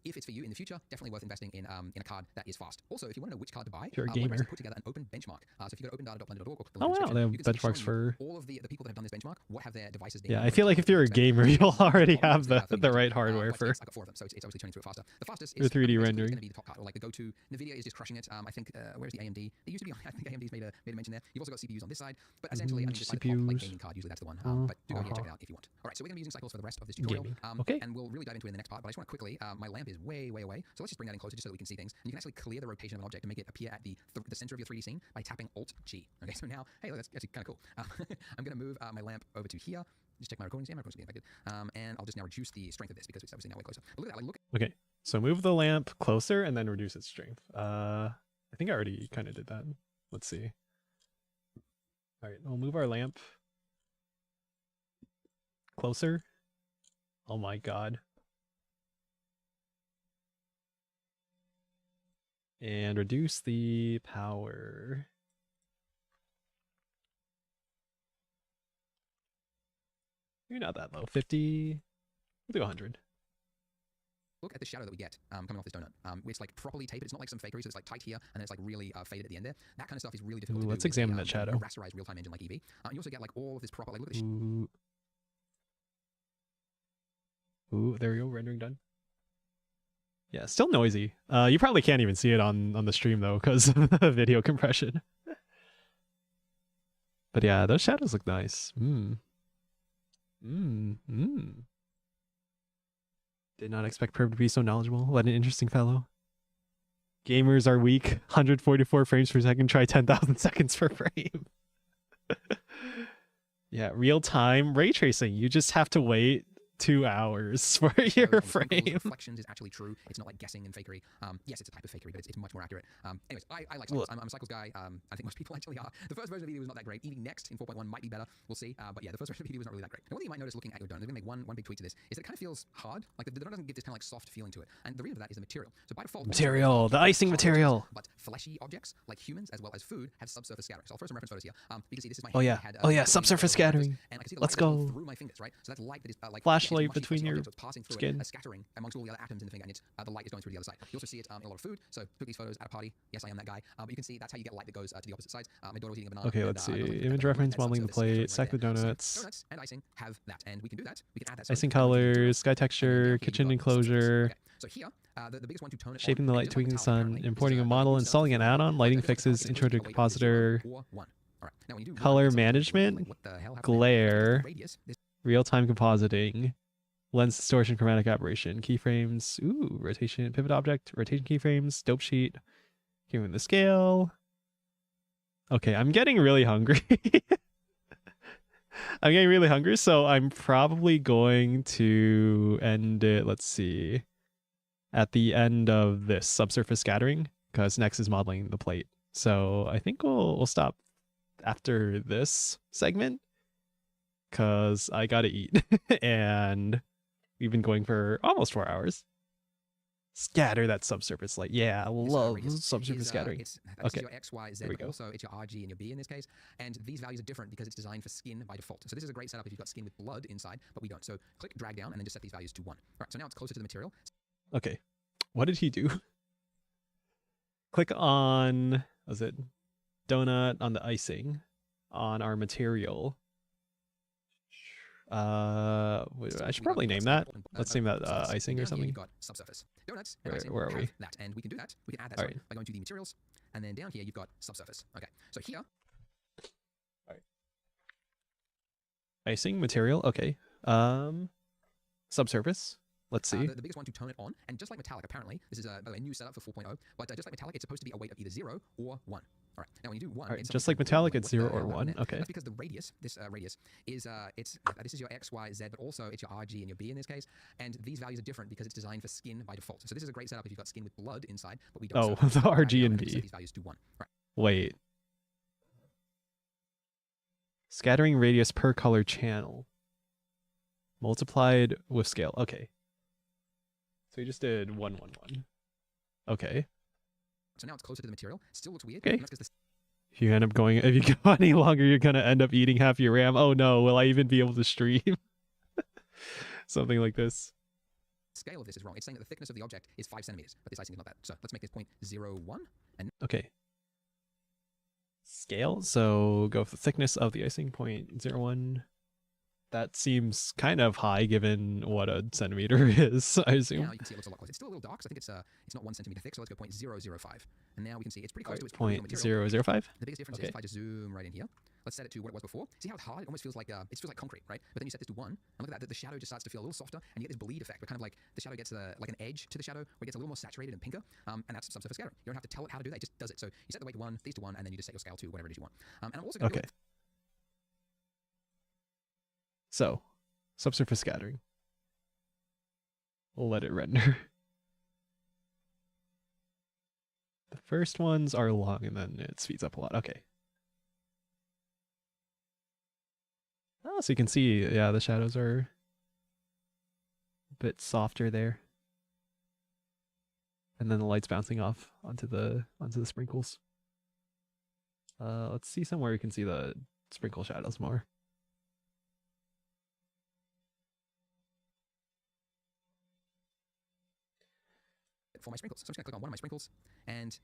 If it's for you in the future, definitely worth investing in a card that is fast. Also, if you want to know which card to buy, if you're a gamer, put together an open benchmark. So if you go to opendata.blender.org, oh wow, they have benchmarks for all of the people that have done this benchmark. What have their devices been? Yeah, I feel like if you're a gamer, you'll already have the right hardware for. I've got 4 of them, so it's obviously turning through it faster. The fastest is 3D rendering. Going to be the top card, or like the go-to. NVIDIA is just crushing it. I think where's the AMD? They used to be. I think AMD's made a mention there. You've also got CPUs on this side, but essentially, I mean, just like the top, like gaming card. Usually that's the one. But do go here and check it out if you want. All right, so we're going to be using cycles for the rest of this tutorial. Okay. And we'll really dive into it in the next part. But I just want to quickly. My lamp is way away, so let's just bring that in closer just so that we can see things. And you can actually clear the rotation of an object and make it appear at the center of your 3D scene by tapping Alt-G. Okay, so now, hey, look, that's actually kind of cool. I'm going to move my lamp over to here. Just check my recordings. Yeah, my recordings are being affected. And I'll just now reduce the strength of this because it's obviously now way closer. But look at that. Like, okay, so move the lamp closer and then reduce its strength. I think I already kind of did that. Let's see. All right, we'll move our lamp closer. Oh my god. And reduce the power. You're not that low. 50. We'll do 100. Look at the shadow that we get coming off this donut. It's like properly tapered. It's not like some fakery, so it's like tight here, and then it's like really faded at the end there. That kind of stuff is really difficult to do. Let's examine that shadow. A rasterized real-time engine like Eevee. You also get like all of this proper, like look at this. Ooh, there we go. Rendering done. Yeah, still noisy. You probably can't even see it on the stream though because of the video compression. But yeah, those shadows look nice. Did not expect Perv to be so knowledgeable. What an interesting fellow. Gamers are weak. 144 frames per second. Try 10,000 seconds per frame. Yeah, real time ray tracing. You just have to wait 2 hours for your frame. Reflections is actually true. It's not like guessing and fakery. Yes, it's a type of fakery, but it's much more accurate. Anyways, I like cycles. I'm a cycles guy. I think most people actually are. The first version of Eevee was not that great. Eevee next in 4.1 might be better. We'll see. But yeah, the first version of Eevee was not really that great. And one thing you might notice looking at your donut, I'm going to make one big tweak to this, is that it kind of feels hard. Like the donut doesn't give this kind of like soft feeling to it. And the reason for that is the material. So by default, the icing material. But fleshy objects like humans as well as food have subsurface scattering. So I'll throw some reference photos here. You can see this is my hand. Oh yeah, subsurface scattering. And I can see the Let's light go. through my fingers, right? So that's light that is like flash flashlight between your skin. Scattering amongst all the other atoms in the finger, and it's the light is going through the other side. You also see it in a lot of food. So took these photos at a party. Yes, I am that guy. But you can see that's how you get light that goes to the opposite sides. My daughter was eating a banana. Okay, let's see. Image reference, modeling the plate, stack the donuts. Donuts and icing have that, and we can do that. We can add that. Icing colors, sky texture, kitchen enclosure. Okay. So here, the biggest one to tone it shaping the on, light, just like tweaking the metallic, sun, apparently, importing is, a model, installing an add-on, lighting fixes, intro to compositor, color management, glare, real-time compositing, lens distortion, chromatic aberration, keyframes, ooh, rotation, pivot object, rotation keyframes, dope sheet, giving the scale. Okay, I'm getting really hungry. I'm getting really hungry, so I'm probably going to end it, let's see, at the end of this subsurface scattering, because next is modeling the plate. So I think we'll stop after this segment, because I gotta eat, and we've been going for almost 4 hours. Scatter that subsurface light. Yeah, I love subsurface scattering. Okay, your X, Y, Z, here we go. Also, it's your RG and your B in this case. And these values are different because it's designed for skin by default. So this is a great setup if you've got skin with blood inside, but we don't. So click drag down and then just set these values to 1. All right, so now it's closer to the material. Okay, what did he do? Click on, was it donut on the icing on our material. I should probably name that. Let's name that icing or something. You've got subsurface. Donuts and icing Where are we? That, and we can do that. We can add that by going to the materials, and then down here you've got subsurface. Okay, so here. All right. Icing material. Okay. Subsurface. Let's see. The biggest one to tone it on, and just like metallic, apparently this is by the way, a new setup for 4.0. But just like metallic, it's supposed to be a weight of either 0 or 1. All right. Now when you do 1, it's just like metallic, it's 0 or 1. Okay. That's because the radius, this radius, is this is your X, Y, Z, but also it's your RG and your B in this case. And these values are different because it's designed for skin by default. So this is a great setup if you've got skin with blood inside, but we don't. Oh, the RG and B. Set these values to 1. Right. Wait. Scattering radius per color channel. Multiplied with scale. Okay. So we just did 1, 1, 1. Okay. So now it's closer to the material. Still looks weird. Okay. If you end up going, if you go any longer, you're gonna end up eating half your RAM. Oh no, will I even be able to stream? Something like this. Scale of this is wrong. It's saying that the thickness of the object is 5 centimeters, but this icing is not that. So let's make this 0.01. And okay. Scale. So go with the thickness of the icing, 0.01. That seems kind of high given what a centimeter is, I assume. Now you can see it looks a lot closer. It's still a little dark, so I think it's not 1 centimeter thick, so let's go 0.005. And now we can see it's pretty close to its 0.005? The biggest difference is if I just zoom right in here. Let's set it to what it was before. See how it's hard? It almost feels like concrete, right? But then you set this to 1, and look at that. The shadow just starts to feel a little softer, and you get this bleed effect, where kind of like the shadow gets like an edge to the shadow, where it gets a little more saturated and pinker, and that's subsurface scattering. You don't have to tell it how to do that; it just does it. So you set the weight to 1, these to 1, and then you just set your scale to whatever it is you want. And I'm also going to So, subsurface scattering. We'll let it render. The first ones are long, and then it speeds up a lot. Okay. Oh, so you can see, yeah, the shadows are a bit softer there. And then the light's bouncing off onto the sprinkles. Let's see somewhere you can see the sprinkle shadows more. For my sprinkles. So I'm just going to click on one of my sprinkles, and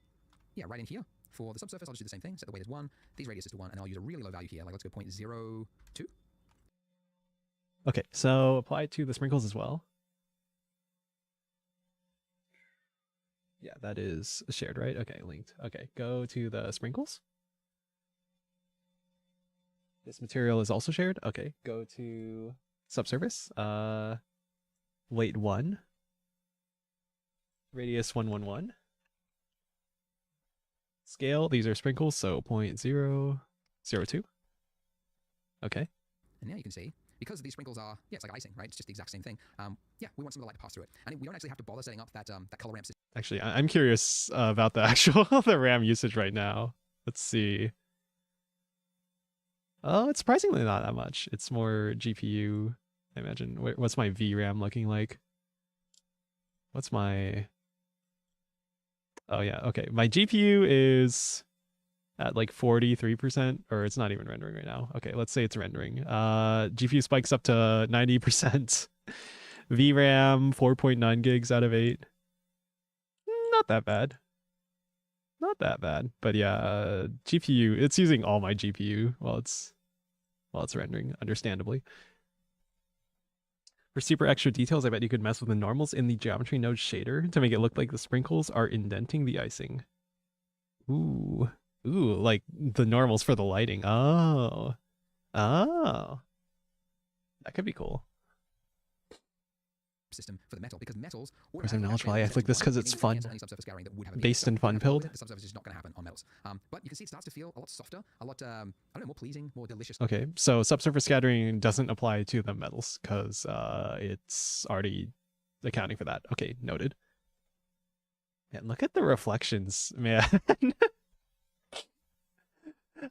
yeah, right in here for the subsurface, I'll just do the same thing. Set the weight as 1, these radius is to 1, and I'll use a really low value here. Like let's go 0.02. Okay, so apply it to the sprinkles as well. Yeah, that is shared, right? Okay, linked. Okay, go to the sprinkles. This material is also shared. Okay, go to subsurface. Weight 1. Radius 111. Scale, these are sprinkles, so 0.002. Okay. And now you can see, because these sprinkles are, yeah, it's like icing, right? It's just the exact same thing. Yeah, we want some of the light to pass through it. And we don't actually have to bother setting up that color ramp system. Actually, I'm curious about the actual the RAM usage right now. Let's see. Oh, it's surprisingly not that much. It's more GPU, I imagine. What's my VRAM looking like? What's my... Oh yeah, okay. My GPU is at like 43%, or it's not even rendering right now. Okay, let's say it's rendering. GPU spikes up to 90%. VRAM 4.9 gigs out of 8. Not that bad. Not that bad. But yeah, GPU, it's using all my GPU while it's rendering, understandably. For super extra details, I bet you could mess with the normals in the geometry node shader to make it look like the sprinkles are indenting the icing. Ooh. Ooh, like the normals for the lighting. Oh. Oh. That could be cool. System for the metal, because metals. Of course, I'm knowledgeable. I click this because it's fun. Based in fun build. The subsurface is not going to happen on metals. But you can see it starts to feel a lot softer, a lot, I don't know, more pleasing, more delicious. Okay, so subsurface scattering doesn't apply to the metals because it's already accounting for that. Okay, noted. And look at the reflections, man.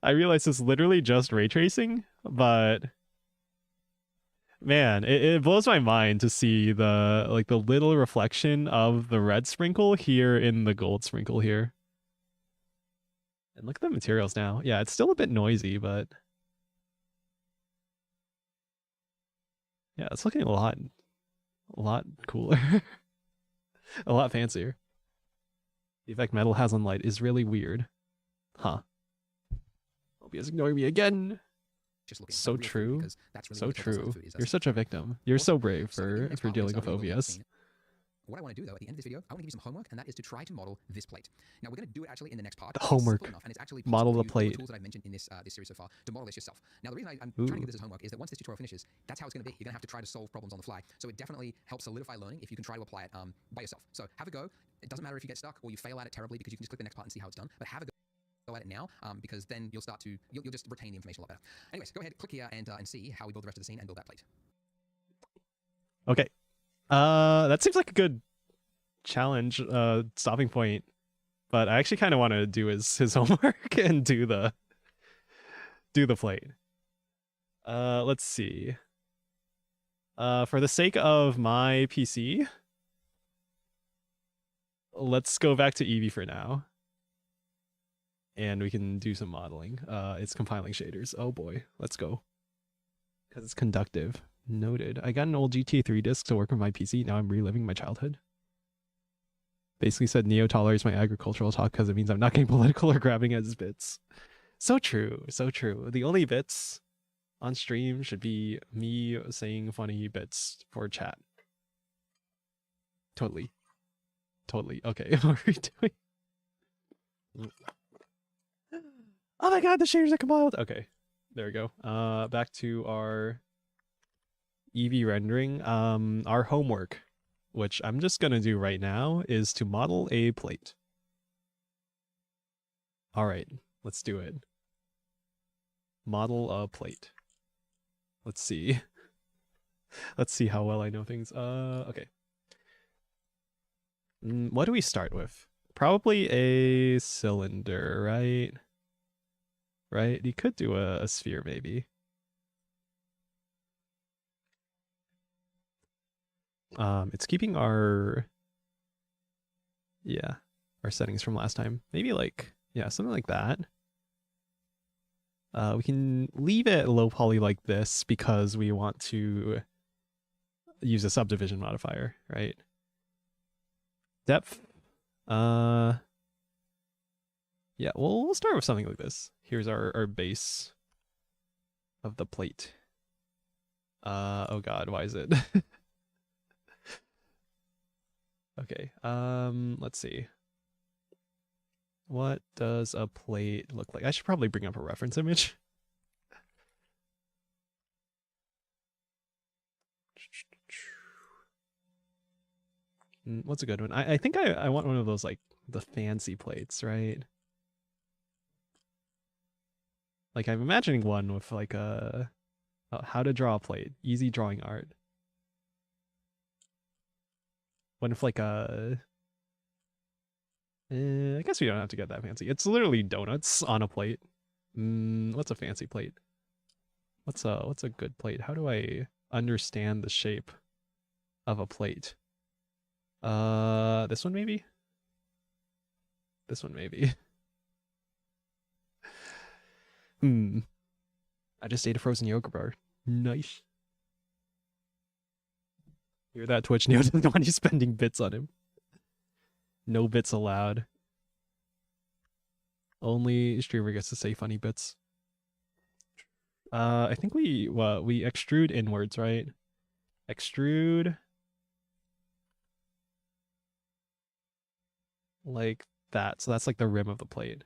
I realize it's literally just ray tracing, but man, it blows my mind to see the little reflection of the red sprinkle here in the gold sprinkle here. And look at the materials now. Yeah, it's still a bit noisy, but yeah, it's looking a lot cooler. A lot fancier. The effect metal has on light is really weird. Huh. Hope he is ignoring me again. So true. So true. You're such a victim. You're so brave for dealing with OBS. What I want to do, though, at the end of this video, I want to give you some homework, and that is to try to model this plate. Now, we're going to do it actually in the next part. The homework. And it's actually model the plate. The tools that I've mentioned in this series so far to model this yourself. Now, the reason I'm trying to give this as homework is that once this tutorial finishes, that's how it's going to be. You're going to have to try to solve problems on the fly. So it definitely helps solidify learning if you can try to apply it by yourself. So have a go. It doesn't matter if you get stuck or you fail at it terribly, because you can just click the next part and see how it's done. But have a go at it now, because then you'll start to you'll just retain the information a lot better. Anyways, go ahead, click here and see how we build the rest of the scene and build that plate. Okay. That seems like a good challenge stopping point, but I actually kind of want to do his homework and do the plate. Let's see. For the sake of my PC, let's go back to Eevee for now, and we can do some modeling. It's compiling shaders. Oh boy, let's go, because it's conductive. Noted. I got an old GTA 3 disc to work with my PC. Now I'm reliving my childhood. Basically said Neo tolerates my agricultural talk because it means I'm not getting political or grabbing at his bits. So true, so true. The only bits on stream should be me saying funny bits for chat. Totally. Okay, what are we doing? Oh my god, the shaders are compiled! Okay, there we go. Back to our Eevee rendering. Our homework, which I'm just gonna do right now, is to model a plate. Alright, let's do it. Model a plate. Let's see. Let's see how well I know things. Okay. What do we start with? Probably a cylinder, right? Right? You could do a sphere, maybe. It's keeping our settings from last time. Maybe like, yeah, something like that. We can leave it low poly like this because we want to use a subdivision modifier, right? Depth. Yeah, we'll start with something like this. Here's our base of the plate. Oh god, why is it? Okay, let's see. What does a plate look like? I should probably bring up a reference image. What's a good one? I think I want one of those, like, the fancy plates, right? Like, I'm imagining one with, like, how to draw a plate. Easy drawing art. One with, like, I guess we don't have to get that fancy. It's literally donuts on a plate. What's a fancy plate? What's a good plate? How do I understand the shape of a plate? This one maybe? This one maybe. I just ate a frozen yogurt bar. Nice. Hear that, Twitch? Neo doesn't want you spending bits on him. No bits allowed. Only streamer gets to say funny bits. I think we extrude inwards, right? Extrude like that. So that's like the rim of the plate.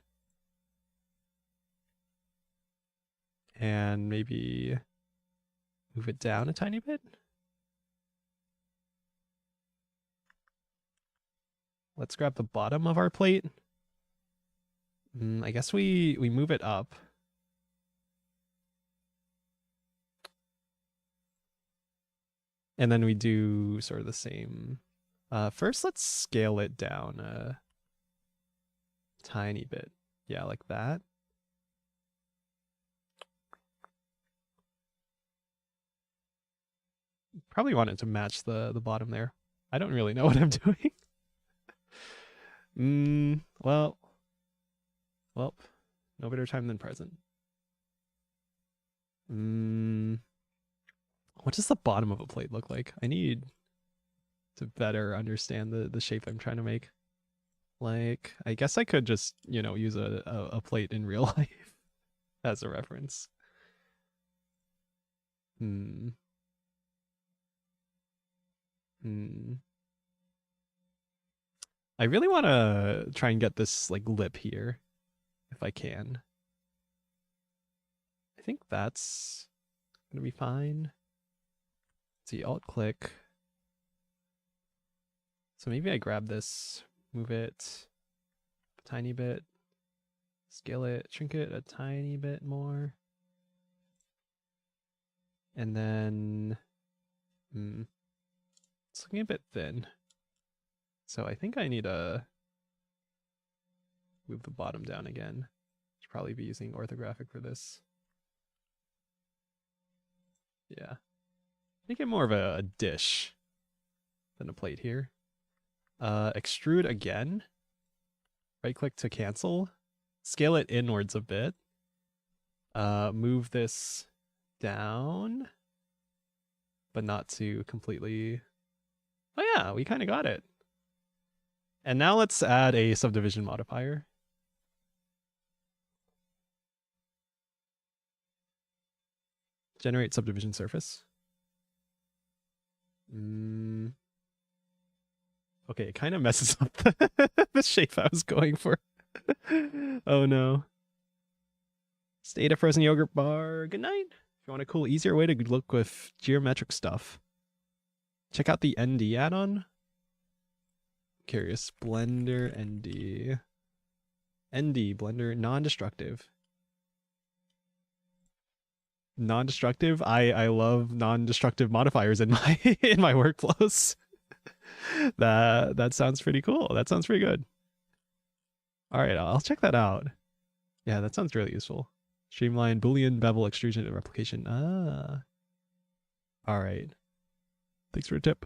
And maybe move it down a tiny bit. Let's grab the bottom of our plate. I guess we move it up. And then we do sort of the same. First, let's scale it down a tiny bit. Yeah, like that. Probably want it to match the bottom there. I don't really know what I'm doing. Well, no better time than present. What does the bottom of a plate look like? I need to better understand the shape I'm trying to make. Like, I guess I could just, you know, use a plate in real life as a reference. I really want to try and get this like lip here, if I can. I think that's gonna be fine. Let's see, alt click. So maybe I grab this, move it a tiny bit, scale it, shrink it a tiny bit more. And then, it's looking a bit thin. So I think I need to move the bottom down again. Should probably be using orthographic for this. Yeah. Make it more of a dish than a plate here. Extrude again. Right click to cancel. Scale it inwards a bit. Move this down, but not to completely. Oh yeah, we kind of got it. And now let's add a subdivision modifier. Generate subdivision surface. Okay, it kind of messes up the shape I was going for. Oh no. Stay to frozen yogurt bar. Good night. If you want a cool, easier way to look with geometric stuff, check out the ND add-on. Curious. Blender ND. ND, Blender, non-destructive. Non-destructive? I love non-destructive modifiers in my in my workflows. That sounds pretty cool. That sounds pretty good. All right, I'll check that out. Yeah, that sounds really useful. Streamline, Boolean, bevel, extrusion, and replication. Ah. All right. Thanks for a tip.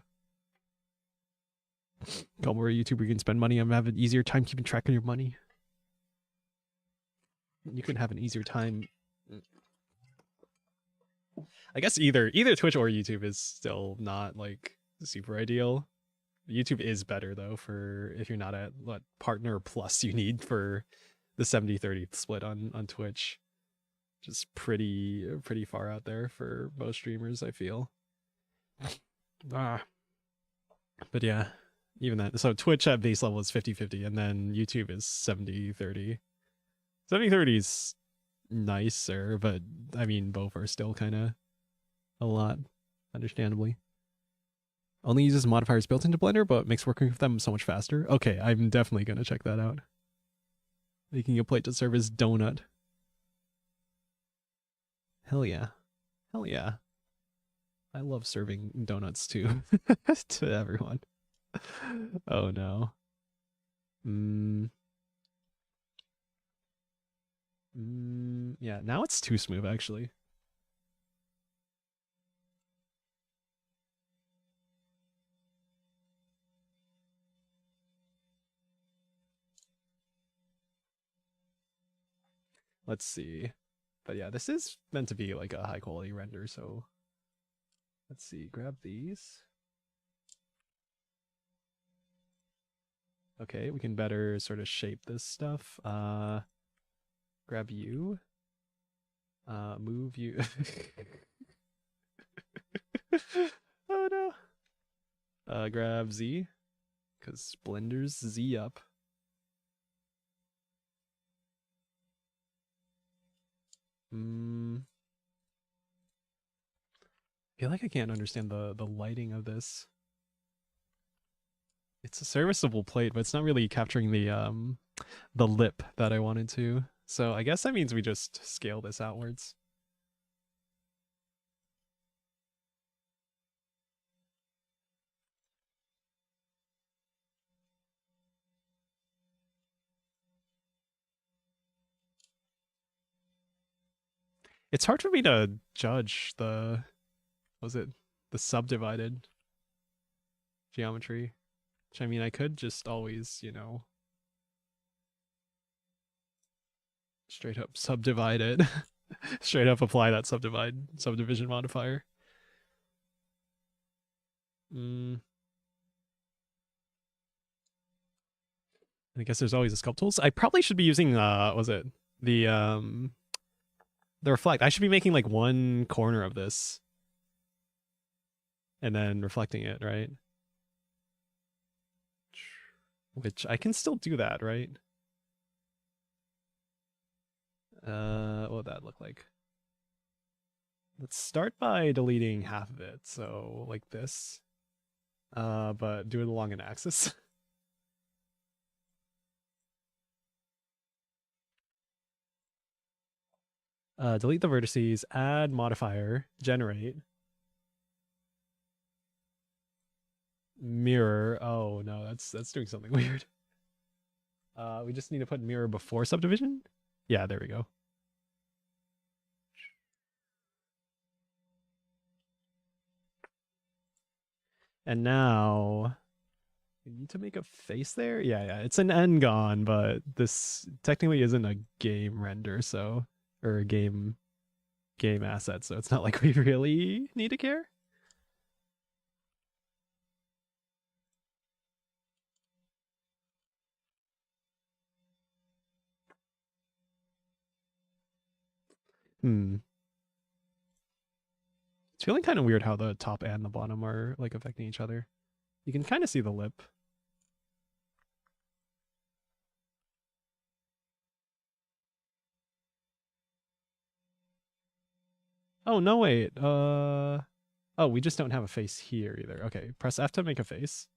Come where a YouTuber can spend money. I'm gonna have an easier time keeping track of your money. You can have an easier time. I guess either Twitch or YouTube is still not like super ideal. YouTube is better though for if you're not at what partner plus you need for the 70-30 split on Twitch. Just pretty far out there for most streamers, I feel. But yeah, even that. So Twitch at base level is 50-50 and then YouTube is 70-30. 70-30 is nicer, but I mean both are still kind of a lot, understandably. Only uses modifiers built into Blender, but makes working with them so much faster. Okay, I'm definitely going to check that out. Making a plate to serve as donut. Hell yeah. Hell yeah. I love serving donuts too. To everyone. Oh no. Yeah, now it's too smooth actually. Let's see. But yeah, this is meant to be like a high quality render, so let's see, grab these. Okay, we can better sort of shape this stuff. Grab you. Move you. Oh no. Grab Z. Because Blender's Z up. I feel like I can't understand the lighting of this. It's a serviceable plate, but it's not really capturing the lip that I wanted to. So I guess that means we just scale this outwards. It's hard for me to judge the, was it the subdivided geometry? Which I mean, I could just always, you know, straight up subdivide it. Straight up apply that subdivision modifier. I guess there's always the sculpt tools. I probably should be using was it the reflect. I should be making like one corner of this and then reflecting it, right? Which I can still do that, right? What would that look like? Let's start by deleting half of it. So like this. But do it along an axis. Delete the vertices, add modifier, generate. Mirror. Oh no, that's doing something weird. We just need to put mirror before subdivision. Yeah, there we go. And now we need to make a face there. Yeah, it's an n-gon, but this technically isn't a game render, so or a game asset, so it's not like we really need to care. It's feeling kind of weird how the top and the bottom are like affecting each other. You can kind of see the lip. Oh, no, wait. Oh, we just don't have a face here either. Okay, press F to make a face.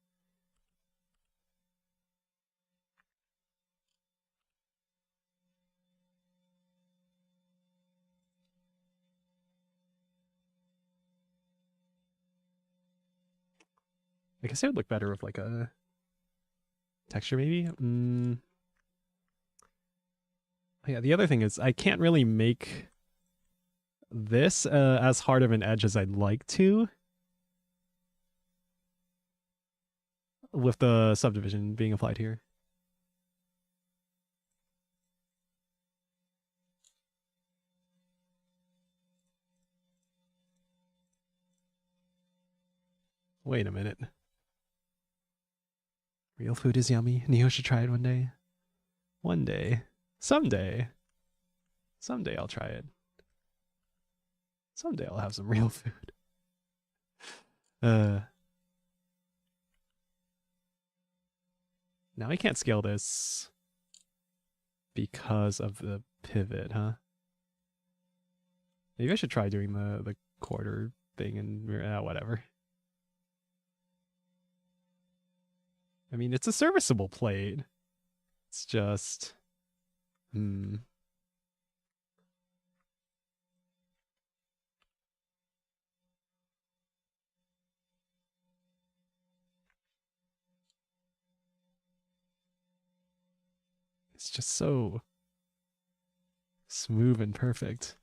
I guess it would look better with like a texture maybe. Yeah, the other thing is I can't really make this as hard of an edge as I'd like to with the subdivision being applied here. Wait a minute. Real food is yummy. Neo should try it one day. One day. Someday. Someday I'll try it. Someday I'll have some real food. Now I can't scale this because of the pivot, huh? Maybe I should try doing the quarter thing and whatever. I mean, it's a serviceable plate. It's just... It's just so smooth and perfect.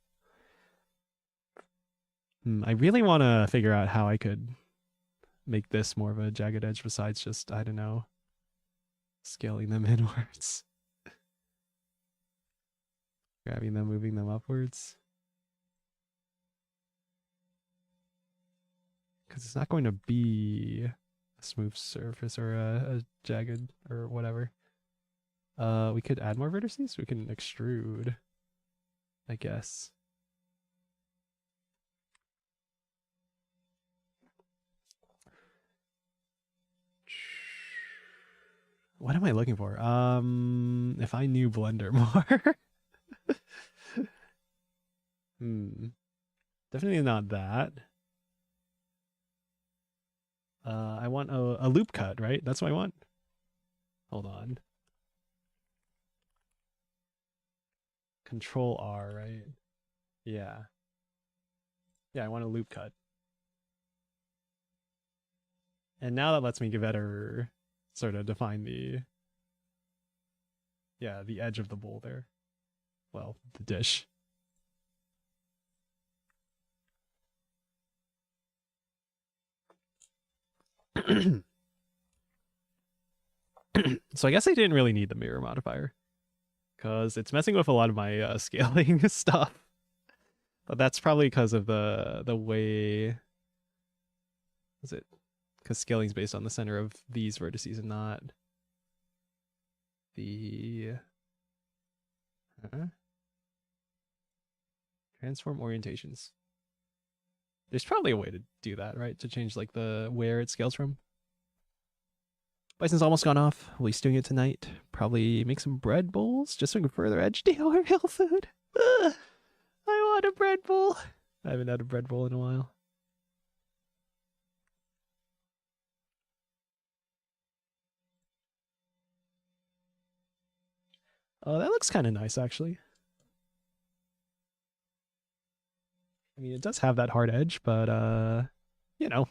I really want to figure out how I could make this more of a jagged edge besides just, I don't know, scaling them inwards. Grabbing them, moving them upwards. Because it's not going to be a smooth surface or a jagged or whatever. We could add more vertices. We can extrude, I guess. What am I looking for? If I knew Blender more. Definitely not that. I want a loop cut, right? That's what I want. Hold on. Control R, right? Yeah. Yeah, I want a loop cut. And now that lets me better sort of define the edge of the bowl there. Well, the dish. So I guess I didn't really need the mirror modifier because it's messing with a lot of my scaling stuff. But that's probably because of the way, is it? Because scaling is based on the center of these vertices and not the transform orientations. There's probably a way to do that, right? To change like the where it scales from. Bison's almost gone off. We'll be stewing it tonight. Probably make some bread bowls just so we can further edge the real food. I want a bread bowl. I haven't had a bread bowl in a while. Oh, that looks kind of nice, actually. I mean, it does have that hard edge, but, you know.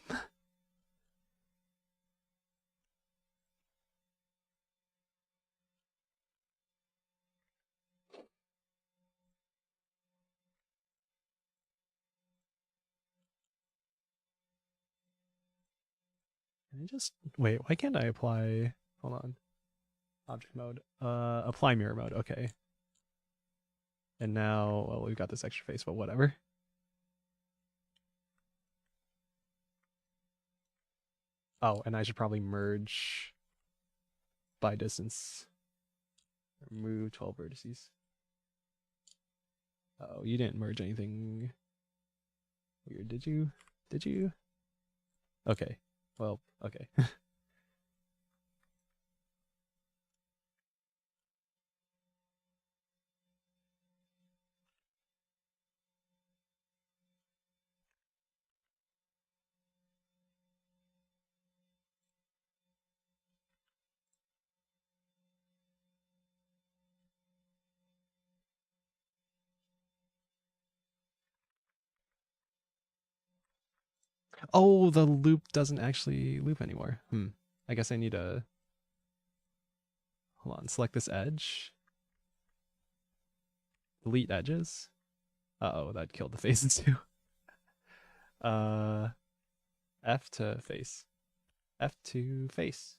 Can I just, wait, why can't I apply, hold on. Object mode, apply mirror mode, okay. And now, well, we've got this extra face, but whatever. Oh, and I should probably merge by distance. Remove 12 vertices. Oh, you didn't merge anything weird, did you? Did you? Okay. Well, okay. Oh, the loop doesn't actually loop anymore. I guess I need to, hold on, select this edge. Delete edges. Uh-oh, that killed the faces too. F to face. F to face.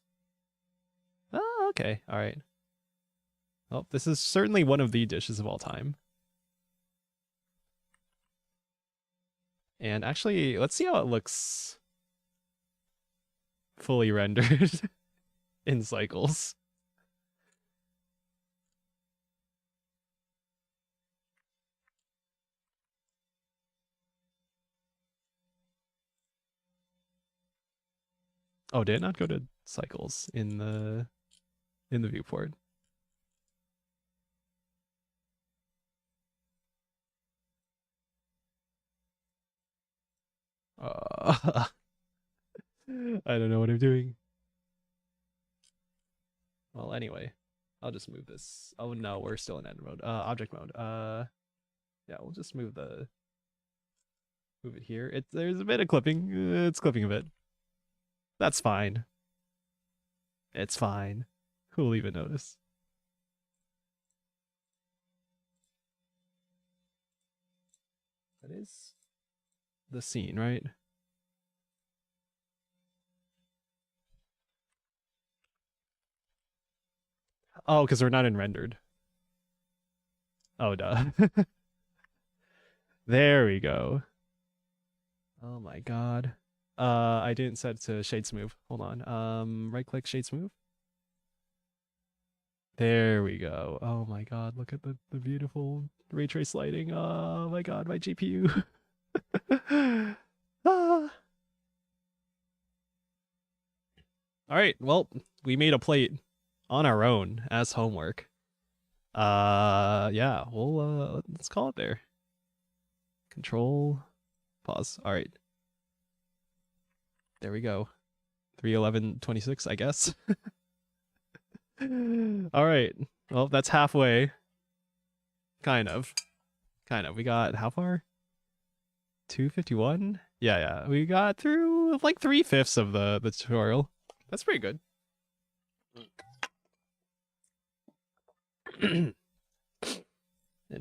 Oh, okay, all right. Well, this is certainly one of the dishes of all time. And actually, let's see how it looks fully rendered in cycles. Oh, did it not go to cycles in the viewport? I don't know what I'm doing. Well, anyway, I'll just move this. Oh no, we're still in edit mode. Object mode. Yeah, we'll just move it here. There's a bit of clipping. It's clipping a bit. That's fine. It's fine. Who'll even notice? That is the scene, right? Oh, because we're not in rendered. Oh, duh. There we go. Oh my god. I didn't set it to shade smooth. Hold on. Right click shade smooth. There we go. Oh my god, look at the beautiful ray trace lighting. Oh my god, my GPU. Ah. All right, well, we made a plate on our own as homework. Yeah, we'll let's call it there. Control pause. All right. There we go. 3:11:26, I guess. All right. Well, that's halfway. Kind of. We got how far? 2:51? Yeah. We got through like 3/5 of the tutorial. That's pretty good. And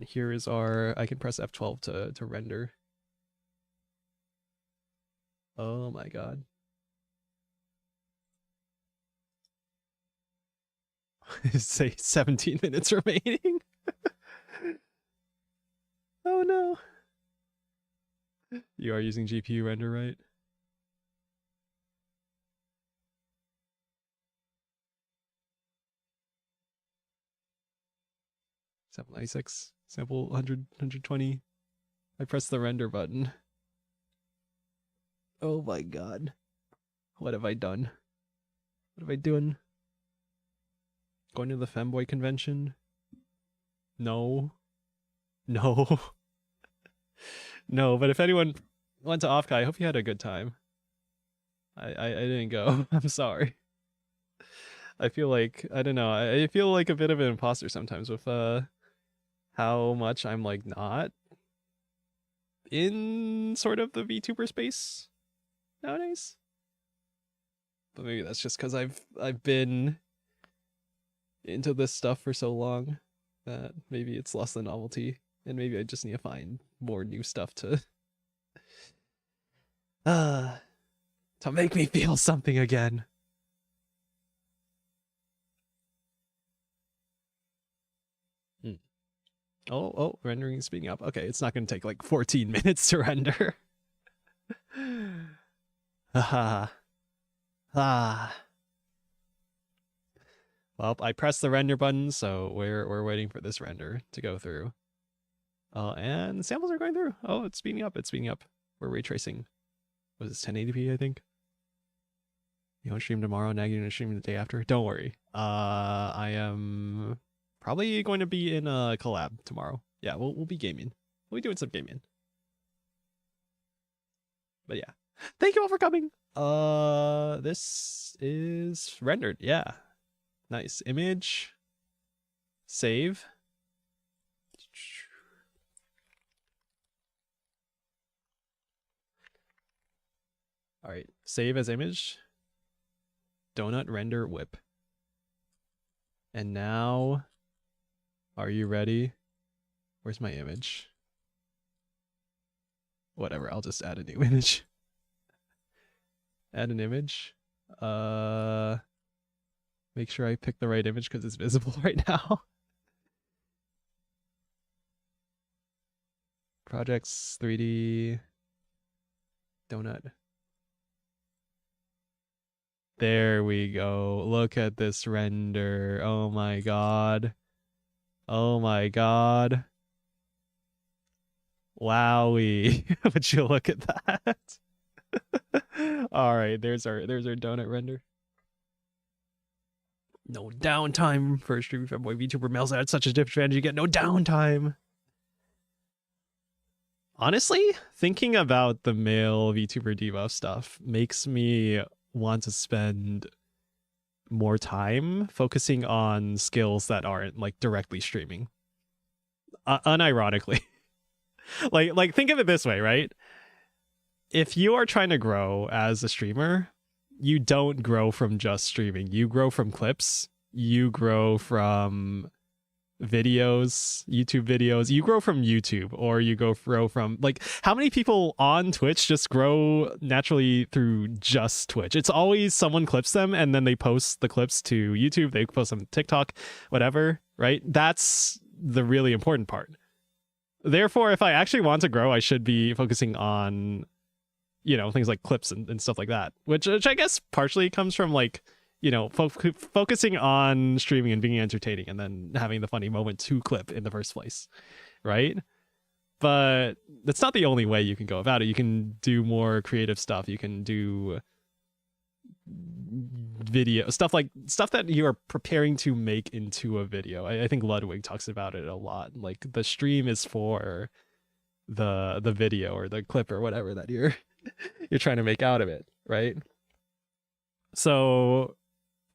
here is our, I can press F12 to render. Oh my god. Say 17 minutes remaining. Oh no. You are using GPU render, right? $796, sample 120. I pressed the render button. Oh my god. What have I done? What have I done? Going to the femboy convention? No. No. No, but if anyone went to Offkai, I hope you had a good time. I didn't go. I'm sorry. I feel like, I don't know, I feel like a bit of an imposter sometimes with how much I'm like not in sort of the VTuber space nowadays. But maybe that's just because I've been into this stuff for so long that maybe it's lost the novelty, and maybe I just need to find more new stuff to make me feel something again. Oh, rendering is speeding up. Okay, it's not going to take like 14 minutes to render. Well, I pressed the render button, so we're waiting for this render to go through. And the samples are going through. Oh, it's speeding up. We're ray tracing. Was this 1080p, I think? You won't stream tomorrow, now you're gonna stream the day after? Don't worry. I am probably going to be in a collab tomorrow. Yeah, we'll be gaming. We'll be doing some gaming. But yeah. Thank you all for coming. This is rendered. Yeah. Nice. Image. Save. All right. Save as image. Donut render whip. And now, are you ready? Where's my image? Whatever, I'll just add a new image. Add an image. Make sure I pick the right image because it's visible right now. Projects 3D donut. There we go. Look at this render. Oh my god. Oh my god. Wowie. Would you look at that? All right, there's our donut render. No downtime for a streaming fanboy VTuber mails out such a different strategy. You get no downtime. Honestly, thinking about the male VTuber debuff stuff makes me want to spend more time focusing on skills that aren't like directly streaming. Unironically. like think of it this way, right? If you are trying to grow as a streamer, you don't grow from just streaming. You grow from clips. You grow from videos, YouTube videos. You grow from YouTube, or you grow from, like, how many people on Twitch just grow naturally through just Twitch? It's always someone clips them and then they post the clips to YouTube, they post them to TikTok, whatever, right? That's the really important part. Therefore, if I actually want to grow, I should be focusing on you know, things like clips and stuff like that, which I guess partially comes from like, you know, focusing on streaming and being entertaining and then having the funny moment to clip in the first place, right? But that's not the only way you can go about it. You can do more creative stuff. You can do video stuff, like stuff that you are preparing to make into a video. I think Ludwig talks about it a lot. Like the stream is for the video or the clip or whatever that you're trying to make out of it, right? So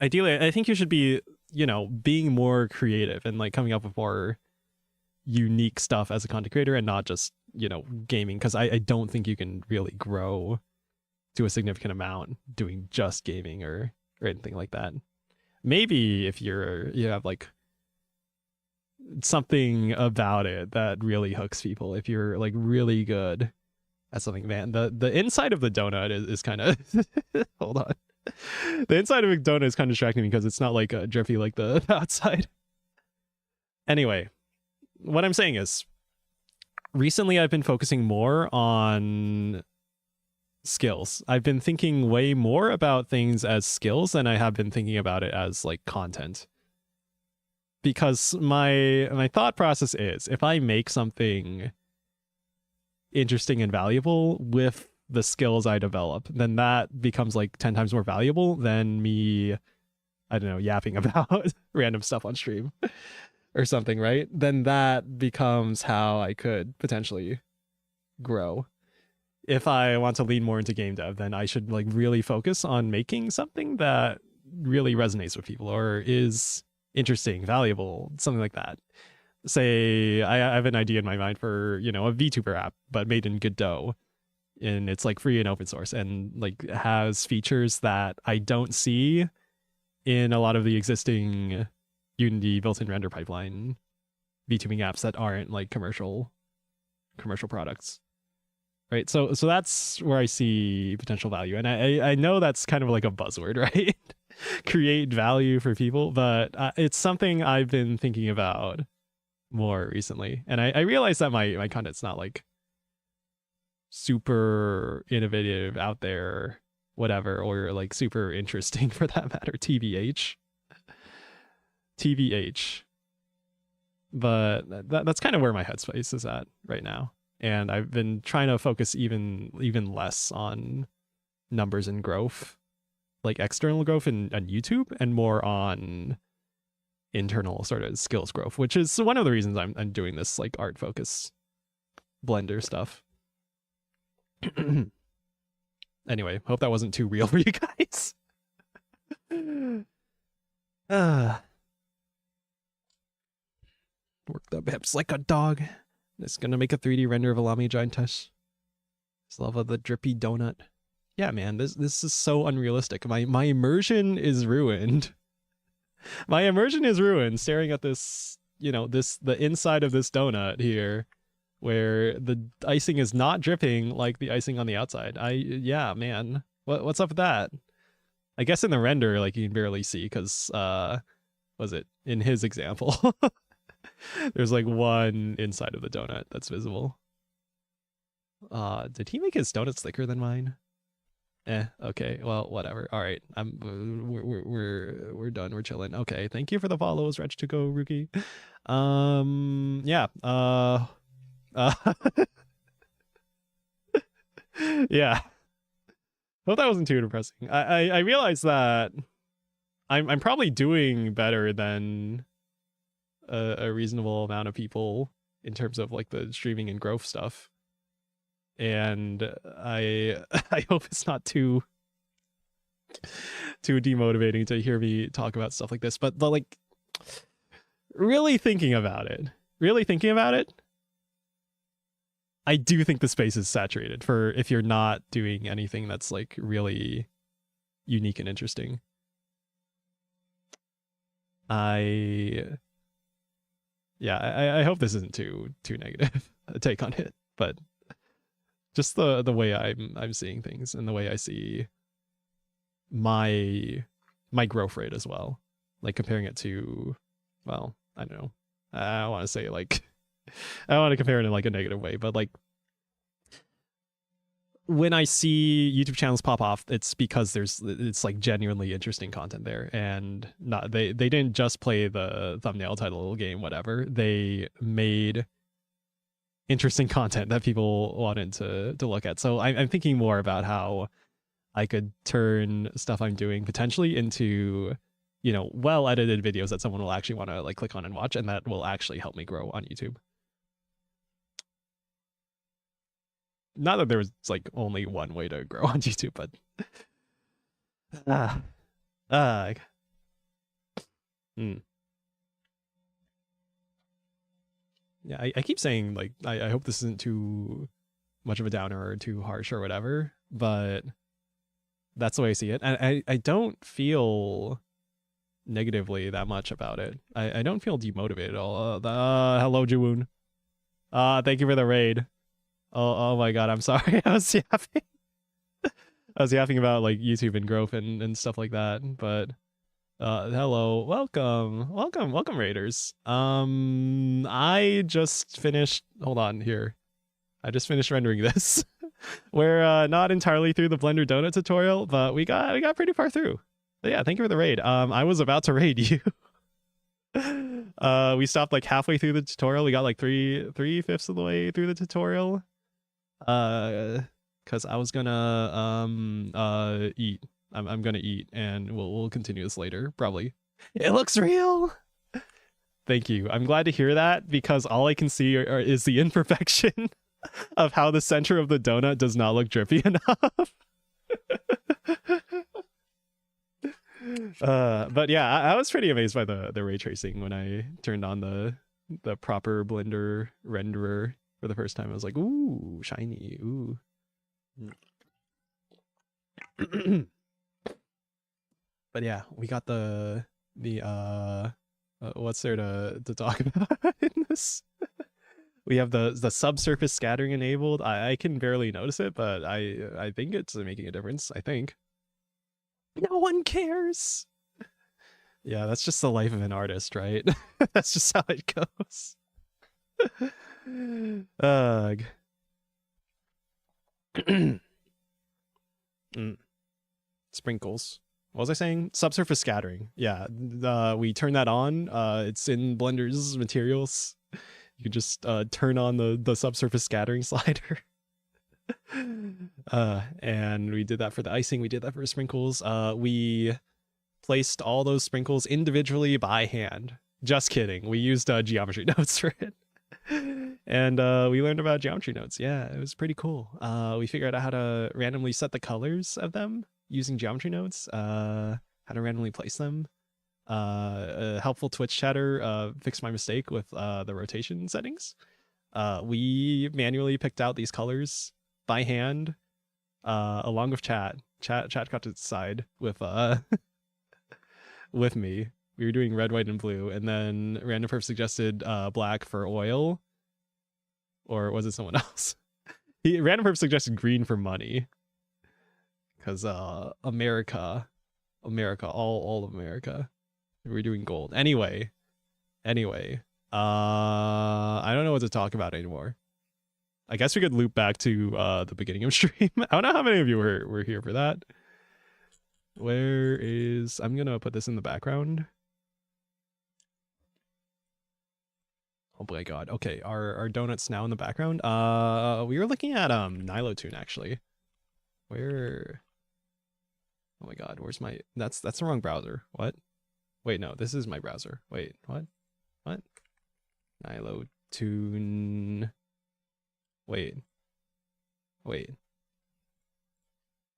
ideally, I think you should be, you know, being more creative and like coming up with more unique stuff as a content creator and not just, you know, gaming, because I don't think you can really grow to a significant amount doing just gaming or anything like that. Maybe if you have like something about it that really hooks people, if you're like really good at something, man. The inside of the donut is kind of hold on. The inside of a donut is kind of distracting me because it's not like drippy like the outside. Anyway, what I'm saying is recently I've been focusing more on skills. I've been thinking way more about things as skills than I have been thinking about it as like content. Because my thought process is, if I make something interesting and valuable with the skills I develop, then that becomes like 10 times more valuable than me, I don't know, yapping about random stuff on stream or something, right? Then that becomes how I could potentially grow. If I want to lean more into game dev, then I should like really focus on making something that really resonates with people or is interesting, valuable, something like that. Say I have an idea in my mind for, you know, a VTuber app, but made in Godot, and it's like free and open source and like has features that I don't see in a lot of the existing Unity built-in render pipeline VTubing apps that aren't like commercial products. Right, so that's where I see potential value, and I know that's kind of like a buzzword, right? Create value for people, but it's something I've been thinking about more recently, and I realize that my content's not like super innovative, out there, whatever, or like super interesting for that matter. TBH, but that's kind of where my headspace is at right now. And I've been trying to focus even less on numbers and growth, like external growth on YouTube, and more on internal sort of skills growth, which is one of the reasons I'm doing this like art focus Blender stuff. Anyway, hope that wasn't too real for you guys. Work the hips like a dog. It's gonna make a 3D render of a Lamy Giantess. Just love of the drippy donut. Yeah, man, this is so unrealistic. My immersion is ruined. My immersion is ruined staring at this, you know, the inside of this donut here, where the icing is not dripping like the icing on the outside. Yeah, man. What's up with that? I guess in the render, like, you can barely see because was it in his example? There's like one inside of the donut that's visible. Did he make his donuts thicker than mine? Okay, well, whatever. All right, we're done. We're chilling. Okay, thank you for the follows, Reg to go rookie. Yeah. Yeah. Hope that wasn't too depressing. I realized that I'm probably doing better than a reasonable amount of people in terms of like the streaming and growth stuff, and I hope it's not too demotivating to hear me talk about stuff like this. But like really thinking about it, I do think the space is saturated for if you're not doing anything that's like really unique and interesting. I hope this isn't too negative a take on it, but just the way I'm seeing things and the way I see my growth rate as well, like comparing it to, well, I don't know, I don't want to say like I don't want to compare it in like a negative way, but like when I see YouTube channels pop off, it's because it's like genuinely interesting content there, and not they didn't just play the thumbnail, title, game, whatever. They made interesting content that people wanted to look at. So I'm thinking more about how I could turn stuff I'm doing potentially into, you know, well edited videos that someone will actually want to like click on and watch, and that will actually help me grow on YouTube. Not that there was like only one way to grow on YouTube, but yeah, I keep saying like I hope this isn't too much of a downer or too harsh or whatever, but that's the way I see it. And I don't feel negatively that much about it. I don't feel demotivated at all. Hello, Juwoon. Thank you for the raid. Oh my god, I'm sorry. I was yapping. I was yapping about like YouTube and growth and stuff like that. But hello, welcome raiders. I just finished, hold on here. I just finished rendering this. We're not entirely through the Blender donut tutorial, but we got pretty far through. So yeah, thank you for the raid. I was about to raid you. We stopped like halfway through the tutorial. We got like 3/5 of the way through the tutorial. Because I was gonna eat. I'm gonna eat, and we'll continue this later, probably. It looks real. Thank you. I'm glad to hear that, because all I can see is the imperfection of how the center of the donut does not look drippy enough. But yeah, I was pretty amazed by the ray tracing when I turned on the proper Blender renderer for the first time. I was like, ooh, shiny, ooh. But yeah, we got the what's there to talk about in this? We have the subsurface scattering enabled. I can barely notice it, but I think it's making a difference. I think. No one cares. Yeah, that's just the life of an artist, right? That's just how it goes. Ugh. Sprinkles. What was I saying? Subsurface scattering. Yeah, we turn that on. It's in Blender's materials. You can just turn on the subsurface scattering slider. And we did that for the icing. We did that for sprinkles. We placed all those sprinkles individually by hand. Just kidding. We used geometry nodes for it. And we learned about geometry nodes. Yeah, it was pretty cool. We figured out how to randomly set the colors of them using geometry nodes, how to randomly place them. A helpful Twitch chatter fixed my mistake with the rotation settings. We manually picked out these colors by hand, along with chat. Chat got to decide with with me. We were doing red, white, and blue, and then Random Perf suggested black for oil, or was it someone else? Random Perf suggested green for money, because America, all of America. We're doing gold. Anyway, I don't know what to talk about anymore. I guess we could loop back to the beginning of stream. I don't know how many of you were here for that. I'm gonna put this in the background. Oh my god. Okay, our donuts now in the background. We were looking at Nilotune actually. Where? Oh my god, where's my? That's the wrong browser. What? Wait, no, this is my browser. Wait, what? Nilotune. Wait.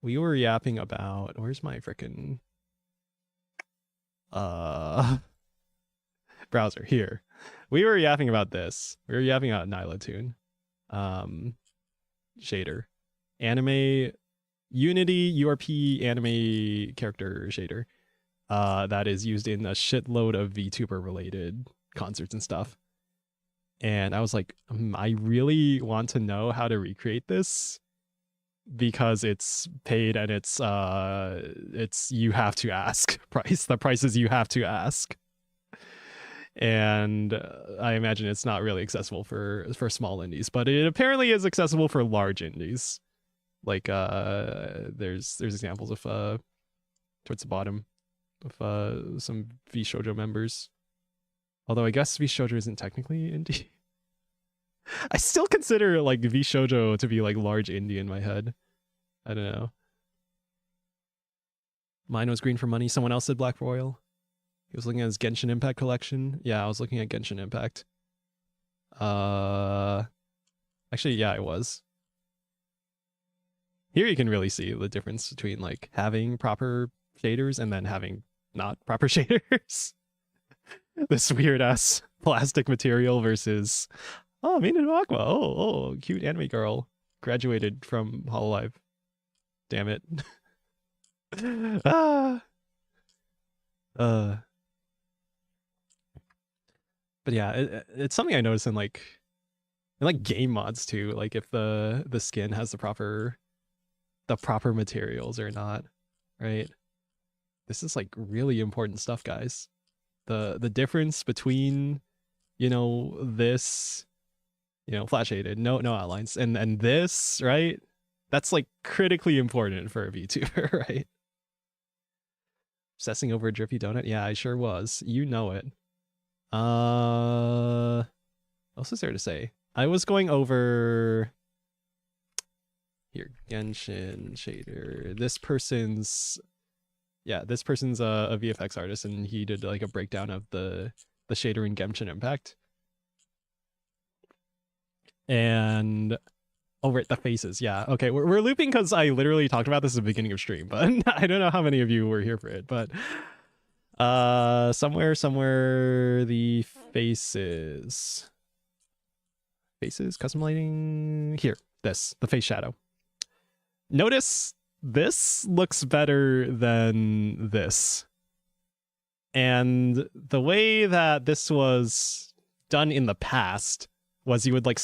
We were yapping about, where's my frickin' browser? Here. We were yapping about this. We were yapping about Nilotune. Shader. Anime Unity URP anime character shader. That is used in a shitload of VTuber related concerts and stuff. And I was like, I really want to know how to recreate this, because it's paid and it's you have to ask price. The prices you have to ask. And I imagine it's not really accessible for small indies, but it apparently is accessible for large indies. Like there's examples of towards the bottom of some VShojo members. Although I guess VShojo isn't technically indie. I still consider like VShojo to be like large indie in my head. I don't know. Mine was Green for Money. Someone else said Black for Oil. He was looking at his Genshin Impact collection. Yeah, I was looking at Genshin Impact. Actually, yeah, I was. Here you can really see the difference between like having proper shaders and then having not proper shaders. This weird ass plastic material versus Mina no Aqua. Oh, cute anime girl graduated from Hololive. Damn it. But yeah, it's something I noticed in like game mods too. Like if the skin has the proper materials or not, right? This is like really important stuff, guys. The difference between, you know, this, you know, flat shaded, no outlines, and this, right? That's like critically important for a VTuber, right? Obsessing over a drippy donut? Yeah, I sure was. You know it. What else is there to say? I was going over here, Genshin shader. This person's a VFX artist, and he did like a breakdown of the shader in Genshin Impact. And oh, right, the faces. Yeah, okay, we're looping because I literally talked about this at the beginning of stream, but I don't know how many of you were here for it. But somewhere the faces custom lighting here. The face shadow. Notice this looks better than this. And the way that this was done in the past was you would like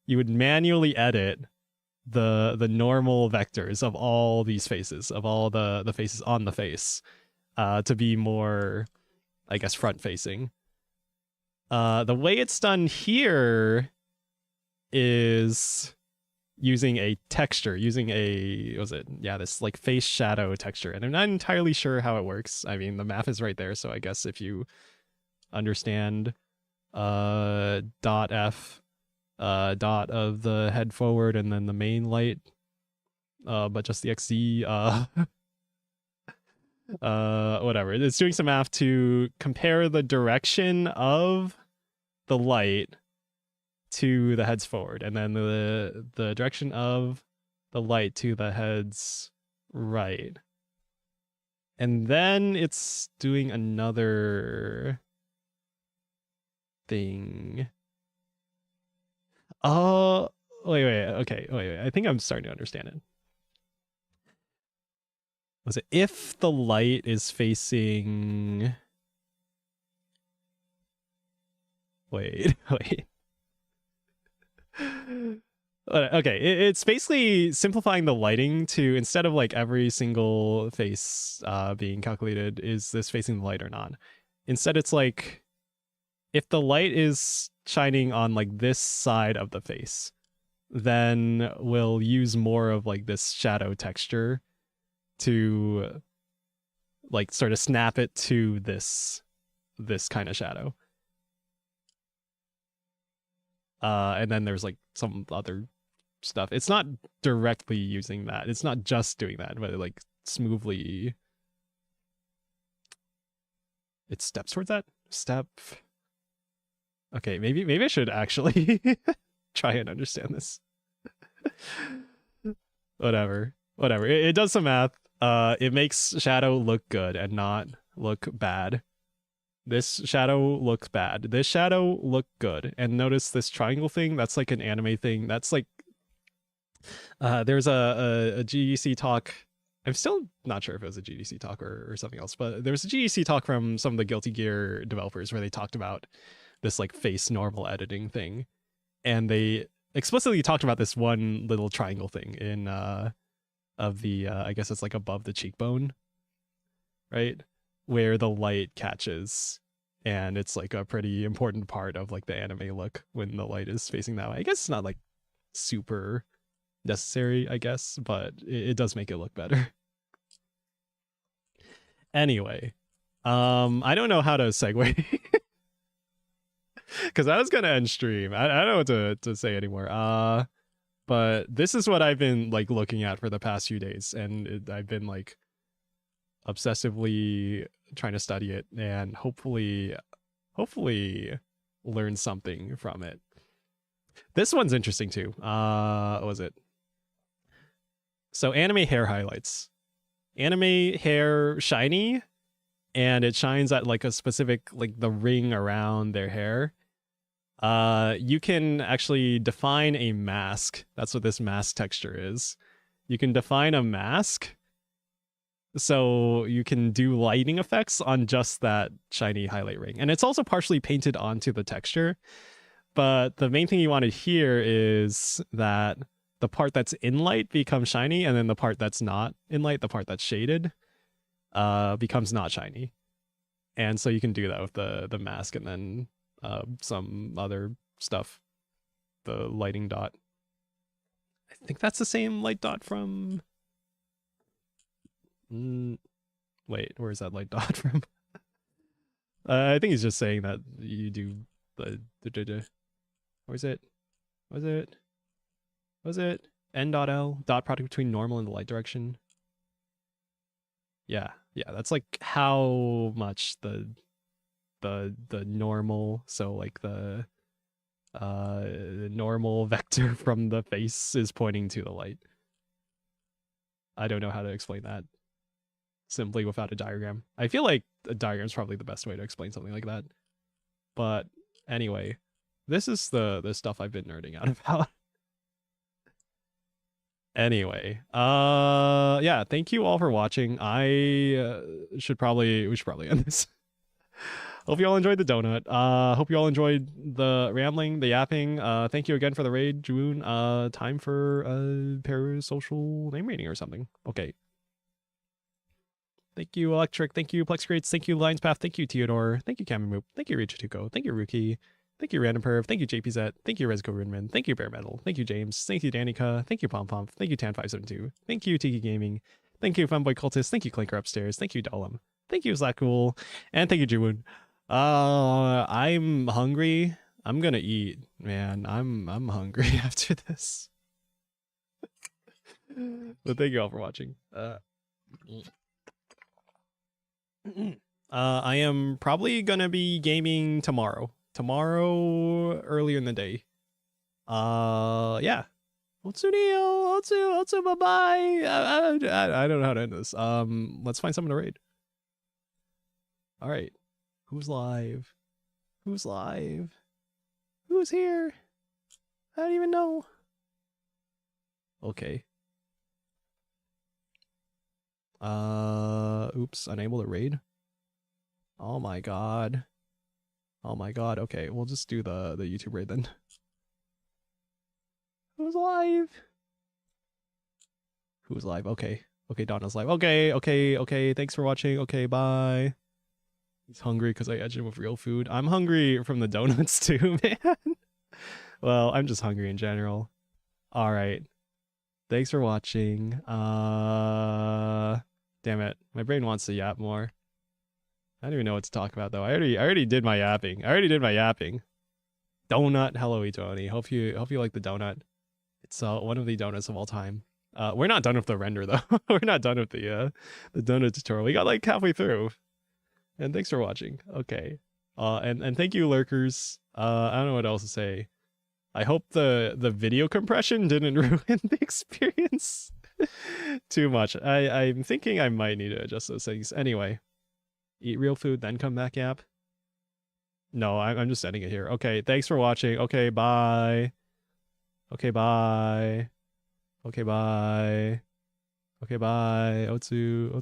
you would manually edit the normal vectors of all these faces, of all the faces on the face, to be more, I guess, front facing. The way it's done here is using a texture, this like face shadow texture, and I'm not entirely sure how it works. I mean, the math is right there, so I guess if you understand dot f dot of the head forward and then the main light, but just the XZ, whatever, it's doing some math to compare the direction of the light to the heads forward, and then the direction of the light to the heads right. And then it's doing another thing. Oh, wait. Okay, wait. I think I'm starting to understand it. Was it if the light is facing... Wait. Okay, it's basically simplifying the lighting to, instead of like every single face being calculated, is this facing the light or not? Instead, it's like if the light is shining on like this side of the face, then we'll use more of like this shadow texture to like sort of snap it to this kind of shadow. And then there's like some other stuff. It's not directly using that. It's not just doing that, but it like smoothly it steps towards that. Okay, maybe I should actually try and understand this. Whatever. It does some math. It makes shadow look good and not look bad. This shadow looks bad. This shadow looked good. And notice this triangle thing, that's like an anime thing. That's like there's a GDC talk. I'm still not sure if it was a GDC talk or something else, but there was a GDC talk from some of the Guilty Gear developers where they talked about this like face normal editing thing. And they explicitly talked about this one little triangle thing in of the I guess it's like above the cheekbone, right? Where the light catches, and it's like a pretty important part of like the anime look when the light is facing that way. I guess it's not like super necessary, I guess, but it does make it look better. Anyway, I don't know how to segue because I was gonna end stream. I don't know what to say anymore. But this is what I've been like looking at for the past few days, and I've been like obsessively trying to study it and hopefully learn something from it. This one's interesting too. What was it? So anime hair highlights. Anime hair shiny, and it shines at like a specific, like the ring around their hair. You can actually define a mask. That's what this mask texture is. You can define a mask, so you can do lighting effects on just that shiny highlight ring. And it's also partially painted onto the texture. But the main thing you want to hear is that the part that's in light becomes shiny, and then the part that's not in light, the part that's shaded, becomes not shiny. And so you can do that with the mask and then some other stuff. The lighting dot. I think that's the same light dot from... wait, where's that light dot from? I think he's just saying that you do the where's it? Was it n dot l dot product between normal and the light direction? Yeah, that's like how much the normal, so like the normal vector from the face is pointing to the light. I don't know how to explain that simply without a diagram. I feel like a diagram is probably the best way to explain something like that. But anyway, this is the stuff I've been nerding out about. Anyway, yeah, thank you all for watching. We should probably end this. Hope you all enjoyed the donut. Hope you all enjoyed the rambling, the yapping. Thank you again for the raid, June. Time for a parasocial name rating or something. Okay. Thank you, Electric. Thank you, Plexcrates. Thank you, Lionspath. Thank you, Theodore. Thank you, Kamamoop. Thank you, Richituko. Thank you, Rookie. Thank you, Random Perv. Thank you, JPZ. Thank you, Rezko Runman. Thank you, Bare Metal. Thank you, James. Thank you, Danica. Thank you, Pom Pom. Thank you, Tan572. Thank you, Tiki Gaming. Thank you, Funboy Cultist. Thank you, Clinker Upstairs. Thank you, Dollum. Thank you, Zlacool. And thank you, Juwoon. I'm hungry. I'm gonna eat, man. I'm hungry after this. But thank you all for watching. I am probably gonna be gaming tomorrow. Tomorrow earlier in the day. Yeah. Otsu, bye-bye. I don't know how to end this. Let's find someone to raid. All right. Who's live? Who's live? Who's here? I don't even know. Okay. Oops, unable to raid. Oh my god. Oh my god. Okay, we'll just do the YouTube raid then. Who's live? Who's live? Okay. Okay, Donna's live. Okay. Thanks for watching. Okay, bye. He's hungry because I edged him with real food. I'm hungry from the donuts too, man. Well, I'm just hungry in general. All right. Thanks for watching. Damn it. My brain wants to yap more. I don't even know what to talk about though. I already did my yapping. Donut. Hello, Tony. Hope you like the donut. It's one of the donuts of all time. We're not done with the render though. We're not done with the donut tutorial. We got like halfway through. And thanks for watching. Okay. And thank you, lurkers. I don't know what else to say. I hope the video compression didn't ruin the experience too much. I'm thinking I might need to adjust those things. Anyway, eat real food, then come back, app. No, I'm just ending it here. Okay, thanks for watching. Okay, bye. Okay, bye. Okay, bye. Okay, bye. Otsu.